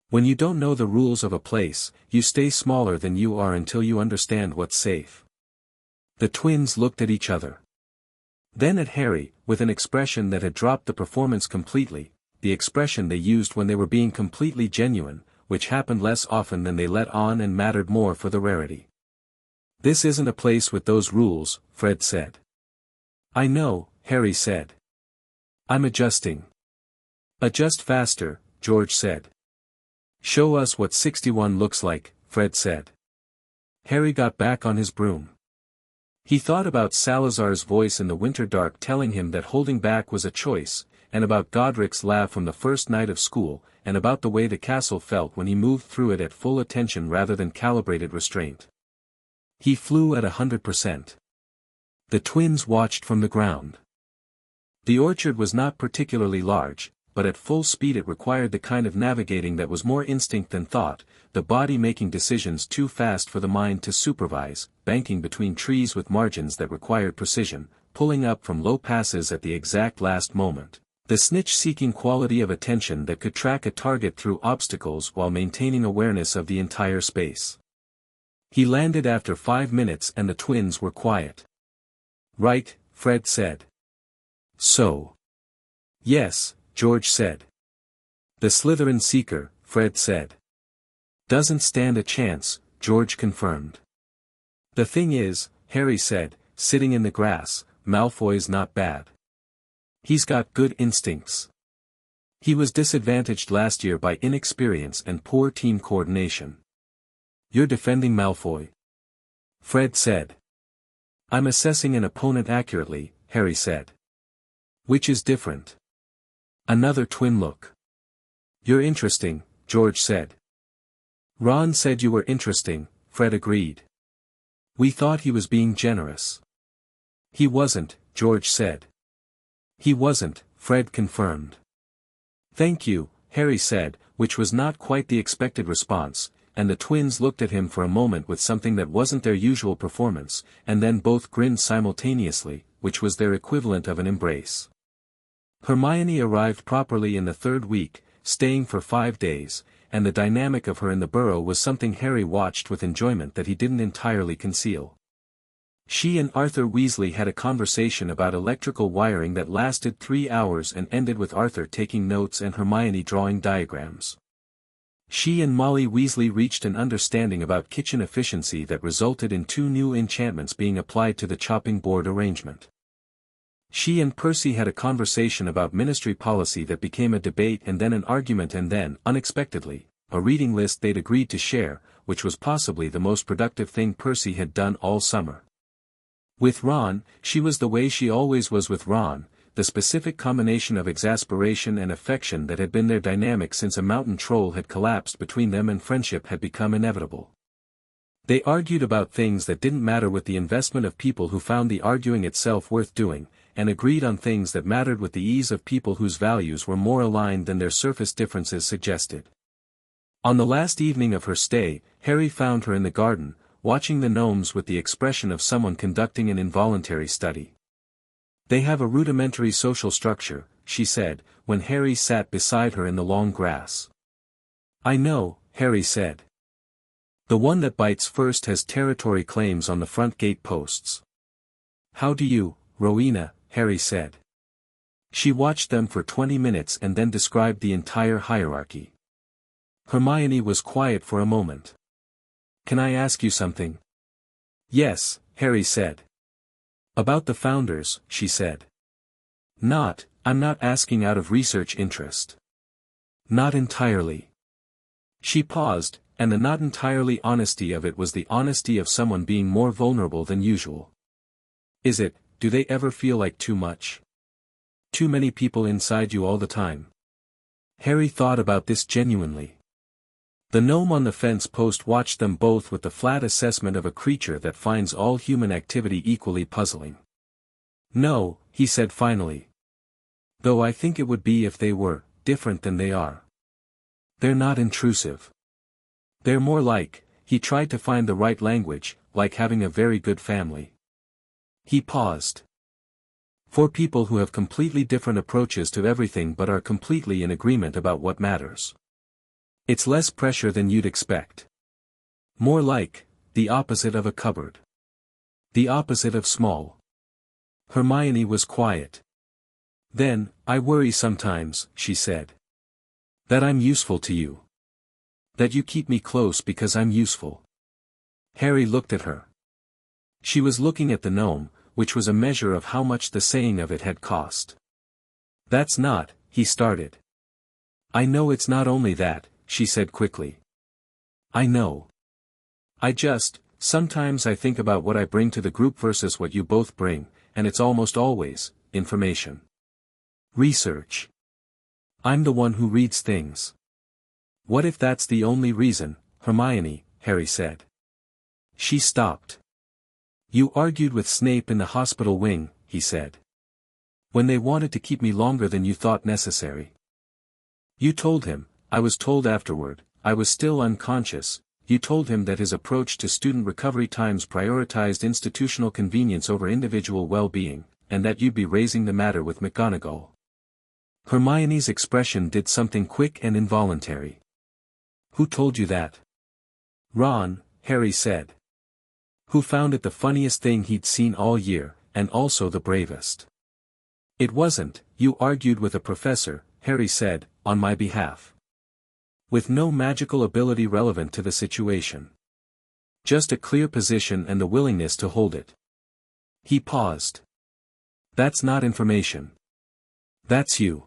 When you don't know the rules of a place, you stay smaller than you are until you understand what's safe. The twins looked at each other. Then at Harry, with an expression that had dropped the performance completely, the expression they used when they were being completely genuine, which happened less often than they let on and mattered more for the rarity. "This isn't a place with those rules," Fred said. "I know," Harry said. "I'm adjusting." "Adjust faster," George said. "Show us what 61 looks like," Fred said. Harry got back on his broom. He thought about Salazar's voice in the winter dark telling him that holding back was a choice, and about Godric's laugh from the first night of school, and about the way the castle felt when he moved through it at full attention rather than calibrated restraint. He flew at 100%. The twins watched from the ground. The orchard was not particularly large, but at full speed it required the kind of navigating that was more instinct than thought, the body making decisions too fast for the mind to supervise, banking between trees with margins that required precision, pulling up from low passes at the exact last moment. The snitch-seeking quality of attention that could track a target through obstacles while maintaining awareness of the entire space. He landed after 5 minutes and the twins were quiet. "Right," Fred said. "So." "Yes," George said. "The Slytherin Seeker," Fred said. "Doesn't stand a chance," George confirmed. "The thing is," Harry said, sitting in the grass, "Malfoy's not bad. He's got good instincts. He was disadvantaged last year by inexperience and poor team coordination." "You're defending Malfoy?" Fred said. "I'm assessing an opponent accurately," Harry said. "Which is different." Another twin look. "You're interesting," George said. "Ron said you were interesting," Fred agreed. "We thought he was being generous." "He wasn't," George said. "He wasn't," Fred confirmed. "Thank you," Harry said, which was not quite the expected response, and the twins looked at him for a moment with something that wasn't their usual performance, and then both grinned simultaneously, which was their equivalent of an embrace. Hermione arrived properly in the 3rd week, staying for 5 days, and the dynamic of her in the burrow was something Harry watched with enjoyment that he didn't entirely conceal. She and Arthur Weasley had a conversation about electrical wiring that lasted 3 hours and ended with Arthur taking notes and Hermione drawing diagrams. She and Molly Weasley reached an understanding about kitchen efficiency that resulted in 2 new enchantments being applied to the chopping board arrangement. She and Percy had a conversation about ministry policy that became a debate and then an argument and then, unexpectedly, a reading list they'd agreed to share, which was possibly the most productive thing Percy had done all summer. With Ron, she was the way she always was with Ron, the specific combination of exasperation and affection that had been their dynamic since a mountain troll had collapsed between them and friendship had become inevitable. They argued about things that didn't matter with the investment of people who found the arguing itself worth doing, and agreed on things that mattered with the ease of people whose values were more aligned than their surface differences suggested. On the last evening of her stay, Harry found her in the garden, watching the gnomes with the expression of someone conducting an involuntary study. "They have a rudimentary social structure," she said, when Harry sat beside her in the long grass. "I know," Harry said. "The one that bites first has territory claims on the front gate posts." "How do you, Rowena?" Harry said. She watched them for 20 minutes and then described the entire hierarchy. Hermione was quiet for a moment. "Can I ask you something?" "Yes," Harry said. "About the founders," she said. I'm not asking out of research interest." "Not entirely." She paused, and the not entirely honesty of it was the honesty of someone being more vulnerable than usual. Do they ever feel like too much? Too many people inside you all the time?" Harry thought about this genuinely. The gnome on the fence post watched them both with the flat assessment of a creature that finds all human activity equally puzzling. "No," he said finally. "Though I think it would be if they were different than they are. They're not intrusive. They're more like," he tried to find the right language, "like having a very good family." He paused. "For people who have completely different approaches to everything but are completely in agreement about what matters. It's less pressure than you'd expect. More like, the opposite of a cupboard. The opposite of small." Hermione was quiet. "Then, I worry sometimes," she said. "That I'm useful to you. That you keep me close because I'm useful." Harry looked at her. She was looking at the gnome, which was a measure of how much the saying of it had cost. "That's not," he started. "I know it's not only that," she said quickly. "I know. Sometimes I think about what I bring to the group versus what you both bring, and it's almost always, information. Research. I'm the one who reads things. What if that's the only reason, Hermione? Harry said. She stopped. You argued with Snape in the hospital wing, he said. When they wanted to keep me longer than you thought necessary. You told him, I was told afterward, I was still unconscious, you told him that his approach to student recovery times prioritized institutional convenience over individual well-being, and that you'd be raising the matter with McGonagall. Hermione's expression did something quick and involuntary. Who told you that? Ron, Harry said. Who found it the funniest thing he'd seen all year, and also the bravest. It wasn't, you argued with a professor, Harry said, on my behalf. With no magical ability relevant to the situation. Just a clear position and the willingness to hold it. He paused. That's not information. That's you.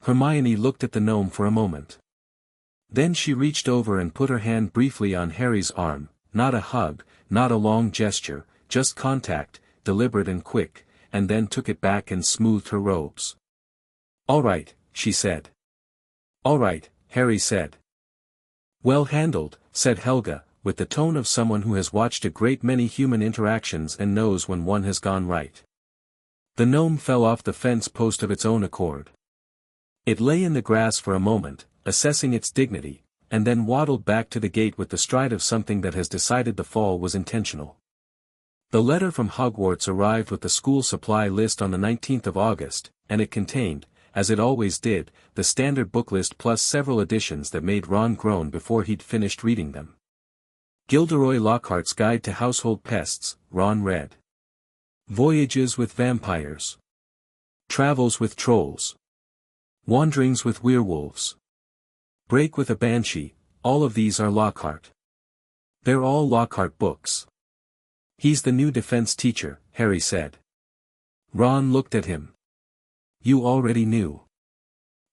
Hermione looked at the gnome for a moment. Then she reached over and put her hand briefly on Harry's arm, not a hug, not a long gesture, just contact, deliberate and quick, and then took it back and smoothed her robes. All right, she said. All right, Harry said. Well handled, said Helga, with the tone of someone who has watched a great many human interactions and knows when one has gone right. The gnome fell off the fence post of its own accord. It lay in the grass for a moment, assessing its dignity, and then waddled back to the gate with the stride of something that has decided the fall was intentional. The letter from Hogwarts arrived with the school supply list on the 19th of August, and it contained, as it always did, the standard book list plus several additions that made Ron groan before he'd finished reading them. Gilderoy Lockhart's Guide to Household Pests, Ron read. Voyages with Vampires. Travels with Trolls. Wanderings with Werewolves. Break with a Banshee, all of these are Lockhart. They're all Lockhart books. He's the new defense teacher, Harry said. Ron looked at him. You already knew.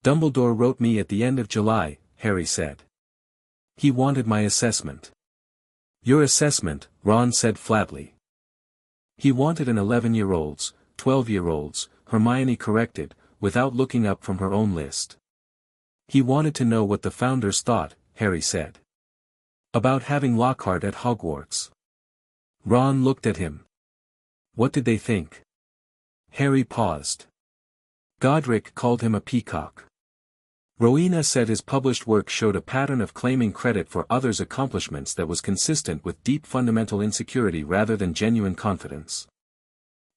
Dumbledore wrote me at the end of July, Harry said. He wanted my assessment. Your assessment, Ron said flatly. He wanted an 11-year-old's, 12-year-old's, Hermione corrected, without looking up from her own list. He wanted to know what the founders thought, Harry said. About having Lockhart at Hogwarts. Ron looked at him. What did they think? Harry paused. Godric called him a peacock. Rowena said his published work showed a pattern of claiming credit for others' accomplishments that was consistent with deep fundamental insecurity rather than genuine confidence.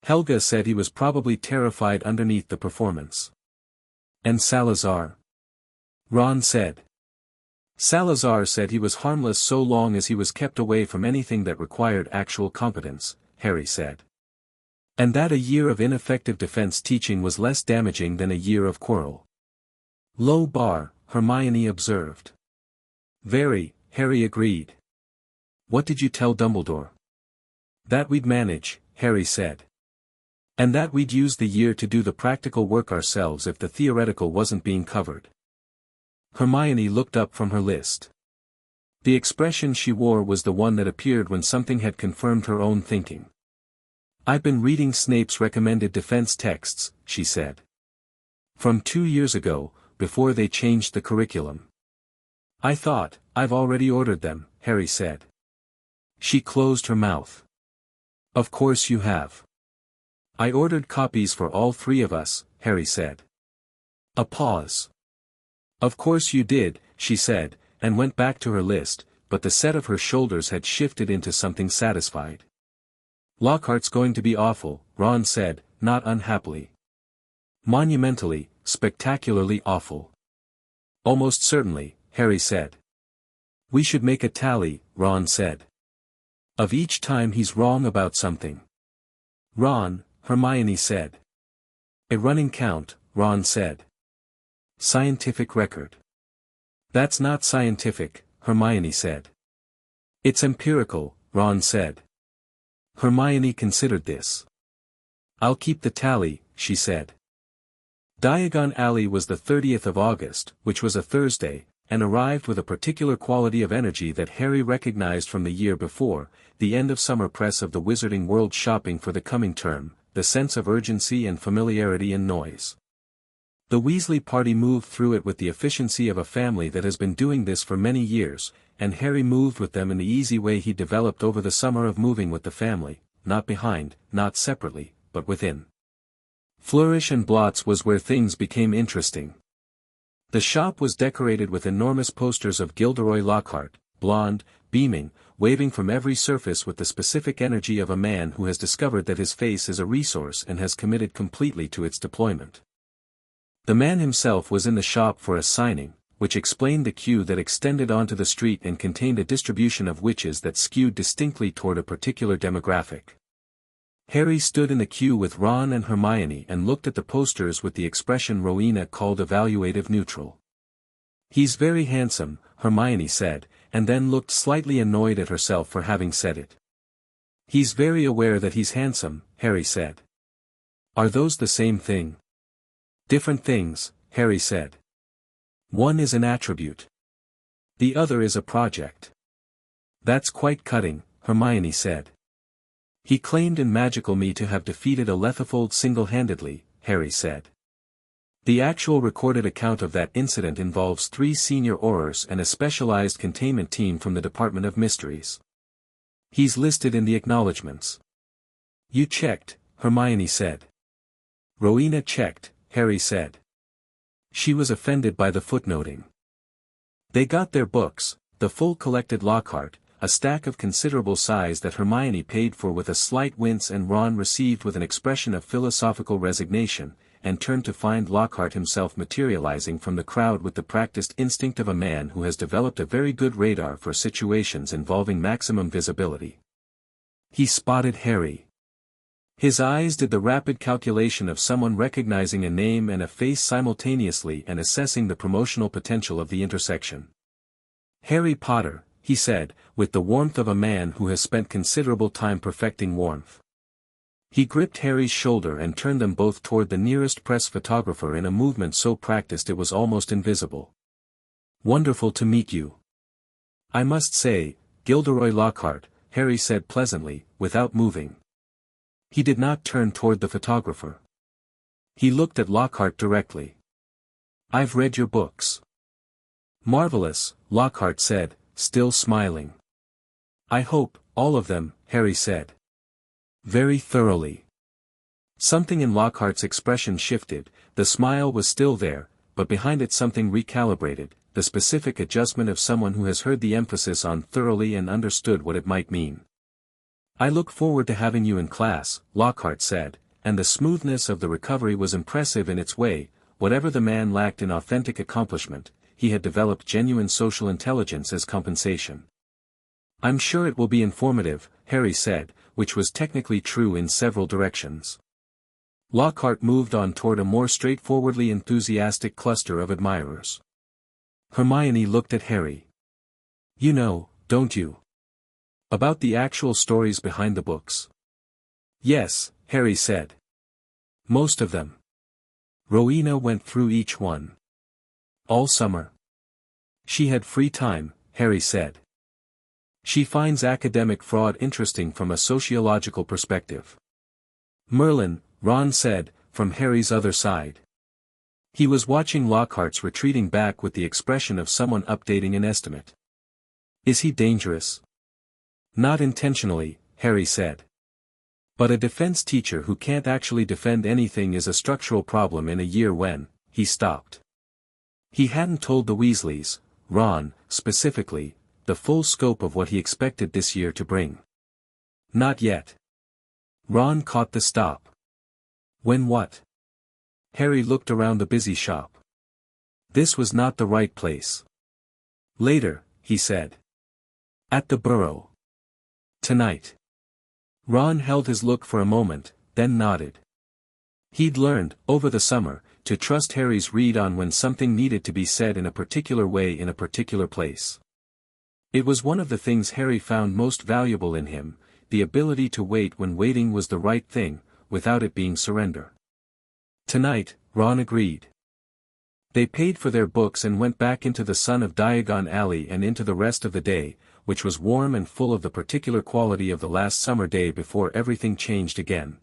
Helga said he was probably terrified underneath the performance. And Salazar? Ron said. Salazar said he was harmless so long as he was kept away from anything that required actual competence, Harry said. And that a year of ineffective defense teaching was less damaging than a year of quarrel. Low bar, Hermione observed. Very, Harry agreed. What did you tell Dumbledore? That we'd manage, Harry said. And that we'd use the year to do the practical work ourselves if the theoretical wasn't being covered. Hermione looked up from her list. The expression she wore was the one that appeared when something had confirmed her own thinking. I've been reading Snape's recommended defense texts, she said. From 2 years ago, before they changed the curriculum. I thought, I've already ordered them, Harry said. She closed her mouth. Of course you have. I ordered copies for all 3 of us, Harry said. A pause. Of course you did, she said, and went back to her list, but the set of her shoulders had shifted into something satisfied. Lockhart's going to be awful, Ron said, not unhappily. Monumentally, spectacularly awful. Almost certainly, Harry said. We should make a tally, Ron said. Of each time he's wrong about something. Ron, Hermione said. A running count, Ron said. Scientific record. That's not scientific, Hermione said. It's empirical, Ron said. Hermione considered this. I'll keep the tally, she said. Diagon Alley was the 30th of August, which was a Thursday, and arrived with a particular quality of energy that Harry recognized from the year before, the end of summer press of the Wizarding World shopping for the coming term, the sense of urgency and familiarity and noise. The Weasley party moved through it with the efficiency of a family that has been doing this for many years, and Harry moved with them in the easy way he developed over the summer of moving with the family, not behind, not separately, but within. Flourish and Blots was where things became interesting. The shop was decorated with enormous posters of Gilderoy Lockhart, blonde, beaming, waving from every surface with the specific energy of a man who has discovered that his face is a resource and has committed completely to its deployment. The man himself was in the shop for a signing, which explained the queue that extended onto the street and contained a distribution of witches that skewed distinctly toward a particular demographic. Harry stood in the queue with Ron and Hermione and looked at the posters with the expression Rowena called evaluative neutral. "He's very handsome," Hermione said, and then looked slightly annoyed at herself for having said it. "He's very aware that he's handsome," Harry said. "Are those the same thing?" "Different things," Harry said. "One is an attribute. The other is a project." "That's quite cutting," Hermione said. "He claimed in Magical Me to have defeated a Lethifold single-handedly," Harry said. "The actual recorded account of that incident involves 3 senior Aurors and a specialized containment team from the Department of Mysteries. He's listed in the acknowledgements." "You checked," Hermione said. "Rowena checked," Harry said. She was offended by the footnoting. They got their books, the full collected Lockhart, a stack of considerable size that Hermione paid for with a slight wince and Ron received with an expression of philosophical resignation, and turned to find Lockhart himself materializing from the crowd with the practiced instinct of a man who has developed a very good radar for situations involving maximum visibility. He spotted Harry. His eyes did the rapid calculation of someone recognizing a name and a face simultaneously and assessing the promotional potential of the intersection. "Harry Potter," he said, with the warmth of a man who has spent considerable time perfecting warmth. He gripped Harry's shoulder and turned them both toward the nearest press photographer in a movement so practiced it was almost invisible. "Wonderful to meet you. I must say, Gilderoy Lockhart," Harry said pleasantly, without moving. He did not turn toward the photographer. He looked at Lockhart directly. "I've read your books." "Marvelous," Lockhart said, still smiling. "I hope, all of them," Harry said. "Very thoroughly." Something in Lockhart's expression shifted, the smile was still there, but behind it something recalibrated, the specific adjustment of someone who has heard the emphasis on thoroughly and understood what it might mean. "I look forward to having you in class," Lockhart said, and the smoothness of the recovery was impressive in its way. Whatever the man lacked in authentic accomplishment, he had developed genuine social intelligence as compensation. "I'm sure it will be informative," Harry said, which was technically true in several directions. Lockhart moved on toward a more straightforwardly enthusiastic cluster of admirers. Hermione looked at Harry. "You know, don't you? About the actual stories behind the books?" "Yes," Harry said. "Most of them." "Rowena went through each one. All summer. She had free time," Harry said. "She finds academic fraud interesting from a sociological perspective." "Merlin," Ron said, from Harry's other side. He was watching Lockhart's retreating back with the expression of someone updating an estimate. "Is he dangerous?" "Not intentionally," Harry said. "But a defense teacher who can't actually defend anything is a structural problem in a year when," he stopped. He hadn't told the Weasleys, Ron, specifically, the full scope of what he expected this year to bring. "Not yet." Ron caught the stop. "When what?" Harry looked around the busy shop. This was not the right place. "Later," he said. "At the Burrow. Tonight." Ron held his look for a moment, then nodded. He'd learned, over the summer, to trust Harry's read on when something needed to be said in a particular way in a particular place. It was one of the things Harry found most valuable in him, the ability to wait when waiting was the right thing, without it being surrender. "Tonight," Ron agreed. They paid for their books and went back into the sun of Diagon Alley and into the rest of the day, which was warm and full of the particular quality of the last summer day before everything changed again.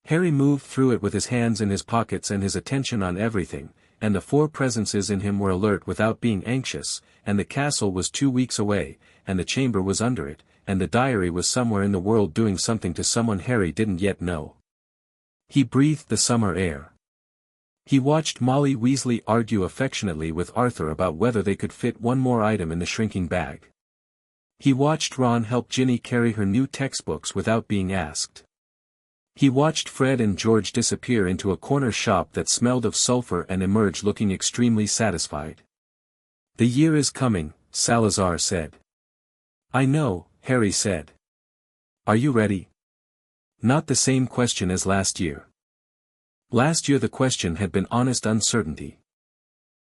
Harry moved through it with his hands in his pockets and his attention on everything, and the four presences in him were alert without being anxious, and the castle was 2 weeks away, and the chamber was under it, and the diary was somewhere in the world doing something to someone Harry didn't yet know. He breathed the summer air. He watched Molly Weasley argue affectionately with Arthur about whether they could fit one more item in the shrinking bag. He watched Ron help Ginny carry her new textbooks without being asked. He watched Fred and George disappear into a corner shop that smelled of sulfur and emerge looking extremely satisfied. "The year is coming," Salazar said. "I know," Harry said. "Are you ready?" Not the same question as last year. Last year the question had been honest uncertainty.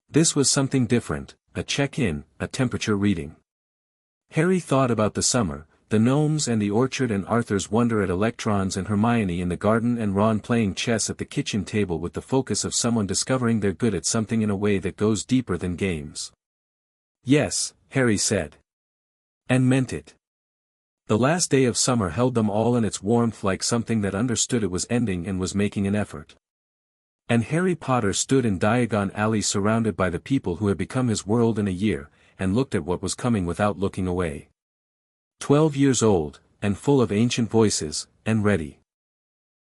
This was something different, a check-in, a temperature reading. Harry thought about the summer, the gnomes and the orchard and Arthur's wonder at electrons and Hermione in the garden and Ron playing chess at the kitchen table with the focus of someone discovering they're good at something in a way that goes deeper than games. "Yes," Harry said. And meant it. The last day of summer held them all in its warmth like something that understood it was ending and was making an effort. And Harry Potter stood in Diagon Alley surrounded by the people who had become his world in a year, and looked at what was coming without looking away. 12 years old, and full of ancient voices, and ready.